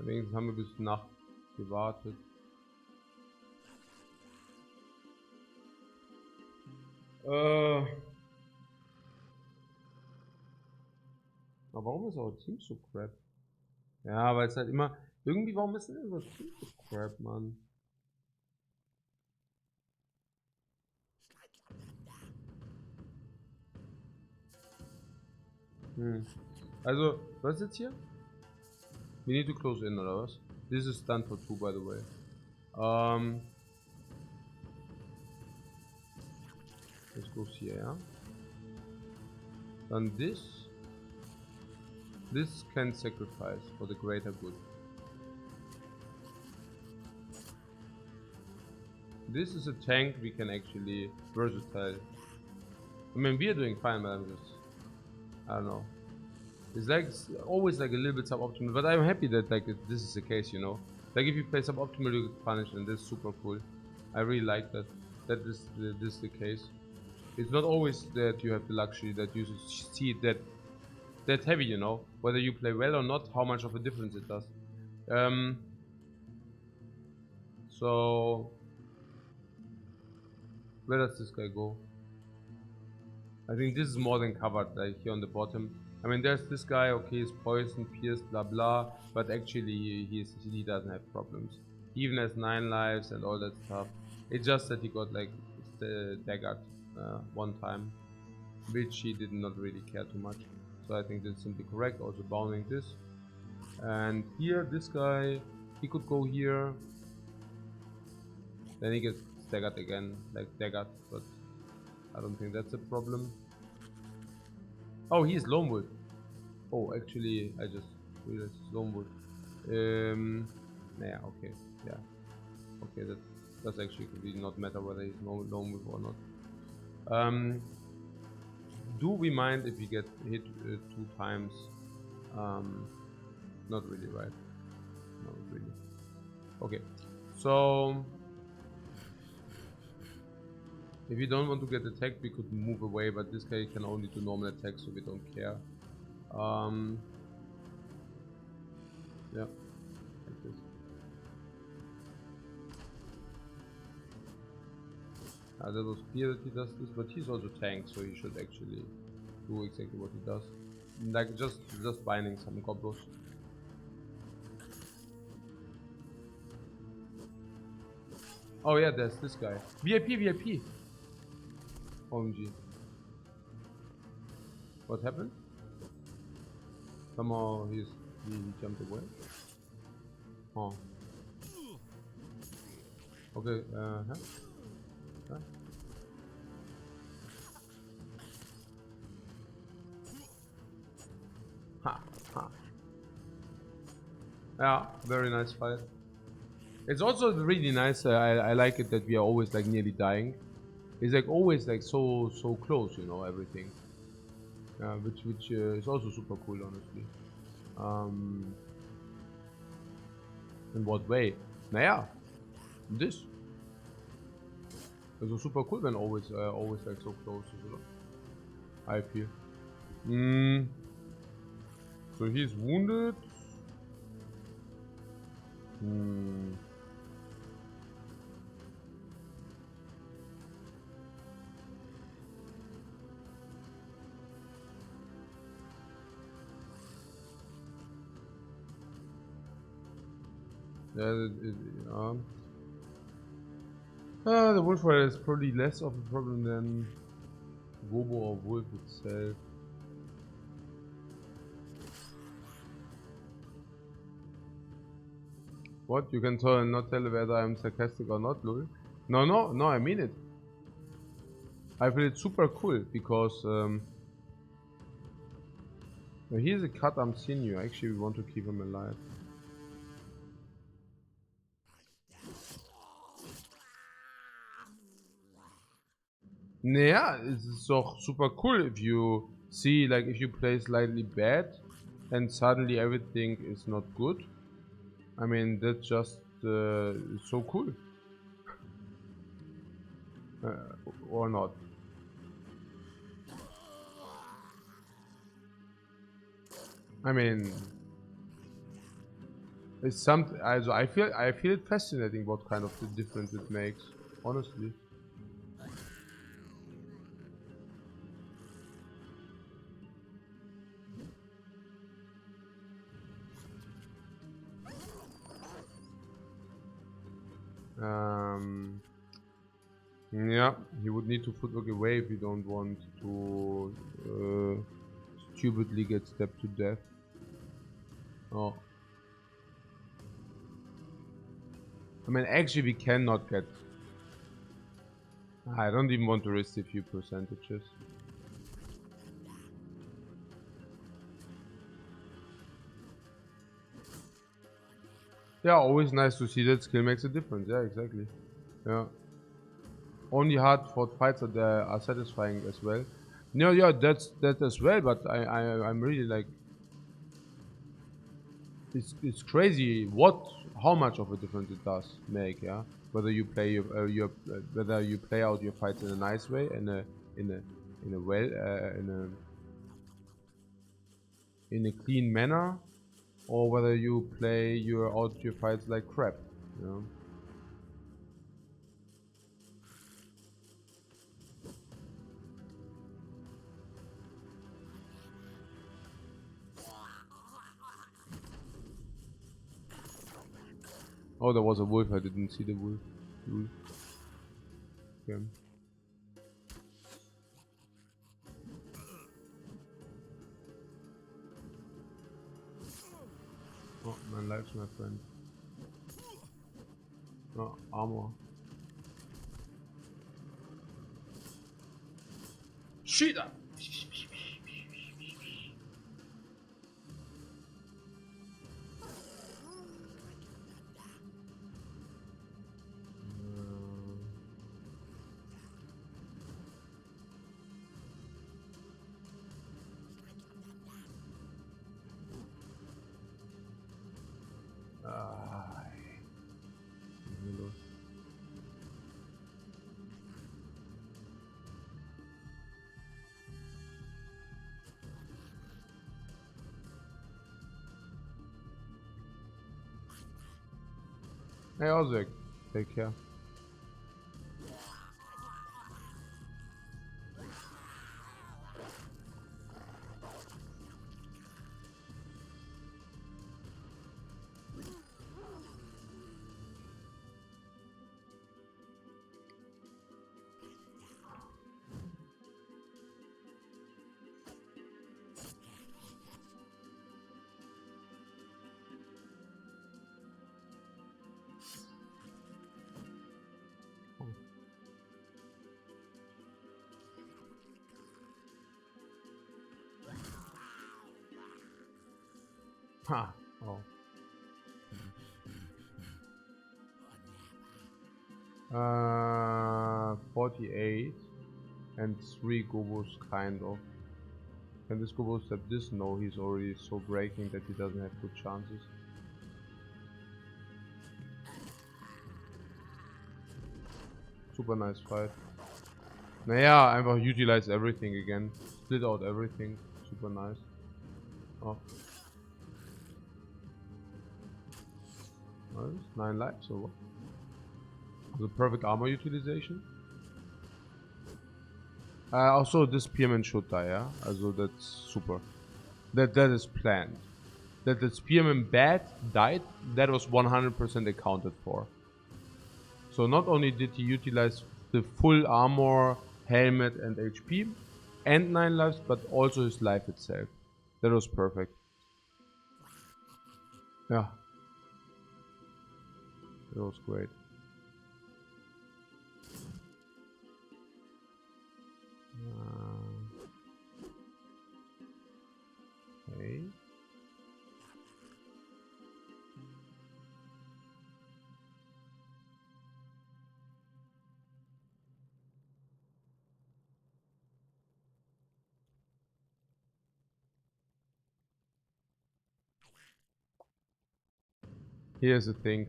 Wenigstens haben wir bis Nacht gewartet. Aber warum ist euer Team so crap? Ja, weil es halt immer... Irgendwie, warum ist denn unser Team so crap, Mann? Also, was ist jetzt hier? We need to close in, oder was? This is done for 2, by the way. Let's go here, yeah? Dann this can sacrifice for the greater good. This is a tank we can actually versatile. I mean, we are doing fine, but I'm just, I don't know. It's like always like a little bit suboptimal, but I'm happy that like this is the case, you know. Like if you play suboptimal, you get punished, and this is super cool. I really like that. That this is the case. It's not always that you have the luxury that you see that heavy, you know. Whether you play well or not, how much of a difference it does. So where does this guy go? I think this is more than covered, like here on the bottom. I mean, there's this guy, okay, he's poisoned, pierced, blah blah, but actually he doesn't have problems. He even has 9 lives and all that stuff. It's just that he got like daggered one time, which he did not really care too much. So I think that's simply correct. Also bounding this. And here, this guy, he could go here. Then he gets staggered again, like daggered, but I don't think that's a problem. Oh, he's lone wolf. Oh, actually, I just realized he's lone wolf. Yeah, okay, yeah. Okay, that does actually really not matter whether he's lone wolf or not. Do we mind if we get hit 2 times? Not really, right? Not really. Okay, so if we don't want to get attacked, we could move away, but this guy can only do normal attacks, so we don't care. Yeah, like this. That was clear that he does this, but he's also tank, so he should actually do exactly what he does. Like just binding some goblos. Oh yeah, there's this guy. VIP. OMG. What happened? Somehow he jumped away. Oh. Okay, huh? Ha. Yeah, very nice fight. It's also really nice. I like it that we are always like nearly dying. It's like always like so close, you know, everything. Which is also super cool, honestly. In what way? Naja, this. Also super cool, when always like so close, you know. I feel. So he's wounded. The wolf rider is probably less of a problem than Robo or Wolf itself. What? You can not tell whether I'm sarcastic or not, Lul? No, I mean it. I feel it's super cool because here's a cut I'm seeing you. Actually, we want to keep him alive. Naja, it's doch super cool if you see, like, if you play slightly bad and suddenly everything is not good. I mean, that's just so cool. Or not. I mean, it's something. Also, I feel it fascinating what kind of the difference it makes. Honestly. Yeah, he would need to footwork away if you don't want to stupidly get stabbed to death. Oh. I mean, actually, we cannot get. I don't even want to risk a few percentages. Yeah, always nice to see that skill makes a difference. Yeah, exactly. Yeah. Only hard fought fights are satisfying as well. No, yeah, that's that as well. But I'm really like, it's crazy how much of a difference it does make. Yeah, whether you play whether you play out your fights in a nice way, in a clean manner, or whether you play your fights like crap. You know. Oh, there was a wolf. I didn't see the wolf. Okay. Oh, 9 lives, my friend. Oh, armor. Shit! Hey Ozek, take care. Ha! Oh. 48 and 3 gobos kind of. Can this gobo step this? No, he's already so breaking that he doesn't have good chances. Super nice fight. Naja, einfach utilize everything again. Split out everything. Super nice. Oh. Nice. 9 lives or what? The perfect armor utilization. Also, this spearman should die, yeah? Also, that's super. That is planned. That the spearman died, that was 100% accounted for. So not only did he utilize the full armor, helmet and HP and 9 lives, but also his life itself. That was perfect. Yeah. That was great. Okay. Here's the thing.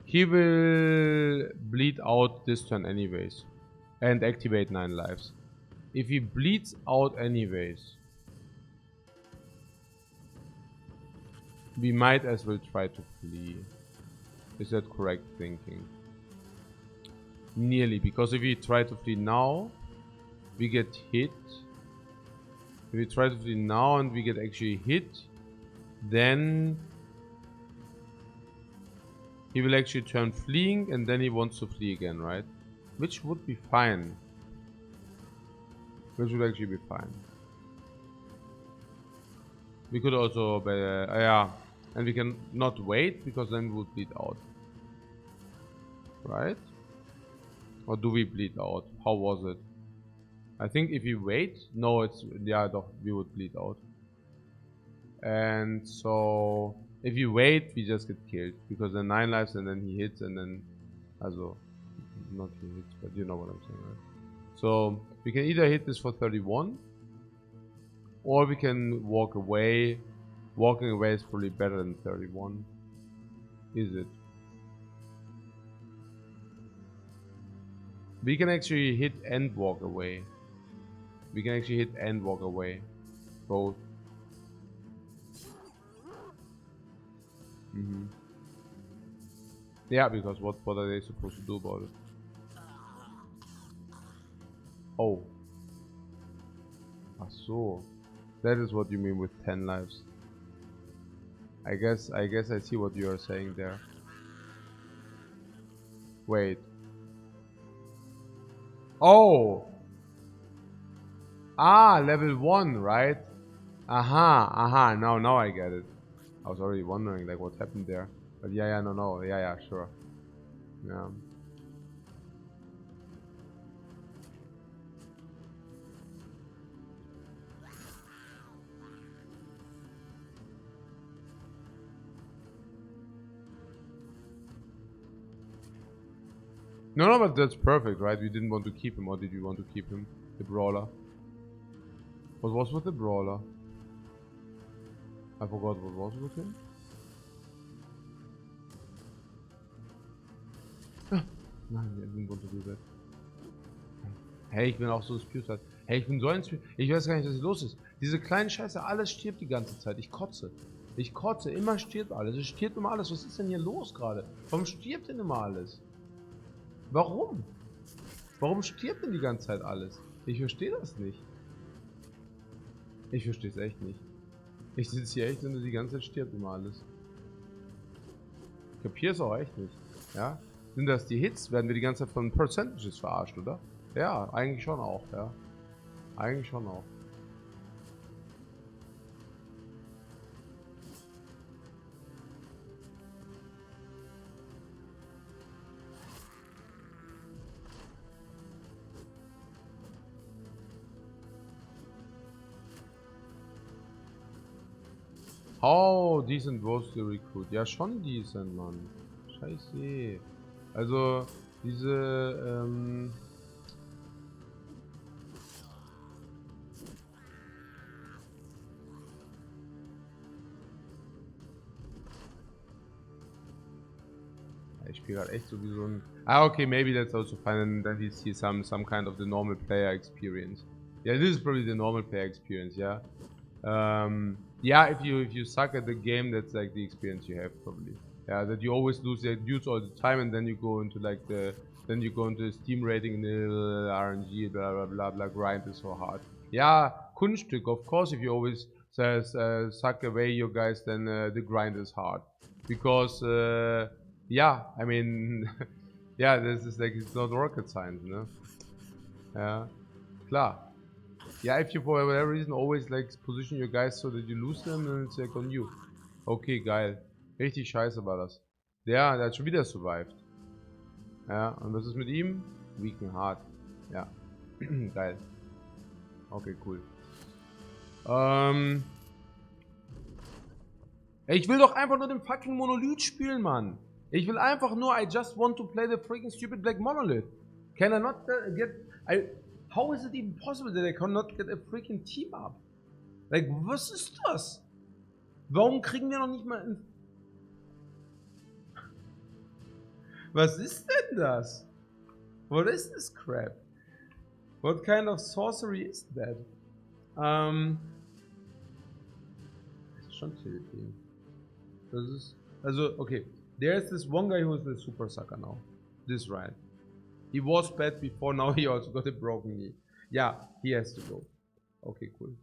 He will bleed out this turn anyways. And activate 9 lives. If he bleeds out anyways, we might as well try to flee. Is that correct thinking? Nearly, because if we try to flee now, we get hit. If we try to flee now and we get actually hit, then he will actually turn fleeing and then he wants to flee again, right? Which would be fine. Which would actually be fine. We could also, yeah, and we can not wait because then we would bleed out. Right? Or do we bleed out? How was it? I think if we wait, no, it's, yeah, we would bleed out. And so, if you wait, we just get killed. Because then 9 lives and then he hits and then, also, not he hits, but you know what I'm saying, right? So, we can either hit this for 31, or we can walk away. Walking away is probably better than 31. Is it? We can actually hit and walk away. We can actually hit and walk away. Both. Yeah, because what are they supposed to do about it? Oh. Ach so. That is what you mean with 10 lives. I guess I see what you are saying there. Wait. Oh. Ah, level 1, right? Aha. Now I get it. I was already wondering like what happened there. But yeah, no. Yeah, sure. Yeah. No, but that's perfect, right? We didn't want to keep him, or did you want to keep him? The brawler. What was with the brawler? I forgot what was with him. Nein, wir sind runtergesetzt. Hey, ich bin auch so Spewt. Hey, ich bin so ein Spewt. Ich weiß gar nicht, was hier los ist. Diese kleine Scheiße, alles stirbt die ganze Zeit. Ich kotze. Ich kotze. Immer stirbt alles. Es stirbt immer alles. Was ist denn hier los gerade? Warum stirbt denn immer alles? Warum? Warum stirbt denn die ganze Zeit alles? Ich verstehe das nicht. Ich verstehe es echt nicht. Ich sitze hier echt und die ganze Zeit stirbt immer alles. Ich kapiere es auch echt nicht. Ja? Sind das die Hits? Werden wir die ganze Zeit von Percentages verarscht, oder? Ja, eigentlich schon auch, ja. Eigentlich schon auch. How decent was the recruit? Ja, schon decent, Mann. Scheiße. Also, diese, ich spiele gerade echt so wie so ein... Ah, okay, maybe that's also fine, and then we see some kind of the normal player experience. Yeah, this is probably the normal player experience, yeah. Yeah, if you suck at the game, that's like the experience you have probably. Yeah, that you always lose your dudes all the time, and then you go into like the Steam rating, the RNG, blah blah blah blah. Grind is so hard. Yeah, Kunststück, of course. If you always says suck away your guys, then the grind is hard because yeah, I mean, yeah, this is like it's not rocket science, no? Yeah, klar. Yeah, if you for whatever reason always like position your guys so that you lose them, then it's like on you. Okay, geil. Richtig scheiße war das. Der hat schon wieder survived. Ja, und was ist mit ihm? Weak and hard. Ja. Geil. Okay, cool. Ich will doch einfach nur den fucking Monolith spielen, Mann. Ich will einfach nur, I just want to play the freaking stupid black monolith. Can I not get... how is it even possible that I cannot get a freaking team up? Like, was ist das? Warum kriegen wir noch nicht mal... Was ist denn das? What is this crap? What kind of sorcery is that? Das ist schon tilting. Das ist... Also, okay. There's this one guy who is the super sucker now. This right. He was bad before, now he also got a broken knee. Yeah, he has to go. Okay, cool.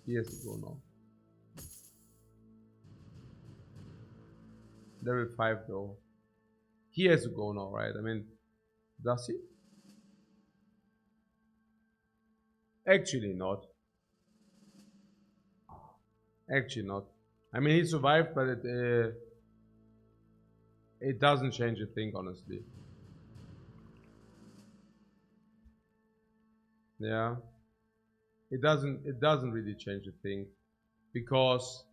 He has to go now. Level 5 though. He has to go now, right? I mean, does he? Actually not. Actually not. I mean, he survived, but it doesn't change a thing, honestly. Yeah. It doesn't really change a thing. Because,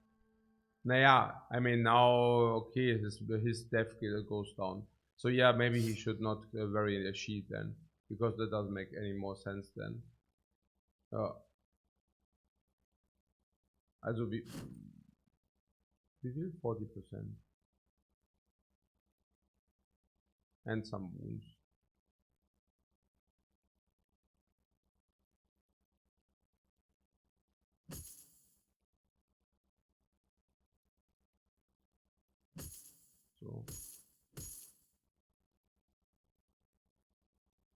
naja, I mean, now, okay, his death killer goes down. So yeah, maybe he should not vary a shield then. Because that doesn't make any more sense then. Also wie viel? 40%. And some wounds. So.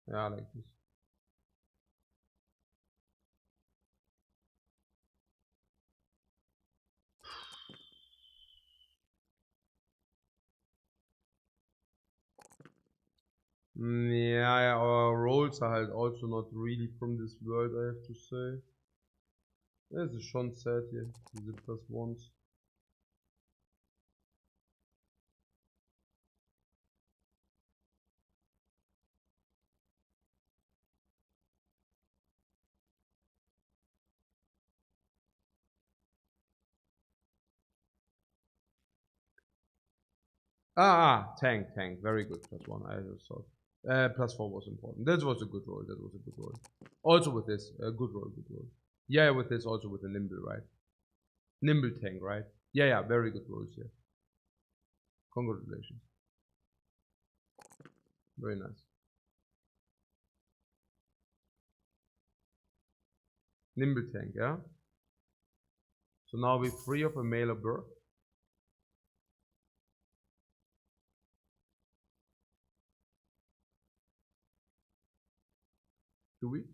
Yeah, like this. Yeah, our roles are halt also not really from this world, I have to say. Das ist schon sad hier, diese +1s. Tank, very good, +1, I just thought. +4 was important. That was a good roll, Also with this, good roll. Yeah, with this, also with the nimble, right? Nimble tank, right? Yeah, very good rolls here. Congratulations. Very nice. Nimble tank, yeah? So now we're free of a male or bird. Do we?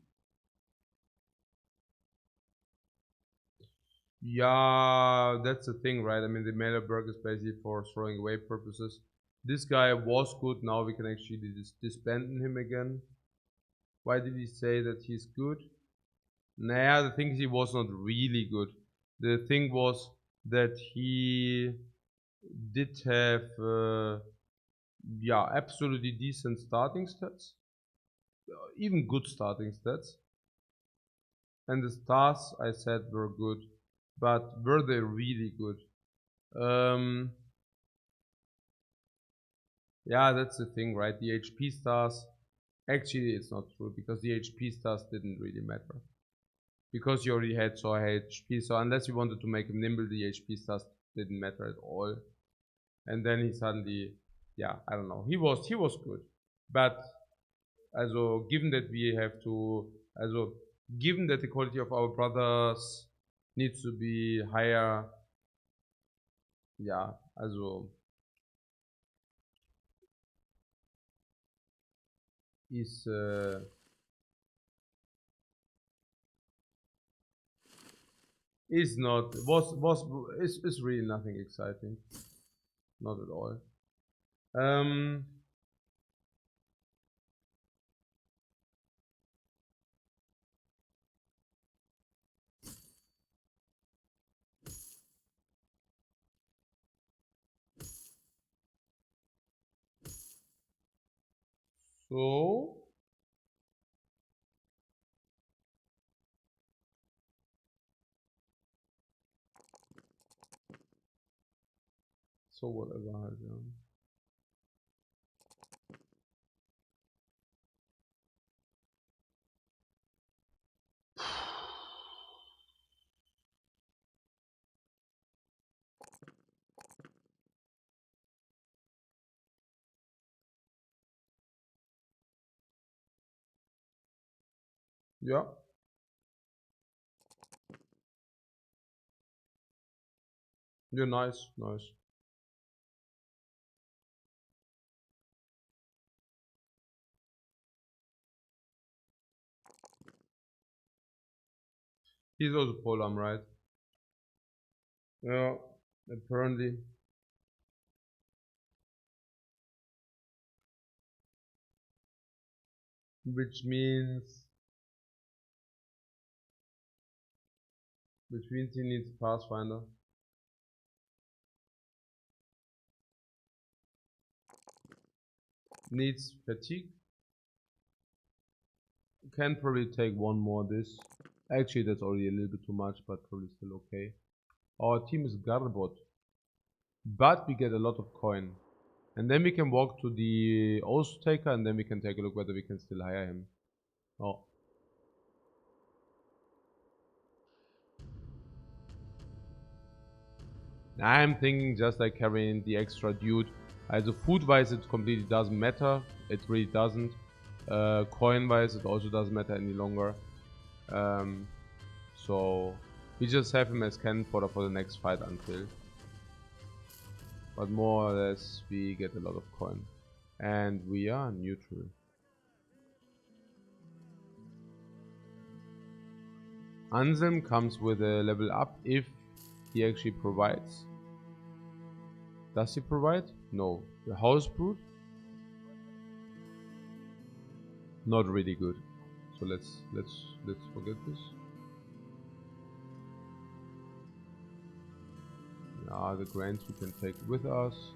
Yeah, that's the thing, right? I mean, the Mailerberg is basically for throwing away purposes. This guy was good. Now we can actually disband him again. Why did he say that he's good? Nah, the thing is he was not really good. The thing was that he did have, yeah, absolutely decent starting stats. Even good starting stats. And the stars I said were good. But were they really good? Yeah, that's the thing, right? The HP stars, actually it's not true because the HP stars didn't really matter. Because you already had so high HP, so unless you wanted to make him nimble, the HP stars didn't matter at all. And then he suddenly, yeah, I don't know. He was good. But also given that we have to, also given that the quality of our brothers needs to be higher, ja, also ist is not was is really nothing exciting, not at all. So whatever halt, ja. Ja. Yeah, nice. He's also Polam, right? Yeah, apparently. Which means he needs Pathfinder. Needs fatigue. Can probably take one more this. Actually, that's already a little bit too much, but probably still okay. Our team is Garbot. But we get a lot of coin. And then we can walk to the Oath Taker and then we can take a look whether we can still hire him. Oh. I'm thinking just like carrying the extra dude. Also food wise it completely doesn't matter. It really doesn't. Coin wise it also doesn't matter any longer. So we just have him as cannon fodder for the next fight until. But more or less we get a lot of coin. And we are neutral. Anselm comes with a level up if he actually provides. Does he provide? No. The house brood? Not really good. So let's forget this. The grants we can take with us.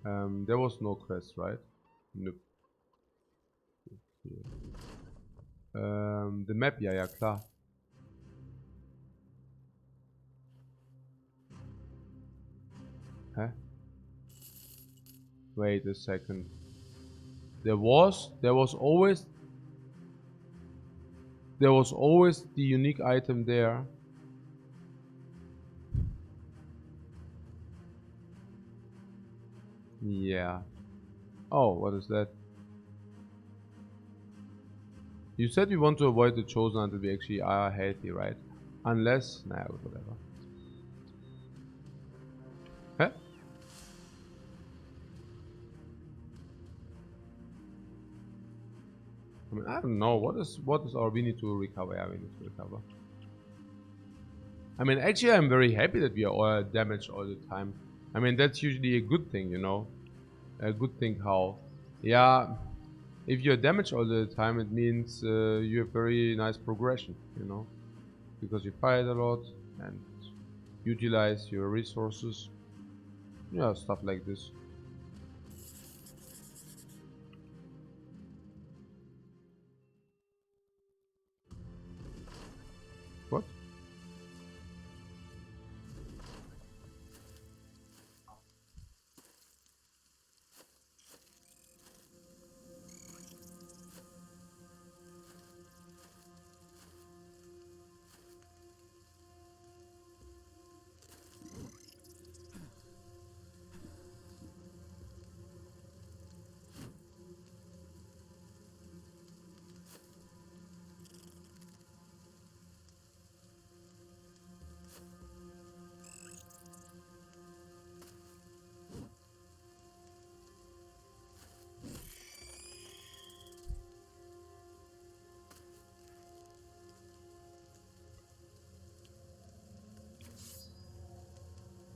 There was no quest, right? Nope. The map, ja klar. Huh? Wait a second. There was always the unique item there. Yeah. Oh, what is that? You said we want to avoid the chosen until we actually are healthy, right? Unless, nah, whatever. Huh? I mean, I don't know. What is our? We need to recover. Yeah, we need to recover. I mean, actually, I'm very happy that we are all damaged all the time. I mean, that's usually a good thing, you know. A good thing. How? Yeah. If you're damaged all the time, it means you have very nice progression, you know, because you fight a lot and utilize your resources. Yeah, stuff like this. What?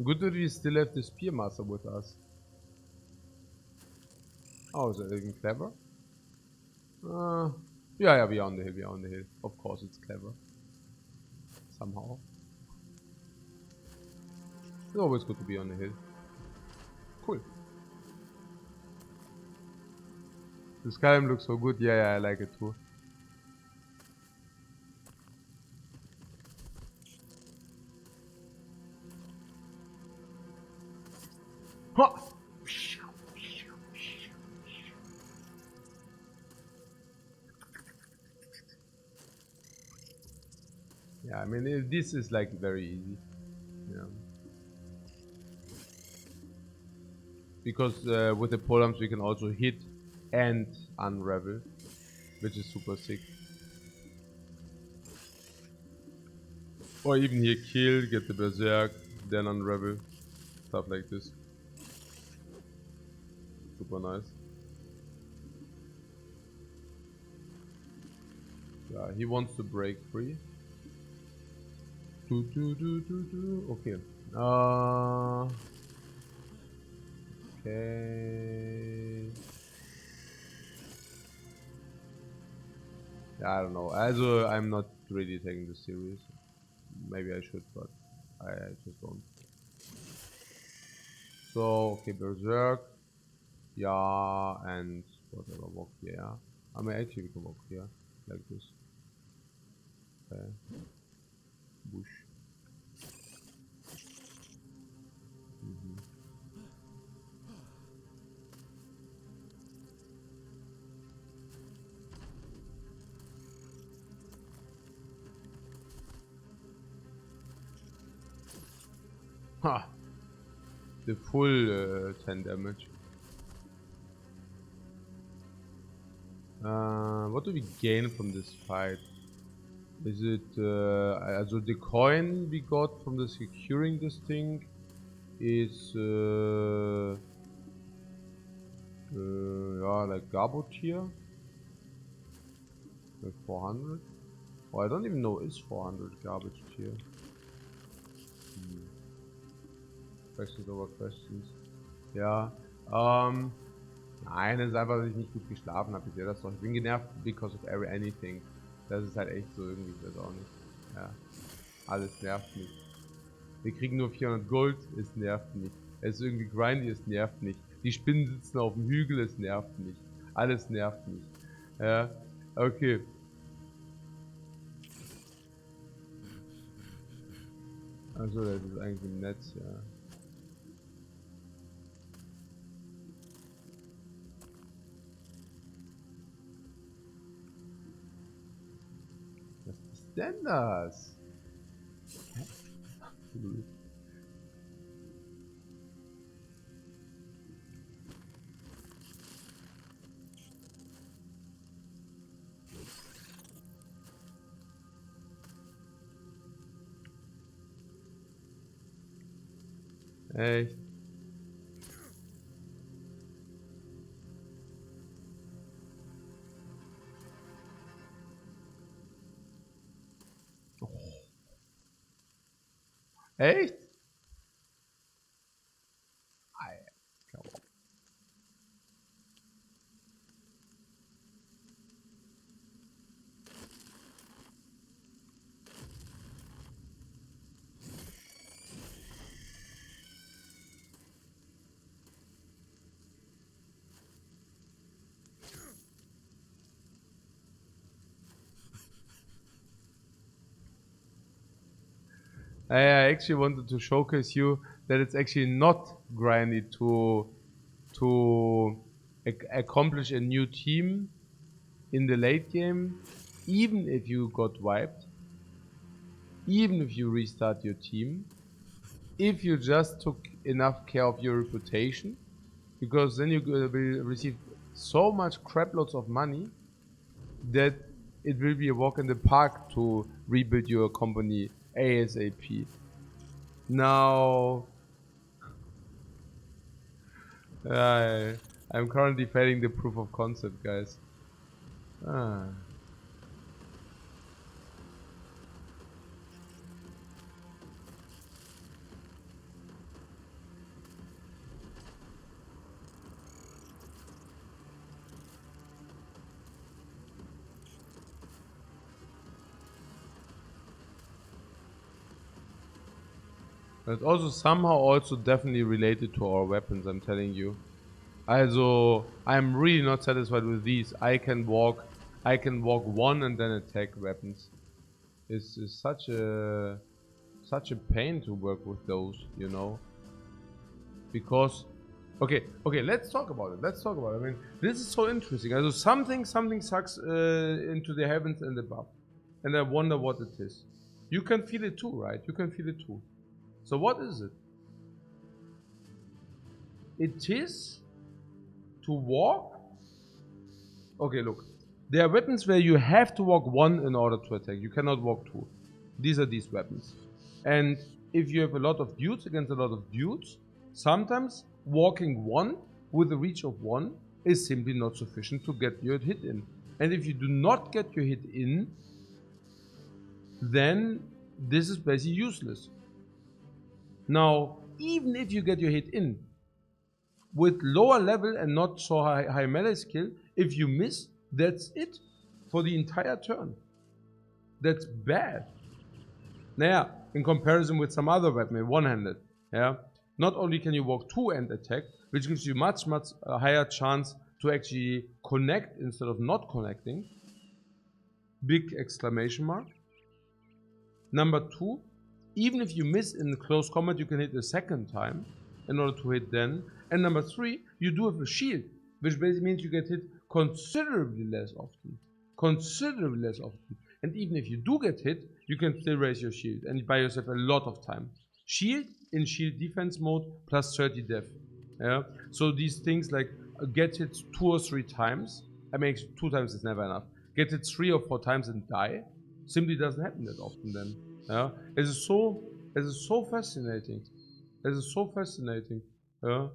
Good that we still have the Spearmaster with us. Oh, is that even clever? Yeah, we are on the hill, we are on the hill. Of course it's clever. Somehow. It's always good to be on the hill. Cool. The Skyrim looks so good. Yeah, I like it too. Ha! Yeah, I mean, this is like very easy. Yeah. Because with the polearms we can also hit and unravel, which is super sick. Or even here kill, get the berserk, then unravel. Stuff like this. Super nice. Yeah, he wants to break free. Okay. Okay. Yeah, I don't know. Also, I'm not really taking this serious. Maybe I should, but I just don't. So, okay, berserk. Yeah, and whatever, walk here. Yeah. I mean, actually, we can walk here, like this. Okay. Bush. Ha! The full 10 damage. What do we gain from this fight? Is it, also the coin we got from the securing this thing is, yeah, like Garbo tier? Like 400? Oh, I don't even know is 400 garbage tier. Questions over questions. Yeah. Nein, es ist einfach, dass ich nicht gut geschlafen habe. Ich sehe das doch. Ich bin genervt because of anything. Das ist halt echt so irgendwie, ich weiß auch nicht. Ja, alles nervt mich. Wir kriegen nur 400 Gold, es nervt nicht. Es ist irgendwie grindy, es nervt nicht. Die Spinnen sitzen auf dem Hügel, es nervt nicht. Alles nervt mich. Ja, okay. Also das ist eigentlich im Netz, ja. Was ist denn das? Echt? Oh. Echt? Alter. I actually wanted to showcase you that it's actually not grindy to accomplish a new team in the late game, even if you got wiped, even if you restart your team, if you just took enough care of your reputation, because then you will receive so much crap loads of money that it will be a walk in the park to rebuild your company ASAP. Now, I'm currently failing the proof of concept, guys. But also somehow also definitely related to our weapons, I'm telling you. Also, I'm really not satisfied with these. I can walk one and then attack weapons. It's such a pain to work with those, you know. Because okay, let's talk about it. I mean, this is so interesting. Also something sucks into the heavens and above. And I wonder what it is. You can feel it too, right? You can feel it too. So what is it? It is to walk. Okay, look. There are weapons where you have to walk one in order to attack. You cannot walk two. These are these weapons. And if you have a lot of dudes against a lot of dudes, sometimes walking one with a reach of one is simply not sufficient to get your hit in. And if you do not get your hit in, then this is basically useless. Now, even if you get your hit in, with lower level and not so high melee skill, if you miss, that's it for the entire turn. That's bad. Naja, in comparison with some other weapon, one-handed. Yeah, not only can you walk two and attack, which gives you much higher chance to actually connect instead of not connecting. Big exclamation mark. Number two, even if you miss in close combat, you can hit a second time in order to hit then. And number three, you do have a shield, which basically means you get hit considerably less often. And even if you do get hit, you can still raise your shield and buy yourself a lot of time. Shield in shield defense mode plus 30 def. Yeah. So these things like get hit 2 or 3 times. I mean, 2 times is never enough. Get hit 3 or 4 times and die simply doesn't happen that often then. Yeah. It is so fascinating. Yeah.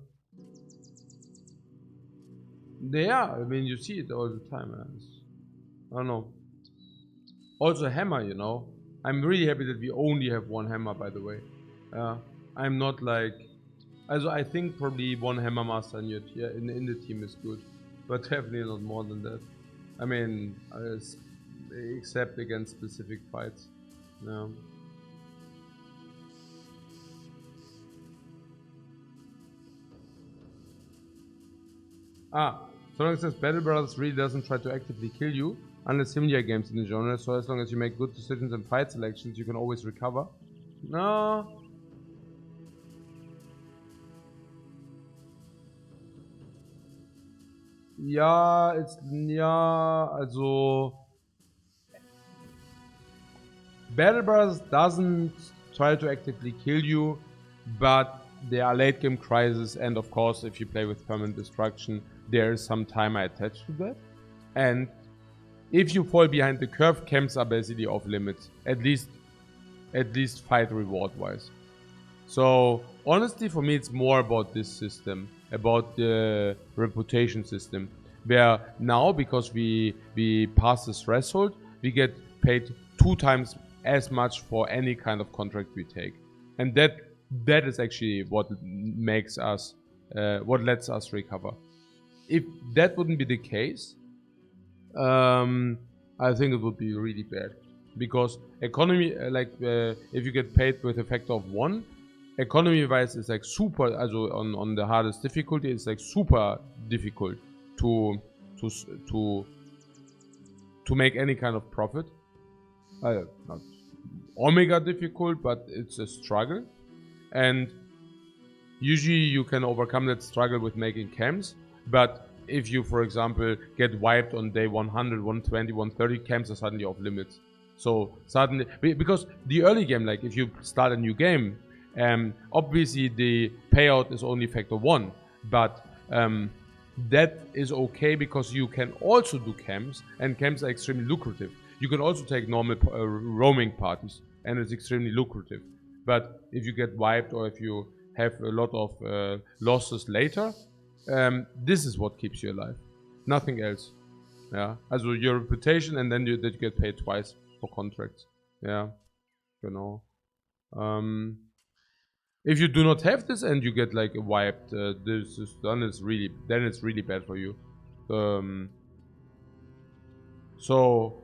Yeah, I mean, you see it all the time. I don't know. Also hammer, you know. I'm really happy that we only have one hammer, by the way. I'm not like Also I think probably one Hammer Master in your tier in the team is good, but definitely not more than that. I mean, except against specific fights. Yeah. So long as this Battle Brothers really doesn't try to actively kill you, unless similar games in the genre, so as long as you make good decisions and fight selections, you can always recover. No. Ja, also Battle Brothers doesn't try to actively kill you, but there are late game crises, and of course, if you play with permanent destruction, there is some timer attached to that. And if you fall behind the curve, camps are basically off limits, at least fight reward wise. So honestly, for me, it's more about this system, about the reputation system, where now because we pass this threshold, we get paid 2 times as much for any kind of contract we take, and that is actually what makes us, what lets us recover. If that wouldn't be the case, I think it would be really bad, because economy, if you get paid with a factor of 1, economy wise is like super, also on the hardest difficulty, it's like super difficult to to to to make any kind of profit. Not omega difficult, but it's a struggle, and usually you can overcome that struggle with making camps. But if you, for example, get wiped on day 100, 120, 130, camps are suddenly off limits. So suddenly, because the early game, like if you start a new game, obviously the payout is only factor 1, but that is okay because you can also do camps, and camps are extremely lucrative. You can also take normal roaming parties, and it's extremely lucrative. But if you get wiped, or if you have a lot of losses later, this is what keeps you alive, nothing else. Yeah, also your reputation, and then that you get paid twice for contracts. Yeah, you know. If you do not have this and you get like wiped, this is then it's really bad for you. So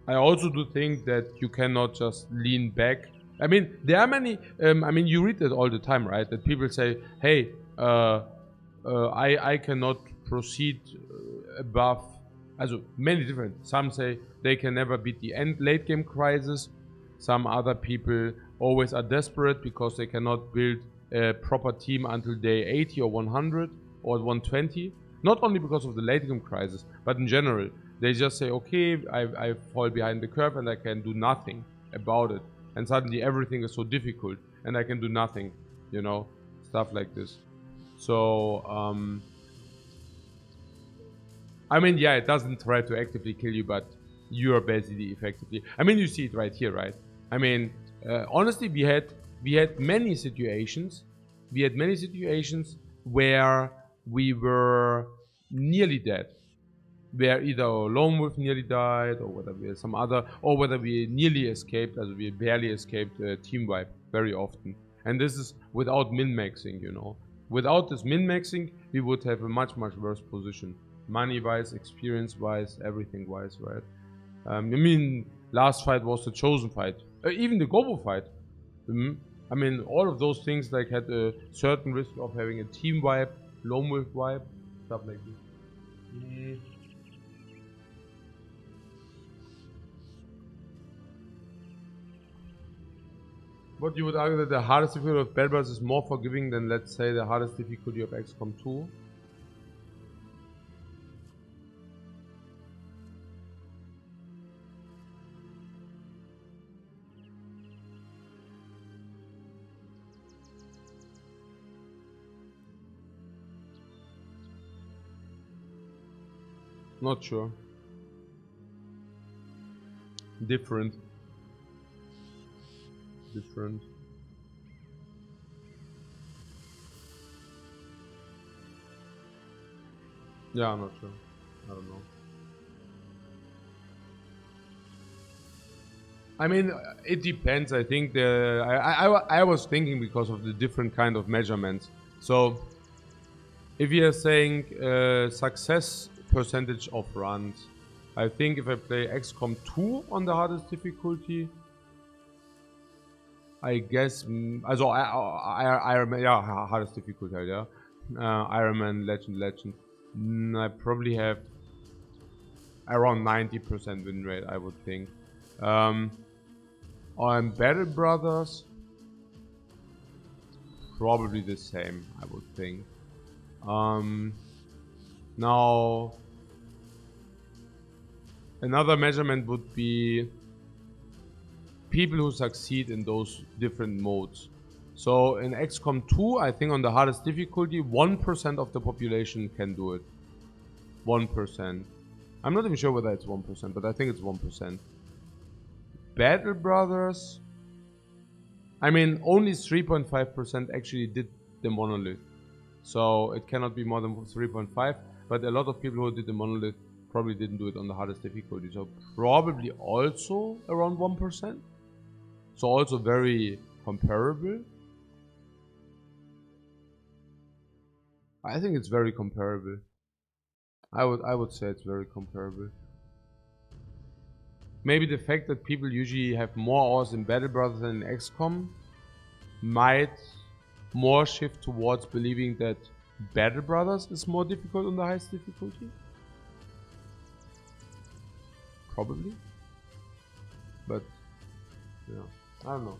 I also do think that you cannot just lean back. I mean, there are many. I mean, you read it all the time, right? That people say, "Hey, I cannot proceed above." Also many different. Some say they can never beat the end late game crisis. Some other people always are desperate because they cannot build a proper team until day 80 or 100 or 120. Not only because of the late game crisis, but in general. They just say, okay, I fall behind the curve and I can do nothing about it. And suddenly everything is so difficult and I can do nothing, you know, stuff like this. So, I mean, yeah, it doesn't try to actively kill you, but you are basically effectively. I mean, you see it right here, right? I mean, honestly, we had many situations. We had many situations where we were nearly dead, where either Lone Wolf nearly died, or whether we had some other, or whether we nearly escaped, as we barely escaped team wipe very often. And this is without min-maxing, you know. Without this min-maxing, we would have a much worse position. Money-wise, experience-wise, everything-wise, right? I mean, last fight was the Chosen fight. Even the Gobo fight. I mean, all of those things like had a certain risk of having a team wipe, Lone Wolf wipe, stuff like this. But you would argue that the hardest difficulty of Battle Brothers is more forgiving than, let's say, the hardest difficulty of XCOM 2? Not sure. Different. Yeah, I'm not sure. I don't know. I mean, it depends. I think I was thinking because of the different kind of measurements. So if you are saying success percentage of runs, I think if I play XCOM 2 on the hardest difficulty, I guess, also Iron Man, yeah, hardest difficulty, yeah. Iron Man, Legend. I probably have around 90% win rate, I would think. On Battle Brothers, probably the same, I would think. Now, another measurement would be people who succeed in those different modes. So in XCOM 2, I think on the hardest difficulty, 1% of the population can do it. 1%. I'm not even sure whether it's 1%, but I think it's 1%. Battle Brothers, I mean, only 3.5% actually did the monolith. So it cannot be more than 3.5, but a lot of people who did the monolith probably didn't do it on the hardest difficulty. So probably also around 1%. So also very comparable. I think it's very comparable. I would say it's very comparable. Maybe the fact that people usually have more hours in Battle Brothers than in XCOM might more shift towards believing that Battle Brothers is more difficult on the highest difficulty. Probably. But, yeah, I don't know.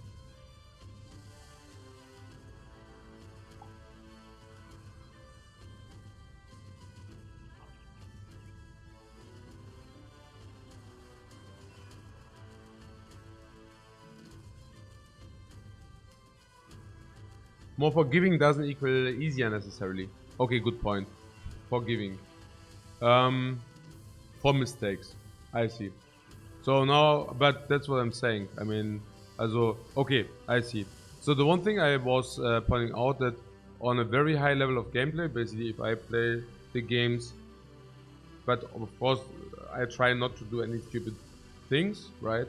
More forgiving doesn't equal easier necessarily. Okay, good point. Forgiving. For mistakes. I see. So now, but that's what I'm saying. I mean, also, okay, I see. So the one thing I was pointing out that on a very high level of gameplay, basically if I play the games, but of course I try not to do any stupid things, right?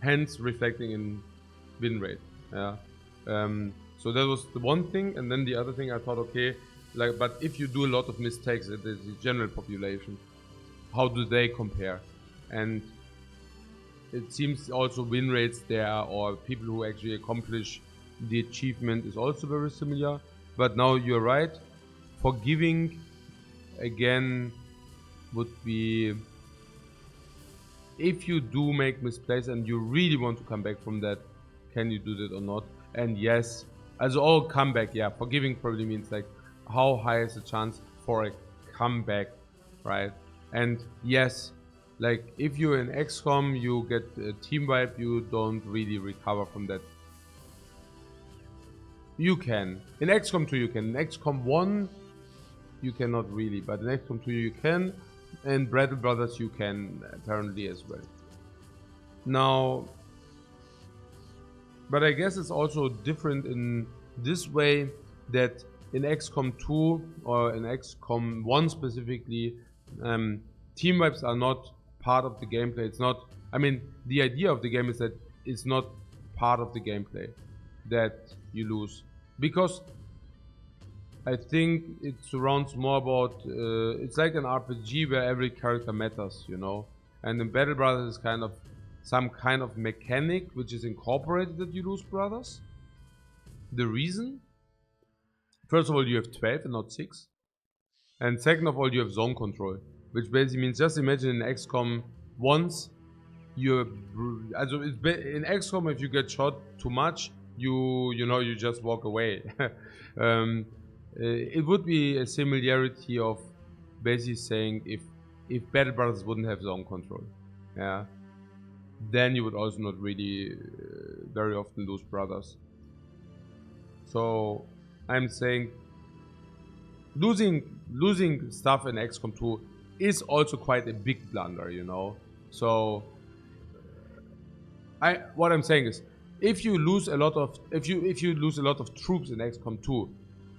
Hence reflecting in win rate. Yeah. So that was the one thing, and then the other thing I thought, okay, like, but if you do a lot of mistakes in the general population, how do they compare? And it seems also win rates there, or people who actually accomplish the achievement is also very similar. But now you're right, forgiving again would be if you do make mistakes and you really want to come back from that, can you do that or not? And yes, as all comeback, yeah, forgiving probably means like how high is the chance for a comeback, right? And yes, like if you're in XCOM, you get a team wipe, you don't really recover from that. You can. In XCOM 2 you can. In XCOM 1 you cannot really, but in XCOM 2 you can. And Battle Brothers you can apparently as well. Now, but I guess it's also different in this way that in XCOM 2 or in XCOM 1 specifically, team wipes are not part of the gameplay. It's not, I mean, the idea of the game is that it's not part of the gameplay that you lose. Because I think it surrounds more about, it's like an RPG where every character matters, you know. And in Battle Brothers is kind of some kind of mechanic which is incorporated that you lose brothers. The reason? First of all, you have 12 and not 6. And second of all, you have zone control. Which basically means, just imagine in XCOM once you're, also in XCOM if you get shot too much, you just walk away. It would be a similarity of basically saying if Battle Brothers wouldn't have zone control, yeah, then you would also not really very often lose brothers. So I'm saying losing stuff in XCOM 2 is also quite a big blunder, you know. So what I'm saying is, if you lose a lot of troops in XCOM 2,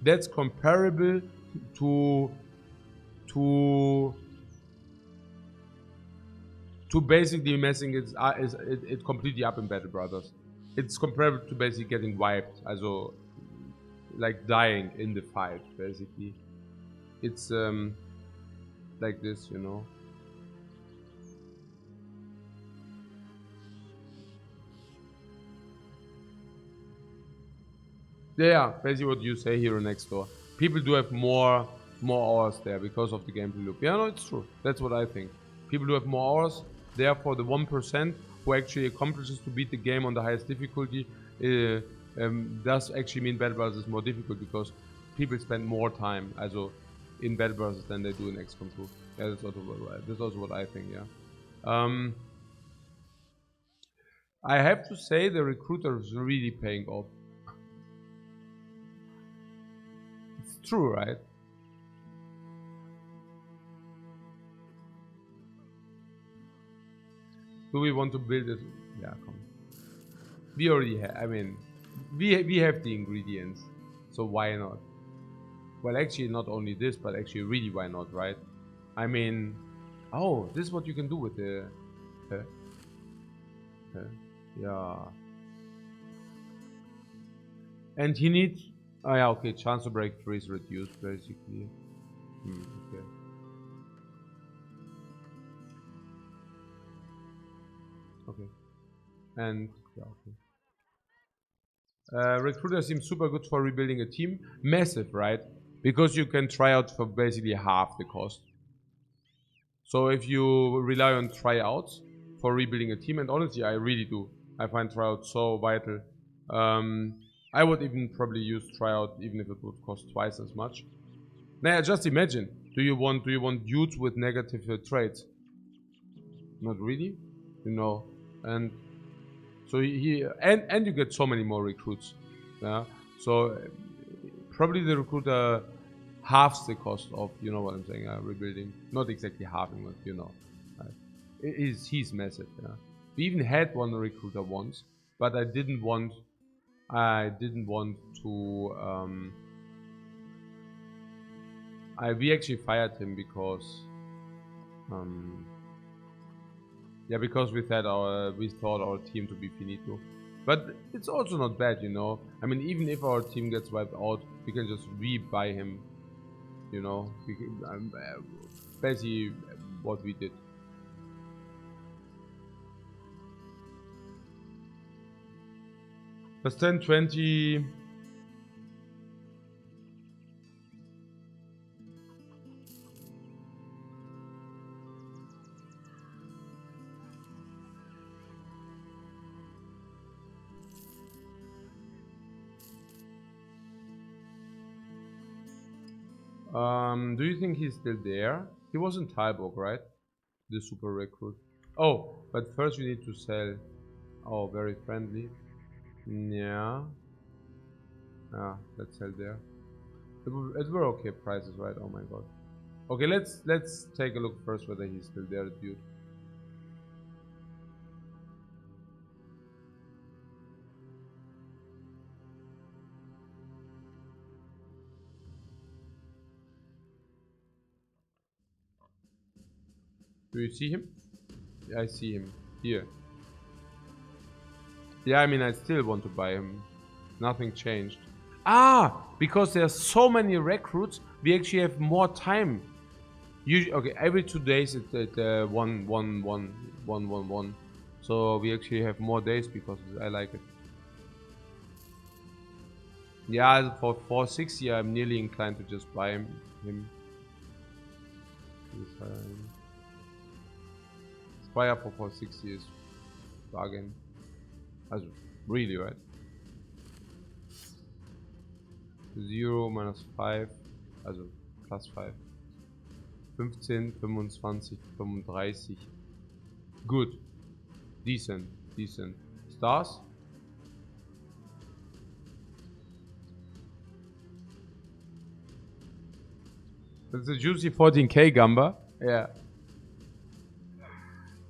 that's comparable to to basically messing it completely up in Battle Brothers. It's comparable to basically getting wiped, also like dying in the fight, basically. It's like this, you know. Yeah, basically what you say here next door. People do have more hours there because of the gameplay loop. Yeah, no, it's true. That's what I think. People do have more hours. Therefore, the 1% who actually accomplishes to beat the game on the highest difficulty does actually mean Battle Brothers is more difficult because people spend more time, also in Battle Brothers than they do in XCOM 2. Yeah, that's also what I think. Yeah. I have to say the recruiter is really paying off. It's true, right? Do we want to build it? Yeah, come. We already have. I mean, we have the ingredients, so why not? Well, actually, not only this, but actually, really, why not, right? I mean, oh, this is what you can do with the. Yeah. And he needs. Oh yeah, okay. Chance to break free is reduced, basically. Okay. Okay. And yeah, okay. Recruiter seems super good for rebuilding a team. Massive, right? Because you can try out for basically half the cost. So if you rely on tryouts for rebuilding a team, and honestly, I really do. I find tryouts so vital. I would even probably use tryout even if it would cost twice as much. Now, just imagine. Do you want dudes with negative traits? Not really, you know. And so and you get so many more recruits. Yeah. So probably the recruiter halves the cost of, you know what I'm saying, rebuilding. Not exactly halving, but you know, he's massive. Yeah. We even had one recruiter once, but I didn't want to. We actually fired him because, yeah, because we thought our team to be finito. But it's also not bad, you know. I mean, even if our team gets wiped out, we can just rebuy him. You know, basically what we did. Plus 10, 20. Do you think he's still there? He was in Talbot, right? The super recruit. Oh, but first we need to sell. Oh, very friendly. Yeah. Ah, let's sell there. It were okay prices, right? Oh my god. Okay, let's take a look first whether he's still there, dude. Do you see him? Yeah, I see him. Here. Yeah, I mean, I still want to buy him. Nothing changed. Ah, because there's so many recruits, we actually have more time. Usually, okay, every 2 days it's at 1. So we actually have more days because I like it. Yeah, for 460, I'm nearly inclined to just buy him. Spire for 460 is bargain. Also, really, right? 0 minus 5, also plus 5. 15, 25, 35. Good. Decent. Stars? That's a juicy 14k Gamba. Yeah.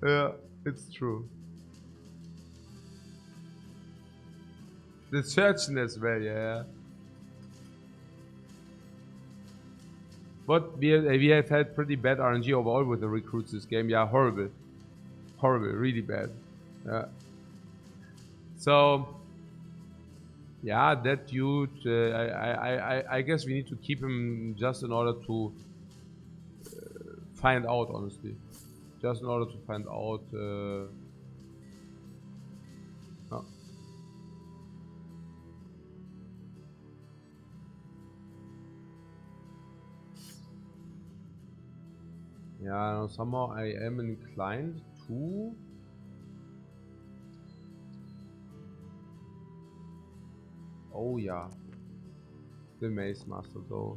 Yeah, it's true. The searching as well, yeah. But we have had pretty bad RNG overall with the recruits this game. Yeah, horrible. horrible, really bad. So yeah, that dude, I guess we need to keep him just in order to find out, honestly. Just in order to find out. Oh. Yeah, no, somehow I am inclined to. Oh yeah, the Maze Master though.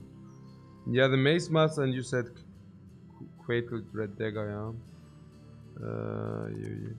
Yeah, the Maze Master, and you said Quakled Red Dagger, yeah. Yeah.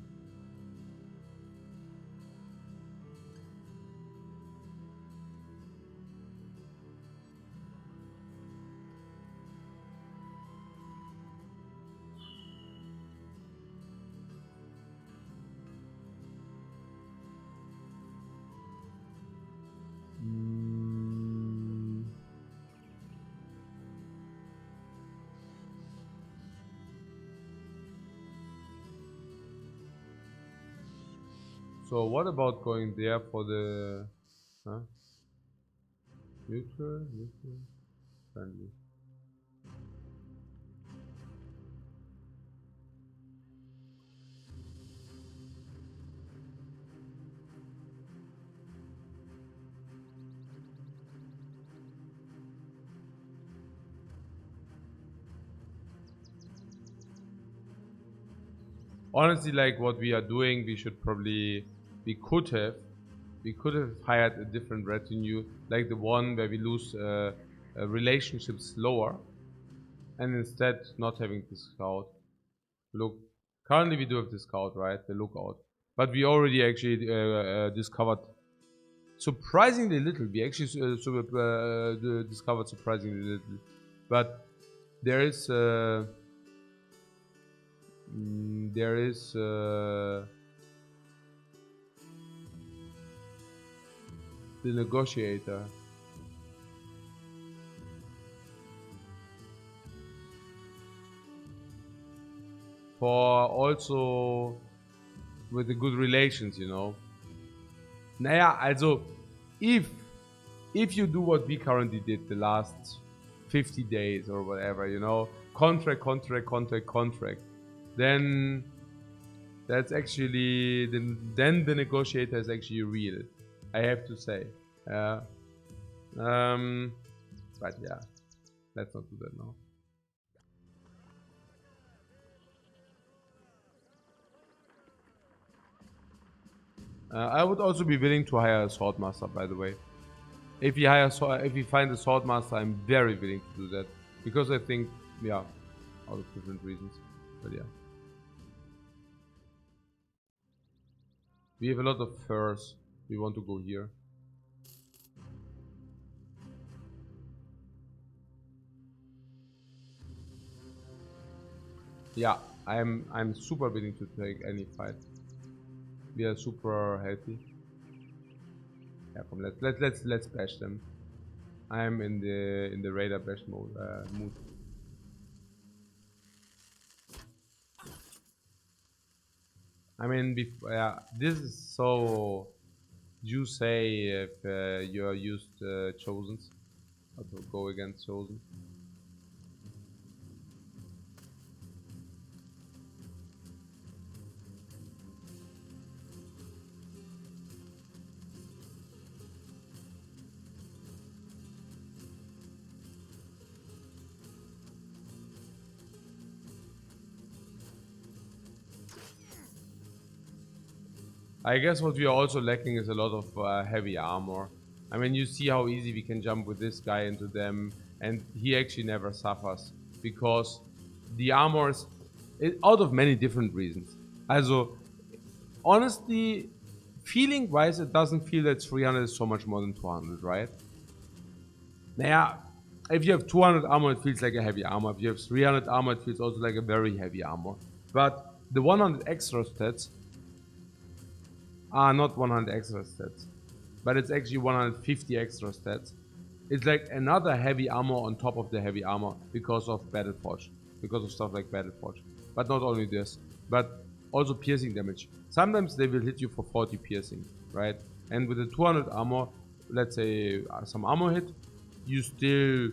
So what about going there for the neutral, friendly? Honestly, like what we are doing, we could have hired a different retinue, like the one where we lose relationships slower, and instead not having this scout. Look, currently we do have the scout, right? The lookout, but we already actually discovered surprisingly little. We actually discovered surprisingly little, but there is the negotiator. For also with the good relations, you know. Naja, also, if you do what we currently did the last 50 days or whatever, you know, contract, then that's actually, then the negotiator is actually real, I have to say. But yeah, let's not do that now. I would also be willing to hire a swordmaster, by the way. If we find a swordmaster, I'm very willing to do that, because I think, yeah, out of different reasons. But yeah, we have a lot of furs. We want to go here. Yeah, I'm super willing to take any fight. We are super healthy. Yeah, come, let's bash them. I'm in the radar bash mood. I mean, yeah, this is so. You say if you are used chosens, or to go against chosen. I guess what we are also lacking is a lot of heavy armor. I mean, you see how easy we can jump with this guy into them, and he actually never suffers because the armor is out of many different reasons. Also, honestly, feeling wise, it doesn't feel that 300 is so much more than 200, right? Naja, if you have 200 armor, it feels like a heavy armor. If you have 300 armor, it feels also like a very heavy armor. But the 100 extra stats are not 100 extra stats, but it's actually 150 extra stats. It's like another heavy armor on top of the heavy armor because of Battle Forge, because of stuff like Battle Forge. But not only this, but also piercing damage. Sometimes they will hit you for 40 piercing, right? And with the 200 armor, let's say some armor hit, you still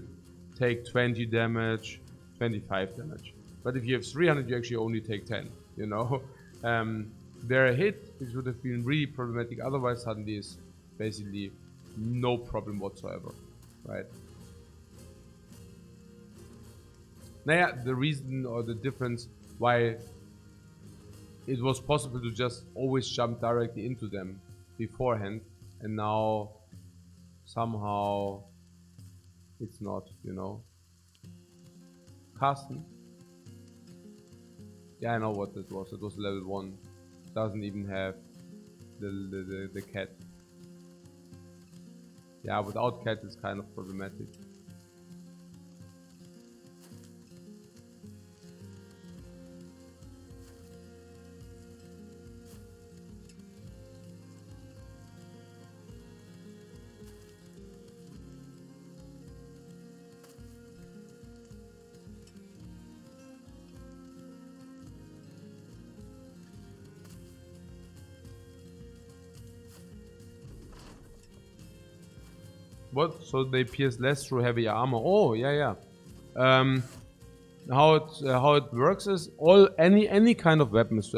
take 20 damage, 25 damage. But if you have 300, you actually only take 10, you know? Their hit, which would have been really problematic otherwise, suddenly is basically no problem whatsoever, right? Naja, the reason or the difference why it was possible to just always jump directly into them beforehand, and now somehow it's not, you know. Carsten? Yeah, I know what that was. It was level 1. Doesn't even have the cat. Yeah, without cat it's kind of problematic. What? So they pierce less through heavy armor? Oh, yeah, yeah. How it works is any kind of weapons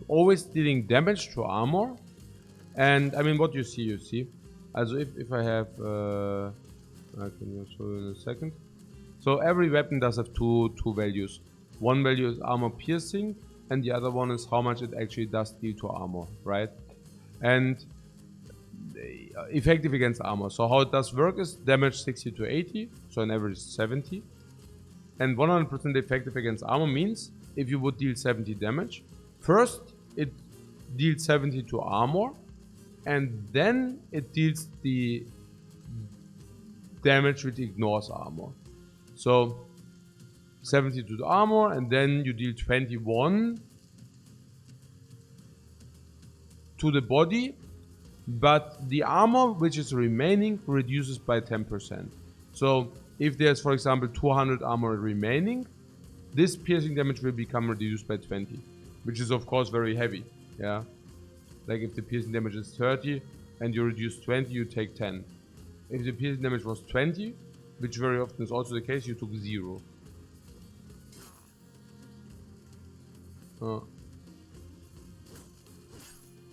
always dealing damage to armor, and I mean what you see. Also if I have I can show you in a second. So every weapon does have two values. One value is armor piercing, and the other one is how much it actually does deal to armor, right? And effective against armor. So how it does work is damage 60 to 80, so an average 70. And 100% effective against armor means if you would deal 70 damage, first it deals 70 to armor, and then it deals the damage which ignores armor. So 70 to the armor, and then you deal 21 to the body, but the armor which is remaining reduces by 10%. So if there's, for example, 200 armor remaining, this piercing damage will become reduced by 20, which is of course very heavy. Yeah, like if the piercing damage is 30 and you reduce 20, you take 10. If the piercing damage was 20, which very often is also the case, you took 0.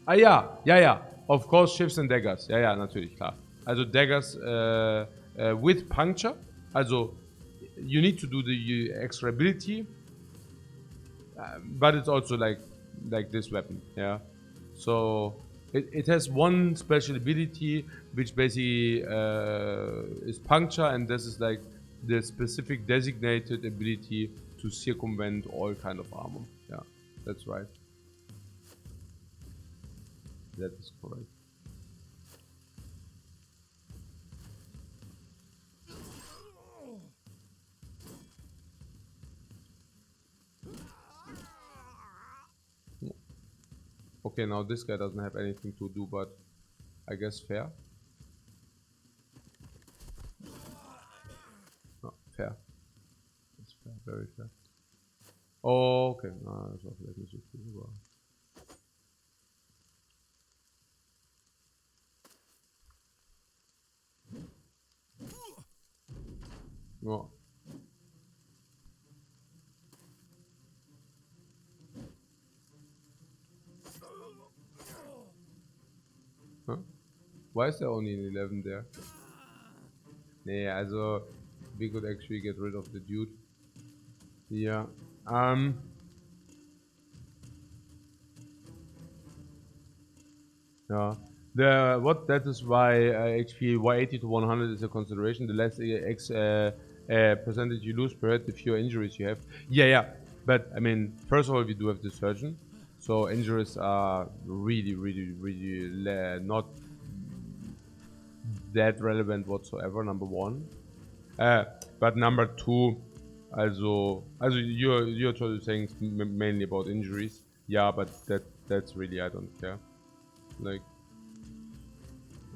Ja. Of course, shifts and daggers. Ja, natürlich, klar. Also daggers with puncture. Also you need to do the extra ability, but it's also like this weapon. Yeah. So it has one special ability which basically is puncture, and this is like the specific designated ability to circumvent all kind of armor. Yeah, that's right. That is correct. Okay, now this guy doesn't have anything to do, but I guess fair. No, fair. That's fair, very fair. Oh, okay. Ah, das war vielleicht nicht so viel, aber... Ja. Huh? Why is there only an 11 there? Nee, also we could actually get rid of the dude. Yeah. Yeah. That is why HP Y80 to 100 is a consideration. The less percentage you lose per hit, the fewer injuries you have. Yeah. But I mean, first of all, we do have the surgeon, so injuries are really not that relevant whatsoever. Number one. But number two, also you're totally saying mainly about injuries. Yeah, but that's really, I don't care. Like,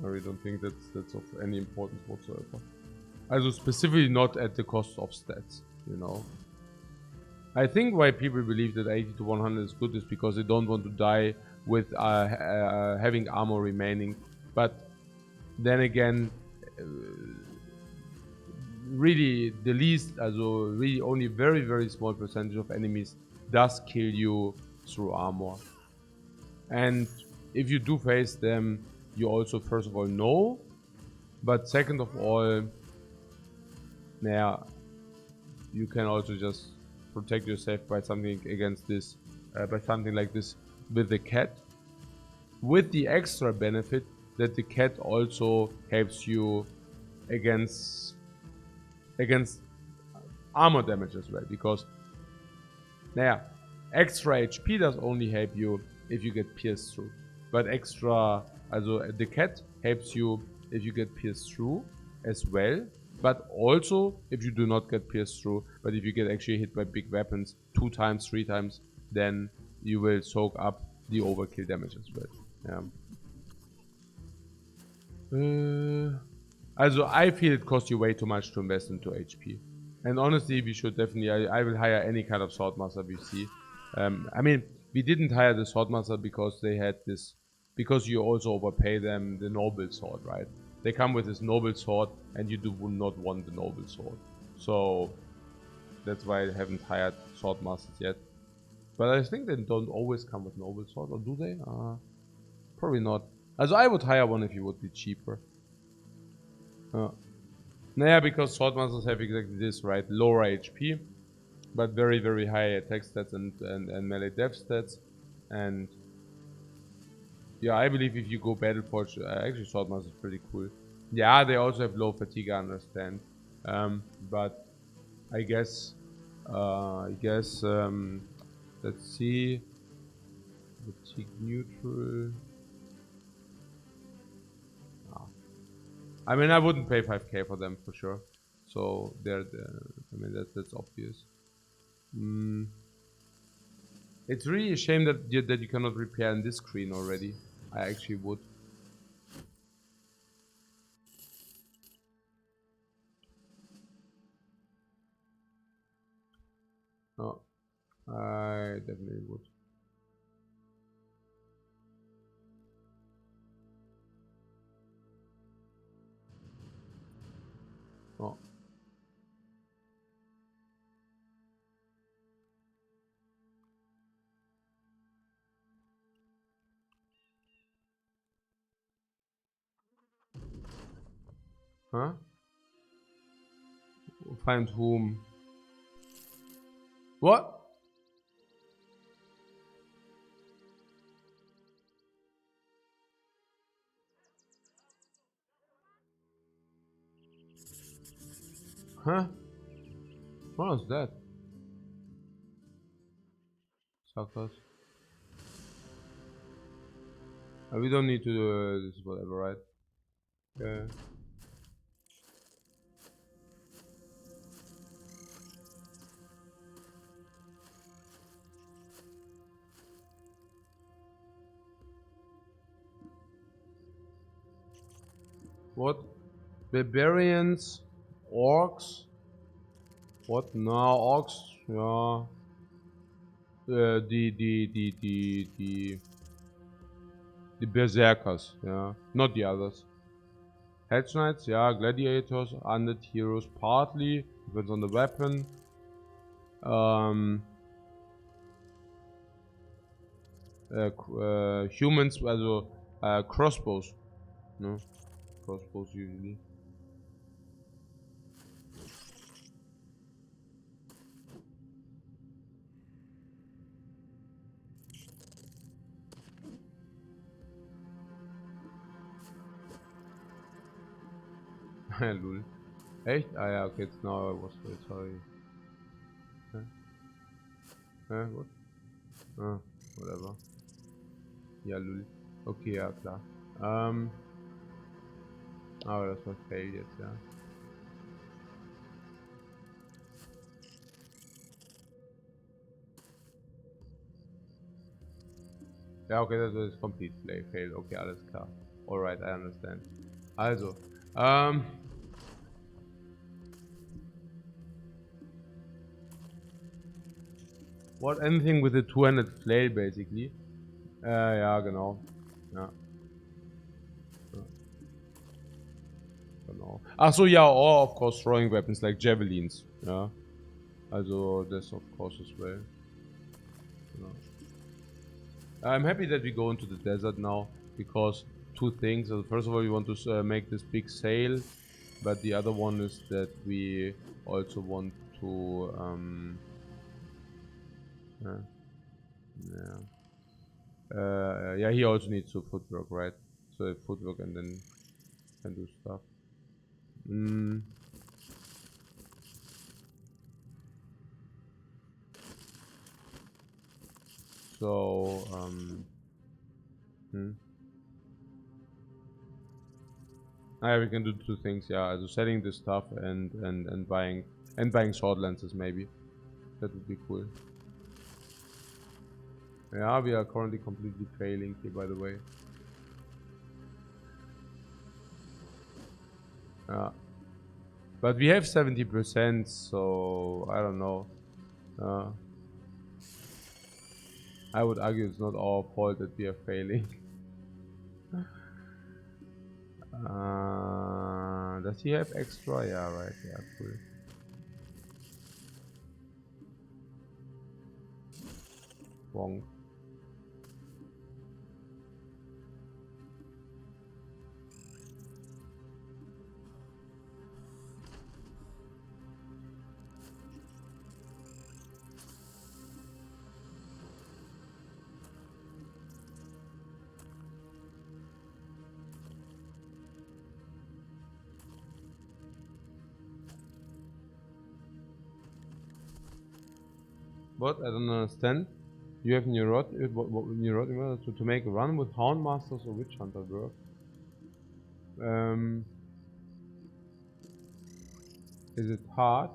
I really don't think that's of any importance whatsoever. Also specifically not at the cost of stats, you know. I think why people believe that 80 to 100 is good is because they don't want to die with having armor remaining. But then again, really the least, also really only very small percentage of enemies does kill you through armor. And if you do face them, you also first of all know, but second of all, yeah, you can also just protect yourself by something against this, by something like this with the cat, with the extra benefit that the cat also helps you against armor damage as well, because extra HP does only help you if you get pierced through, but extra, also the cat helps you if you get pierced through as well, but also if you do not get pierced through, but if you get actually hit by big weapons 2 times, 3 times, then you will soak up the overkill damage as well. Also I feel it costs you way too much to invest into HP. And honestly, we should definitely, I will hire any kind of Swordmaster we see. I mean, we didn't hire the Swordmaster because they had this, because you also overpay them the Noble Sword, right? They come with this Noble Sword and you do not want the Noble Sword. So that's why I haven't hired Swordmasters yet. But I think they don't always come with Noble Sword, or do they? Probably not. Also I would hire one if it would be cheaper. Because Swordmasters have exactly this, right? Lower HP, but very high attack stats and melee def stats. And yeah, I believe if you go Battleforge, actually Swordmasters is pretty cool. Yeah, they also have low fatigue, I understand. But I guess, let's see. Fatigue neutral. I mean, I wouldn't pay 5k for them for sure. So I mean, that's obvious. It's really a shame that you cannot repair in this screen already. I actually would. Oh, I definitely would. Oh. Huh? Find whom? What? Huh? What was that? Suckers. We don't need to do this, whatever, right? Yeah. What? Barbarians? Orcs? What? No, orcs? Yeah. The berserkers, yeah. Not the others. Hedge Knights, yeah. Gladiators, undead heroes, partly. Depends on the weapon. Humans, also crossbows. No, crossbows usually. Lul. Echt? Ah ja, okay, jetzt now I was sorry. What? Ah, whatever. Ja, lul. Okay, ja, klar. Aber das war fail jetzt, ja. Ja, okay, das ist complete fail. Okay, alles klar. Alright, I understand. Also, What? Anything with a 200 flail, basically. Ja, genau. Ja. Genau. Ach so, ja, or of course throwing weapons like javelins. Ja. Also, this of course as well. Yeah. I'm happy that we go into the desert now, because two things. First of all, we want to make this big sail, but the other one is that we also want to yeah, he also needs to footwork, right? So footwork and then can do stuff. So yeah, we can do two things, yeah. So selling this stuff and buying sword lenses, maybe. That would be cool. Yeah, we are currently completely failing here, by the way. Yeah. But we have 70%, so I don't know. I would argue it's not our fault that we are failing. Does he have extra? Yeah, right. Yeah, cool. Wrong. What? I don't understand. You have Neurot to make a run with Hound Masters or Witch Hunter work. Is it hard?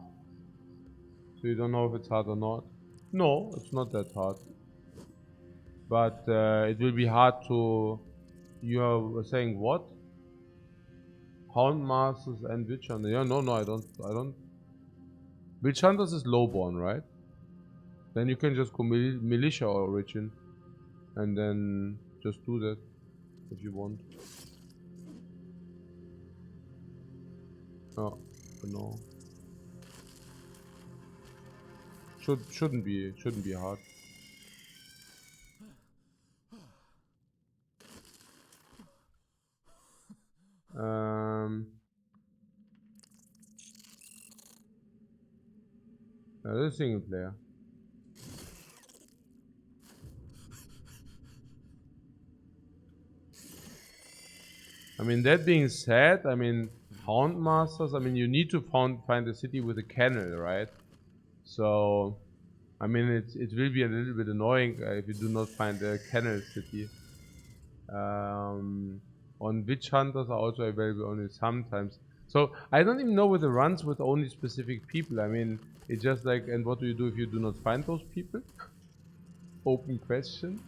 So you don't know if it's hard or not? No, it's not that hard. But it will be hard to... You are saying what? Hound Masters and Witch Hunter. Yeah, no, I don't. Witch Hunters is lowborn, right? Then you can just go Militia Origin and then just do that if you want. Oh, no. Shouldn't be hard. This is single player. I mean, that being said, I mean, Hound Masters, I mean, you need to find a city with a kennel, right? So, I mean, it will be a little bit annoying if you do not find a kennel city. On Witch Hunters are also available only sometimes. So, I don't even know whether it runs with only specific people. I mean, it's just like, and what do you do if you do not find those people? Open question.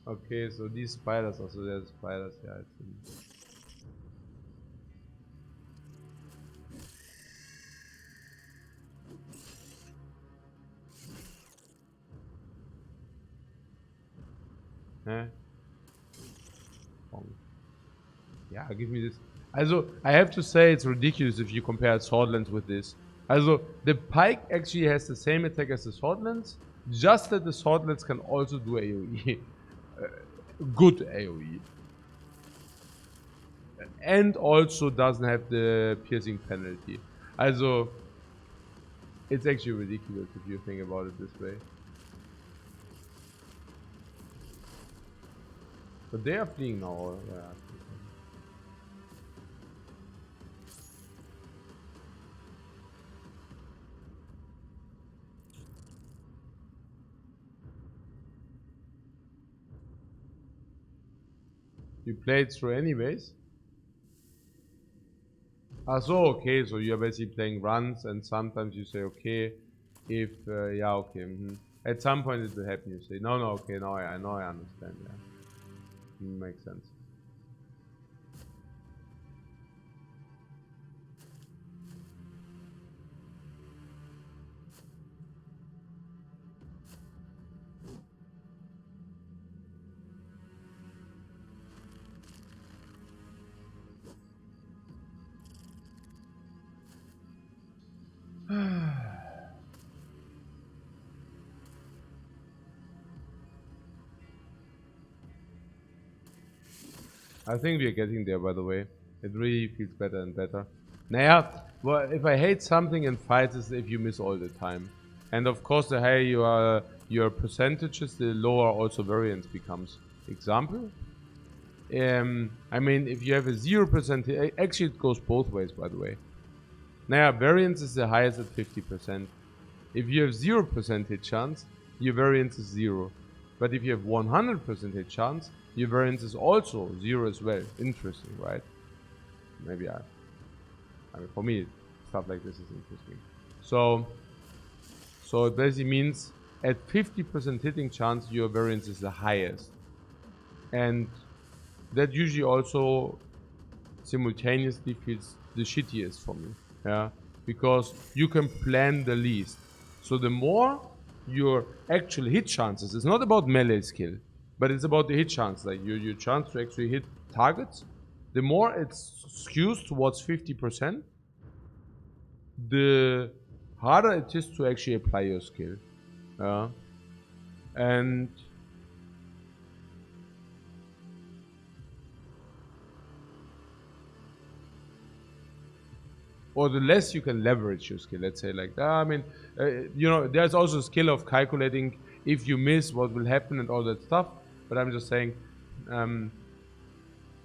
Okay, so these spiders, also there's spiders, yeah, I think. Eh? Yeah, give me this. Also, I have to say it's ridiculous if you compare Swordlands with this. Also, the Pike actually has the same attack as the Swordlands, just that the Swordlands can also do AoE. Good AoE. And also doesn't have the piercing penalty. Also, it's actually ridiculous if you think about it this way. But they are fleeing now. Yeah. You played through anyways? Ah, so okay, so you're basically playing runs, and sometimes you say, okay, if, yeah, okay, at some point it will happen, you say, no, okay, now I understand, yeah. Makes sense. I think we are getting there, by the way. It really feels better and better. Naja, well, if I hate something in fights is if you miss all the time. And of course, the higher your percentages, the lower also variance becomes. Example? I mean, if you have a 0%, actually it goes both ways, by the way. Naja, variance is the highest at 50%. If you have 0% hit chance, your variance is 0. But if you have 100% hit chance, your variance is also 0 as well. Interesting, right? Maybe I mean, for me, stuff like this is interesting. So it basically means at 50% hitting chance, your variance is the highest. And that usually also simultaneously feels the shittiest for me. Yeah, because you can plan the least. So the more your actual hit chances, it's not about melee skill, but it's about the hit chance, like your chance to actually hit targets. The more it skews towards 50%, the harder it is to actually apply your skill. Yeah, and or the less you can leverage your skill, let's say like that. I mean, you know, there's also a skill of calculating if you miss what will happen and all that stuff. But I'm just saying,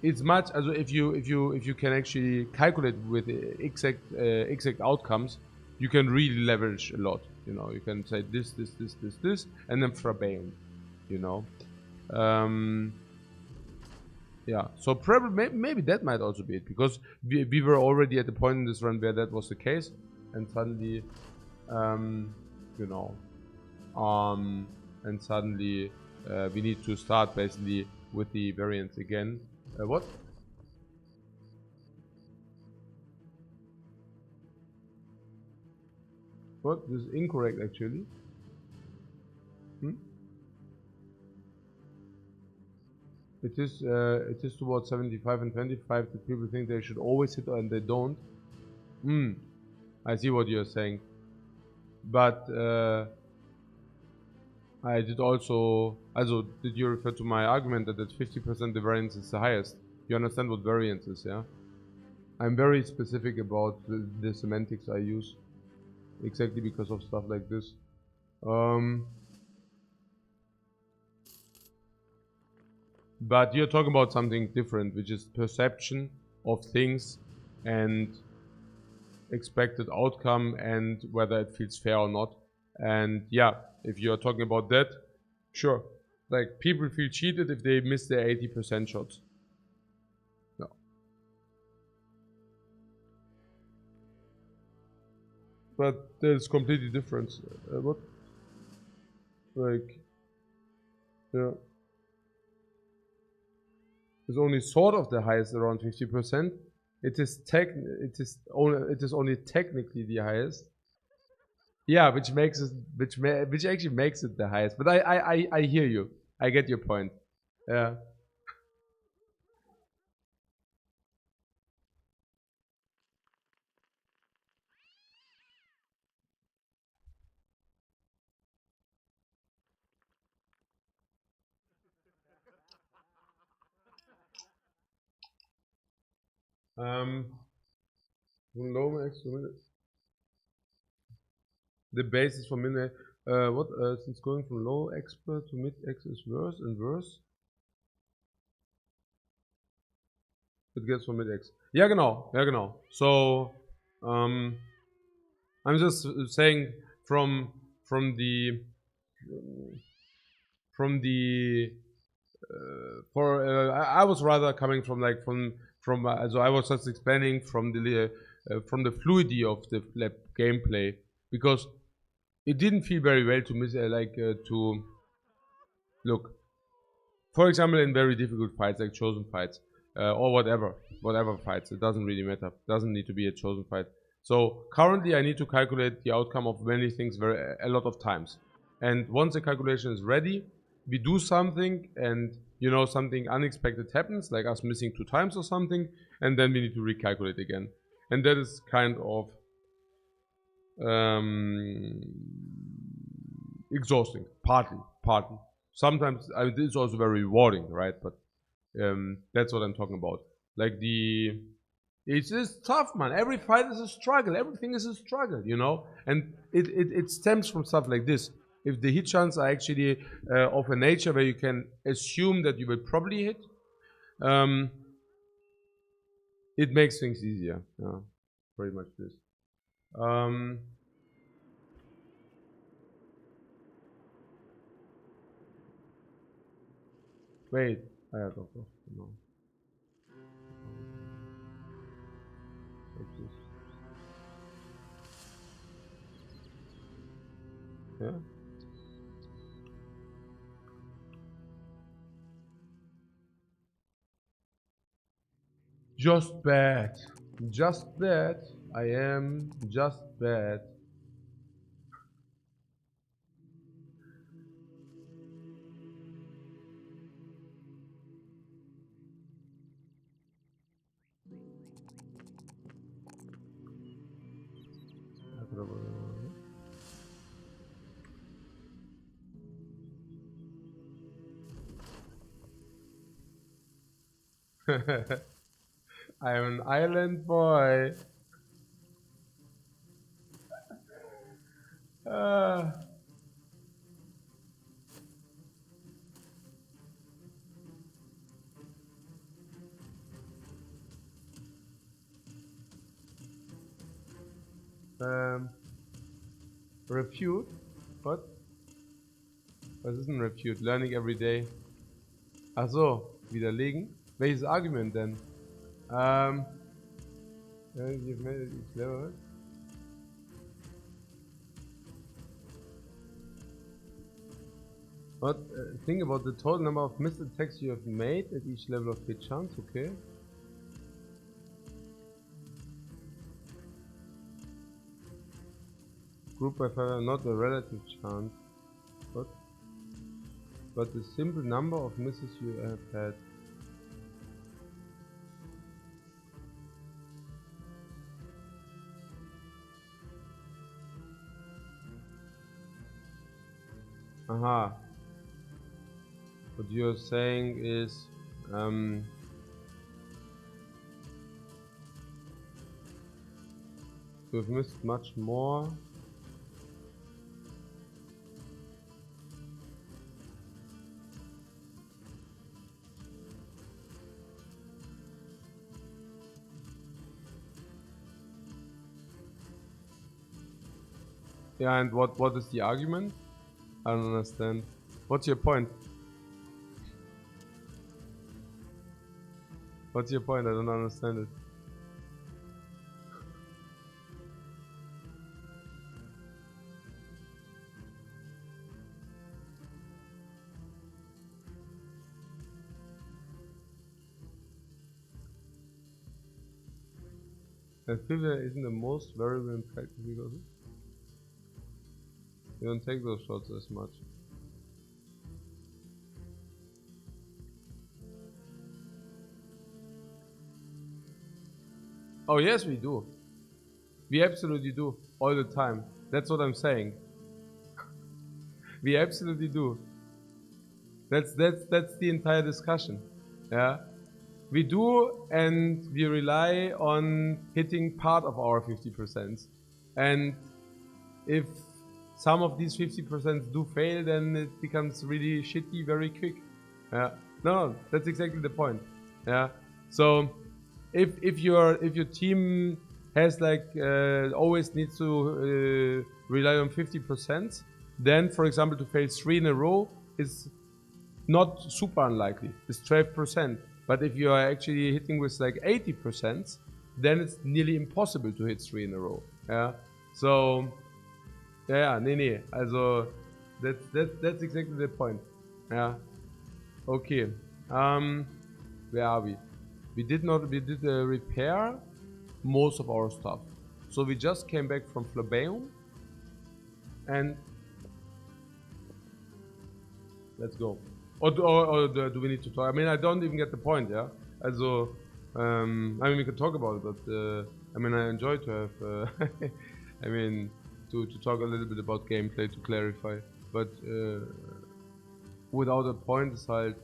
it's much as if you can actually calculate with exact outcomes, you can really leverage a lot. You know, you can say this, and then verbatim. You know. Yeah, so probably maybe that might also be it, because we were already at the point in this run where that was the case, and suddenly, you know, and suddenly we need to start basically with the variance again. What? What? This is incorrect actually. Hmm? It is towards 75 and 25 that people think they should always hit and they don't. I see what you're saying. But I did also did you refer to my argument that at 50% the variance is the highest? You understand what variance is, yeah? I'm very specific about the semantics I use. Exactly because of stuff like this. But you're talking about something different, which is perception of things and expected outcome and whether it feels fair or not. And yeah, if you're talking about that, sure. Like, people feel cheated if they miss their 80% shots. No. But there's completely different. What? Like, yeah. Is only sort of the highest, around 50%. It is only technically the highest. Yeah, which makes it which actually makes it the highest. But I hear you. I get your point. Yeah. From low max to mid, the basis for min. What? Since going from low expert to mid X is worse and worse, it gets from mid X. Ja, genau. Ja, genau. So, I'm just saying from the I was rather coming from like so I was just explaining from the fluidity of the gameplay, because it didn't feel very well to miss to look, for example, in very difficult fights like chosen fights, or whatever fights. It doesn't really matter. It doesn't need to be a chosen fight. So currently I need to calculate the outcome of many things a lot of times. And once the calculation is ready, we do something, and you know, something unexpected happens, like us missing 2 times or something, and then we need to recalculate again. And that is kind of exhausting, partly. Sometimes it's also very rewarding, right? But That's what I'm talking about. Like it's tough, man. Every fight is a struggle. Everything is a struggle, you know. And it stems from stuff like this. If the hit chance are actually of a nature where you can assume that you will probably hit, it makes things easier. Yeah, pretty much this. Wait, ja doch, genau. Like this. Yeah. Just bad. Just bad. I am just bad. I am an island boy. Refute? What? Was ist ein Refute? Learning every day. Ach so, widerlegen. Welches Argument denn? You've made it each level. What? Think about the total number of missed attacks you have made at each level of hit chance, okay? Group by fire, not a relative chance. What? But the simple number of misses you have had. Aha. What you're saying is, you've missed much more. Yeah, and what is the argument? I don't understand. What's your point? What's your point? I don't understand it. Failure isn't the most variable in practice because you don't take those shots as much. Oh yes, we do. We absolutely do. All the time. That's what I'm saying. We absolutely do. That's the entire discussion. Yeah. We do, and we rely on hitting part of our 50%. And if some of these 50% do fail, then it becomes really shitty very quick. Yeah. No, that's exactly the point. Yeah. So if your team has like always needs to rely on 50%, then for example to fail 3 in a row is not super unlikely. It's 12%. But if you are actually hitting with like 80%, then it's nearly impossible to hit 3 in a row. Yeah. So yeah, nee. Also that's exactly the point. Yeah. Okay. Where are we? We did repair most of our stuff. So we just came back from Flabeum and let's go. Or do we need to talk? I mean, I don't even get the point, yeah? Also, I mean, we can talk about it, but I mean, I enjoy to have, I mean, to talk a little bit about gameplay to clarify. But without a point, it's halt.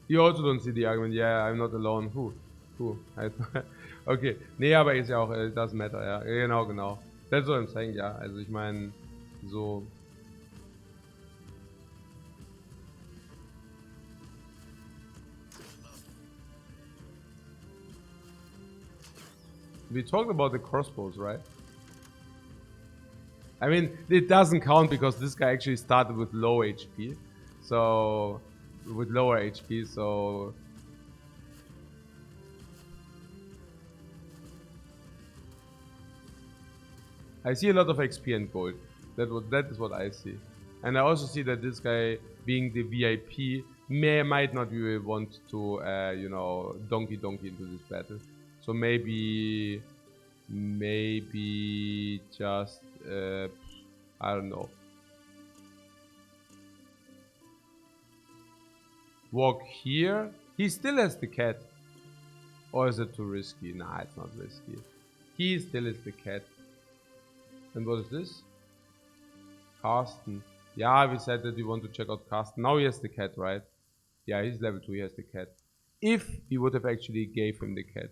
You also don't see the argument. Yeah, I'm not alone. Who? Okay. Nee, aber ist ja auch, it doesn't matter, ja. Genau. That's what I'm saying, ja. Also ich meine, so. We talked about the crossbows, right? I mean, it doesn't count because this guy actually started with low HP. So, with lower HP, so... I see a lot of XP and gold. That is what I see. And I also see that this guy, being the VIP, might not really want to, you know, donkey into this battle. So maybe just, I don't know. Walk here. He still has the cat. Or is it too risky? Nah, it's not risky. He still is the cat. And what is this? Carsten. Yeah, we said that we want to check out Carsten. Now he has the cat, right? Yeah, he's level 2, he has the cat. If we would have actually gave him the cat.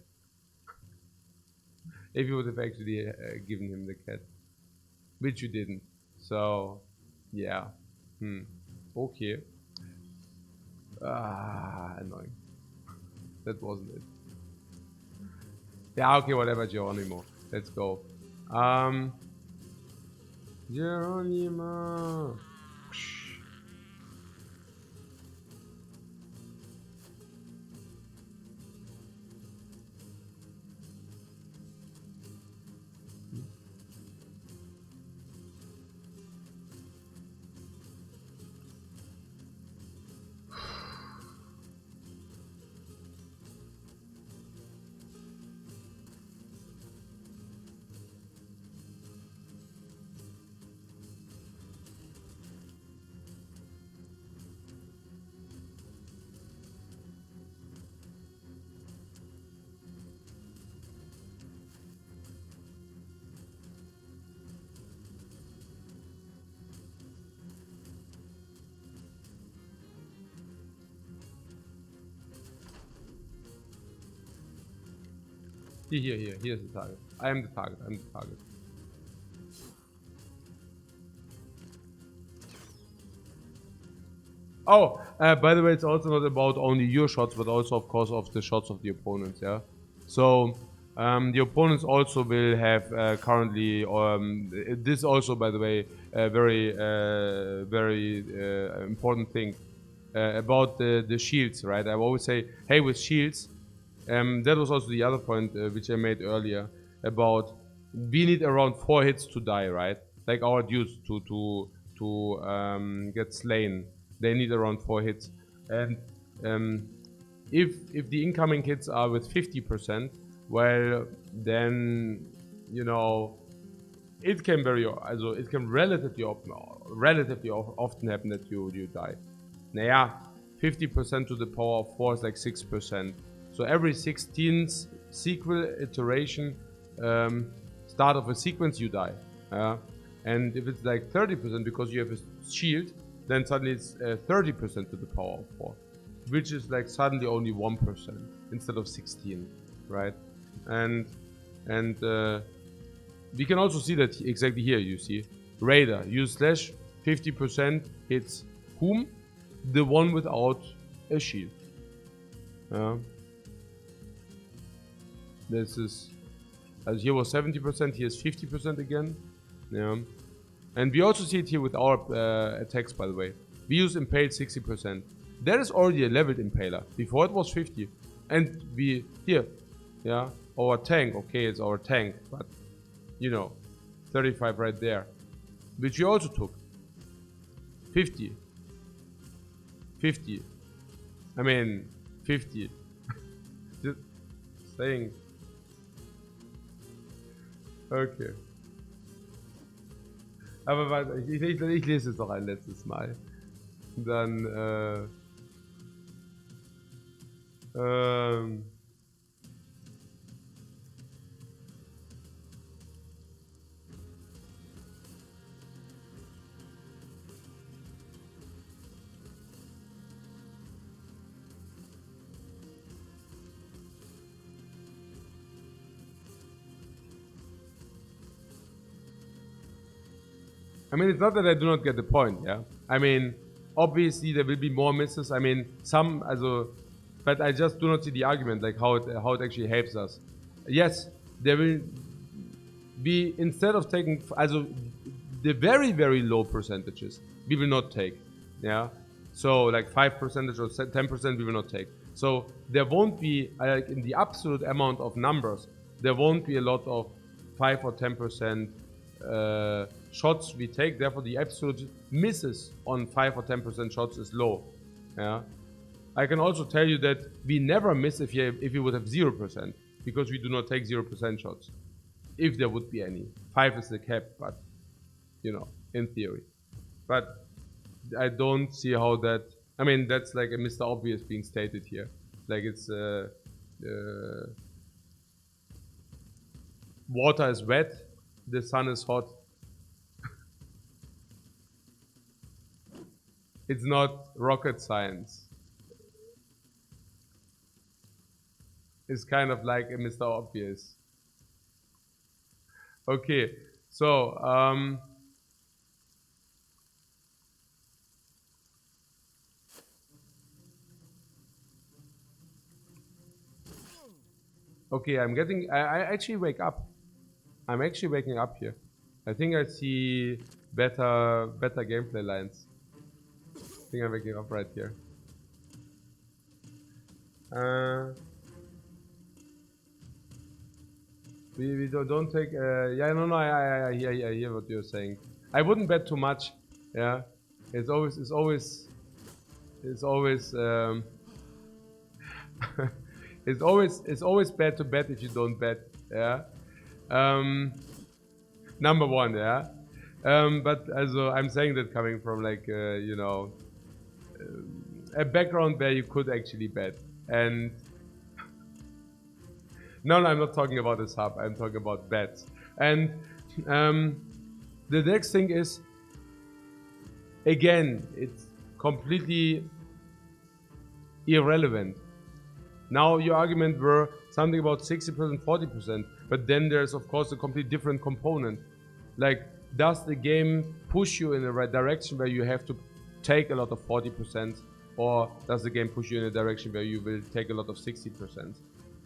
If you would have actually given him the cat. Which you didn't. So, yeah. Okay. Annoying. That wasn't it. Yeah, okay, whatever, Geronimo. Let's go. Geronimo. Here's the target. I am the target. Oh, by the way, it's also not about only your shots, but also, of course, of the shots of the opponents, yeah? So, the opponents also will have currently, this also, by the way, a very important thing about the shields, right? I always say, hey, with shields, that was also the other point which I made earlier about we need around 4 hits to die, right? Like our dudes to get slain, they need around 4 hits. And if the incoming hits are with 50%, well, then you know it can relatively often happen that you die. Naja, 50% to the power of 4 is like 6%. So every 16th sequel iteration, start of a sequence, you die. And if it's like 30% because you have a shield, then suddenly it's 30% to the power of 4, which is like suddenly only 1% instead of 16, right? And we can also see that exactly here. You see, Raider use slash 50% hits whom? The one without a shield. This is, as here was 70%, here is 50% again. Yeah. And we also see it here with our attacks, by the way. We use Impale 60%. That is already a leveled Impaler. Before it was 50. And we, here, yeah, our tank, okay, it's our tank, but, you know, 35 right there. Which we also took. 50. 50. I mean, 50. Just saying. Okay. Aber warte, ich lese es noch ein letztes Mal. Dann, I mean, it's not that I do not get the point, yeah? I mean, obviously there will be more misses. I mean, some, also, but I just do not see the argument, like how it actually helps us. Yes, there will be, instead of taking, also, the very, very low percentages, we will not take, yeah? So like 5% or 10% we will not take. So there won't be, like in the absolute amount of numbers, there won't be a lot of 5 or 10% shots we take. Therefore, the absolute misses on 5 or 10% shots is low. Yeah, I can also tell you that we never miss if you would have 0%, because we do not take 0% shots. If there would be any, 5 is the cap, but you know, in theory. But I don't see how that. I mean, that's like a Mr. Obvious being stated here. Like it's water is wet, the sun is hot. It's not rocket science. It's kind of like a Mr. Obvious. Okay, so okay, I actually wake up. I'm actually waking up here. I think I see better gameplay lines. I think I'm waking up right here. We don't take. Yeah, no, I hear what you're saying. I wouldn't bet too much. Yeah, it's always it's always bad to bet if you don't bet. Yeah. Number one. Yeah. But also I'm saying that coming from like you know, a background where you could actually bet. And no, I'm not talking about a sub. I'm talking about bets. And the next thing is, again, it's completely irrelevant. Now your argument were something about 60%, 40%, but then there's of course a completely different component. Like, does the game push you in the right direction where you have to take a lot of 40%, or does the game push you in a direction where you will take a lot of 60%?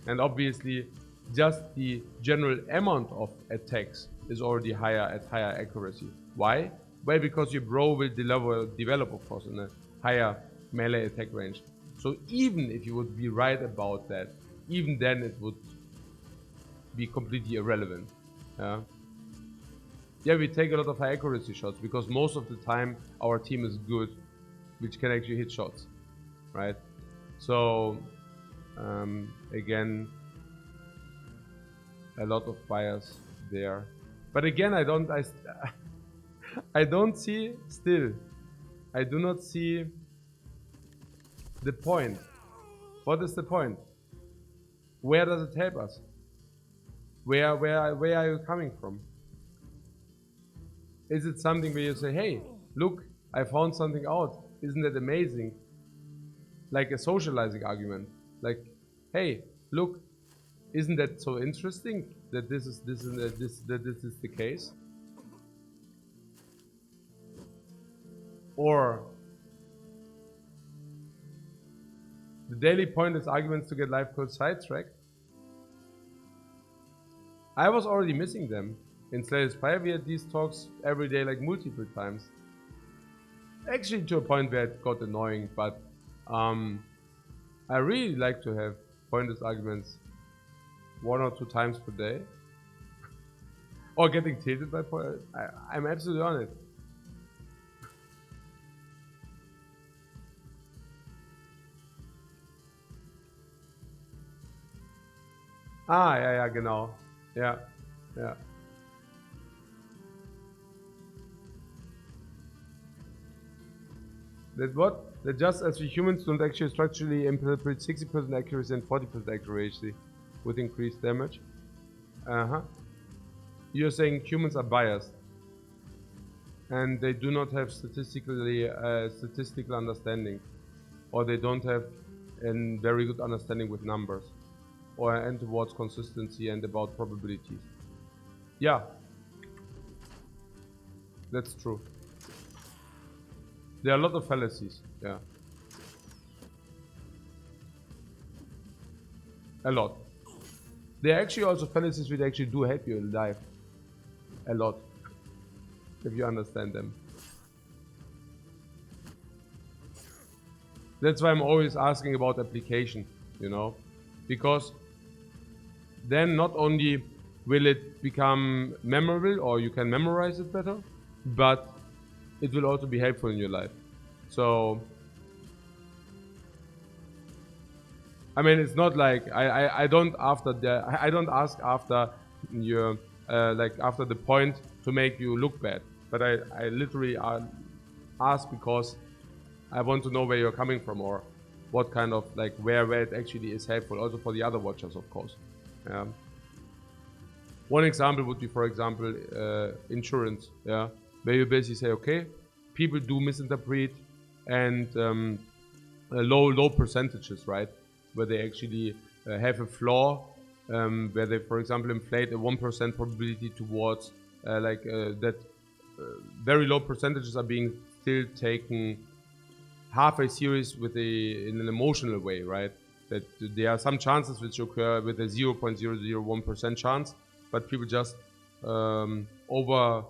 And obviously, just the general amount of attacks is already higher at higher accuracy. Why? Well, because your bro will develop of course in a higher melee attack range. So even if you would be right about that, even then it would be completely irrelevant. Yeah, we take a lot of high accuracy shots because most of the time our team is good, which can actually hit shots, right? So again, a lot of bias there. But again, I do not see the point. What is the point? Where does it help us? Where are you coming from? Is it something where you say, hey, look, I found something out. Isn't that amazing? Like a socializing argument. Like, hey, look, isn't that so interesting that this is the case? Or the daily point is arguments to get Lifecoach sidetracked. I was already missing them. In Slay Spire we had these talks every day, like multiple times. Actually to a point where it got annoying, but I really like to have pointless arguments 1 or 2 times per day. Or getting tilted by points. I'm absolutely on it. Ah, ja, genau. Ja, ja. That what? That just as we humans don't actually structurally interpret 60% accuracy and 40% accuracy with increased damage. You're saying humans are biased and they do not have statistical understanding, or they don't have a very good understanding with numbers, and towards consistency and about probabilities. Yeah, That's true. There are a lot of fallacies, yeah. A lot. There are actually also fallacies which actually do help you in life. A lot. If you understand them. That's why I'm always asking about application, you know. Because then not only will it become memorable or you can memorize it better, but it will also be helpful in your life. So I mean, it's not like I don't ask after your like after the point to make you look bad, but I literally ask because I want to know where you're coming from or what kind of like where it actually is helpful, also for the other watchers, of course. One example would be, for example, insurance, yeah, where you basically say, okay, people do misinterpret and low percentages, right? Where they actually have a flaw, where they, for example, inflate a 1% probability towards that very low percentages are being still taken halfway serious with in an emotional way, right? That there are some chances which occur with a 0.001% chance, but people just over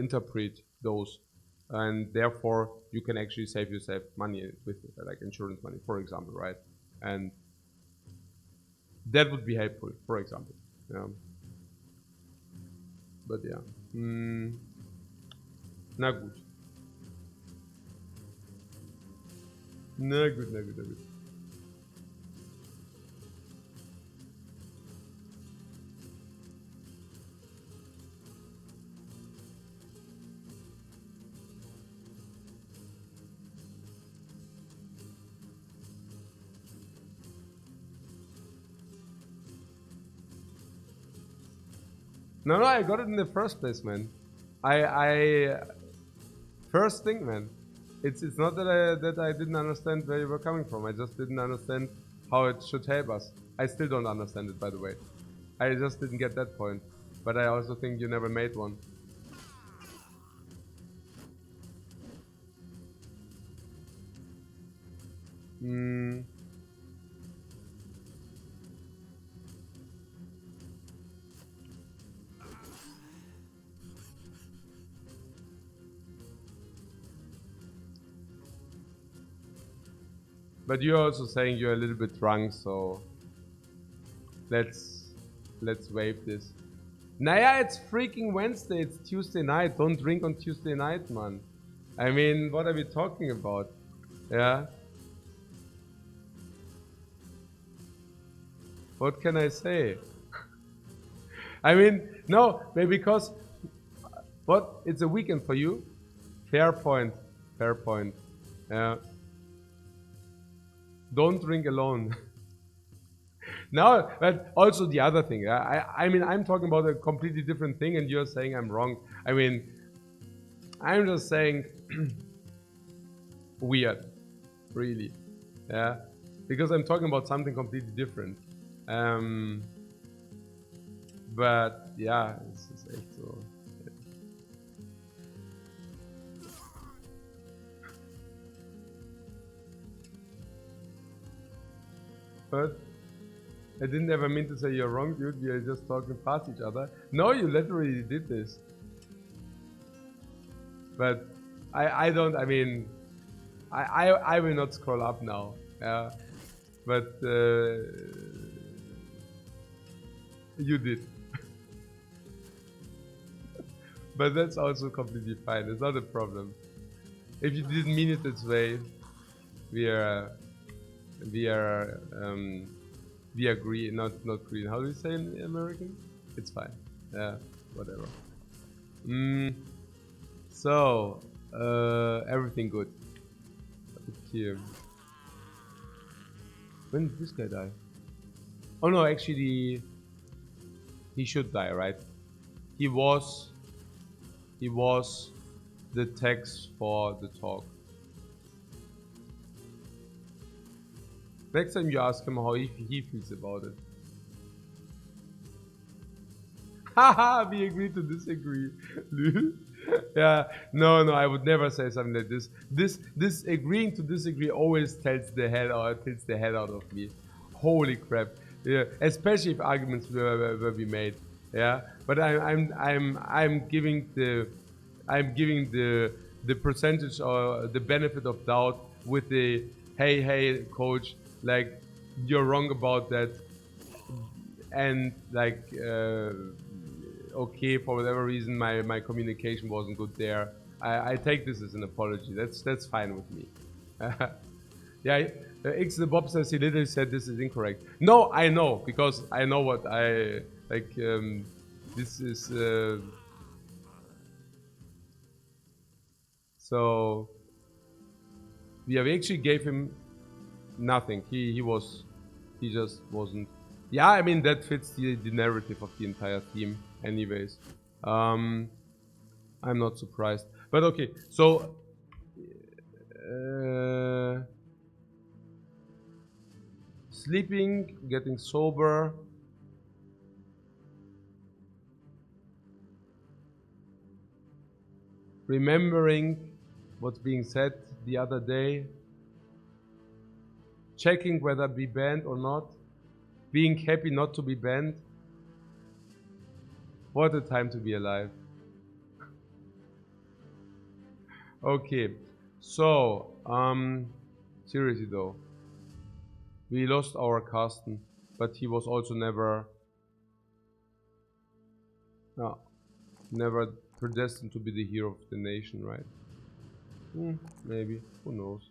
interpret those, and therefore you can actually save yourself money with like insurance money, for example, right? And that would be helpful, for example. Yeah. But yeah, na gut. Na gut, na gut, na gut. No, I got it in the first place, man. I first thing, man. It's not that I didn't understand where you were coming from. I just didn't understand how it should help us. I still don't understand it, by the way. I just didn't get that point. But I also think you never made one. But you're also saying you're a little bit drunk, so let's waive this. Naja, it's freaking Wednesday, it's Tuesday night. Don't drink on Tuesday night, man. I mean, what are we talking about? Yeah. What can I say? I mean, no, because what? It's a weekend for you? Fair point. Fair point. Yeah. Don't drink alone. No, but also the other thing. I mean, I'm talking about a completely different thing, and you're saying I'm wrong. I mean, I'm just saying weird, really. Yeah, because I'm talking about something completely different. But yeah, es ist echt so. But I didn't ever mean to say you're wrong, dude. We are just talking past each other. No, you literally did this. But I don't. I mean, I will not scroll up now. Yeah, but you did. But that's also completely fine. It's not a problem. If you didn't mean it this way, we are green, not green. How do you say in American? It's fine. Yeah, whatever. So everything good. Here. When did this guy die? Oh no, actually, he should die, right? He was the text for the talk. Next time you ask him how he feels about it. Haha, we agree to disagree. Yeah, no, I would never say something like this. This agreeing to disagree always tilts the hell out of me. Holy crap! Yeah, especially if arguments were be made. Yeah, but I'm giving the percentage or the benefit of doubt with the hey coach, like you're wrong about that, and like okay, for whatever reason my communication wasn't good there. I take this as an apology. That's fine with me. Yeah, X the Bob says he literally said this is incorrect. No, I know, because I know what I like. This is so. Yeah, we actually gave him nothing. He just wasn't. Yeah, I mean that fits the narrative of the entire team, anyways. I'm not surprised. But okay, so sleeping, getting sober. Remembering what's being said the other day, checking whether be banned or not, being happy not to be banned. What a time to be alive. Okay, so seriously though, we lost our Carsten, but he was also never predestined to be the hero of the nation, right? Maybe, who knows.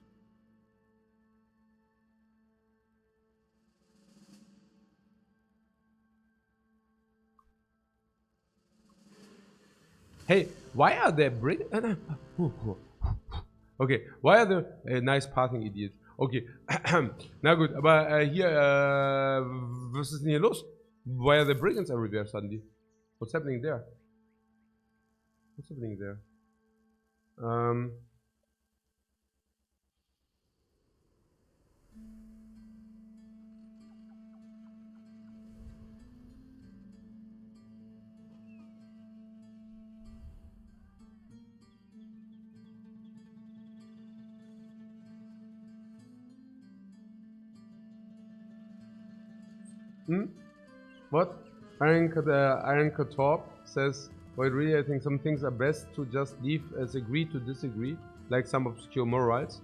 Hey, why are there okay, why are the nice passing idiot? Okay, na gut, aber hier, was ist denn hier los? Why are the brigands everywhere suddenly? What's happening there? What's happening there? What? Iron Torp says, well, really, I think some things are best to just leave as agree to disagree, like some obscure morals.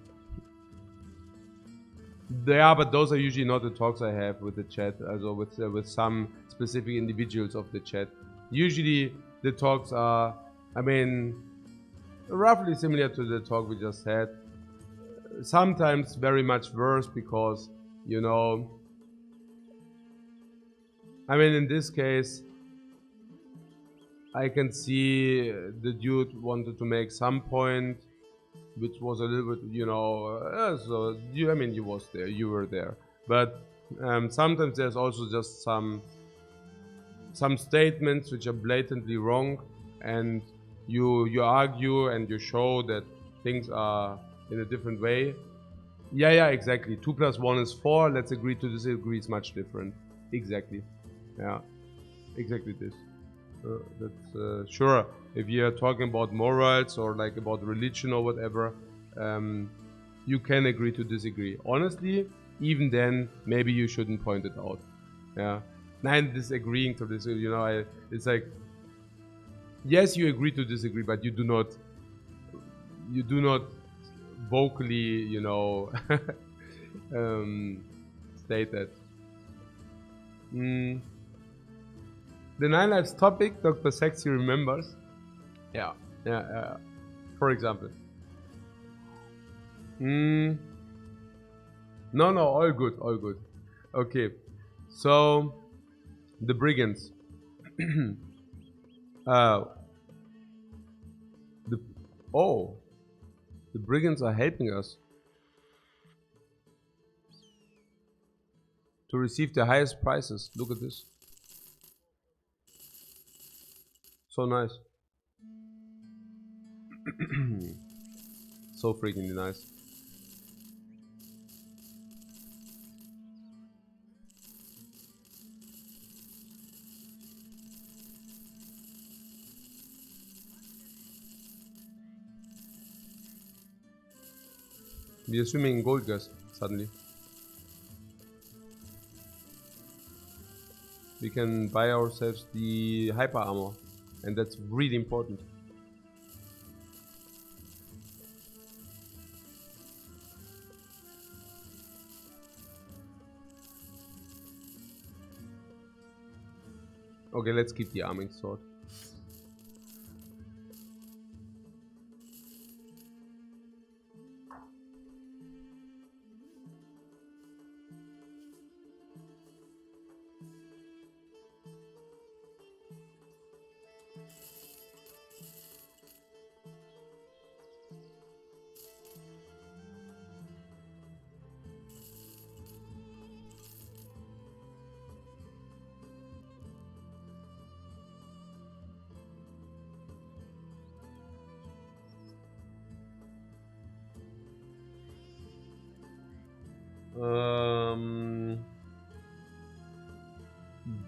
Yeah, but those are usually not the talks I have with the chat, also with some specific individuals of the chat. Usually the talks are, I mean, roughly similar to the talk we just had. Sometimes very much worse because, you know, I mean, in this case, I can see the dude wanted to make some point, which was a little bit, you know, so you, I mean, you were there, but sometimes there's also just some statements which are blatantly wrong, and you argue and you show that things are in a different way. Yeah, exactly. 2 + 1 is 4. Let's agree to disagree is much different. Exactly. Yeah, exactly this. That's sure. If you're talking about morals or like about religion or whatever, you can agree to disagree. Honestly, even then, maybe you shouldn't point it out. Yeah. And disagreeing to this, you know, it's like, yes, you agree to disagree, but you do not vocally, you know, state that. The Nine Lives topic, Dr. Sexy remembers. Yeah. For example. No, all good. Okay, so the brigands. The brigands are helping us to receive the highest prices. Look at this. So nice. So freaking nice. We are swimming in gold, guys, suddenly. We can buy ourselves the hyper armor, and that's really important. Okay, let's keep the arming sword.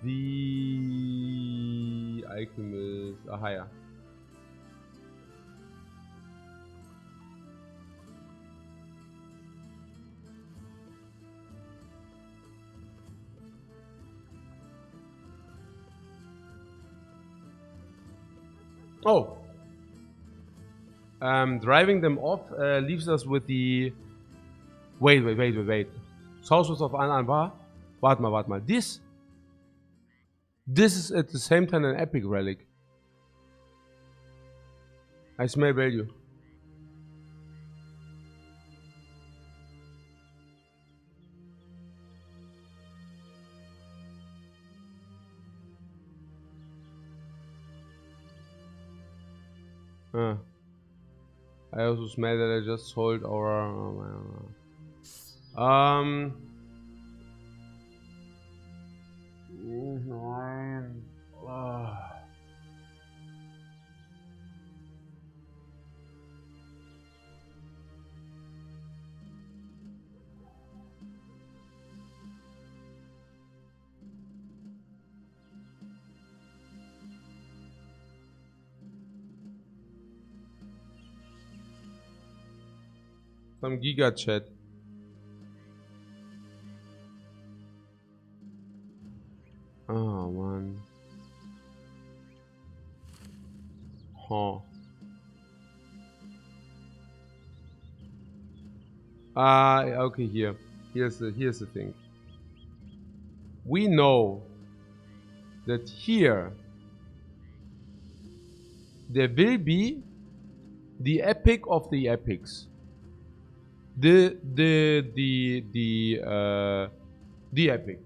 The alchemist higher. Oh, driving them off leaves us with the. Wait. Sources of Ananbar. Warte mal. This is at the same time an epic relic. I smell value. I also smell that I just sold our. Nine. Some Giga Chat. Oh man. Huh. Okay, here's the thing. We know that here there will be the epic of the epics. The epic.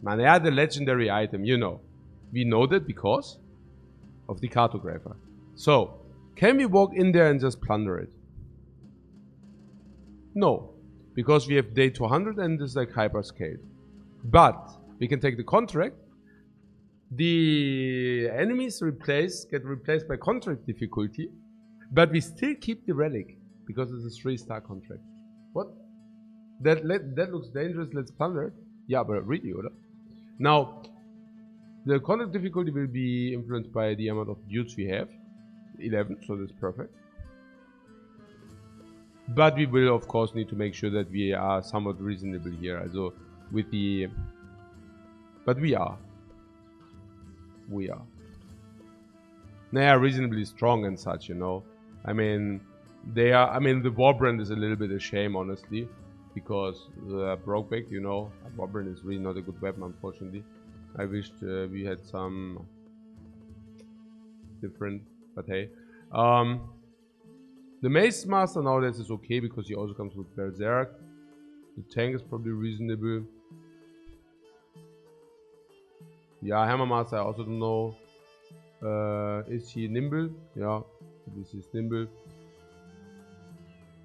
Man, they are the legendary item, you know. We know that because of the cartographer. So, can we walk in there and just plunder it? No, because we have day 200 and it's like hyper scaled. But we can take the contract. The enemies get replaced by contract difficulty, but we still keep the relic because it's a 3-star contract. What? That looks dangerous. Let's plunder it. Yeah, but really, oder? Now, the contract difficulty will be influenced by the amount of dudes we have. 11, so that's perfect. But we will, of course, need to make sure that we are somewhat reasonable here. Also, with the... But we are. They are reasonably strong and such, you know. I mean, the Warbrand is a little bit a shame, honestly. Because the Brokeback, you know, Warbrand is really not a good weapon, unfortunately. I wished we had some different, but hey. The Mace Master nowadays is okay because he also comes with Berserk. The tank is probably reasonable. Yeah, Hammer Master I also don't know. Is he nimble? Yeah, this is nimble.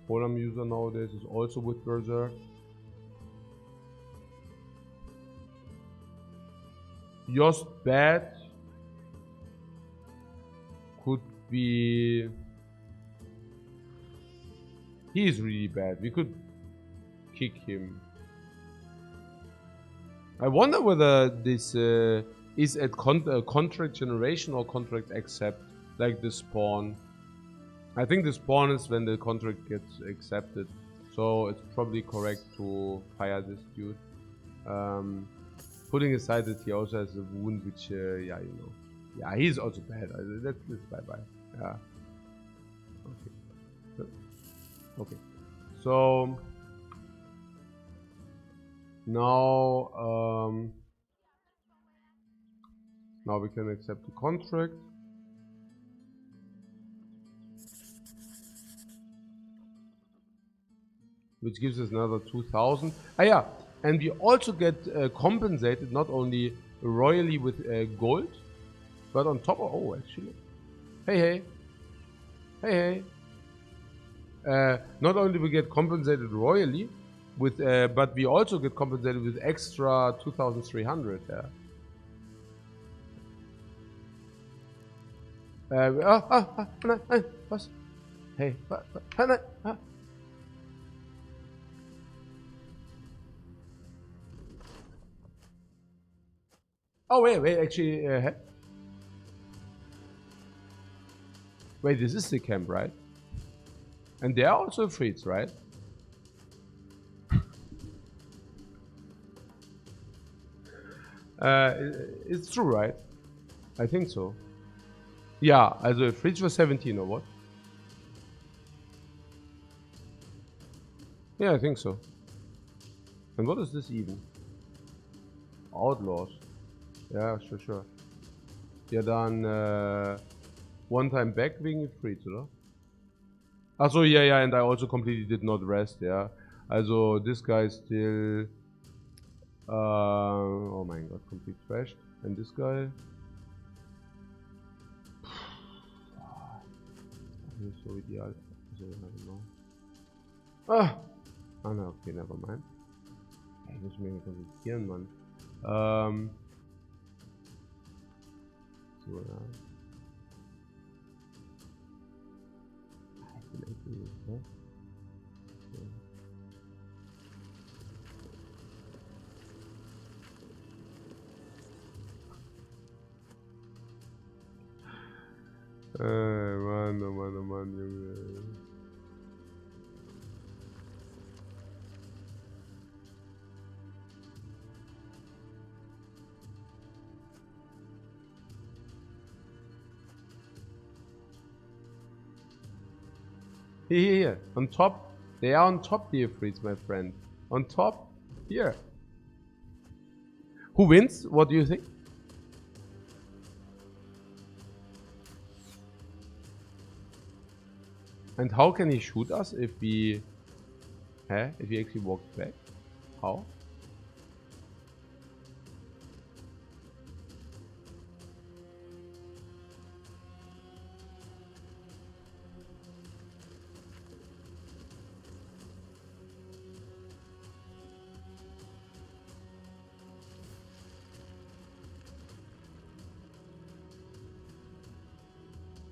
Polam user nowadays is also with Berserk. Just bad could be. He is really bad. We could kick him. I wonder whether this is at contract generation or contract accept, like the spawn. I think the spawn is when the contract gets accepted. So it's probably correct to fire this dude. Putting aside that he also has a wound, which, yeah, you know. Yeah, he's also bad. Let's bye-bye. Yeah. Okay. Okay. So now, now we can accept the contract. Which gives us another 2,000. Ah, yeah. And we also get compensated not only royally with gold, but on top of, oh, actually. Hey. Not only we get compensated royally, with, but we also get compensated with extra 2,300. Yeah. Was? Hey, oh, wait, actually, wait, this is the camp, right? And they are also freeds, right? It's true, right? I think so. Yeah, also freeds for 17 or what? Yeah, I think so. And what is this even? Outlaws. Ja, sure. Ja, dann one time back wegen Freeze, oder? Achso, yeah, and I also completely did not rest, yeah. Also, this guy is still... oh my god, complete trashed. And this guy... Nicht so ideal. Also, I don't know. Ah, no, okay, never mind. Ich muss mich konzentrieren, Mann. So, ja. Ich bin echt nicht, ne? Mann, oh Mann, Junge. Here, on top. They are on top, the Ifrits, my friend. On top, here. Who wins? What do you think? And how can he shoot us if we... If he actually walks back? How?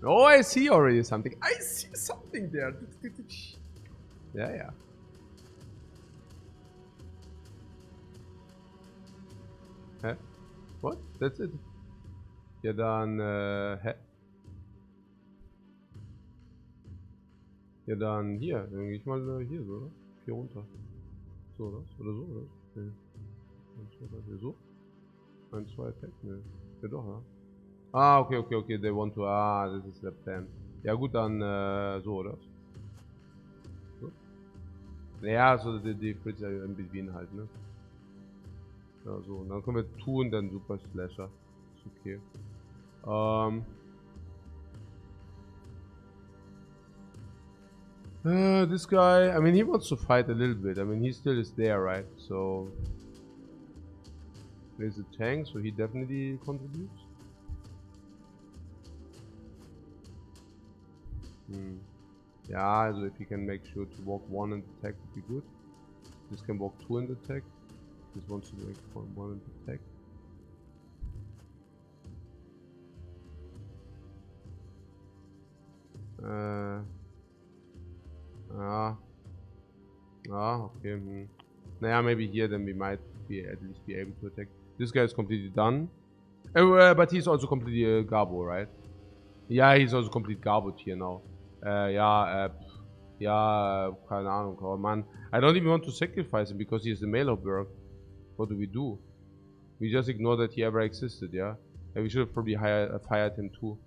Oh, I see already something. I see something there. Yeah. What? That's it. Ja, dann, Ja, dann hier. Dann gehe ich mal hier so, oder? Hier runter. So, oder? Oder so, oder? Nee. 1, 2, 3, so. 1, 2, Attack? Nee. Ja, doch, ja. Ah, okay. They want to. Ah, this is the plan. Ja, gut, dann so, oder? So. Ja, so die Fritz in between halt, ne? Ja, so. Und dann können wir tun, dann Super Slasher. Ist okay. This guy, I mean, he wants to fight a little bit. I mean, he still is there, right? So. There's a tank, so he definitely contributes. Yeah, so if he can make sure to walk 1 and attack would be good. This can walk 2 and attack. This wants to make 1 and attack. Okay. Naja, maybe here then we might be at least be able to attack. This guy is completely done. But he's also completely Garbo, right? Yeah, he's also complete Garbo here now. Keine Ahnung, aber man, I don't even want to sacrifice him because he is the male of work. What do we do? We just ignore that he ever existed, yeah? And we should have probably fired him too.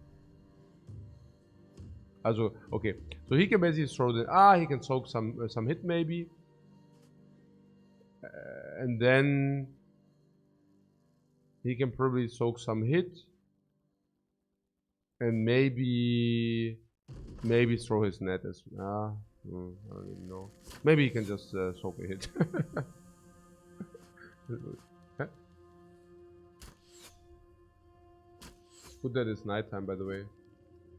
Also, okay. So he can basically throw the... he can soak some hit maybe. And then... He can probably soak some hit. And maybe throw his net as... I don't even know. Maybe he can just soak a hit. Good that it's nighttime, by the way.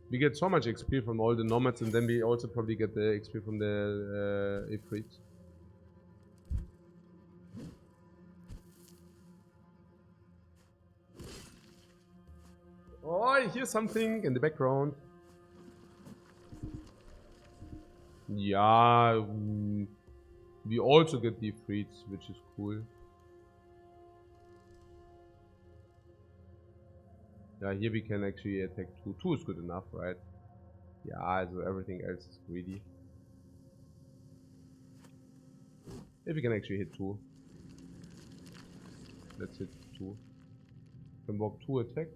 We get so much XP from all the nomads, and then we also probably get the XP from the Ifrits. Oh, I hear something in the background. Yeah, we also get the Ifrits, which is cool. Yeah, here we can actually attack 2. 2 is good enough, right? Yeah, so everything else is greedy. If we can actually hit 2. Let's hit 2. Can walk 2 attack.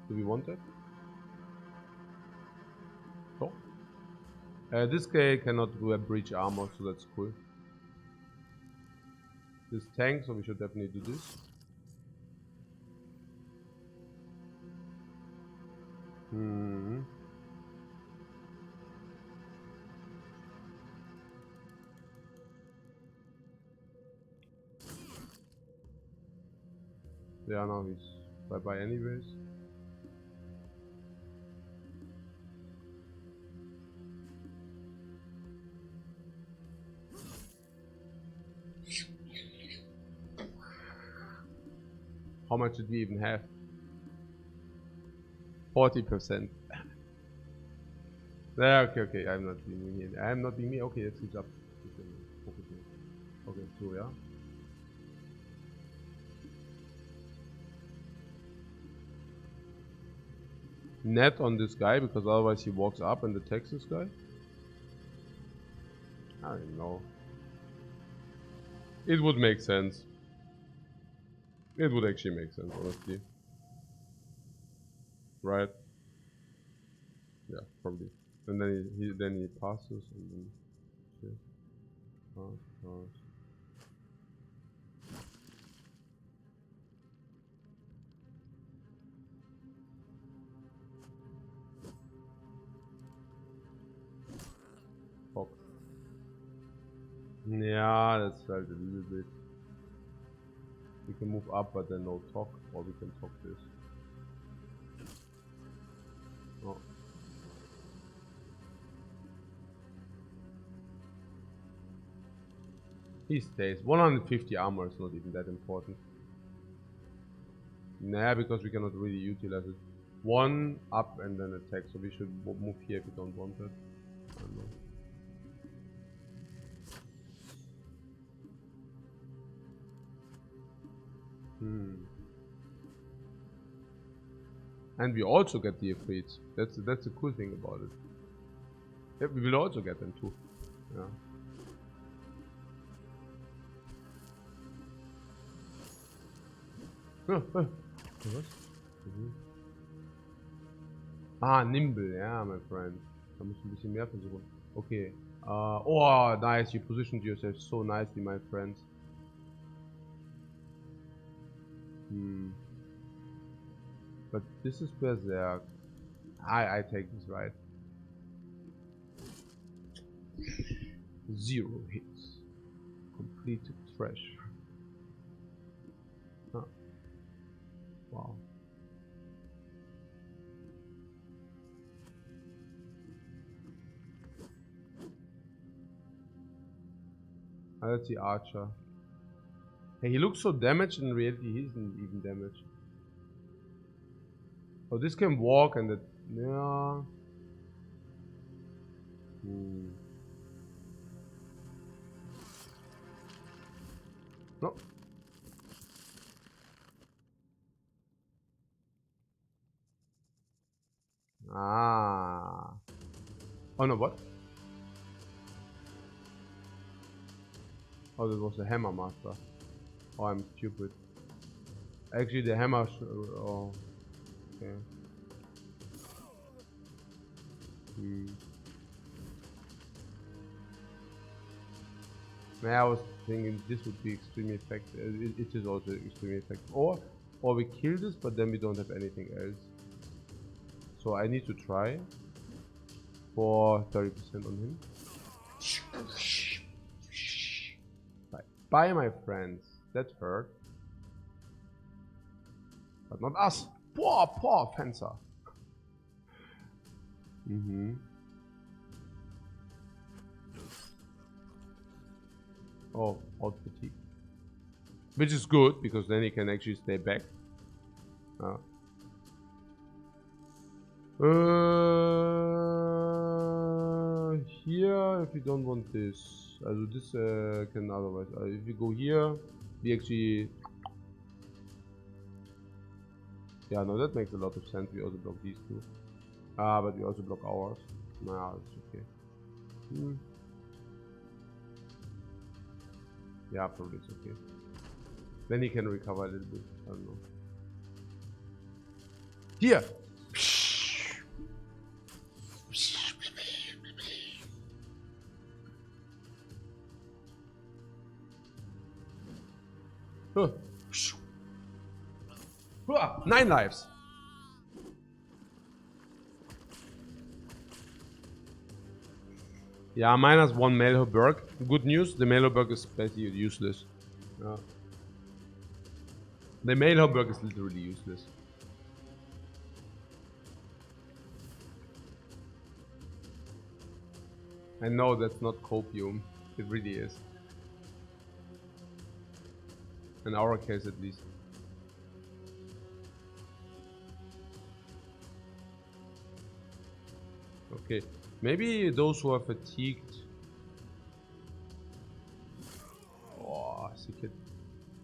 Do we want that? No. This guy cannot do a breach armor, so that's cool. This tank, so we should definitely do this. Yeah, now he's bye-bye anyways. How much did we even have? 40%. Yeah, okay. I'm not being me. I'm not being me. Okay, let's switch up. Okay, so yeah. Net on this guy because otherwise he walks up and attacks this guy. I don't know. It would make sense. It would actually make sense, honestly. Right? Yeah, probably. And then he passes and then shit. Pass. Fuck. Yeah, that's right a little bit. We can move up but then no talk, or we can talk this. Oh. He stays. 150 armor is not even that important. Nah, because we cannot really utilize it. 1 up and then attack, so we should move here if we don't want it. I don't know. And we also get the Ifrits. That's the cool thing about it. Yeah, we will also get them too. Yeah. Nimble, ja, my friend. Da musst du ein bisschen mehr versuchen. Okay. Oh, nice. You positioned yourself so nicely, my friend. But this is Berserk. I take this right. 0 hits. Complete trash. Huh. Wow. That's the archer. Hey, he looks so damaged, in reality he isn't even damaged. Oh, this can walk and that... Yeah... No. Ah. Oh no, what? Oh, that was the hammer master. Oh, I'm stupid. Actually, the hammer. Oh, okay. Yeah, I was thinking this would be extremely effective. It is also extremely effective. Or we kill this, but then we don't have anything else. So I need to try for 30% on him. Bye, my friends. That hurt. But not us. Poor fencer. Oh, out fatigue. Which is good, because then he can actually stay back. Here, if we don't want this. Also this can otherwise. If we go here, we actually... Yeah, no, that makes a lot of sense. We also block these two. But we also block ours. Nah, it's okay. Yeah, probably it's okay. Then he can recover a little bit. I don't know. Here! Huh. 9 lives! Yeah, minus 1 Melhoberg. Good news, the Melhoberg is basically useless. The Melhoberg is literally useless. I know that's not copium. It really is. In our case, at least. Okay, maybe those who are fatigued. Oh, secret.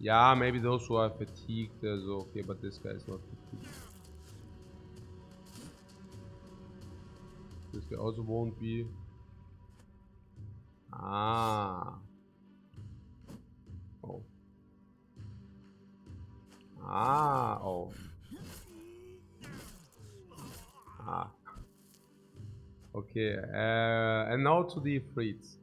Yeah, maybe those who are fatigued is okay, but this guy is not fatigued. This guy also won't be. Ah. Oh. Ah. Oh. Ah. Okay. And now to the Ifrits.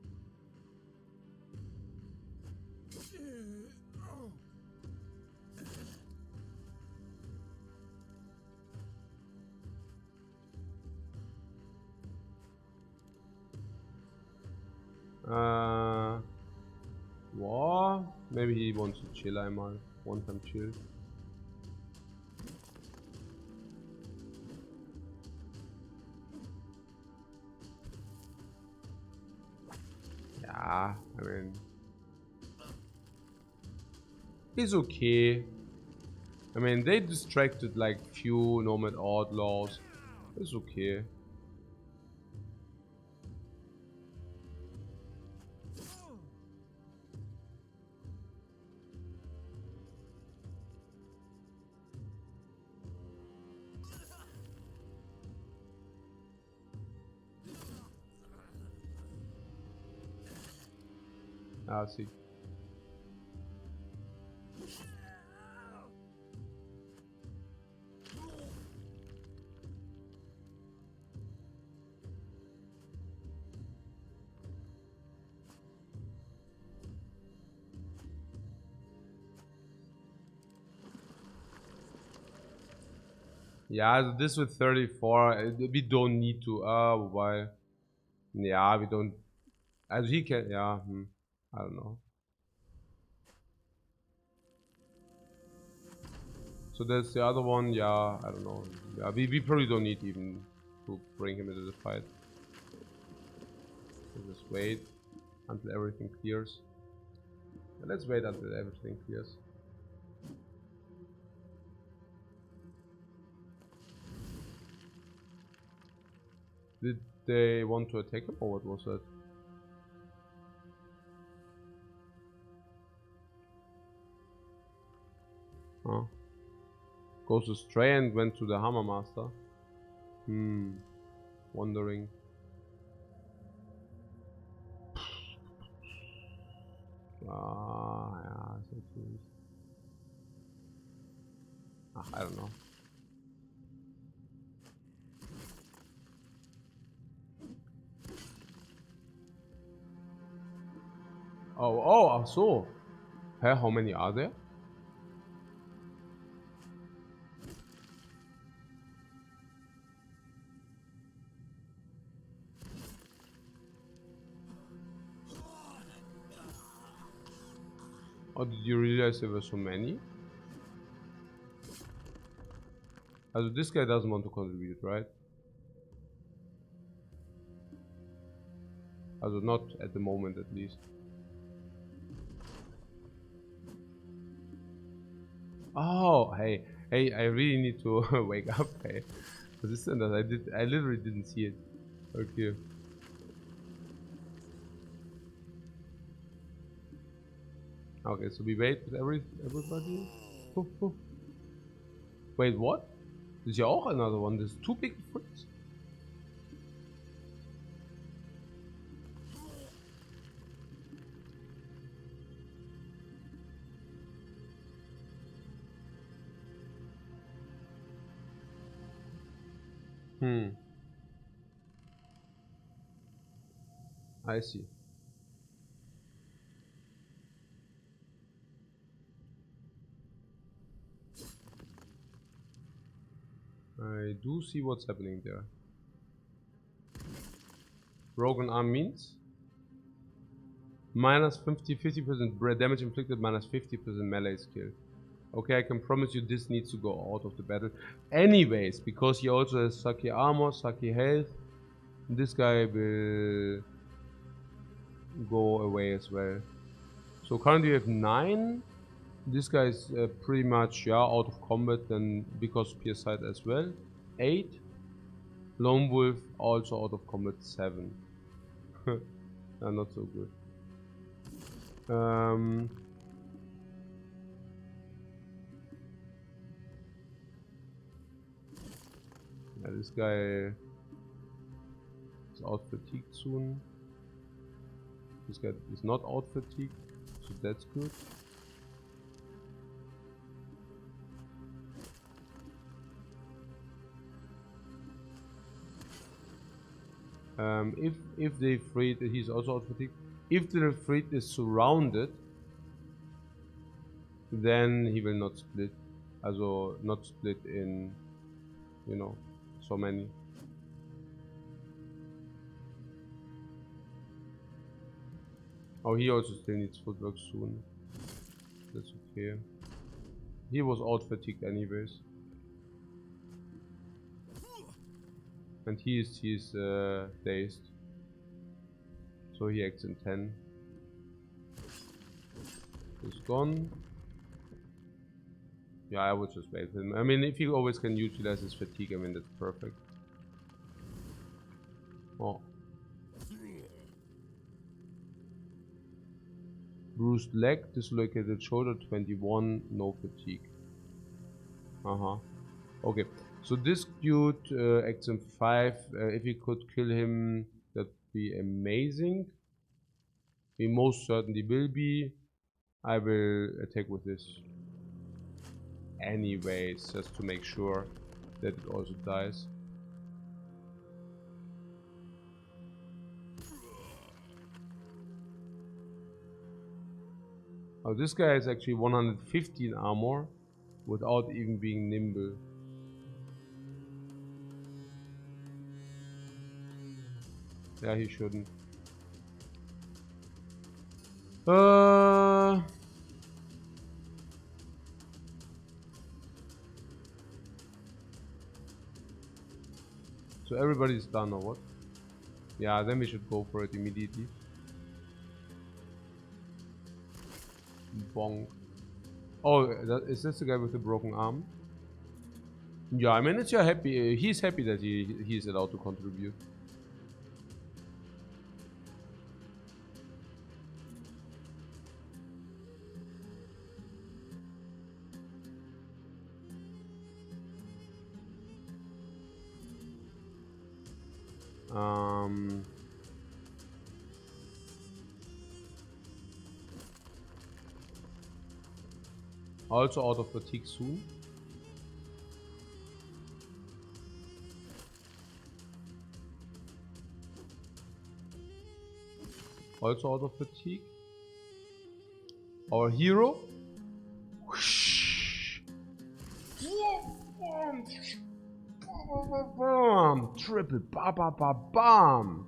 War? Maybe he wants to chill einmal. One time chill. Yeah, I mean, he's okay. I mean, they distracted like few nomad outlaws. It's okay. Ah, see. Yeah, this with 34, we don't need to. Why? Yeah, we don't. As he can, yeah. I don't know. So there's the other one. Yeah, I don't know. Yeah, we probably don't need even to bring him into the fight. So just wait until everything clears. Let's wait until everything clears. Did they want to attack him, or what was that? Huh? Goes astray and went to the Hammer Master. Wondering. Ja, ist natürlich. Ach, I don't know. Oh, ach so. Hä, how many are there? Or did you realize there were so many? Also this guy doesn't want to contribute, right? Also not at the moment at least. Oh, hey, I really need to wake up, hey. Was ist denn das? I literally didn't see it. Okay. Okay, so we wait with everybody. Wait, what? There's ja auch another one. There's two big fruits. I see. I do see what's happening there. Broken arm means? Minus 50% damage inflicted, minus 50% melee skill. Okay, I can promise you this needs to go out of the battle. Anyways, because he also has Saki armor, Saki health. This guy will go away as well. So currently we have 9. This guy is pretty much out of combat then because Pierce side as well. 8. Lone Wolf also out of combat 7. Not so good. Yeah, this guy is out fatigued soon. This guy is not out fatigued, so that's good. If the Ifrit, he's also out fatigued. If the Ifrit is surrounded, then he will not split. Also not split in, you know, so many. Oh, he also still needs footwork soon. That's okay. He was out fatigued anyways. And he's dazed. So he acts in 10. He's gone. Yeah, I would just wait for him. I mean, if he always can utilize his fatigue, I mean, that's perfect. Oh. Bruised leg, dislocated shoulder, 21, no fatigue. Okay, so this dude acts in 5. If we could kill him, that'd be amazing. We most certainly will be. I will attack with this anyways, just to make sure that it also dies. Oh, this guy is actually 115 armor without even being nimble. Yeah, he shouldn't. So everybody's done or what? Yeah, then we should go for it immediately. Bonk. Oh, is this the guy with the broken arm? Yeah, I mean, it's happy. He's happy that he's allowed to contribute. Also out of fatigue soon. Also out of fatigue. Our hero. Triple bam.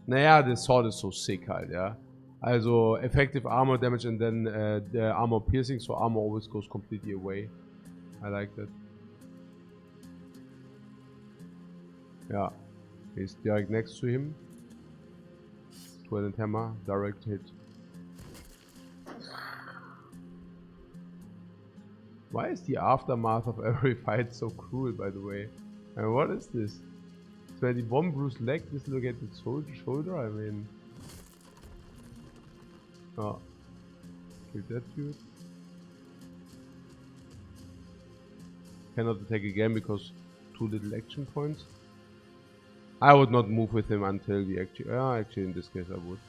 Naja, the sword is so sick halt, ja. Also effective armor damage and then the armor piercing, so armor always goes completely away. I like that. Yeah, he's direct next to him. Twin hammer, direct hit. Why is the aftermath of every fight so cruel, by the way? And what is this? 21 bruised leg, dislocated shoulder, I mean... Oh. Kill that dude. Cannot attack again because too little action points. I would not move with him until the actual... actually in this case I would.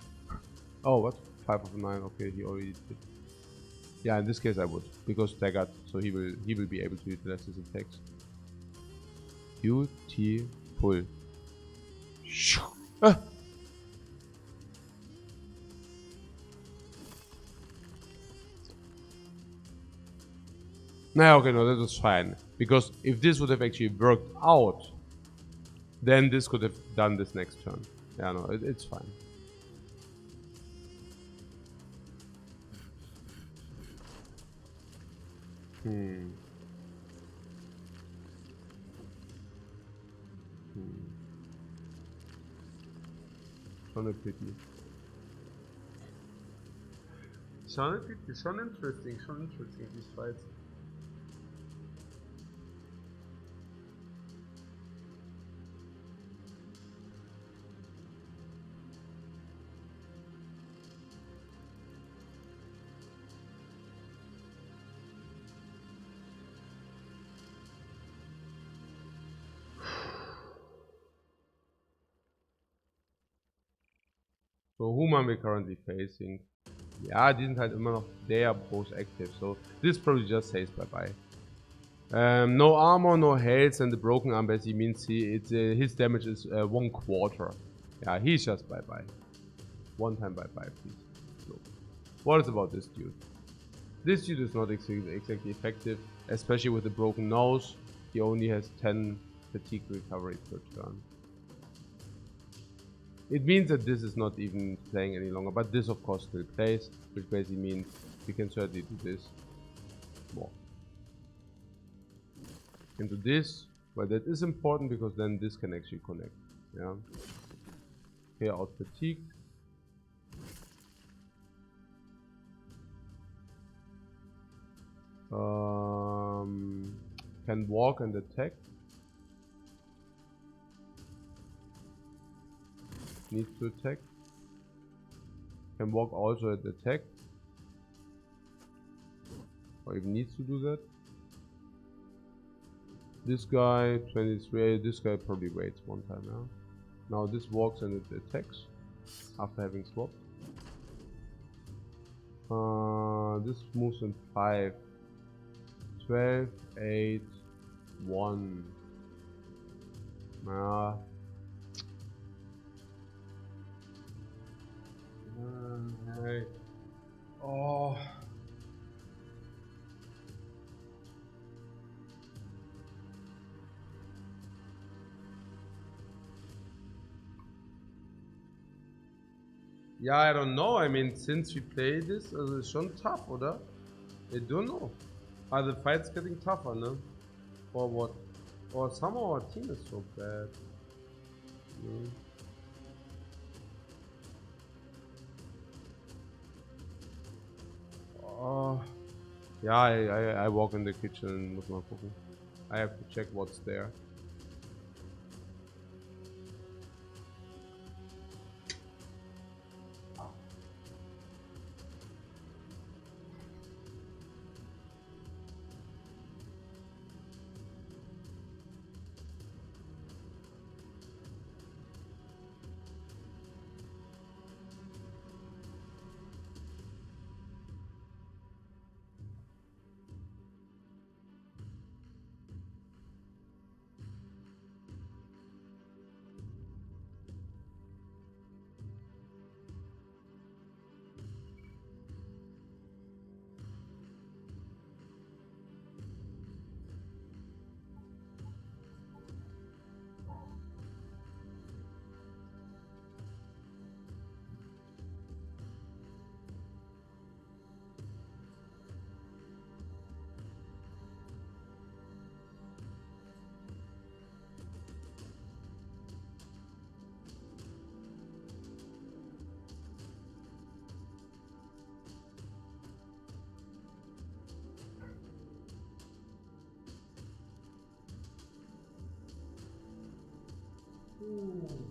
Oh, what? 5 of 9, okay, he already did. Yeah, in this case I would, because staggered, so he will be able to utilize his attacks. Beautiful. Ah. Nah, okay, no, that was fine. Because if this would have actually worked out, then this could have done this next turn. Yeah, no, it's fine. Schon a pity. Schon a pity, schon interesting, these fights. So whom are we currently facing? Ja, die sind halt immer noch, they are both active, so this probably just says bye-bye. No armor, no health, and the broken arm basically means his damage is 1/4. Yeah, he's just bye-bye. One time bye-bye, please. So, what is about this dude? This dude is not exactly effective, especially with the broken nose. He only has 10 fatigue recovery per turn. It means that this is not even playing any longer, but this of course still plays, which basically means we can certainly do this more. Into this, but that is important because then this can actually connect. Yeah. Okay, out fatigue. Can walk and attack. Needs to attack. Can walk also at attack. Or even needs to do that. This guy, 23, this guy probably waits one time now. Now this walks and it attacks after having swapped. This moves in 5. 12, 8, 1. Hey. Oh. Yeah, I don't know. I mean, since we play this, it's schon tough, oder? I don't know. Are the fights getting tougher, no? Or what? Or somehow our team is so bad. Oh. Yeah, I walk in the kitchen and muss mal gucken. I have to check what's there.